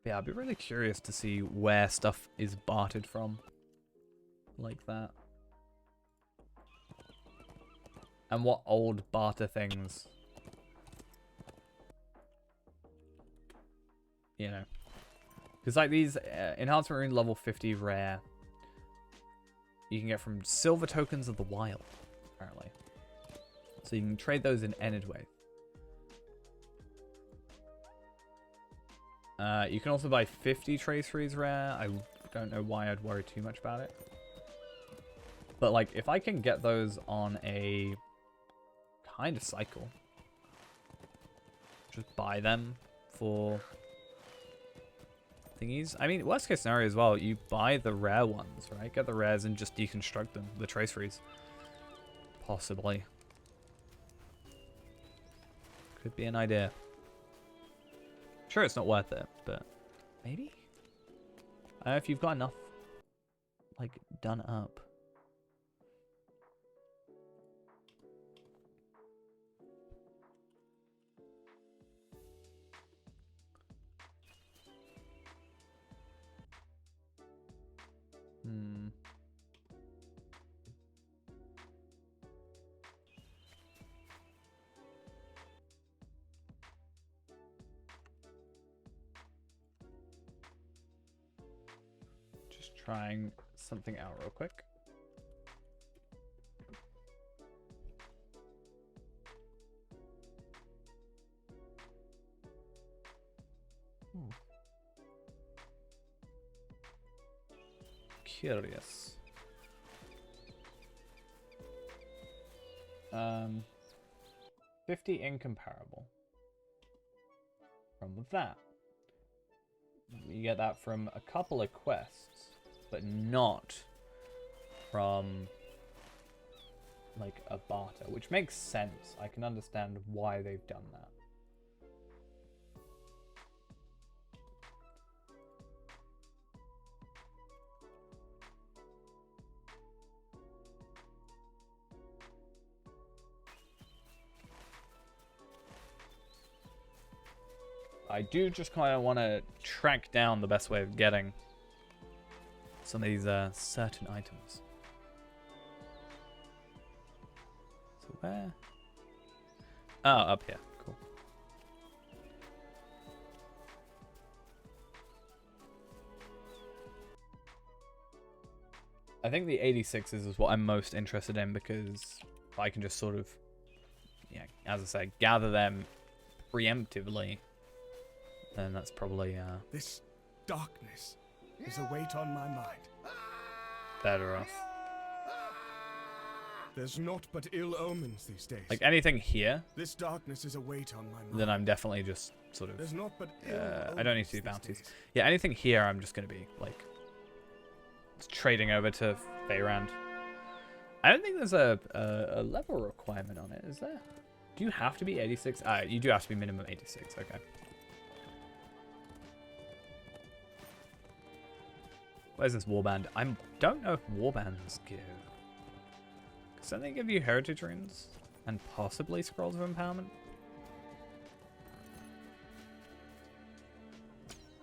Yeah, I'd be really curious to see where stuff is bartered from. Like that. And what old barter things, you know. Because like these enhancement rune level 50 rare, you can get from silver tokens of the wild, apparently. So you can trade those in Enidway. You can also buy 50 traceries rare. I don't know why I'd worry too much about it. But like, if I can get those on a kind of cycle, just buy them for thingies. I mean, worst case scenario as well, you buy the rare ones, right? Get the rares and just deconstruct them, the trace freeze. Possibly. Could be an idea. Sure, it's not worth it, but maybe? I don't know if you've got enough, like, done up. Hmm. Just trying something out real quick. Curious. 50 incomparable. From that. You get that from a couple of quests, but not from like a barter, which makes sense. I can understand why they've done that. I do just kind of want to track down the best way of getting some of these certain items. So where? Oh, up here. Cool. I think the 86s is what I'm most interested in because I can just sort of, yeah, as I say, gather them preemptively. Then that's probably This darkness is a weight on my mind. better off. There's naught but ill omens these days. Like anything here, This darkness is a weight on my mind. then I'm definitely just sort of. There's naught but I don't need to do bounties. Yeah, anything here, I'm just gonna be like trading over to Faerand. I don't think there's a level requirement on it, is there? Do you have to be 86? You do have to be minimum 86. Okay. Where's this warband? I don't know if warbands give. Because don't they give you heritage runes? And possibly scrolls of empowerment?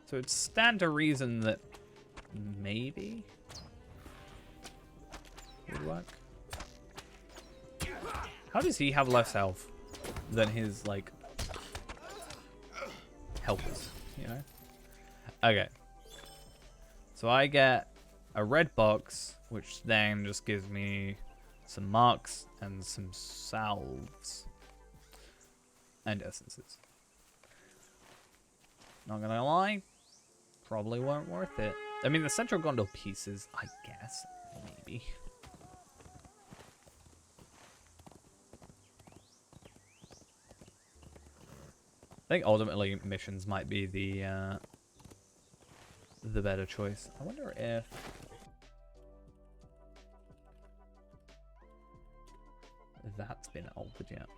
So it'd stand to reason that maybe would work. How does he have less health than his, like, helpers, you know? Okay. So I get a red box, which then just gives me some marks and some salves. And essences. Not gonna lie, probably weren't worth it. I mean, the Central Gondor pieces, I guess, maybe. I think ultimately missions might be the better choice. I wonder if that's been altered yet.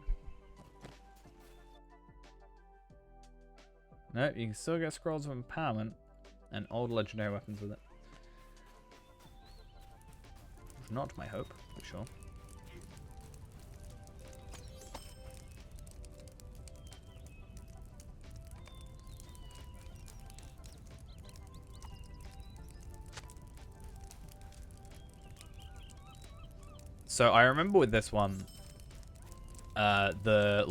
Nope, you can still get scrolls of empowerment and old legendary weapons with it. Not my hope, for sure. So I remember with this one, the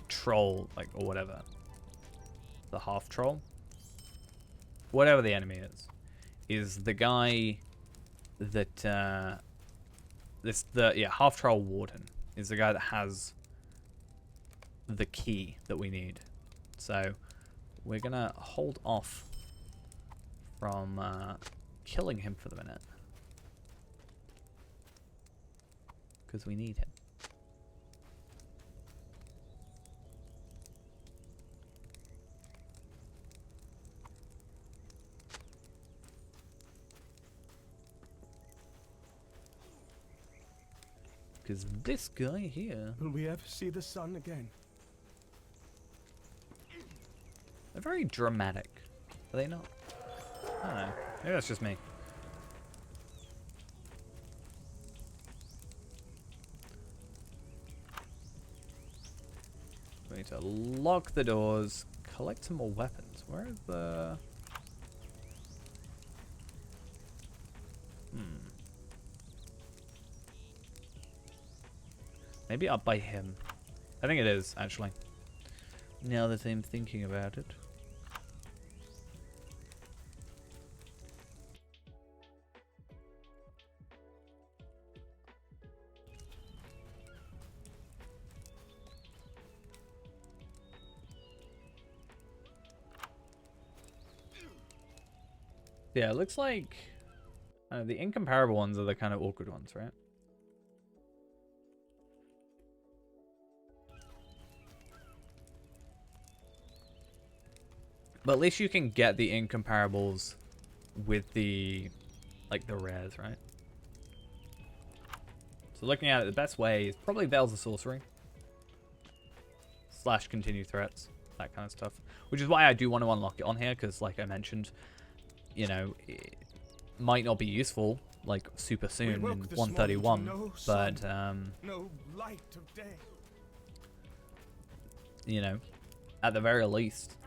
troll, like, or whatever, the half troll, whatever the enemy is the guy that half troll warden is the guy that has the key that we need. So we're gonna hold off from killing him for the minute. because we need him. Because this guy here... Will we ever see the sun again? They're very dramatic. Are they not? I don't know. Maybe that's just me. We need to lock the doors, collect some more weapons. Where is the... Maybe up by him. I think it is, actually. Now that I'm thinking about it. Yeah, it looks like the incomparable ones are the kind of awkward ones, right? But at least you can get the incomparables with the, like, the rares, right? So looking at it, the best way is probably Veils of Sorcery. / continue threats, that kind of stuff. Which is why I do want to unlock it on here, because like I mentioned, you know, it might not be useful, like, super soon in 131, but, no light of day. You know, at the very least,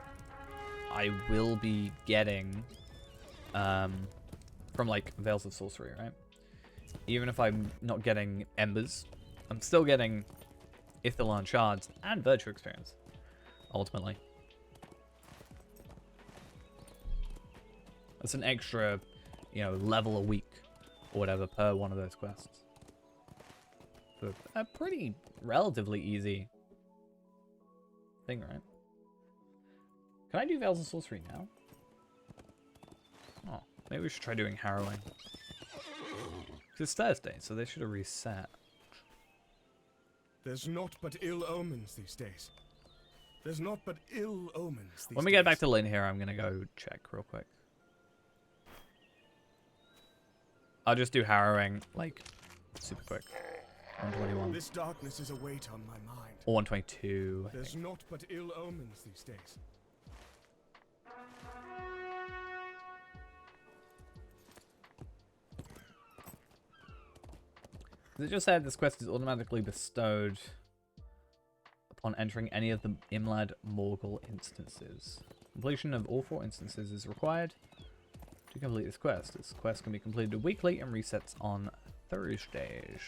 I will be getting from like Veils of Sorcery, right? Even if I'm not getting Embers, I'm still getting Ithilon Shards and Virtue Experience, ultimately. That's an extra, you know, level a week or whatever per one of those quests. So a pretty relatively easy thing, right? Can I do Veils of Sorcery now? Oh, maybe we should try doing Harrowing. It's Thursday, so they should have reset. There's naught but ill omens these days. There's naught but ill omens these When we get back to Lynn here, I'm gonna go check real quick. I'll just do Harrowing, like, super quick. 121. This darkness is a weight on my mind. Or 122. There's naught but ill omens these days. It just said this quest is automatically bestowed upon entering any of the Imlad Morgul instances. Completion of all 4 instances is required to complete this quest. This quest can be completed weekly and resets on Thursdays.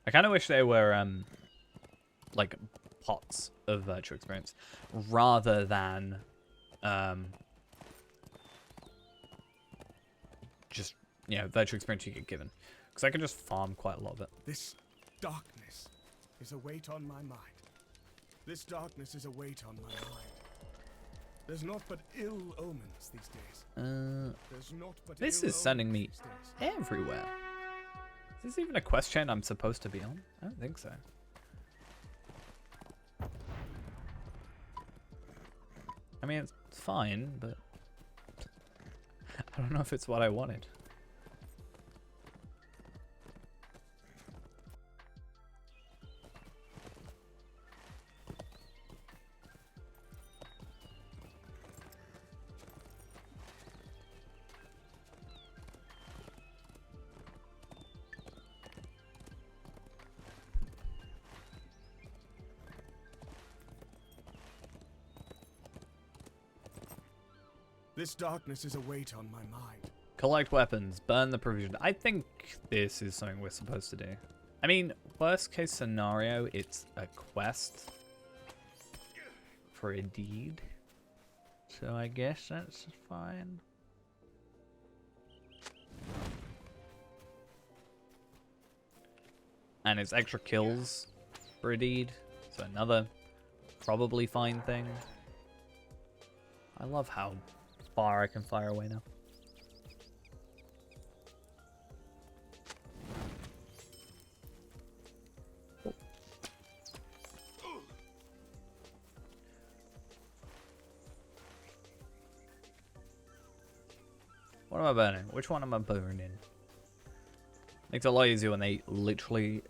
I kind of wish they were, like, pots of virtue experience, rather than, just, you know, virtue experience you get given. Because I can just farm quite a lot of it. This darkness is a weight on my mind. This darkness is a weight on my mind. There's naught but ill omens these days. There's naught but this ill is sending me omens these days. everywhere. Is this even a quest chain I'm supposed to be on? I don't think so. I mean, it's fine, but I don't know if it's what I wanted. This darkness is a weight on my mind. Collect weapons, burn the provision. I think this is something we're supposed to do. I mean, worst case scenario, it's a quest for a deed. So I guess that's fine. And it's extra kills for a deed. So another probably fine thing. I love how far I can fire away now. What am I burning? Which one am I burning? Makes it a lot easier when they literally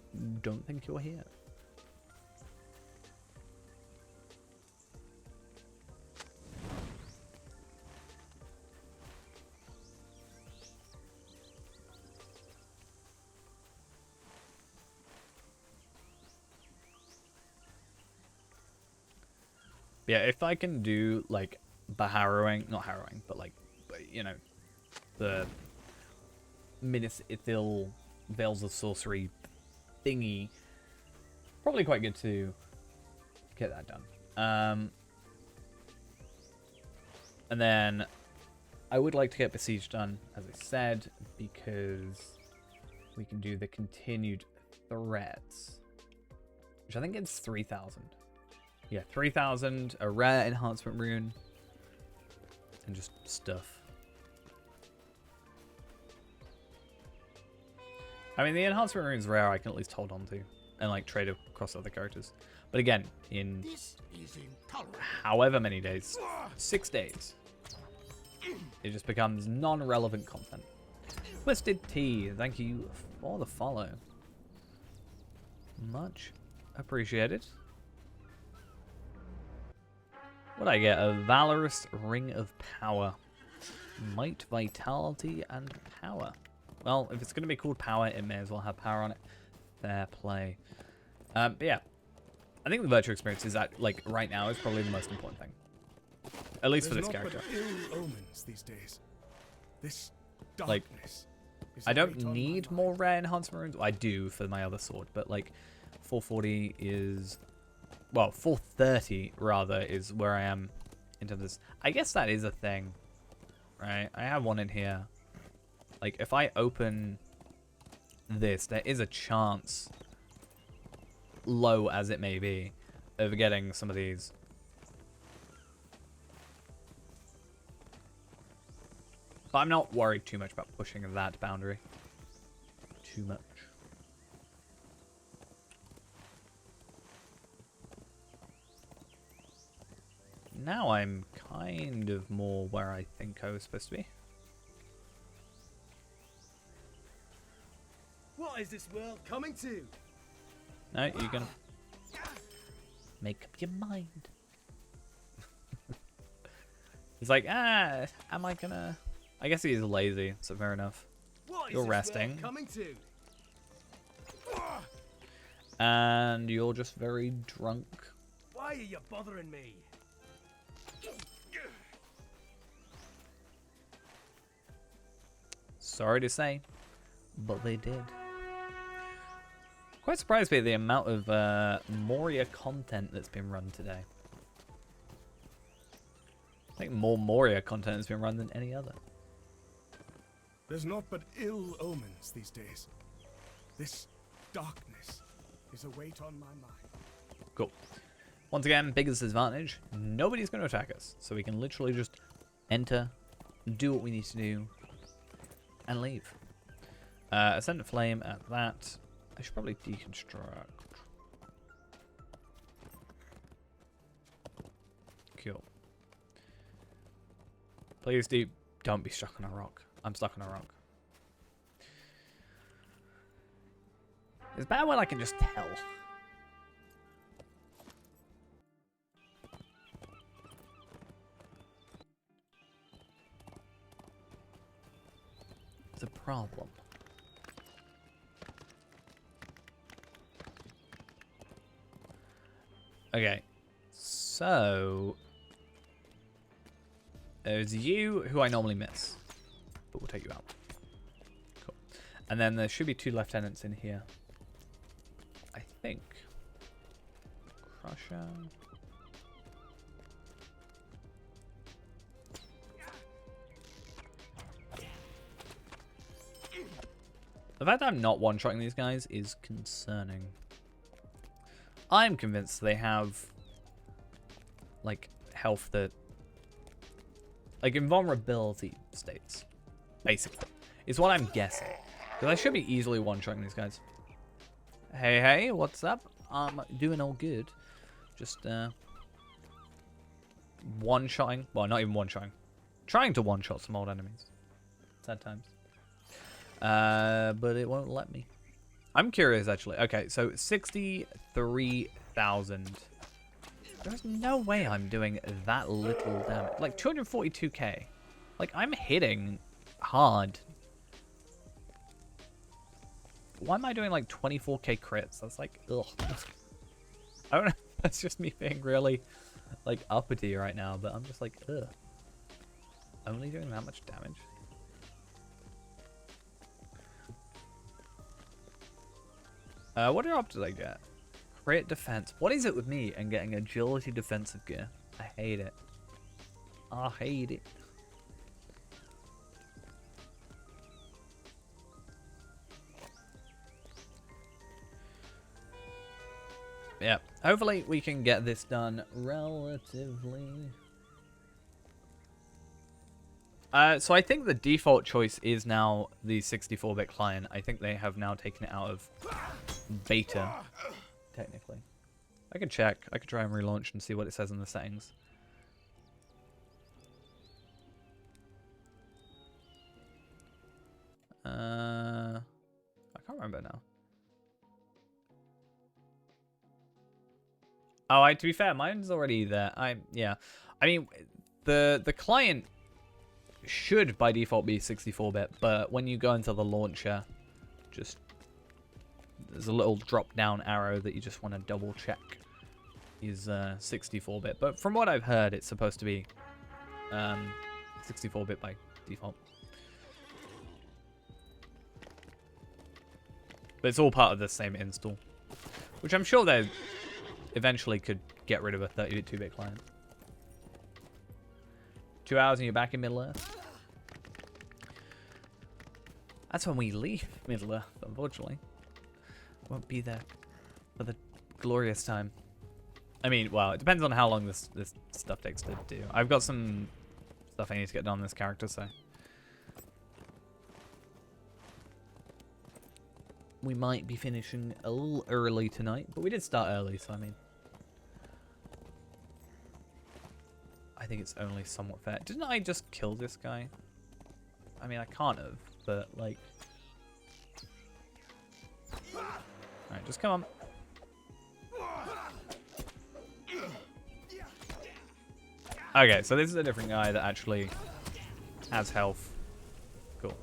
don't think you're here. Yeah, if I can do like the harrowing, not harrowing, but like, you know, the Minas Ithil Veils of Sorcery thingy, probably quite good to get that done. And then I would like to get Besiege done, as I said, because we can do the continued threats, which I think it's 3,000. Yeah, 3,000, a rare enhancement rune, and just stuff. I mean, the enhancement rune's rare, I can at least hold on to, and like trade across other characters. But again, in however many days, 6 days, it just becomes non-relevant content. Twisted Tea, thank you for the follow. Much appreciated. What I get? A Valorous Ring of Power. Might, Vitality, and Power. Well, if it's going to be called Power, it may as well have power on it. Fair play. But yeah, I think the virtual experience is that, like, right now is probably the most important thing. At least for this character. Ill omens these days. This like, darkness I don't need more rare enhancement runes. Well, I do for my other sword, but like 440 is, well, 430 rather is where I am in terms of this. I guess that is a thing, right? I have one in here. Like, if I open this, there is a chance, low as it may be, of getting some of these. But I'm not worried too much about pushing that boundary. Too much. Now I'm kind of more where I think I was supposed to be. What is this world coming to? No, you're gonna make up your mind. He's like, am I gonna... I guess he's lazy, so fair enough. You're resting. Coming to? And you're just very drunk. Why are you bothering me? Sorry to say, but they did. Quite surprised by the amount of Moria content that's been run today. I think more Moria content has been run than any other. There's naught but ill omens these days. This darkness is a weight on my mind. Cool. Once again, biggest disadvantage, nobody's going to attack us. So we can literally just enter, do what we need to do, and leave. Ascendant Flame at that. I should probably deconstruct. Cool. Please don't be stuck on a rock. I'm stuck on a rock. It's bad when I can just tell. It's a problem. Okay, so there's you, who I normally miss, but we'll take you out. Cool. And then there should be 2 lieutenants in here, I think. Crusher. The fact that I'm not one-shotting these guys is concerning. I'm convinced they have, like, health that... like, invulnerability states, basically. Is what I'm guessing. Because I should be easily one-shotting these guys. Hey, hey, what's up? I'm doing all good. Just, one-shotting. Well, not even one-shotting. Trying to one-shot some old enemies. Sad times. But it won't let me. I'm curious, actually. Okay, so 63,000. There's no way I'm doing that little damage. Like, 242k. Like, I'm hitting hard. Why am I doing, like, 24k crits? That's like, ugh. I don't know. That's just me being really, like, uppity right now. But I'm just like, ugh. Only doing that much damage? What drop did I get? Crit defense. What is it with me and getting agility defensive gear? I hate it. I hate it. Yeah. Hopefully we can get this done relatively. So I think the default choice is now the 64-bit client. I think they have now taken it out of beta, technically. I could check. I could try and relaunch and see what it says in the settings. I can't remember now. Oh, to be fair, mine's already there. Yeah. I mean, the client should by default be 64-bit, but when you go into the launcher, just there's a little drop-down arrow that you just want to double-check is 64-bit. But from what I've heard, it's supposed to be 64-bit by default. But it's all part of the same install, which I'm sure they eventually could get rid of a 32-bit client. 2 hours and you're back in Middle-earth. That's when we leave Middle-earth, unfortunately. Won't be there for the glorious time. I mean, well, it depends on how long this stuff takes to do. I've got some stuff I need to get done on this character, so... we might be finishing a little early tonight, but we did start early, so I mean... I think it's only somewhat fair. Didn't I just kill this guy? I mean, I can't have, but, like... Alright, just come on. Okay, so this is a different guy that actually has health. Cool.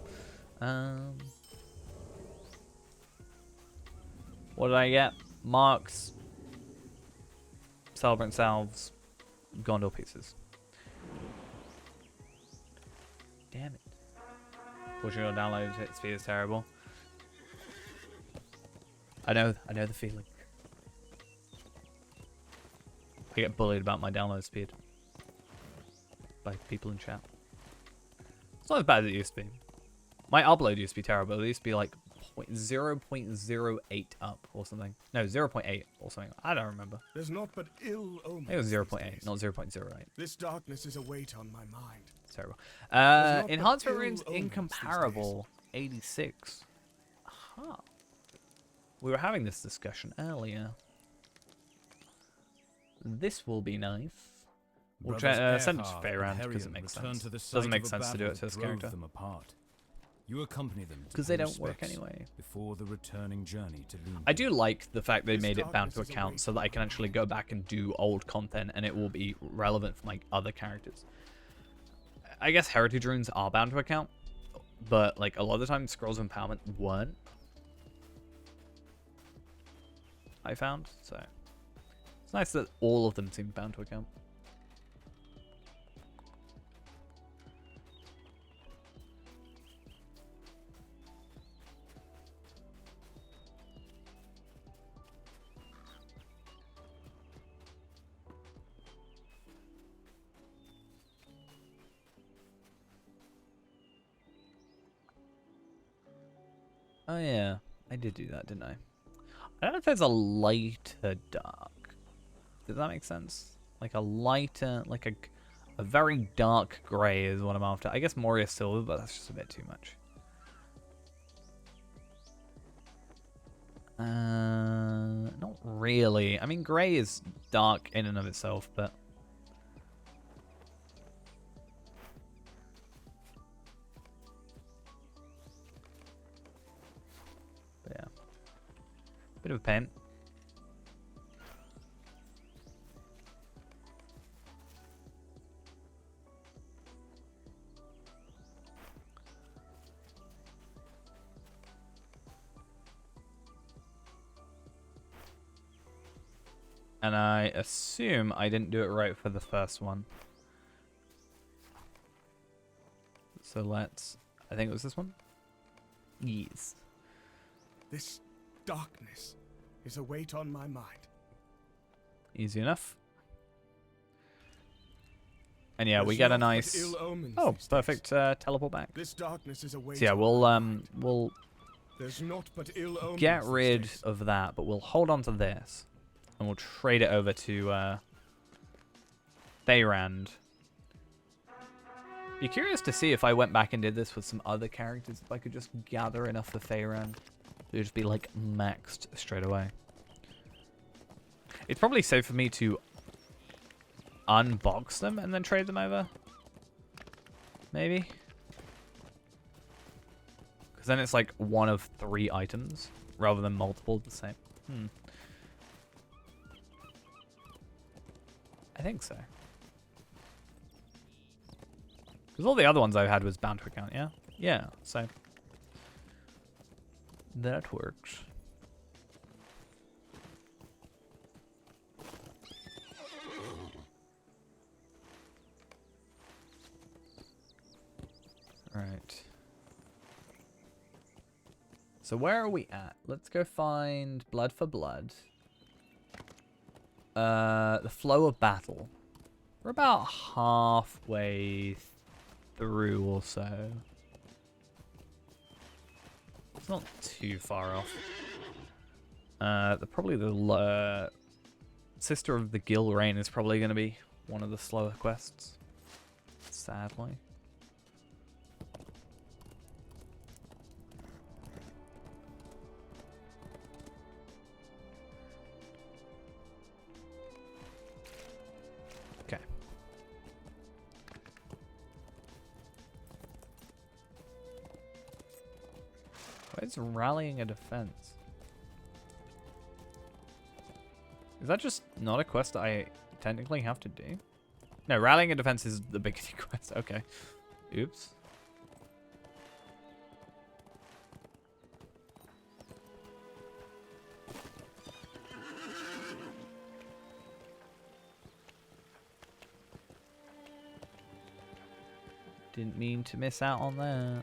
What did I get? Marks, Celebrant Salves, Gondor pieces. Damn it. Pushing your download speed is terrible. I know the feeling. I get bullied about my download speed by people in chat. It's not as bad as it used to be. My upload used to be terrible. It used to be like 0.08 up or something. No, 0.8 or something. I don't remember. There's naught but ill omens. It was 0.8, not 0.08. This darkness is a weight on my mind. It's terrible. Enhancement runes incomparable. 86. Aha. We were having this discussion earlier. This will be nice. We'll send it to Feyran because it makes sense. Doesn't make sense to do it to this character. You accompany them because they don't work anyway. Before the returning journey to Loon. I do like the fact they made it bound to account so that I can actually go back and do old content and it will be relevant for my other characters. I guess heritage runes are bound to account, but like a lot of the time scrolls of empowerment weren't. I found, so it's nice that all of them seem bound to account. Oh yeah, I did do that, didn't I? I don't know if there's a lighter dark. Does that make sense? Like a lighter, like a very dark grey is what I'm after. I guess Moria silver, but that's just a bit too much. Not really. I mean, grey is dark in and of itself, but yeah, bit of a pain. And I assume I didn't do it right for the first one. So let's... I think it was this one? Yes. This darkness is a weight on my mind. Easy enough. And yeah, we get a nice... Oh, perfect teleport back. This darkness is a weight So yeah, we'll There's not but ill omens get these rid days. of that, but we'll hold on to this. And we'll trade it over to Feyrand. Be curious to see if I went back and did this with some other characters, if I could just gather enough for Feyrand. It would just be like maxed straight away. It's probably safe for me to unbox them and then trade them over. Maybe. Because then it's like one of 3 items rather than multiple of the same. I think so. Because all the other ones I had was bound to account, yeah? Yeah, so that works. Right. So where are we at? Let's go find Blood for Blood. The flow of battle. We're about halfway through or so. It's not too far off. Probably the Sister of the Gilrain is probably going to be one of the slower quests. Sadly. It's rallying a defense. Is that just not a quest that I technically have to do? No, rallying a defense is the beginning quest. Okay. Oops. Didn't mean to miss out on that.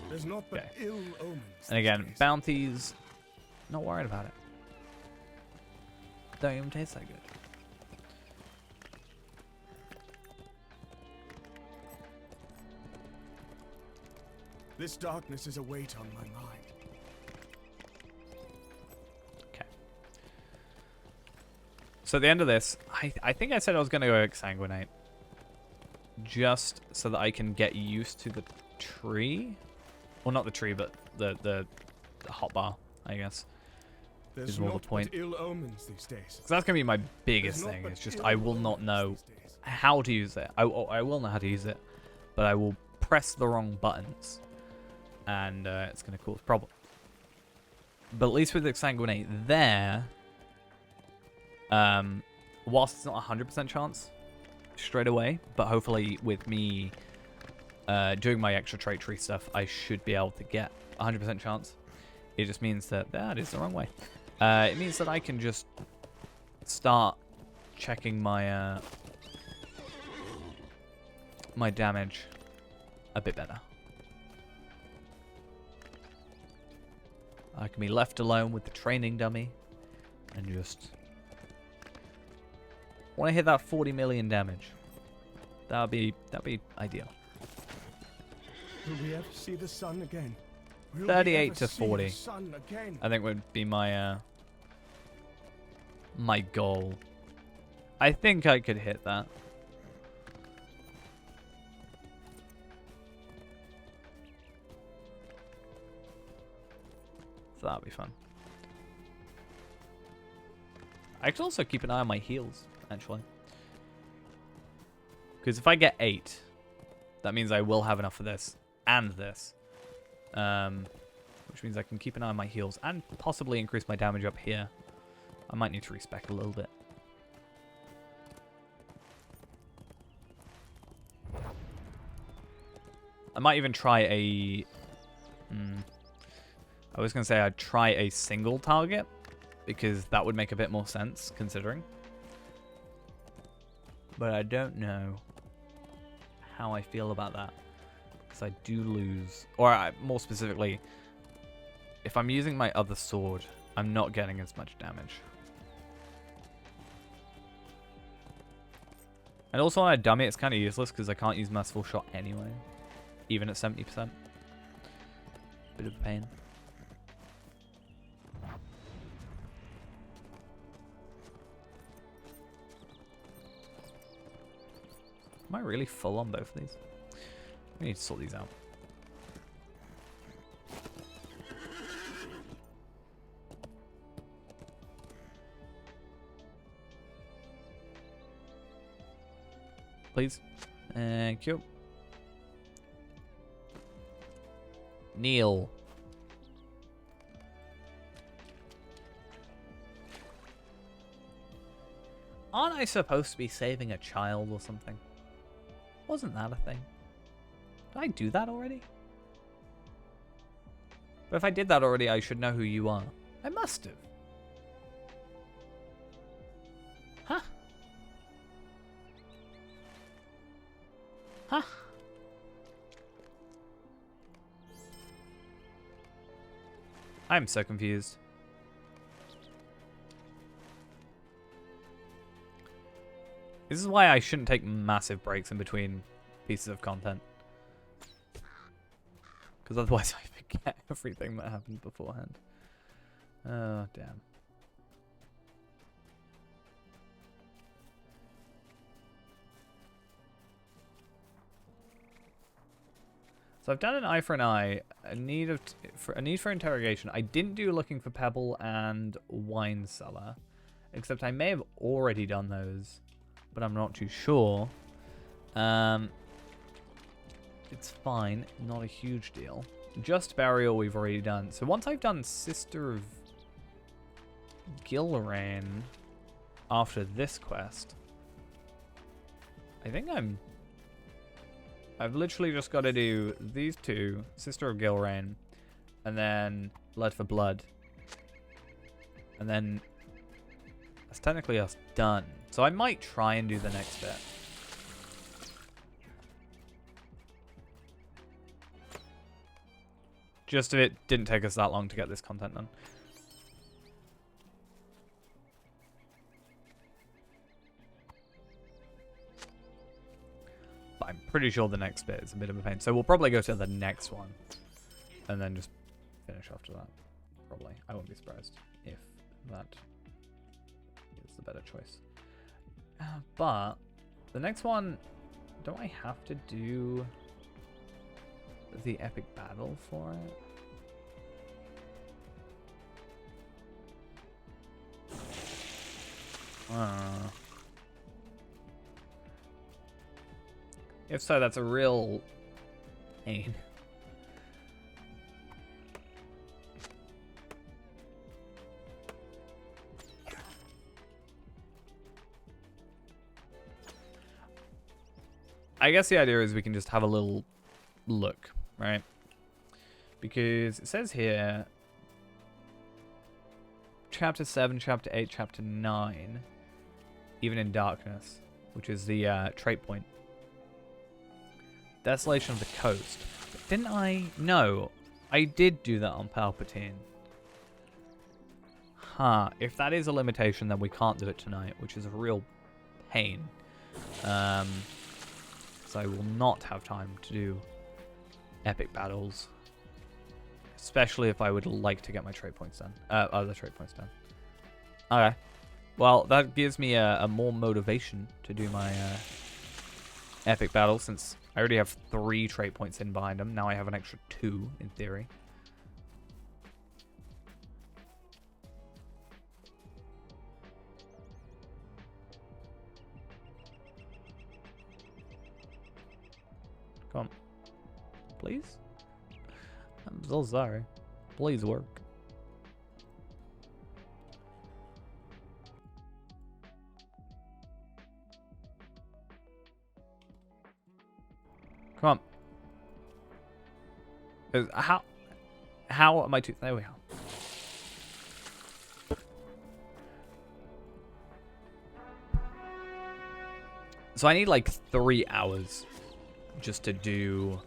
There's not but ill omens. And again, bounties, not worried about it. Don't even taste that good. This darkness is a weight on my mind. Okay. So at the end of this, I think I said I was going to go exsanguinate. Just so that I can get used to the tree. Well, not the tree, but the hotbar, I guess. There's is more not the point. but ill omens these days. Because that's going to be my biggest There's not thing. but It's just ill I will not know how to use it. I will know how to use it, but I will press the wrong buttons. And it's going to cause problems. But at least with exsanguinate there, whilst it's not a 100% chance straight away, but hopefully with me doing my extra trait tree stuff, I should be able to get 100% chance. It just means that that is the wrong way. It means that I can just start checking my my damage a bit better. I can be left alone with the training dummy and just want to hit that 40 million damage. That'd be ideal. Will we ever see the sun again? Will we 38 ever to see the 40. sun again? I think would be my my goal. I think I could hit that. So that'll be fun. I could also keep an eye on my heals, actually. Because if I get 8, that means I will have enough for this and this. Which means I can keep an eye on my heals and possibly increase my damage up here. I might need to respec a little bit. I might even try a... I was going to say I'd try a single target, because that would make a bit more sense, considering. But I don't know how I feel about that, because I do lose... Or more specifically, if I'm using my other sword, I'm not getting as much damage. And also on a dummy, it's kind of useless, because I can't use Merciful Shot anyway, even at 70%. Bit of a pain. Am I really full on both of these? We need to sort these out. Please. Thank you. Neil. Aren't I supposed to be saving a child or something? Wasn't that a thing? Did I do that already? But if I did that already, I should know who you are. I must have. Huh? Huh? I'm so confused. This is why I shouldn't take massive breaks in between pieces of content. Because otherwise I forget everything that happened beforehand. Oh, damn. So I've done an eye for an eye, a need for interrogation. I didn't do looking for pebble and wine cellar, except I may have already done those, but I'm not too sure. It's fine, not a huge deal. Just burial we've already done. So once I've done Sister of Gilrain after this quest, I think I've literally just got to do these two, Sister of Gilrain, and then Blood for Blood. And then that's technically us done. So I might try and do the next bit. Just if it didn't take us that long to get this content done. But I'm pretty sure the next bit is a bit of a pain. So we'll probably go to the next one. And then just finish after that. Probably. I wouldn't be surprised if that is the better choice. But the next one, don't I have to do the epic battle for it? If so, that's a real pain. I guess the idea is we can just have a little look, right? Because it says here, Chapter 7, Chapter 8, Chapter 9, even in darkness, which is the trait point. Desolation of the Coast. But didn't I? No, I did do that on Palpatine. Huh, if that is a limitation, then we can't do it tonight, which is a real pain. So I will not have time to do epic battles. Especially if I would like to get my trait points done. Other trait points done. Okay. Well, that gives me a more motivation to do my epic battle, since I already have 3 trait points in behind them. Now I have an extra 2, in theory. Come on. Please? I'm so sorry. Please work. Come on. How am I to... There we go. So I need like 3 hours just to do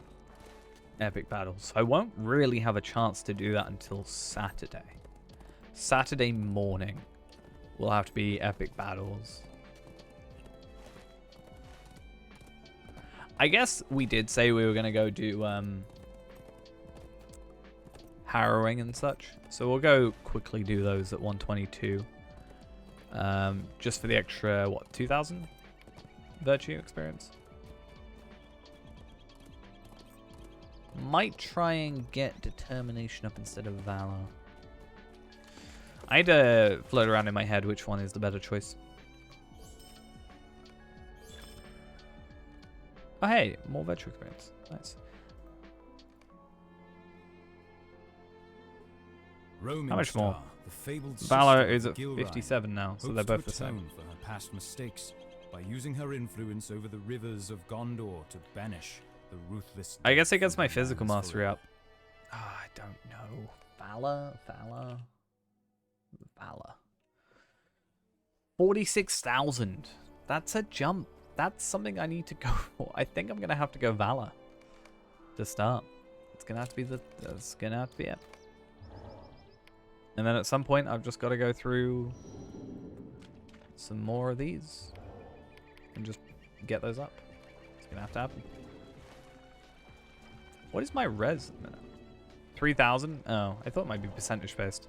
epic battles. So I won't really have a chance to do that until Saturday. Saturday morning will have to be epic battles. I guess we did say we were going to go do harrowing and such. So we'll go quickly do those at 122. Just for the extra, what, 2,000 virtue experience? Might try and get determination up instead of valor. I had to float around in my head which one is the better choice. Oh hey, more virtue experience. Nice. Roaming How much Star, more? The fabled Valor sister is of at Gilrine, 57 now, so hopes they're both to the same. atone for her past mistakes by using her influence over the rivers of Gondor to banish the ruthless. I guess it dead gets from my the physical lands mastery forever. up. I don't know. Valor. 46,000. That's a jump. That's something I need to go for. I think I'm gonna have to go Valor to start. It's gonna have to be that's gonna have to be it. And then at some point, I've just got to go through some more of these and just get those up. It's gonna have to happen. What is my res at the minute? 3,000? Oh, I thought it might be percentage based.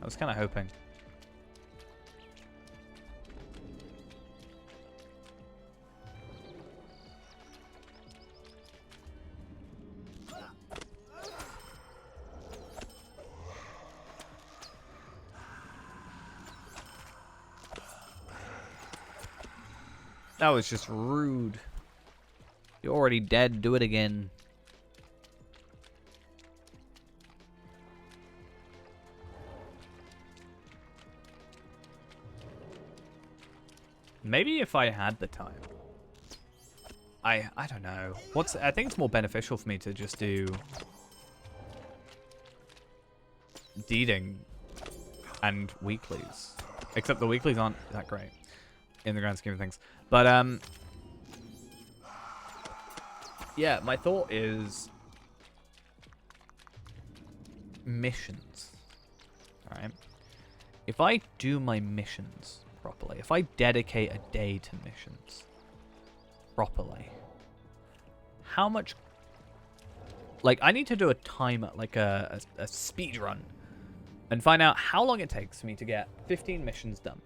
I was kind of hoping. That was just rude. You're already dead. Do it again. Maybe if I had the time. I don't know. I think it's more beneficial for me to just do deeding and weeklies. Except the weeklies aren't that great in the grand scheme of things. But yeah, my thought is missions. All right. If I do my missions properly, if I dedicate a day to missions properly, how much, like, I need to do a timer, like a speed run, and find out how long it takes for me to get 15 missions done.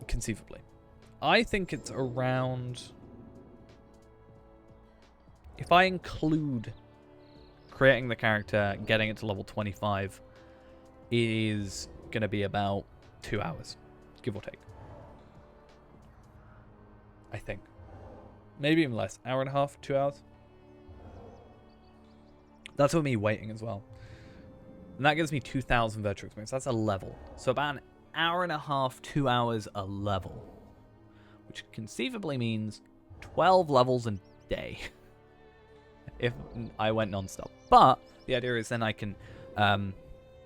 Conceivably, I think it's around, if I include creating the character, getting it to level 25, is going to be about 2 hours, give or take. I think. Maybe even less. Hour and a half, 2 hours. That's with me waiting as well. And that gives me 2,000 virtual experience. That's a level. So about an hour and a half, 2 hours a level. Which conceivably means 12 levels a day. If I went non-stop. But the idea is then I can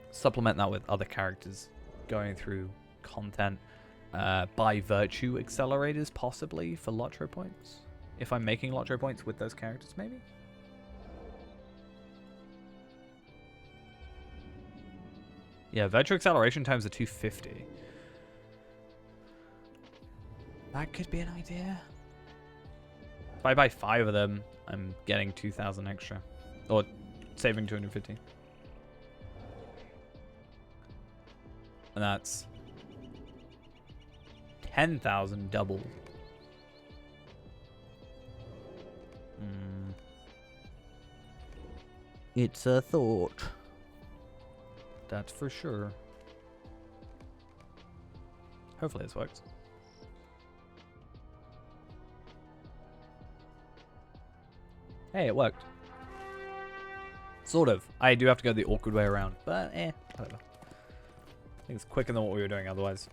supplement that with other characters going through content. Buy virtue accelerators possibly for Lotro points. If I'm making Lotro points with those characters maybe. Yeah, virtue acceleration times are 250. That could be an idea. If I buy 5 of them, I'm getting 2,000 extra. Or saving 250. And that's 10,000 double. It's a thought. That's for sure. Hopefully this works. Hey, it worked. Sort of. I do have to go the awkward way around, but whatever. I think it's quicker than what we were doing otherwise.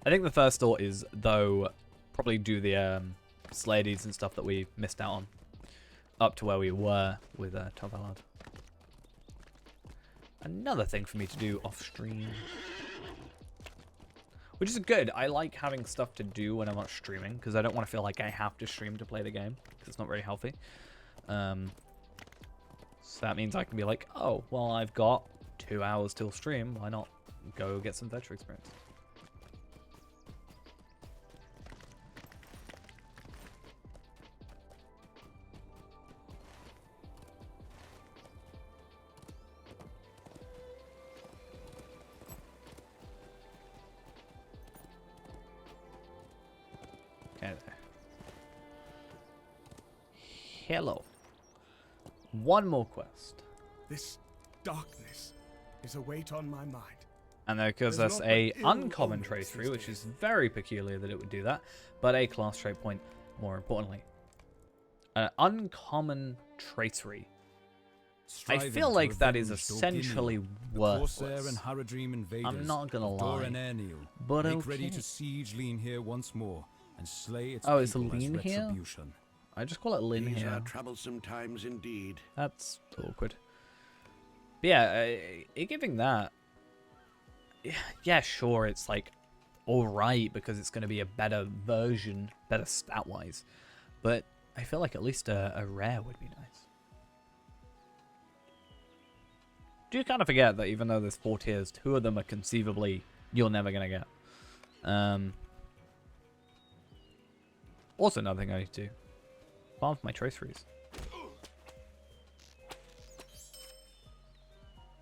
I think the first thought is, though, probably do the Sladies and stuff that we missed out on. Up to where we were with Top Alad. Another thing for me to do off stream. Which is good. I like having stuff to do when I'm not streaming, because I don't want to feel like I have to stream to play the game, because it's not very healthy. So that means I can be like, oh, well, I've got 2 hours till stream. Why not go get some Vetra experience? Okay. Hello. One more quest. This darkness is a weight on my mind. And there occurs us a uncommon trait tree, which is very peculiar that it would do that, but a class trait point more importantly. An uncommon tracery. I feel like that is essentially worthless. I'm not gonna lie. But make ready to siege Lean here once more and slay its it's people as Lean here? retribution. I just call it Lin These here. are troublesome times indeed. That's awkward. But yeah, giving that. Yeah, sure, it's like alright because it's going to be a better version, better stat wise. But I feel like at least a rare would be nice. Do you kind of forget that even though there's 4 tiers, 2 of them are conceivably you're never going to get? Also, another thing I need to do. Farm for my traceries.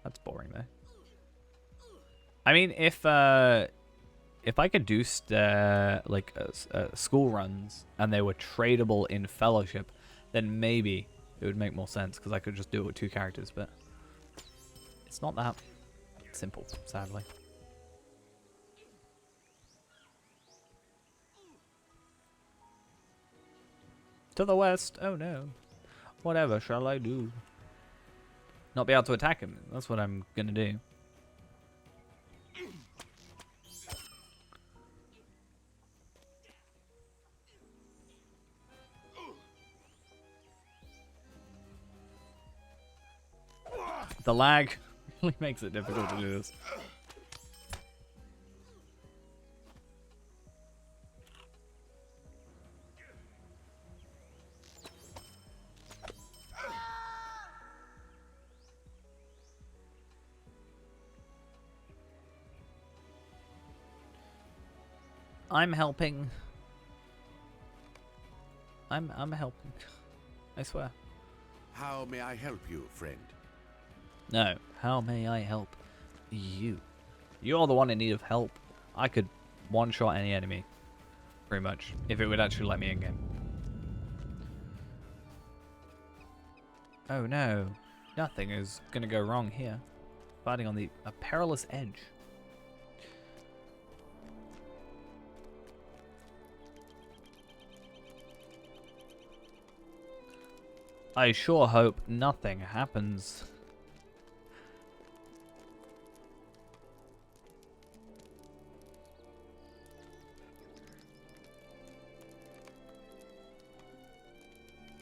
That's boring though. I mean, if I could do school runs and they were tradable in Fellowship, then maybe it would make more sense because I could just do it with 2 characters. But it's not that simple, sadly. To the west. Oh no. Whatever shall I do? Not be able to attack him. That's what I'm gonna do. The lag really makes it difficult to do this. I'm helping. I'm helping. I swear. How may I help you, friend? No. How may I help you? You're the one in need of help. I could one-shot any enemy. Pretty much. If it would actually let me in-game. Oh no. Nothing is gonna go wrong here. Fighting on a perilous edge. I sure hope nothing happens.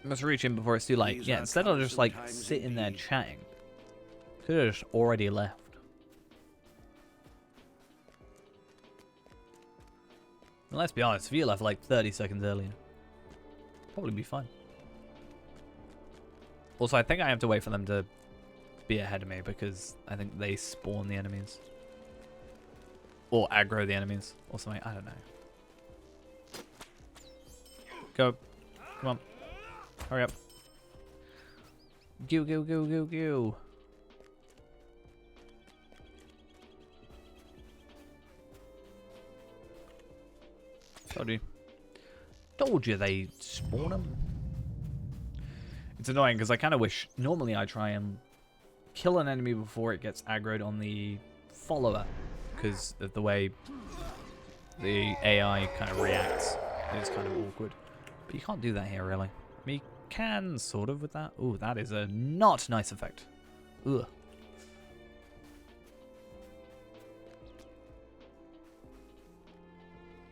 I must reach him before it's too late. Yeah, instead of just like sitting there chatting. Could have just already left. And let's be honest, if you left like 30 seconds earlier, probably be fine. Also, I think I have to wait for them to be ahead of me because I think they spawn the enemies. Or aggro the enemies or something. I don't know. Go. Come on. Hurry up. Go, go, go, go, go. Told you. Told you they spawn them. It's annoying because I kind of wish... Normally I try and kill an enemy before it gets aggroed on the follower. Because of the way the AI kind of reacts. It's kind of awkward. But you can't do that here, really. I mean, you can, sort of, with that. Ooh, that is a not nice effect. Ugh.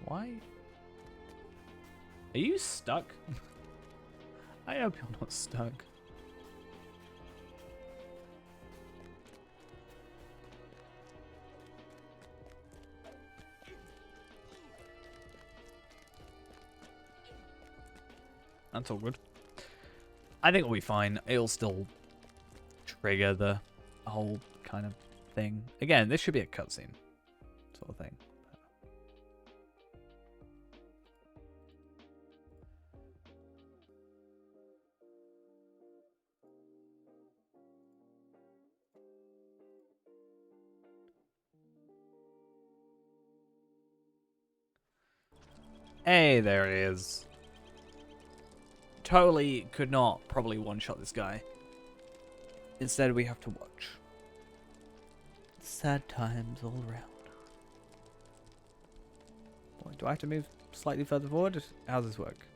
Why? Are you stuck? I hope you're not stuck. That's all good. I think it'll be fine. It'll still trigger the whole kind of thing. Again, this should be a cutscene sort of thing. Hey, there it is. Totally could not probably one-shot this guy. Instead, we have to watch. Sad times all around. Boy, do I have to move slightly further forward? How does this work?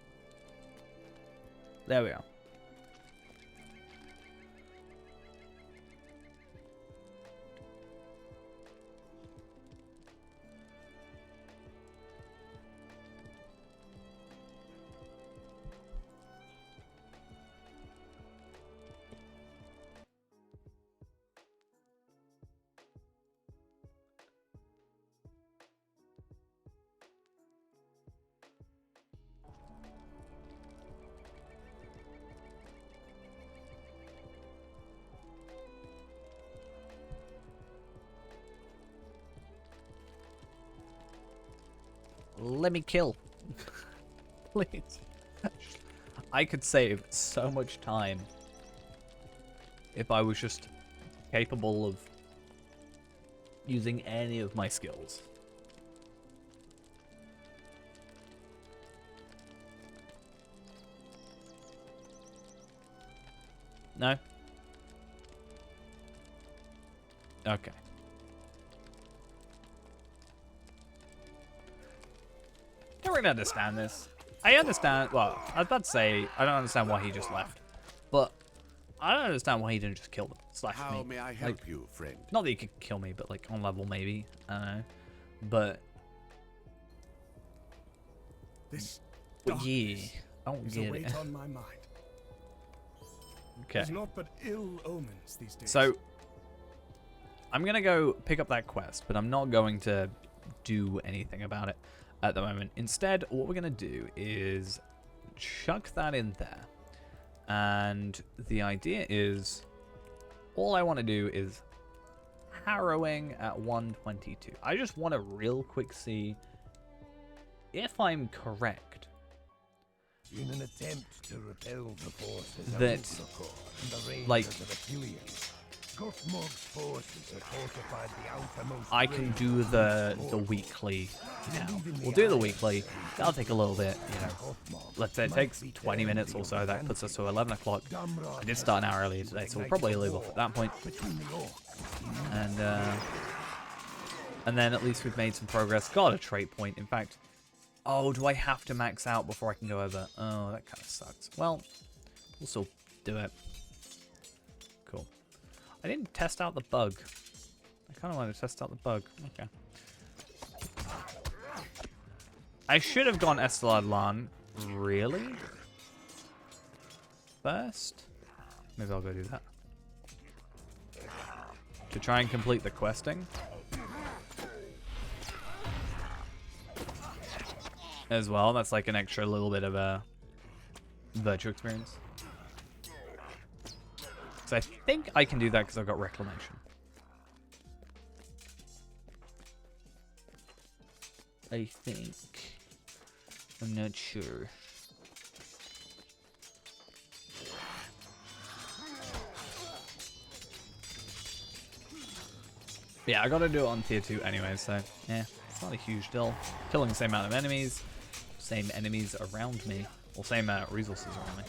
There we are. Let me kill. Please. I could save so much time if I was just capable of using any of my skills. No? Okay. I don't really understand this. I understand, well, I was about to say, I don't understand why he just left. But I don't understand why he didn't just kill them. Slash me. How may I help you, friend? Not that he could kill me, but like on level maybe. I don't know. But This yeah, I don't is get a weight it. on my mind. Okay. There's not but ill omens these days. So I'm gonna go pick up that quest, but I'm not going to do anything about it at the moment. Instead, what we're gonna do is chuck that in there. And the idea is, all I want to do is harrowing at 122. I just want to real quick see if I'm correct. In an attempt to repel the forces That, of the like, of Achilles, Guthmog's forces have fortified the outermost I can do the weekly now. We'll do the weekly. That'll take a little bit, you know. Let's say it takes 20 minutes or so. That puts us to 11 o'clock. I did start an hour earlier today, so we'll probably leave off at that point. And then at least we've made some progress. Got a trait point. In fact, oh, do I have to max out before I can go over? Oh, that kind of sucks. Well, we'll still do it. Cool. I didn't test out the bug. I kind of want to test out the bug. Okay. I should have gone Estelad Lan. Really? First? Maybe I'll go do that. To try and complete the questing. As well. That's like an extra little bit of a virtual experience. So I think I can do that because I've got Reclamation. I think. I'm not sure. Yeah, I gotta do it on tier 2 anyway, so yeah, it's not a huge deal. Killing the same amount of enemies, same enemies around me, or same resources around me.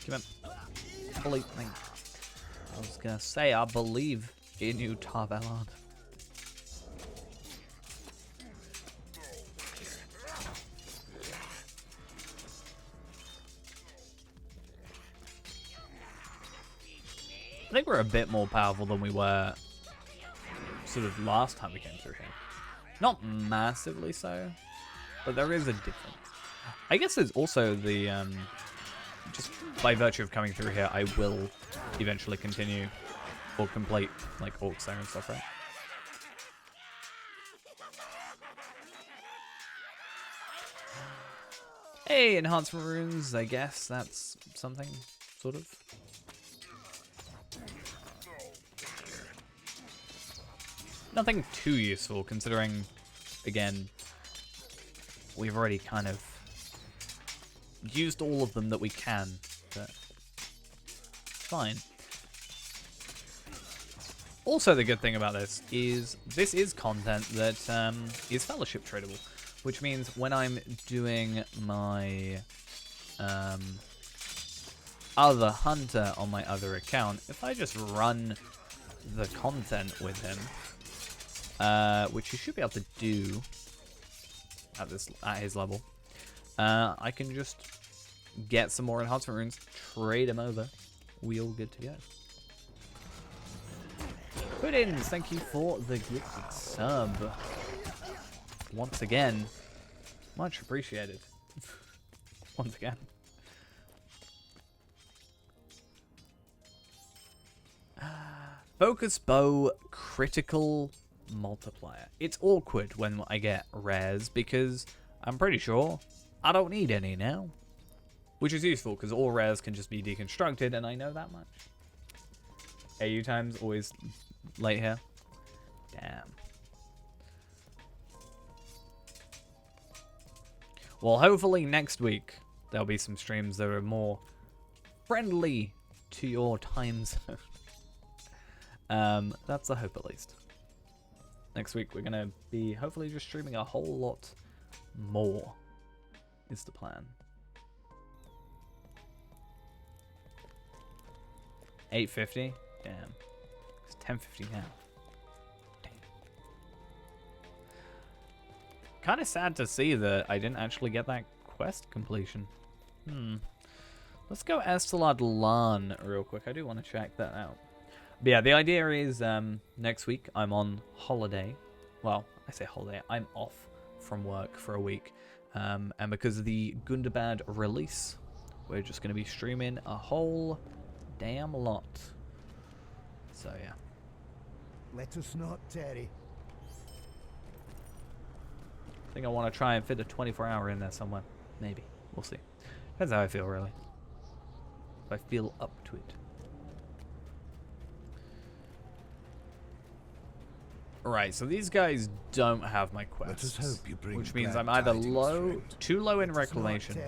Come on. Believe me. I was gonna say, I believe in you, Tarvelon. I think we're a bit more powerful than we were sort of last time we came through here. Not massively so, but there is a difference. I guess there's also the, just by virtue of coming through here, I will eventually continue or complete, like, Orc Slayer and stuff, right? Hey, enhancement runes, I guess that's something, sort of. Nothing too useful, considering, again, we've already kind of used all of them that we can, but fine. Also, the good thing about this is content that is fellowship tradable, which means when I'm doing my other hunter on my other account, if I just run the content with him, which you should be able to do at his level, I can just get some more enhancement runes, trade them over, we all good to go. Puddins, thank you for the gifted sub. Once again, much appreciated. Once again. Focus bow critical multiplier. It's awkward when I get rares because I'm pretty sure I don't need any now. Which is useful because all rares can just be deconstructed and I know that much. AU times always late here. Damn. Well, hopefully next week there'll be some streams that are more friendly to your time zone. That's the hope at least. Next week we're going to be hopefully just streaming a whole lot more is the plan. 8:50? Damn. It's 10:50 now. Damn. Kind of sad to see that I didn't actually get that quest completion. Let's go Estelad Lan real quick. I do want to check that out. But yeah, the idea is next week I'm on holiday. Well, I say holiday. I'm off from work for a week. And because of the Gundabad release, we're just going to be streaming a whole damn lot. So yeah. Let us not tarry. I think I want to try and fit a 24-hour in there somewhere. Maybe. We'll see. Depends how I feel, really. If I feel up to it. Right, so these guys don't have my quests, which means I'm either too low in reclamation,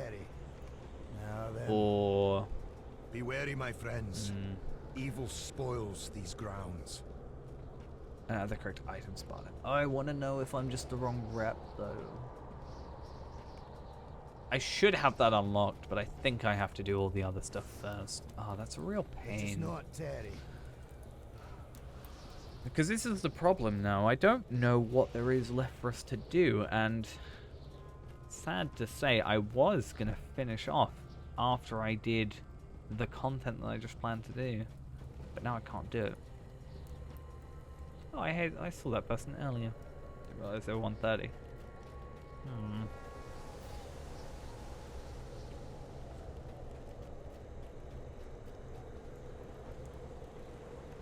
or... Be wary, my friends. Evil spoils these grounds. The correct item spotted. I want to know if I'm just the wrong rep, though. I should have that unlocked, but I think I have to do all the other stuff first. Oh, that's a real pain. Because this is the problem now. I don't know what there is left for us to do, and sad to say, I was going to finish off after I did the content that I just planned to do. But now I can't do it. Oh, I saw that person earlier. Didn't realize they were 1:30.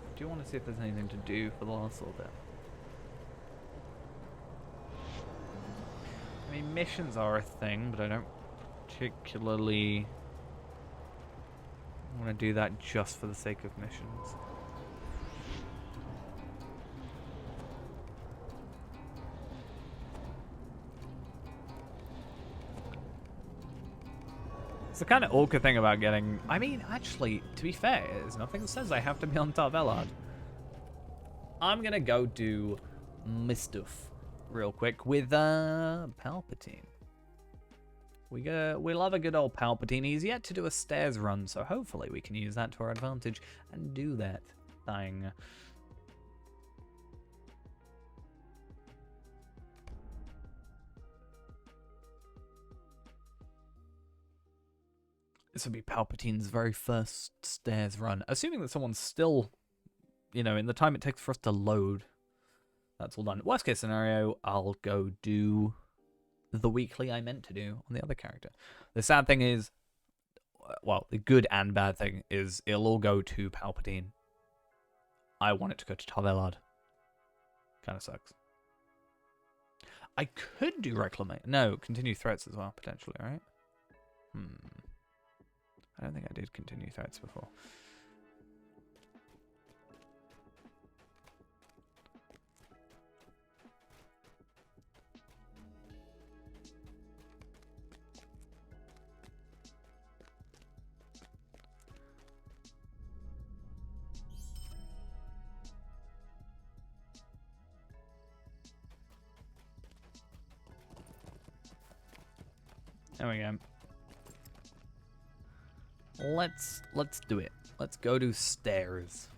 I do want to see if there's anything to do for the last little bit. I mean, missions are a thing, but I don't particularly want to do that just for the sake of missions. It's the kind of awkward thing about getting... I mean, actually, to be fair, there's nothing that says I have to be on Tarvelard. I'm going to go do Mistouf real quick with Palpatine. We love a good old Palpatine. He's yet to do a stairs run, so hopefully we can use that to our advantage and do that thing. This would be Palpatine's very first stairs run. Assuming that someone's still, you know, in the time it takes for us to load. That's all done. Worst case scenario, I'll go do the weekly I meant to do on the other character. The sad thing is, well, the good and bad thing is it'll all go to Palpatine. I want it to go to Tarvelard. Kind of sucks. I could do Reclamation. No, continue threats as well, potentially, right? I don't think I did continue threats before. There we go. Let's do it. Let's go to stairs.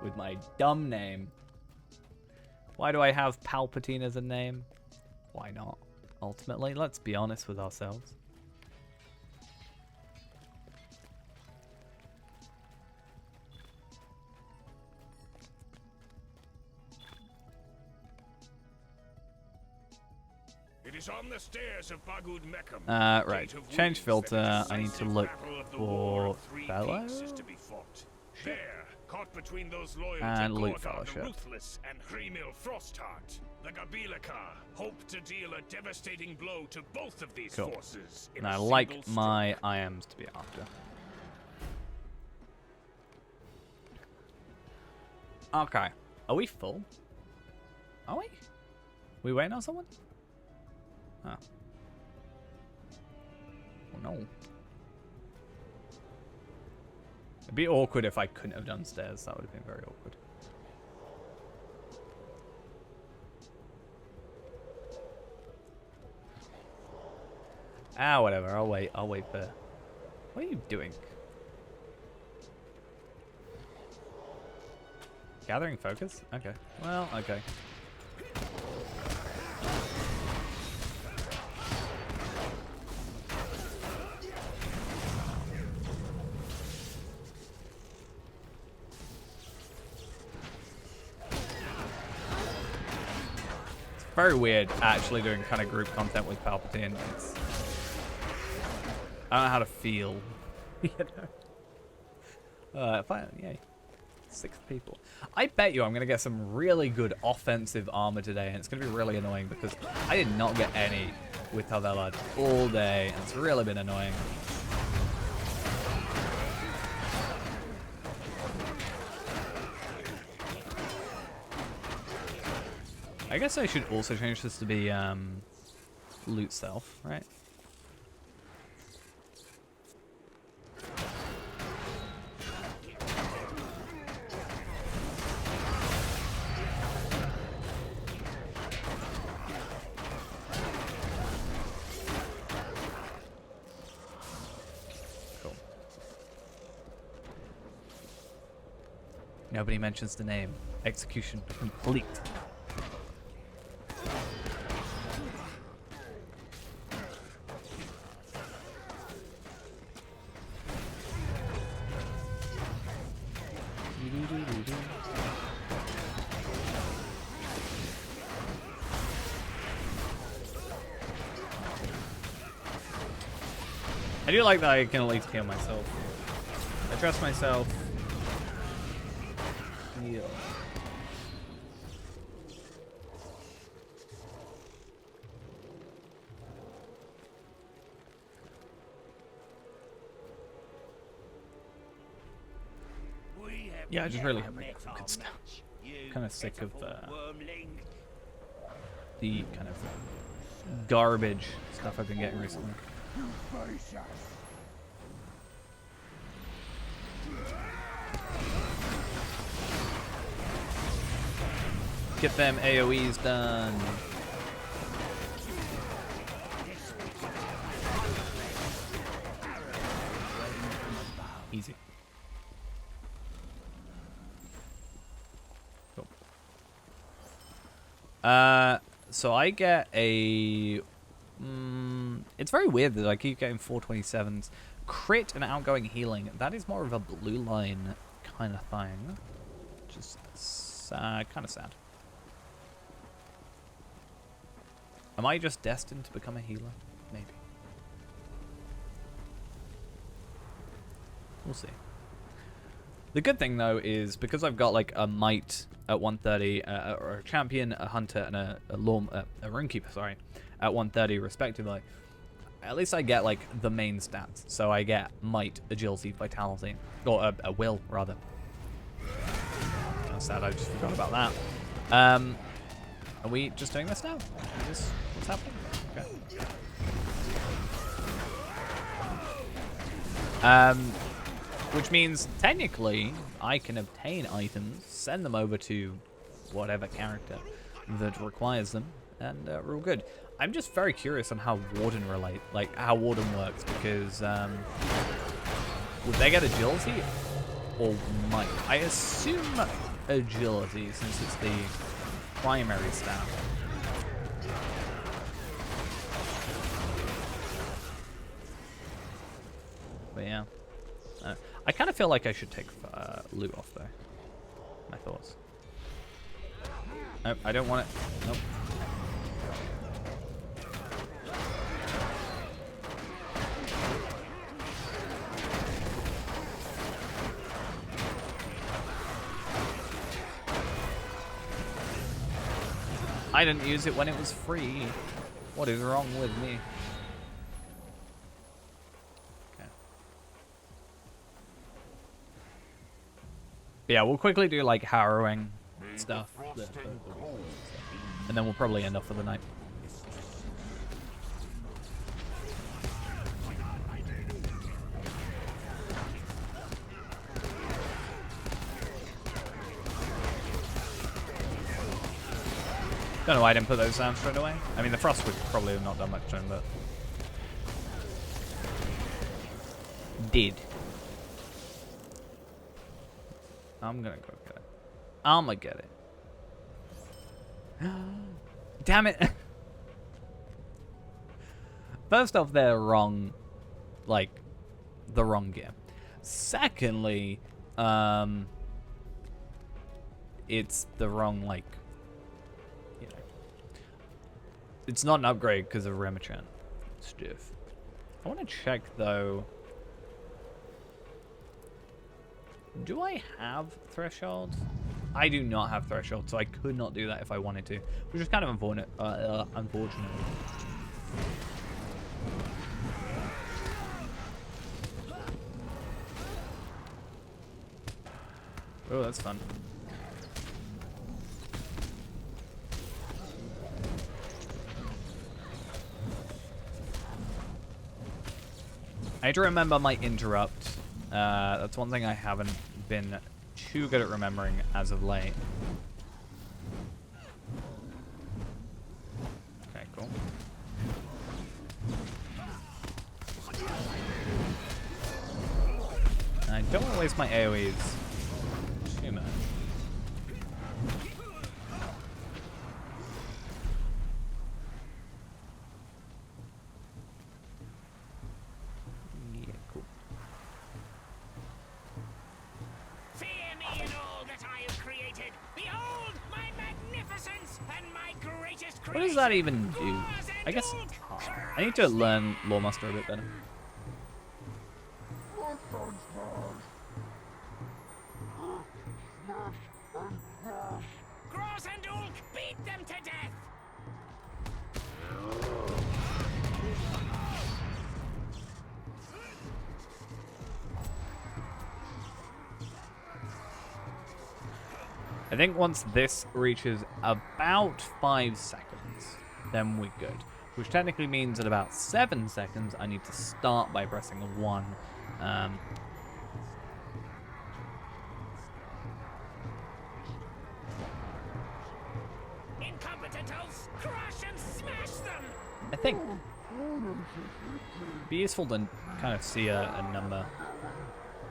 With my dumb name. Why do I have Palpatine as a name? Why not? Ultimately, let's be honest with ourselves. It is on the stairs of Bagud Meckham. Right. Change filter. I need to look for Fellow. There, caught between those loyal And to Loot Gorthar Fellowship. the Ruthless and Hrimil Frostheart, the Gabilakar hope to deal a devastating blow to both of these Cool. forces. In And I a like single my IMs to be after. Okay. Are we full? Are we? We waiting on someone? Oh. Oh no. It'd be awkward if I couldn't have done stairs. That would have been very awkward. Ah, whatever. I'll wait. I'll wait for... What are you doing? Gathering focus? Okay. Well, okay. Very weird actually doing kind of group content with Palpatine. It's, I don't know how to feel. You know? Yay. 6 people. I bet you I'm going to get some really good offensive armor today, and it's going to be really annoying because I did not get any with Tarvelard all day, and it's really been annoying. I guess I should also change this to be loot self, right? Cool. Nobody mentions the name. Execution complete. I do like that I can at least heal myself. I trust myself. Heal. Yeah, I just really have like good stuff. Kind of sick of the kind of garbage stuff I've been getting recently. Get them AoEs done. Easy. Cool. So I get a... it's very weird that I keep getting 427s. Crit and outgoing healing. That is more of a blue line kind of thing. Just kind of sad. Am I just destined to become a healer? Maybe. We'll see. The good thing, though, is because I've got, like, a Might at 130, or a Champion, a Hunter, and a Runekeeper, sorry, at 130, respectively, at least I get, like, the main stats. So I get Might, Agility, Vitality, or a Will, rather. That's sad, I just forgot about that. Are we just doing this now? Is this what's happening? Okay. Which means, technically, I can obtain items, send them over to whatever character that requires them, and we're all good. I'm just very curious on how Warden how Warden works, because would they get agility or might? I assume agility, since it's the primary stat. But yeah. I kind of feel like I should take loot off, though. My thoughts. Nope, I don't want it. Nope. I didn't use it when it was free. What is wrong with me? Yeah, we'll quickly do like harrowing stuff, and then we'll probably end off for the night. Don't know why I didn't put those down straight away. I mean, the frost would probably have not done much to him, but did. I'm gonna go get it. I'm gonna get it. Damn it. First off, they're wrong. Like, the wrong gear. Secondly, it's the wrong, like, you know. It's not an upgrade because of Remichan stuff. I want to check, though. Do I have threshold? I do not have threshold, so I could not do that if I wanted to, which is kind of unfortunate. Oh, that's fun. I need to remember my interrupt. That's one thing I haven't been too good at remembering as of late. Okay, cool. I don't want to waste my AoEs too much. What does that even do? I guess I need to learn Lawmaster a bit better. Gross and Ulk, beat them to death! I think once this reaches about 5 seconds, then we're good. Which technically means at about 7 seconds, I need to start by pressing 1. Incompetentals, crush and smash them! I think it'd be useful to kind of see a number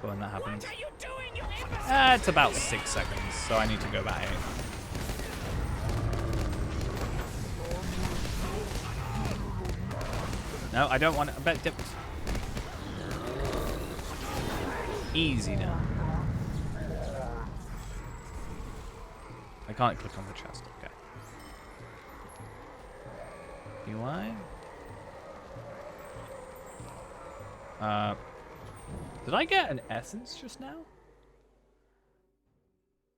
for when that happens. What are you doing, you imbecile? It's about 6 seconds, so I need to go back 8. No, I don't want it. I bet dipped. Easy now. I can't click on the chest. Okay. UI. Did I get an essence just now?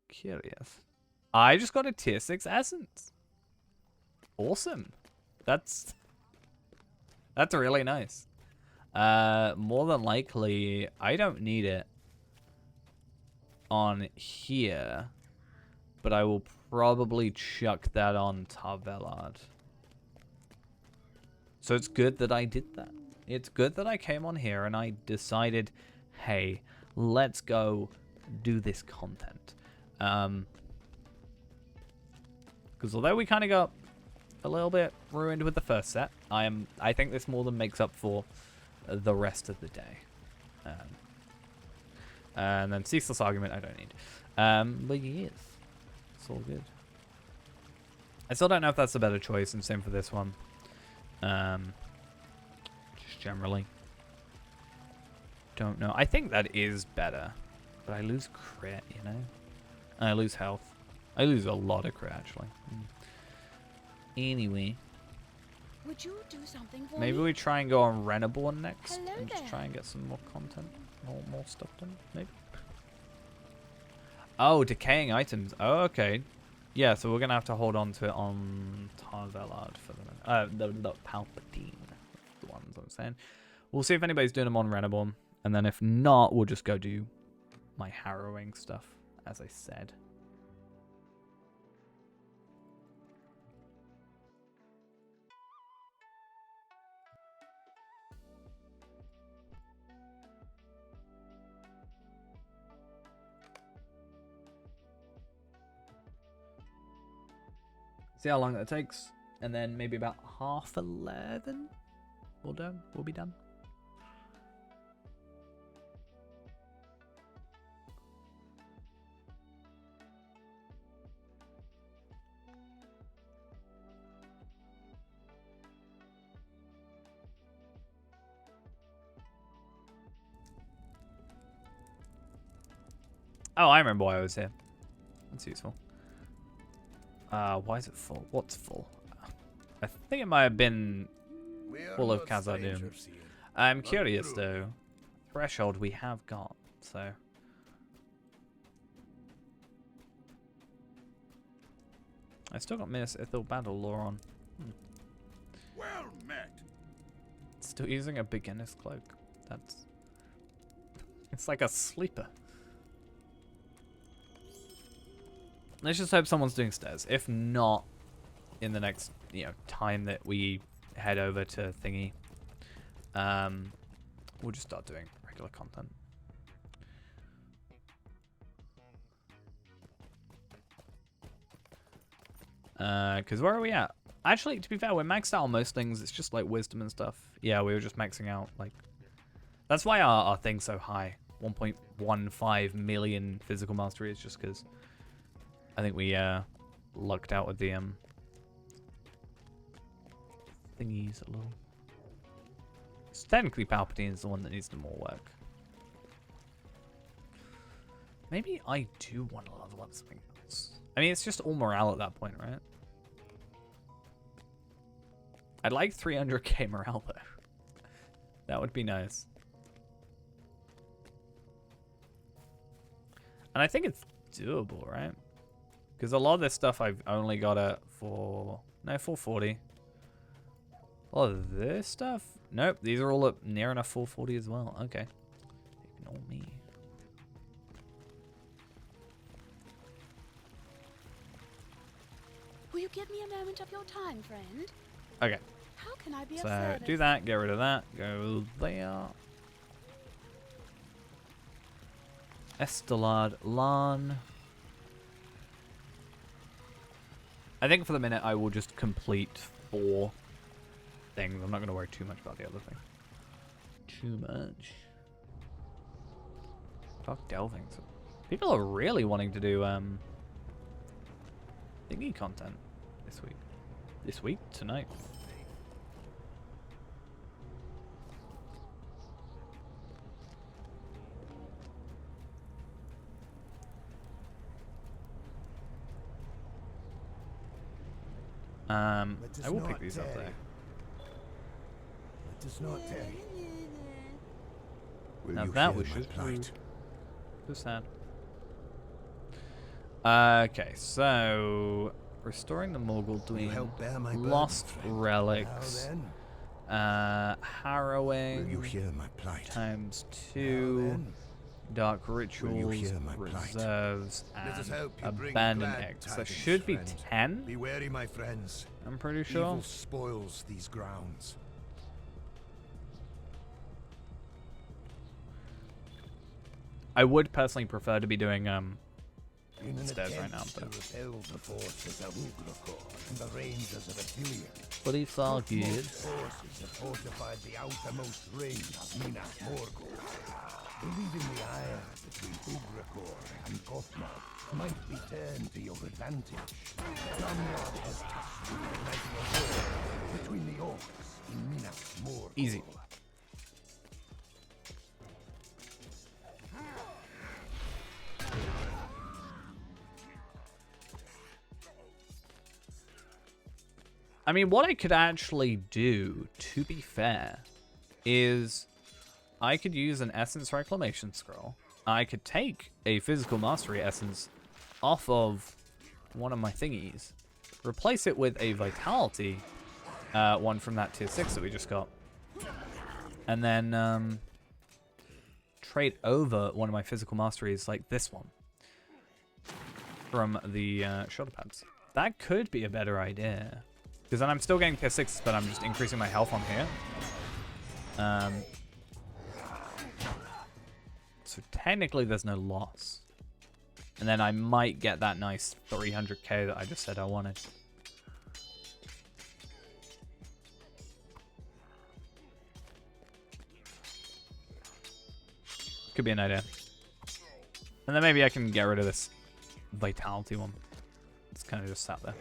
Curious. I just got a tier 6 essence. Awesome. That's really nice. More than likely, I don't need it on here, but I will probably chuck that on Tarvelard. So it's good that I did that. It's good that I came on here and I decided, hey, let's go do this content. Because although we kind of got a little bit ruined with the first set, I think this more than makes up for the rest of the day. And then Ceaseless Argument I don't need. But yes, it's all good. I still don't know if that's a better choice, and same for this one. Just generally. Don't know. I think that is better. But I lose crit, you know? And I lose health. I lose a lot of crit, actually. Anyway. Would you do something for Maybe me? we try and go on Renaborn next. Hello and just there. try and get some more content. More stuff done, maybe. Oh, decaying items. Oh, okay. Yeah, so we're going to have to hold on to it on Tarvelard for the minute. The Palpatine. The ones I'm saying. We'll see if anybody's doing them on Renaborn. And then if not, we'll just go do my harrowing stuff, as I said. See how long that takes, and then maybe about 11:30 we'll be done. Oh, I remember why I was here. That's useful. Why is it full? What's full? I think it might have been full of Khazad-dûm. I'm curious though. Threshold we have got, so. I still got Miss Ithil Battle Lore on. Well met. Still using a beginner's cloak. That's. It's like a sleeper. Let's just hope someone's doing stairs. If not, in the next, time that we head over to Thingy, we'll just start doing regular content. Because where are we at? Actually, to be fair, we're maxed out on most things. It's just like wisdom and stuff. Yeah, we were just maxing out, like... That's why our thing's so high. 1.15 million physical mastery is just because... I think we lucked out with the thingies a little. So technically Palpatine is the one that needs to more work. Maybe I do want to level up something else. I mean, it's just all morale at that point, right? I'd like 300k morale though. That would be nice. And I think it's doable, right? Because a lot of this stuff I've only got it for... No, 440. A lot of this stuff? Nope, these are all up near enough 440 as well. Okay. Ignore me. you give me a moment of your time, friend? Okay. How can I be of So service? do that, get rid of that, go there. Estelad Lan. I think for the minute I will just complete 4 things. I'm not going to worry too much about the other thing. Too much. Fuck delving. So people are really wanting to do thingy content this week. This week? Tonight. I will pick these up there. Let us not tarry. Now You that hear was my just plight? so sad. Okay, so restoring the Morgul, doing help bear my burden, lost friend? relics, harrowing. Will you hear my plight? Times 2. Dark rituals, hear my plight? reserves, Let us and hope you bring abandoned glad eggs. There tidings, should be friend. 10. Be wary, my friends. I'm pretty sure. Evil spoils these grounds. I would personally prefer to be doing In an stairs right now, attempt but to repel the forces of Ugrachor and the rangers of Athelion, it's all good. forces have fortified the outermost ring of Minas Morgul, believing the ire between Ugrachor and Gothmog might be turned to your advantage. Gondor has tasked you with igniting a war between the orcs in Minas Morgul. Easy. I mean, what I could actually do, to be fair, is I could use an Essence Reclamation Scroll. I could take a Physical Mastery Essence off of one of my thingies, replace it with a Vitality one from that tier 6 that we just got, and then trade over one of my Physical Masteries, like this one, from the shoulder pads. That could be a better idea. Because then I'm still getting tier 6s, but I'm just increasing my health on here. So technically there's no loss. And then I might get that nice 300k that I just said I wanted. Could be an idea. And then maybe I can get rid of this Vitality one. It's kind of just sat there.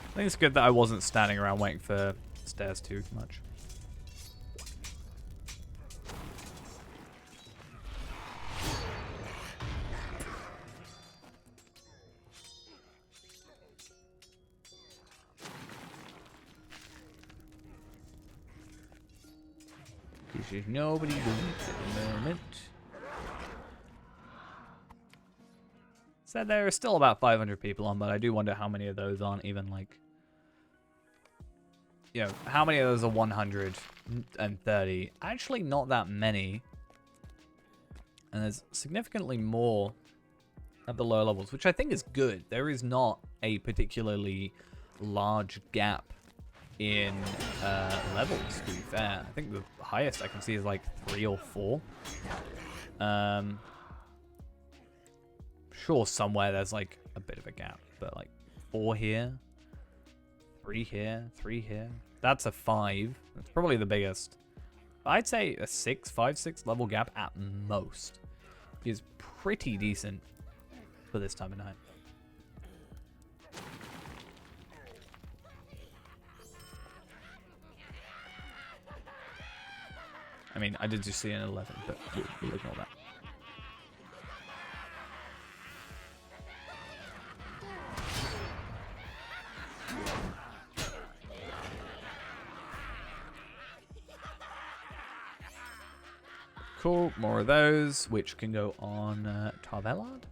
I think it's good that I wasn't standing around waiting for stairs too much. This is nobody doing it at the moment. Said there are still about 500 people on, but I do wonder how many of those aren't even like, you know, how many of those are 130? Actually, not that many. And there's significantly more at the lower levels, which I think is good. There is not a particularly large gap in levels, to be fair. I think the highest I can see is like 3 or 4. Sure, somewhere there's like a bit of a gap, but like 4 here, 3 here, 3 here. That's a 5. That's probably the biggest. I'd say a 5, 6 level gap at most is pretty decent for this time of night. I mean, I did just see an 11, but we'll ignore that. Cool, more of those, which can go on Tarvelard.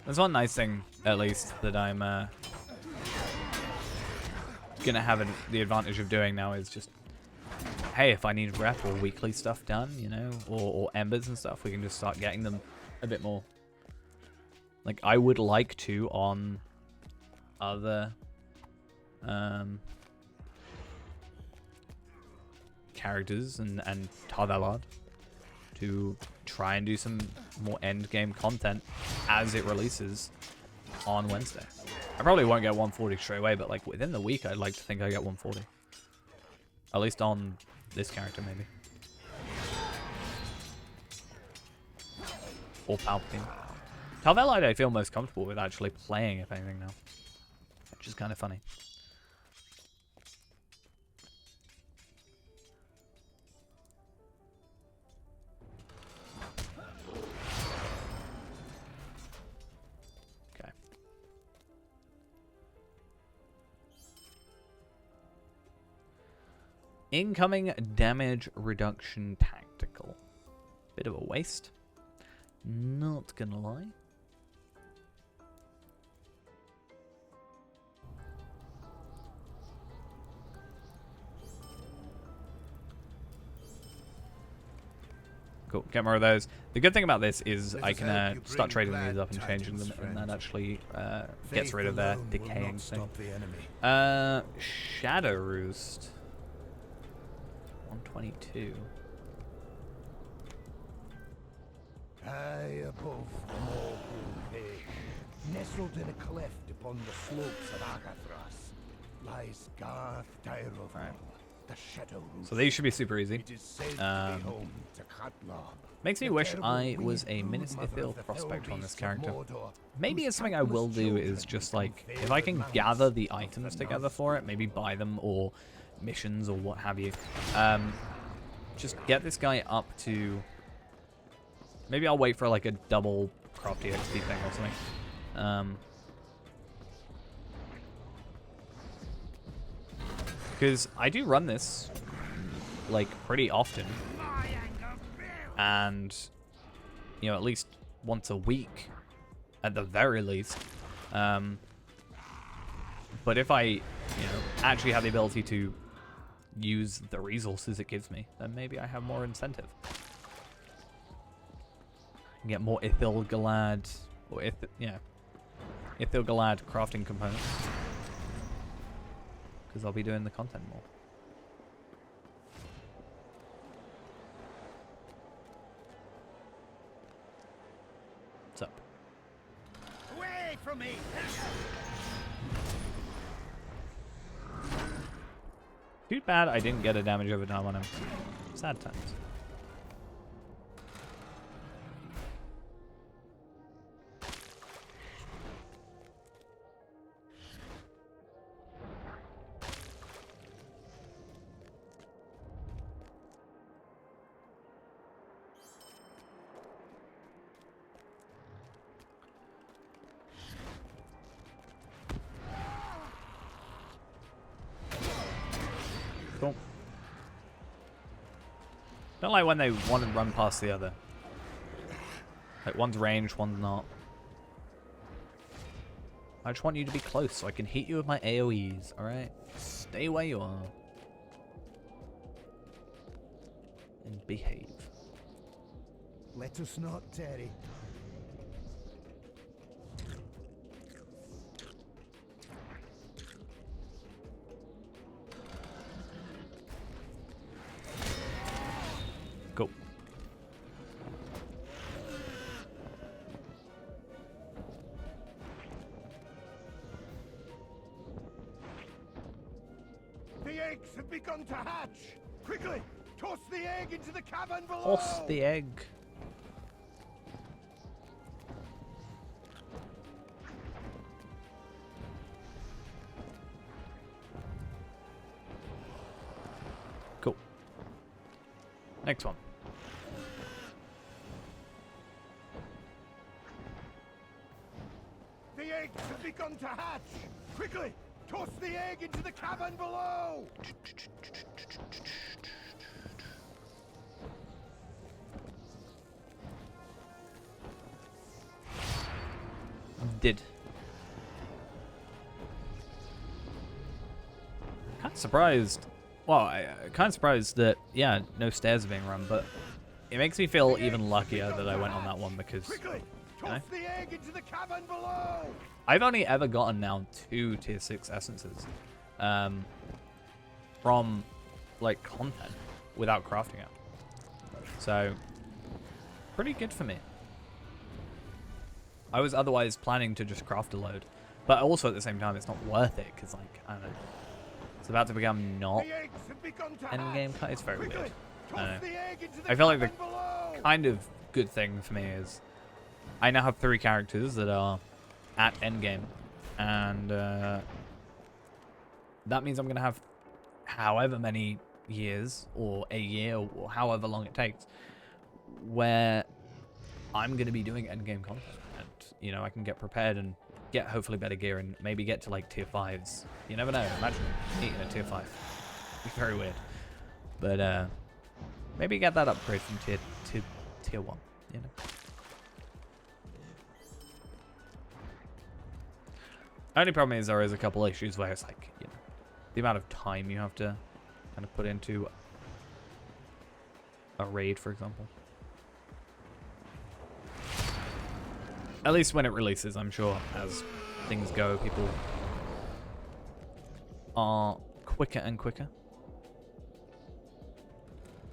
There's one nice thing, at least, that I'm gonna have the advantage of doing now is just, hey, if I need rep or weekly stuff done, you know, or embers and stuff, we can just start getting them a bit more. Like, I would like to on other characters and Tarvalard to try and do some more end game content as it releases on Wednesday. I probably won't get 140 straight away, but like within the week, I'd like to think I get 140. At least on this character, maybe. Or Palpatine. Tarvalide I feel most comfortable with actually playing, if anything, now. Which is kind of funny. Okay. Incoming damage reduction tactical. Bit of a waste. Not gonna lie. Cool, get more of those. The good thing about this is I can start trading these up and changing them, and that actually gets rid of their decaying thing. Shadow Roost. 122. High above the Morgul Page, nestled in a cleft upon the slopes of Agathras, lies Garth Tyrell, the Shadow Roost. So these should be super easy. Makes me wish I was a Minas Ithil prospector on this character. Maybe it's something I will do is just like, if I can gather the items together for it, maybe buy them or missions or what have you. Just get this guy up to... Maybe I'll wait for like a double crafty XP thing or something. Because I do run this like pretty often. And, you know, at least once a week at the very least. But if I, you know, actually have the ability to use the resources it gives me, then maybe I have more incentive. Get more Ithilgalad, or Ithilgalad crafting components. Because I'll be doing the content more. What's up? Away from me! Too bad I didn't get a damage over time on him. Sad times. Cool. Don't like when they want to run past the other. Like one's ranged, one's not. I just want you to be close so I can hit you with my AoEs, alright? Stay where you are. And behave. Let us not tarry. Go. The eggs have begun to hatch! Quickly! Toss the egg into the cavern below! Toss the egg. Cool. Next one. The eggs have begun to hatch! Quickly! Toss the egg into the cavern below! did. Kind of surprised. Well, I kind of surprised that, yeah, no stairs are being run, but it makes me feel even luckier that I went on that one because, you know, I've only ever gotten now 2 tier 6 essences from, like, content without crafting it. So, pretty good for me. I was otherwise planning to just craft a load, but also at the same time, it's not worth it because, like, I don't know. It's about to become not endgame. It's very weird. I don't know. I feel like the kind of good thing for me is I now have 3 characters that are at endgame, and that means I'm going to have however many years, or a year, or however long it takes, where I'm going to be doing endgame content. And, you know, I can get prepared and get hopefully better gear and maybe get to like tier 5s. You never know. Imagine eating a tier 5. It'd be very weird. But maybe get that upgrade from tier 1, you know. Only problem is there is a couple issues where it's like, you know, the amount of time you have to kind of put into a raid, for example. At least when it releases, I'm sure as things go, people are quicker and quicker.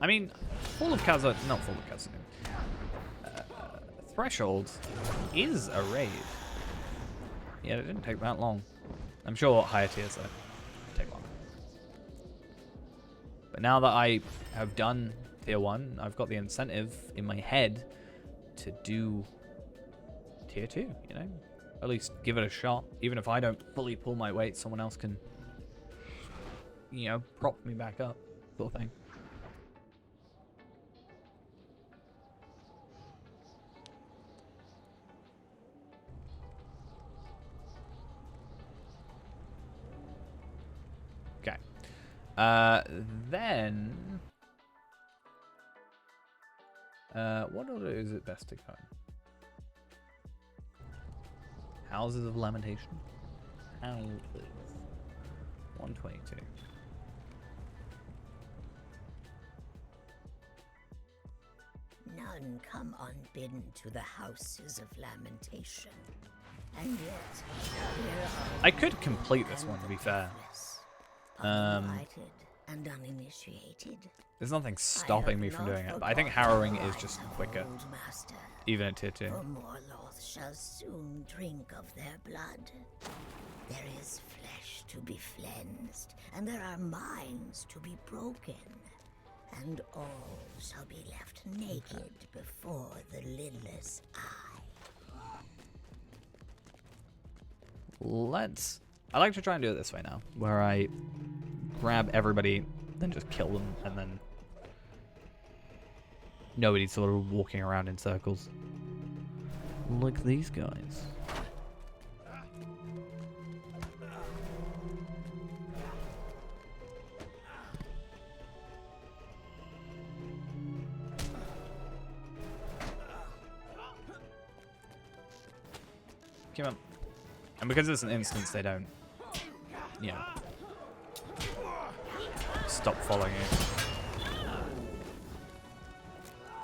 I mean, Fall of Khazad, not Fall of Khazad, Threshold is a raid. Yeah, it didn't take that long. I'm sure higher tiers though take longer. But now that I have done tier 1, I've got the incentive in my head to do tier 2, you know? At least give it a shot. Even if I don't fully pull my weight, someone else can, you know, prop me back up, sort of thing. Okay. Then... what order is it best to go in? Houses of Lamentation. Houses. 122. None come unbidden to the Houses of Lamentation. And yet, here I could complete this one, to be fair. uninvited and uninitiated. There's nothing stopping me from doing it, but I think Harrowing is just quicker. Even at tier 2. For Morloth shall soon drink of their blood. There is flesh to be cleansed, and there are minds to be broken. And all shall be left naked before the lidless eye. I like to try and do it this way now, where I grab everybody, then just kill them, and then nobody's sort of walking around in circles. Like these guys. Come on. And because it's an instance, they don't, you know, stop following you.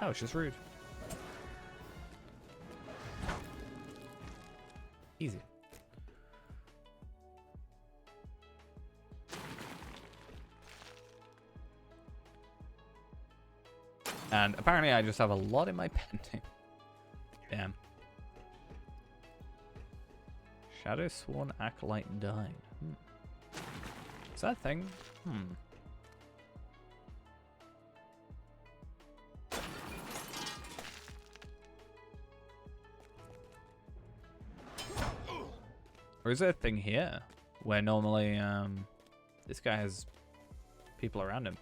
Oh, it's just rude. Easy. And apparently I just have a lot in my pending. Damn. Shadow Sworn Acolyte died. Is that a thing? Or is there a thing here where normally this guy has people around him?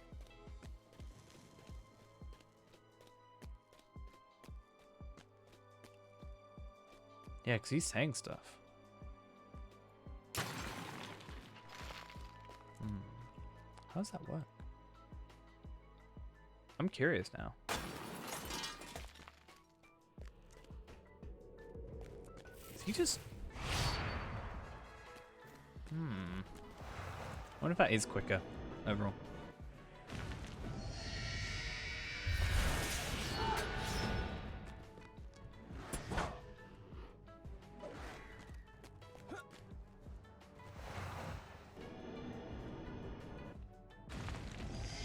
Yeah, because he's saying stuff. How does that work? I'm curious now. Is he just I wonder if that is quicker overall.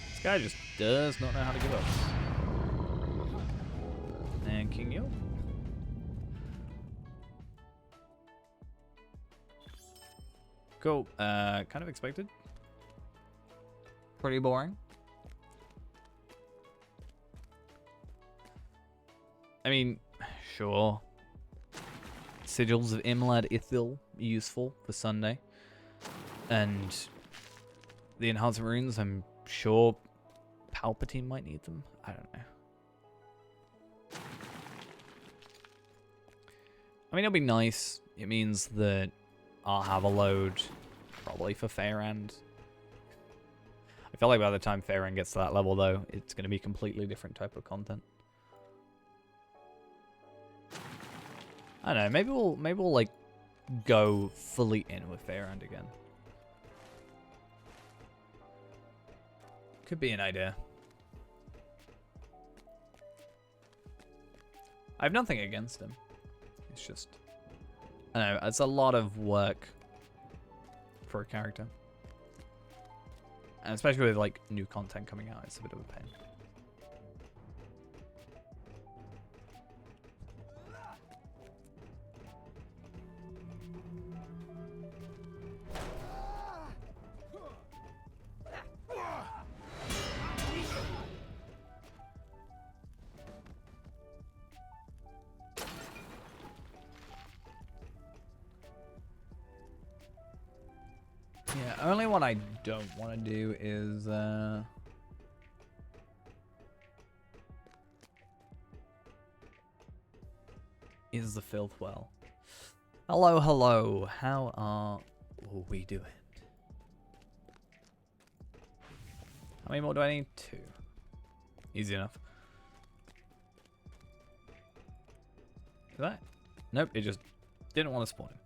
This guy just does not know how to give up. Thanking you. Cool. Kind of expected. Pretty boring. I mean, sure. Sigils of Imlad Ithil useful for Sunday. And the enhancement runes, I'm sure Palpatine might need them. I don't know. I mean, it'll be nice. It means that I'll have a load probably for Faerand. I feel like by the time Faerand gets to that level, though, it's going to be a completely different type of content. I don't know. Maybe we'll like go fully in with Faerand again. Could be an idea. I have nothing against him. It's just, I don't know, it's a lot of work for a character. And especially with like new content coming out, it's a bit of a pain. Yeah, only what I don't want to do is the filth well. Hello, hello. How are we doing? How many more do I need? 2. Easy enough. Is that? Nope, it just didn't want to spawn him.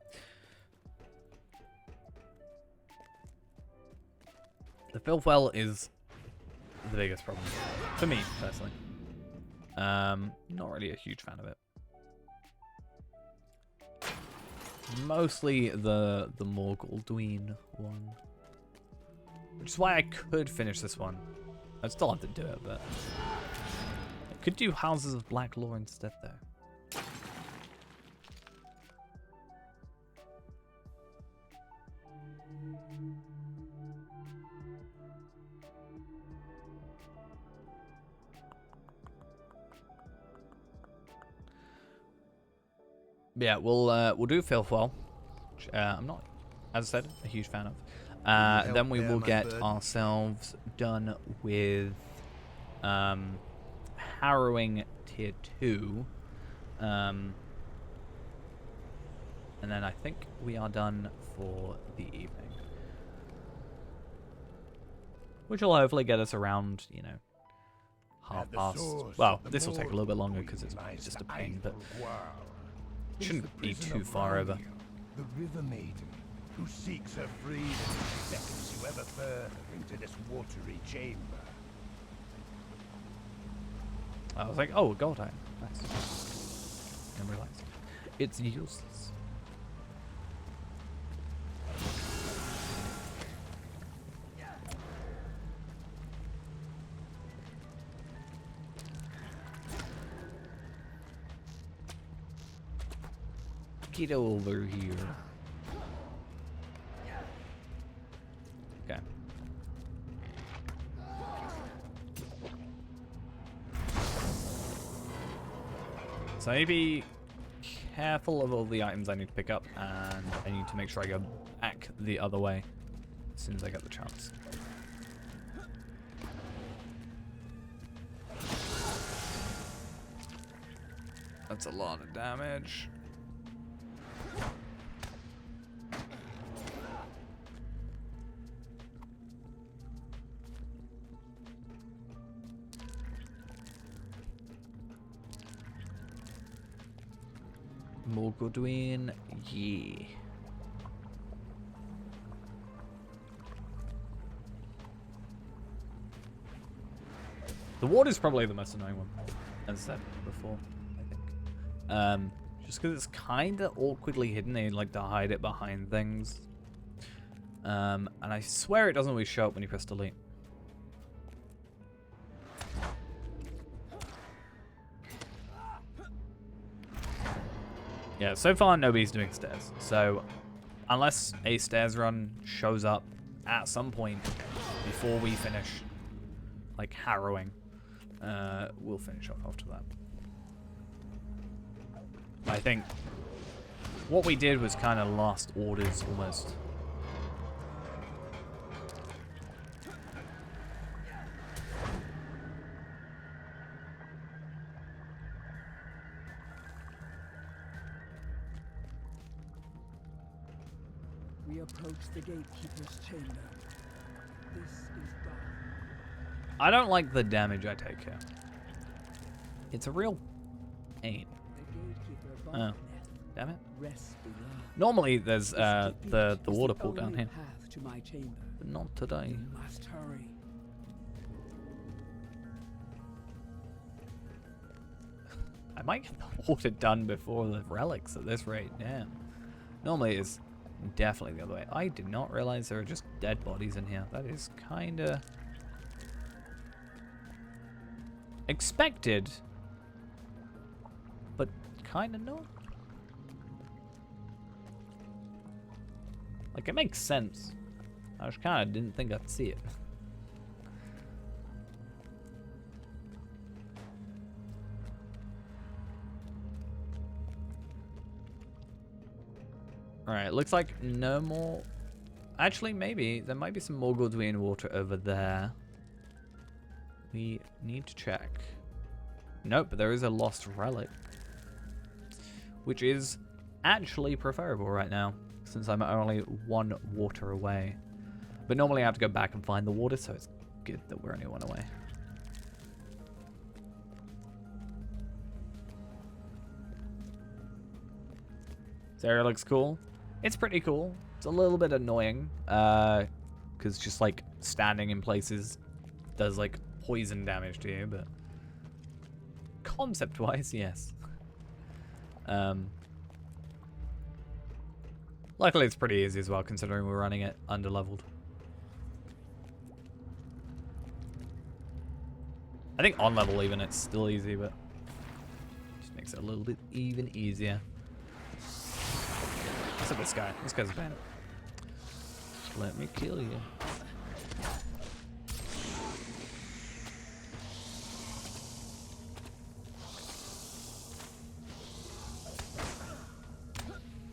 The filth well is the biggest problem for me personally. Not really a huge fan of it. Mostly the Morgul Dween one, which is why I could finish this one. I'd still have to do it, but I could do Houses of Black Law instead, though. Yeah, we'll do Filthwell, which I'm not, as I said, a huge fan of. Then we will get ourselves done with Harrowing Tier 2. And then I think we are done for the evening. Which will hopefully get us around, you know, half past. Well, this will take a little bit longer because it's just a pain, but shouldn't be too far over. The River Maiden, who seeks her freedom, beckons you ever further into this watery chamber. I was like, oh, gold iron. Nice. Didn't realize. It's useless. Get over here. Okay. So I need to be careful of all the items I need to pick up, and I need to make sure I go back the other way as soon as I get the chance. That's a lot of damage. Morgul Dween, yeah. The water's probably the most annoying one, as I said before, I think. Just because it's kind of awkwardly hidden. They like to hide it behind things. And I swear it doesn't always show up when you press delete. Yeah, so far nobody's doing stairs. So unless a stairs run shows up at some point before we finish like harrowing, we'll finish off after that. I think what we did was kind of lost orders almost. We approach the gatekeeper's chamber. This is dark. I don't like the damage I take here. It's a real pain. Oh, damn it. Normally there's the water pool down here. But not today. Must hurry. I might get the water done before the relics at this rate, damn. Normally it's definitely the other way. I did not realize there are just dead bodies in here. That is kinda expected, but kinda not. Like, it makes sense. I just kinda didn't think I'd see it. Alright, looks like no more. Actually, maybe. There might be some more Goldwyn water over there. We need to check. Nope, but there is a lost relic. Which is actually preferable right now, since I'm only 1 water away. But normally I have to go back and find the water, so it's good that we're only 1 away. This area looks cool. It's pretty cool. It's a little bit annoying, because just like standing in places does like poison damage to you, but concept-wise, yes. Luckily it's pretty easy as well, considering we're running it under-leveled. I think on level even it's still easy, but just makes it a little bit even easier. What's up with this guy? This guy's a bandit. Let me kill you.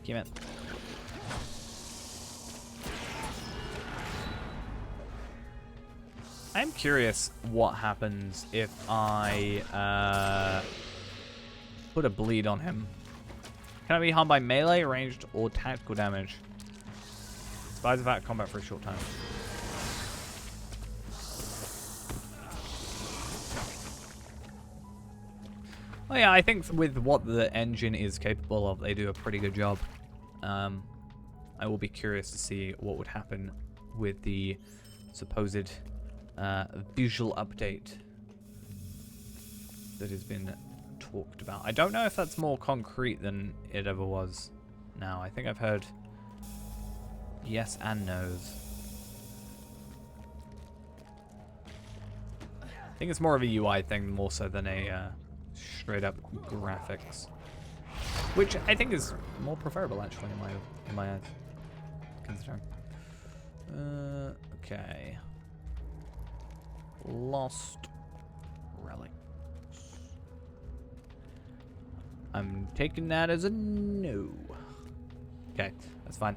Come in. I'm curious what happens if I put a bleed on him. Can I be harmed by melee, ranged, or tactical damage? Spies of combat for a short time. Oh yeah, I think with what the engine is capable of, they do a pretty good job. I will be curious to see what would happen with the supposed visual update that has been talked about. I don't know if that's more concrete than it ever was now. I think I've heard yes and no's. I think it's more of a UI thing more so than a straight up graphics, which I think is more preferable actually in my eyes, considering. Okay. Lost relic. I'm taking that as a no. Okay, that's fine.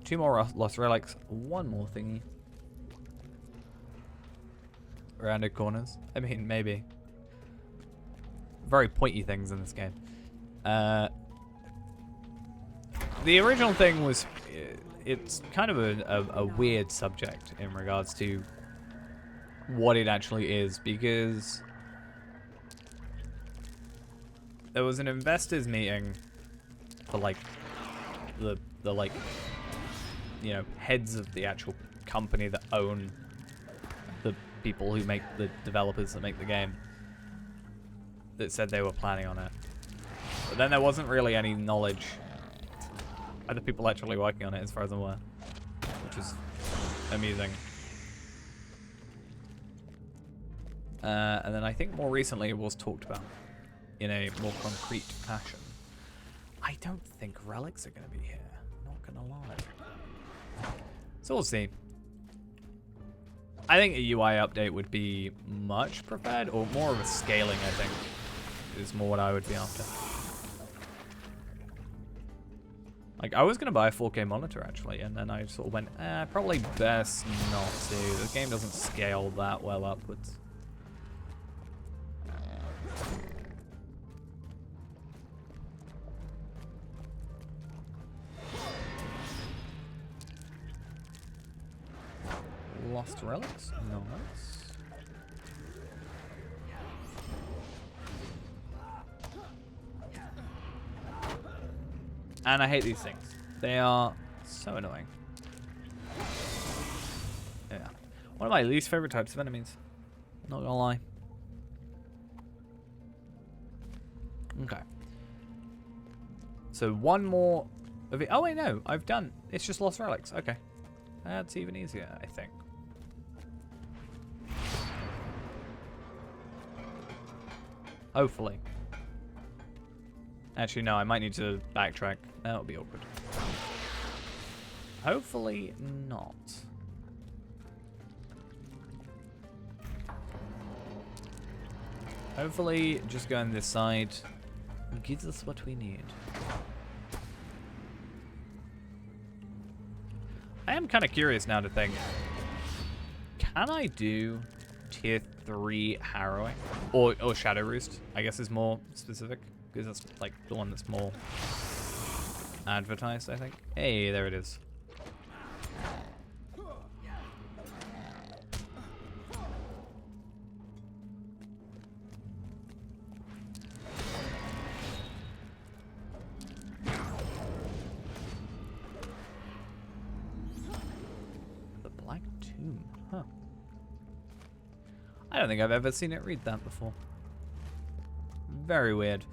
2 more lost relics. 1 more thingy. Rounded corners. I mean, maybe. Very pointy things in this game. The original thing was, it's kind of a weird subject in regards to what it actually is, because there was an investors meeting for like the like, you know, heads of the actual company that own people who make the developers that make the game that said they were planning on it. But then there wasn't really any knowledge of the people actually working on it, as far as I'm aware, which is amusing. And then I think more recently it was talked about in a more concrete fashion. I don't think relics are going to be here, not going to lie. So we'll see. I think a UI update would be much preferred, or more of a scaling, I think, is more what I would be after. Like, I was going to buy a 4K monitor, actually, and then I sort of went, probably best not to. The game doesn't scale that well upwards. Lost relics? Nice. And I hate these things. They are so annoying. Yeah. One of my least favorite types of enemies. Not gonna lie. Okay. So one more of it. Oh wait, no, I've done. It's just lost relics. Okay. That's even easier, I think. Hopefully. Actually, no, I might need to backtrack. That would be awkward. Hopefully not. Hopefully, just going this side gives us what we need. I am kind of curious now to think, can I do tier 3 harrowing? Or Shadow Roost, I guess is more specific, because that's like the one that's more advertised, I think. Hey, there it is. I don't think I've ever seen it read that before. Very weird.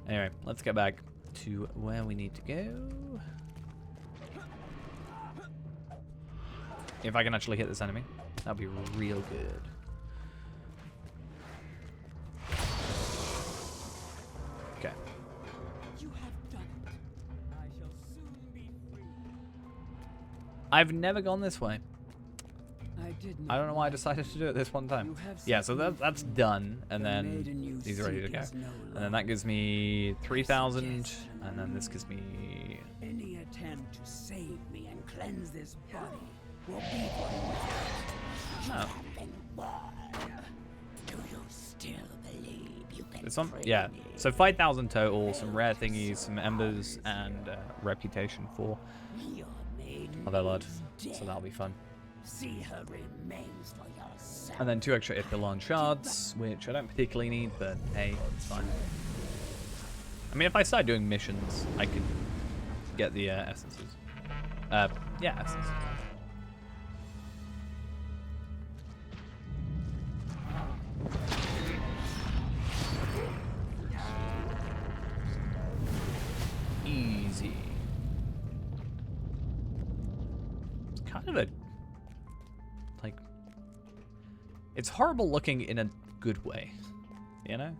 Anyway, let's get back to where we need to go. If I can actually hit this enemy, that'd be real good. Okay. You have done it. I shall soon be free. I've never gone this way. I don't know why I decided to do it this one time. Yeah, so that's done, and then these are ready to go. And then that gives me 3,000, and then this gives me... Any attempt to save me and cleanse this body will be for Oh. Do you still believe you can This one? free Yeah. me? So 5,000 total, some rare thingies, some embers, and reputation for other lord. So that'll be fun. See her remains for yourself. And then 2 extra Ipilon shards, which I don't particularly need, but hey, it's fine. I mean, if I start doing missions, I could get the essences. Yeah, essences. Easy. It's kind of a... like... It's horrible looking in a good way. You know?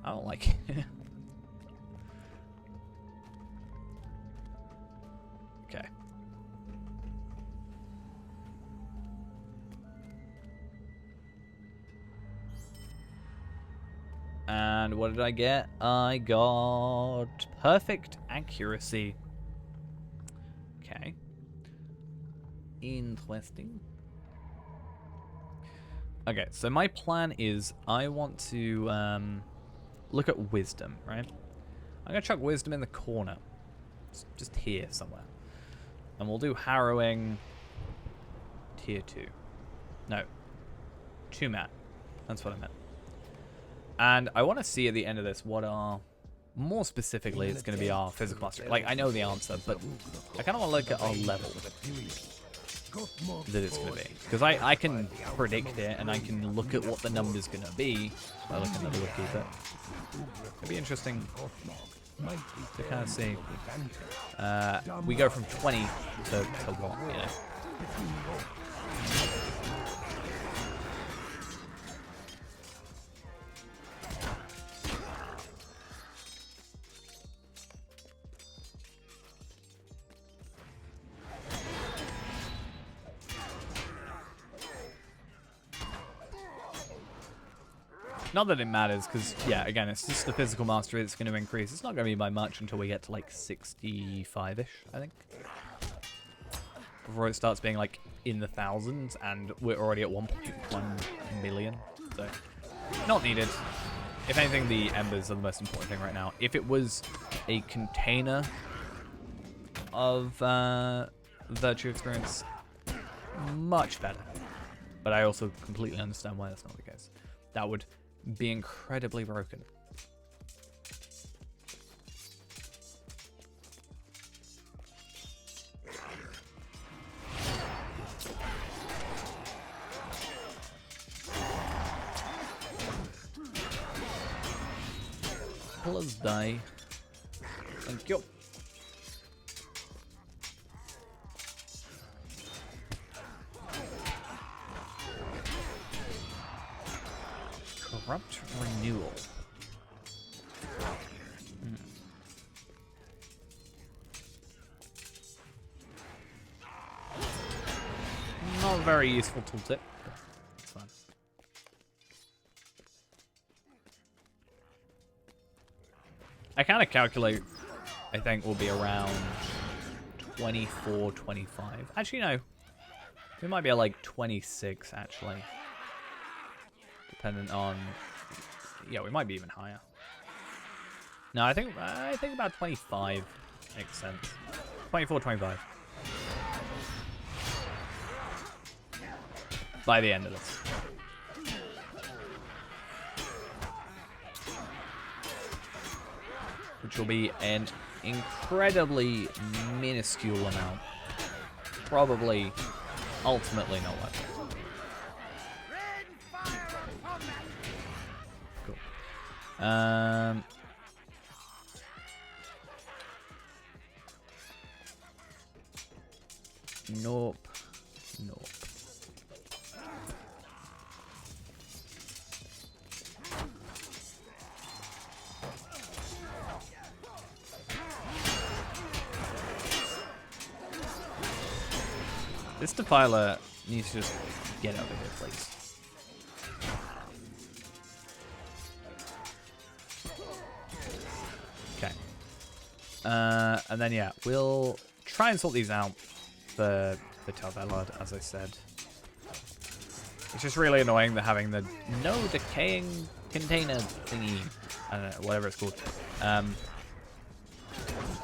I don't like it. Okay. And what did I get? I got perfect accuracy. Okay. Interesting. Okay, so my plan is I want to look at wisdom, right? I'm going to chuck wisdom in the corner. Just here somewhere. And we'll do harrowing tier 2. No. 2 mat. That's what I meant. And I want to see at the end of this what are, more specifically, it's going to be our physical mastery. Like, I know the answer, but I kind of want to look at our level. that it's going to be. Because I can predict it, and I can look at what the number's going to be by looking at the Woodkeeper. It'll be interesting to kind of see. We go from 20 to what, you know. Not that it matters, because, yeah, again, it's just the physical mastery that's going to increase. It's not going to be by much until we get to, like, 65-ish, I think. Before it starts being, like, in the thousands, and we're already at 1.1 million. So, not needed. If anything, the embers are the most important thing right now. If it was a container of virtue experience, much better. But I also completely understand why that's not the case. That would be incredibly broken. Plus die. Thank you. Corrupt renewal. Not a very useful tooltip. It's fine. I kind of calculate, I think we'll be around 24, 25. Actually, no. We might be at like 26, actually. Dependent on... Yeah, we might be even higher. No, I think about 25 makes sense. 24, 25. By the end of this. Which will be an incredibly minuscule amount. Probably, ultimately not worth it. Cool. Nope. Nope. This Defiler needs to just get over here, please. Okay. And then, yeah, we'll try and sort these out for Talvellard, as I said. It's just really annoying that having the no decaying container thingy, I don't know, whatever it's called.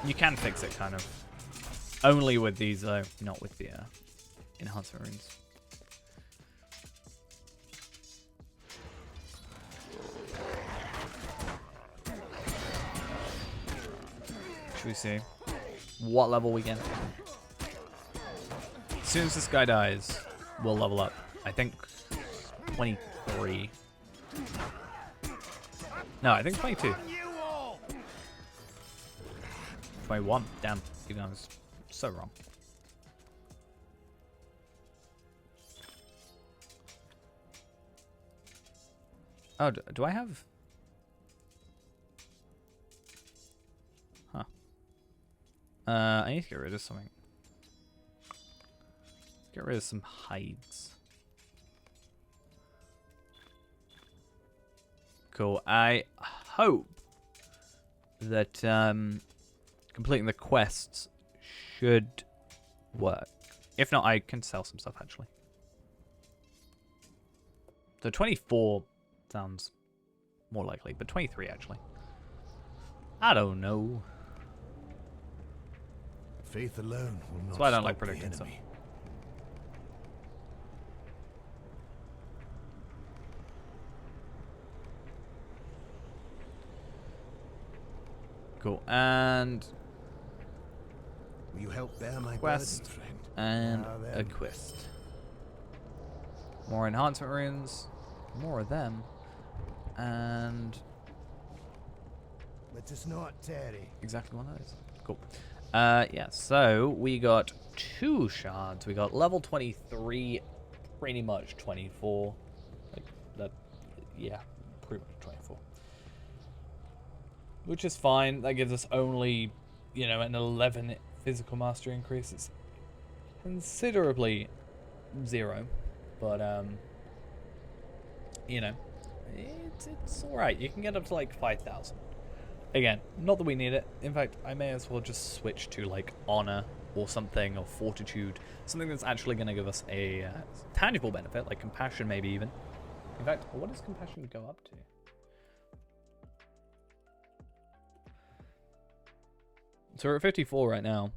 You can fix it, kind of. Only with these, though, not with the enhancement runes. Should we see what level we get? As soon as this guy dies, we'll level up. I think 23. No, I think 22. 21. Damn, even though I was so wrong. Oh, do I have... Huh. I need to get rid of something. Get rid of some hides. Cool. I hope that completing the quests should work. If not, I can sell some stuff, actually. So 24 sounds more likely, but 23, actually. I don't know. Faith alone will not. That's why I don't like predicting stuff. Cool, and Will you help bear my quest burden, friend? and Now a then. quest. More enhancement runes, more of them, and Let us not tarry. exactly one of those. Cool. Yeah, so we got 2 shards. We got level 23, pretty much 24. Like that, yeah, pretty much 24. Which is fine. That gives us only, you know, an 11 physical mastery increase. It's considerably 0, but you know, it's all right. You can get up to like 5,000. Again, not that we need it. In fact, I may as well just switch to like honor or something, or fortitude, something that's actually going to give us a tangible benefit, like compassion, maybe even. In fact, what does compassion go up to? So we're at 54 right now,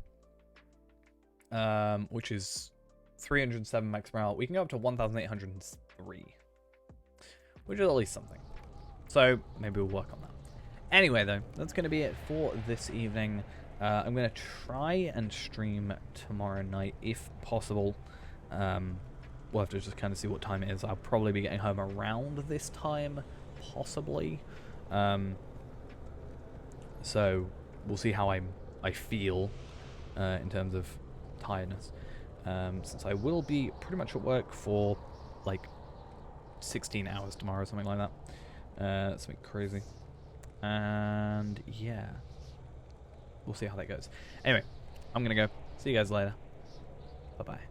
which is 307 max morale. We can go up to 1,803, which is at least something. So maybe we'll work on that. Anyway, though, that's going to be it for this evening. I'm going to try and stream tomorrow night, if possible. We'll have to just kind of see what time it is. I'll probably be getting home around this time, possibly. So we'll see how I feel in terms of tiredness. Since I will be pretty much at work for like 16 hours tomorrow, something like that. Something crazy. And yeah, we'll see how that goes. Anyway, I'm gonna go. See you guys later. Bye bye.